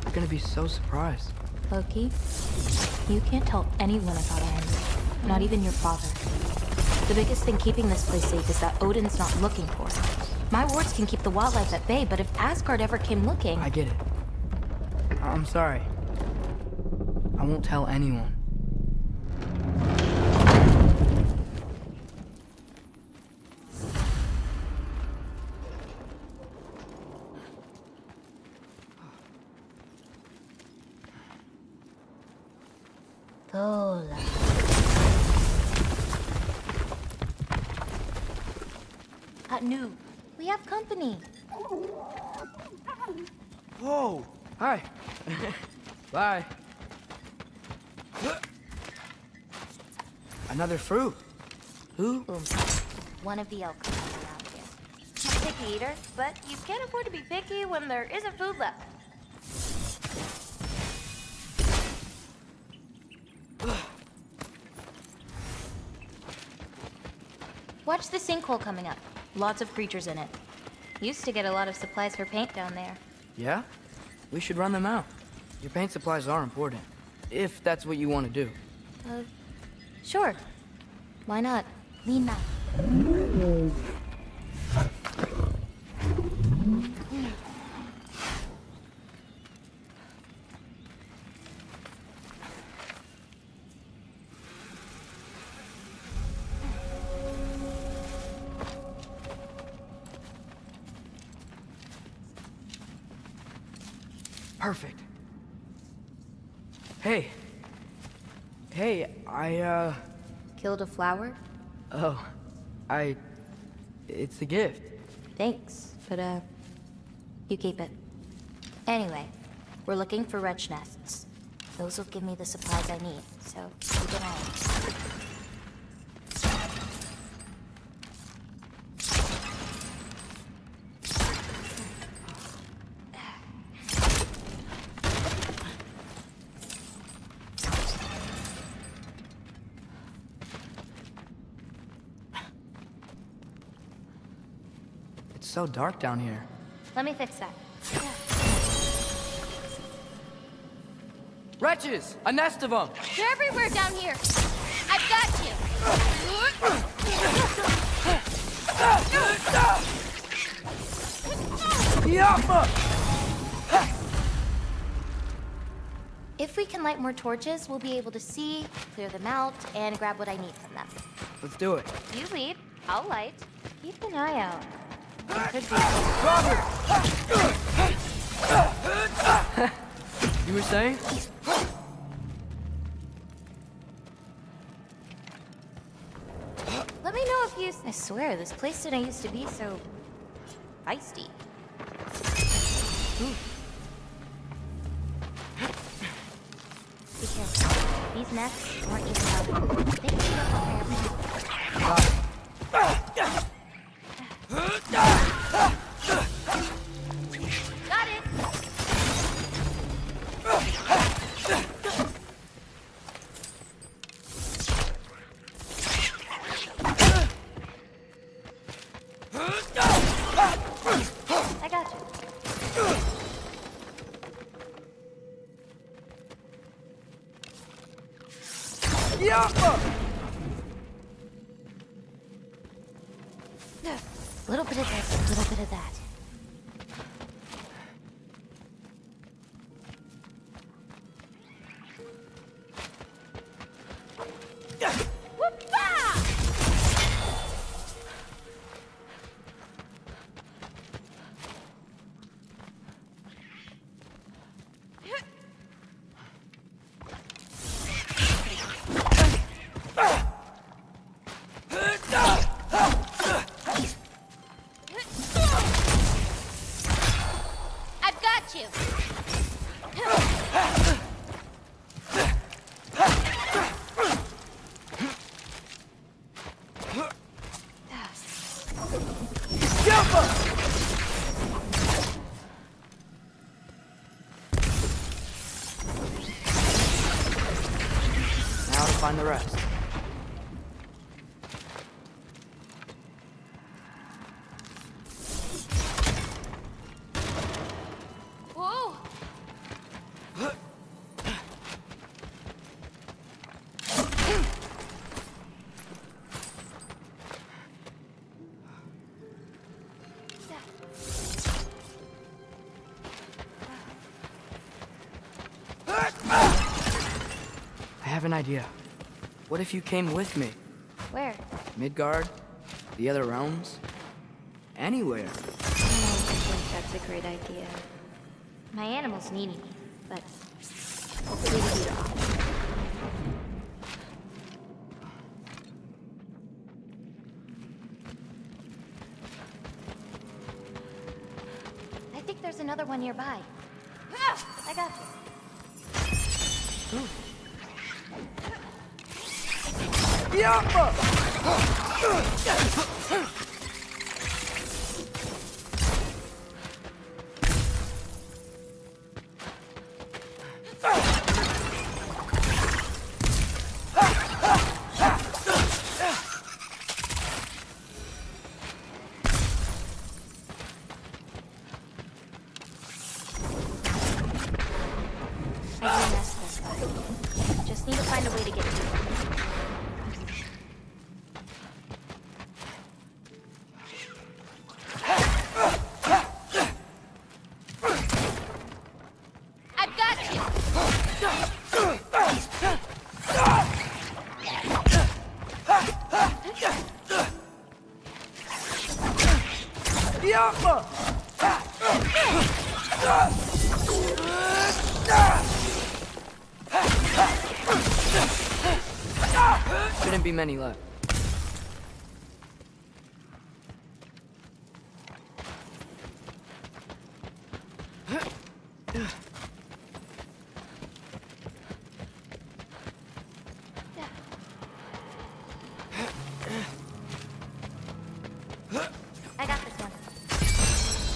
They're gonna be so surprised. Loki, you can't tell anyone about Ironwood. Not even your father. The biggest thing keeping this place safe is that Odin's not looking for it. My wards can keep the wildlife at bay, but if Asgard ever came looking... I get it. I'm sorry. I won't tell anyone. Tola. Anu, we have company. Whoa! Hi. Bye. Another fruit. Who? One of the elk around here. She's a picky eater, but you can't afford to be picky when there isn't food left. Watch the sinkhole coming up. Lots of creatures in it. Used to get a lot of supplies for paint down there. Yeah? We should run them out. Your paint supplies are important. If that's what you want to do. Sure. Why not? Lina. Perfect. Hey. Hey, Killed a flower? Oh, it's a gift. Thanks, but, you keep it. Anyway, we're looking for wretch nests. Those will give me the supplies I need, so keep an eye out. It's so dark down here. Let me fix that. Wretches! A nest of them! They're everywhere down here. I've got If we can light more torches, we'll be able to see, clear them out, and grab what I need from them. Let's do it. You lead, I'll light. Keep an eye out. There could be... You were saying? Let me know if you... I swear, this place didn't used to be so... feisty. Be careful. These nests aren't easy out. They can be up Got it! I got you. Little bit of this, little bit of that. I've got you. Now to find the rest. Whoa! I have an idea. What if you came with me? Where? Midgard? The other realms? Anywhere. I don't think that's a great idea. My animals need me, but hopefully we do it all. I think there's another one nearby. I got you. I didn't mess this way. Just need to find a way to get to it. I've got you. Shouldn't be many left. I got this one.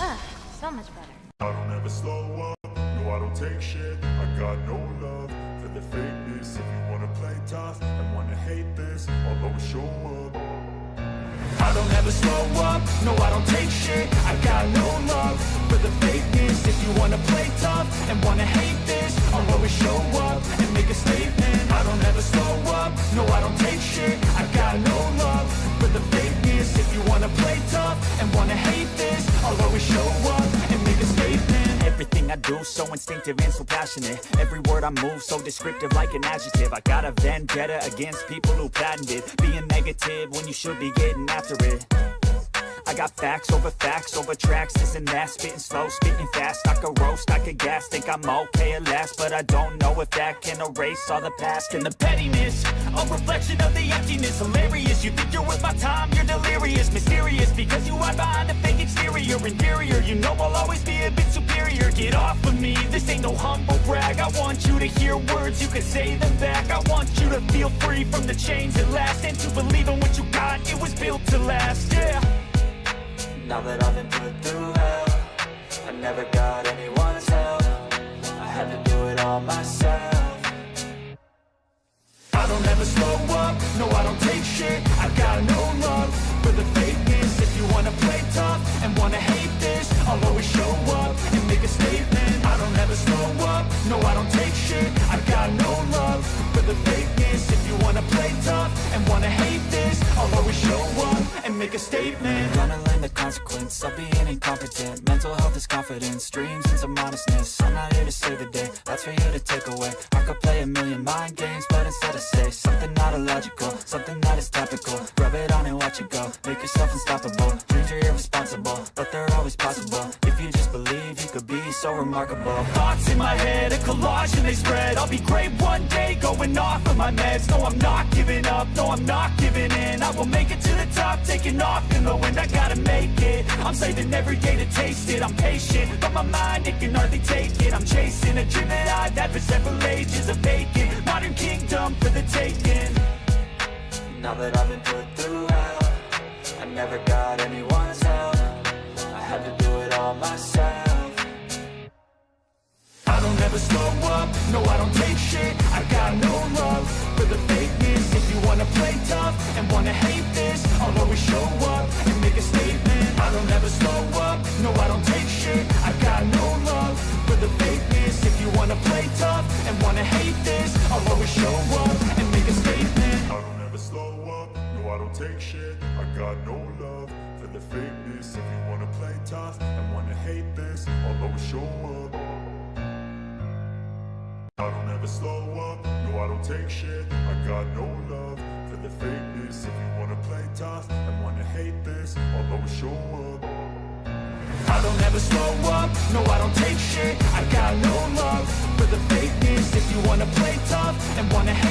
Ah, so much better. I don't ever slow up, no I don't take shit. I got no love for the fakeness. If you wanna play tough and wanna hate this, I'll always show up. I don't ever slow up, no I don't take shit. I got no love for the fakeness. If you wanna play tough and wanna hate this, I'll always show up and make a statement. I don't ever slow up, no I don't take shit. I got no love for the fakeness. If you wanna play tough and wanna hate this, I'll always show up and make a statement. Everything I do so instinctive and so passionate. Every word I move so descriptive like an adjective. I got a vendetta against people who patented being negative when you should be getting after it. I got facts over tracks, this and that. Spitting slow, spitting fast. I could roast, I could gas. Think I'm okay at last, but I don't know if that can erase all the past. And the pettiness, a reflection of the emptiness. Hilarious, you think you're worth my time, you're delirious. Mysterious, because you hide behind a fake exterior. Inferior, you know I'll always be a bit superior. Get off of me, this ain't no humble brag. I want you to hear words, you can say them back. I want you to feel free from the chains at last, and to believe in what you got, it was built to last, yeah. Now that I've been put through hell, I never got anyone's help. I had to do it all myself. I don't ever slow up, no I don't take shit. I got no love for the fakeness. If you wanna play tough and wanna hate this, I'll always show up and make a statement. I don't ever slow up, no I don't take shit. I got no love for the fakeness. If you wanna play tough and wanna hate this, I'll always show up and make a statement. Gonna learn the consequence of being incompetent. Mental health is confidence, dreams and some honestness. I'm not here to save the day, that's for you to take away. I could play a million mind games, but instead I say something not illogical, something that is topical. Rub it on and watch it go, make yourself unstoppable. Dreams are irresponsible, but they're always possible. If you just believe, you could be so remarkable. Thoughts in my head, a collage and they spread. I'll be great one day, going off of my meds. No, I'm not giving up, no, I'm not giving in. I will make it to the top, taking off in the wind. I gotta make it, I'm saving every day to taste it. I'm patient, but my mind, it can hardly take it. I'm chasing a dream that I've had for several ages. A vacant, modern kingdom for the taking. Now that I've been put through hell, I never got anyone's help. I had to do it all myself. I don't ever slow up, no I don't take shit. I got no love for the fakeness. If you wanna play tough and wanna hate this, I'll always show up and make a statement. I don't ever slow up, no I don't take shit. I got no love for the fakeness. If you wanna play tough and wanna hate this, I'll always show up and make a statement. I don't ever slow up, no I don't take shit. I got no love for the fakeness. If you wanna play tough and wanna hate this, I'll always show up. I don't ever slow up, no I don't take shit. I got no love for the fakeness. If you wanna play tough and wanna hate this, I'll always show up. I don't ever slow up, no I don't take shit. I got no love for the fakeness. If you wanna play tough and wanna hate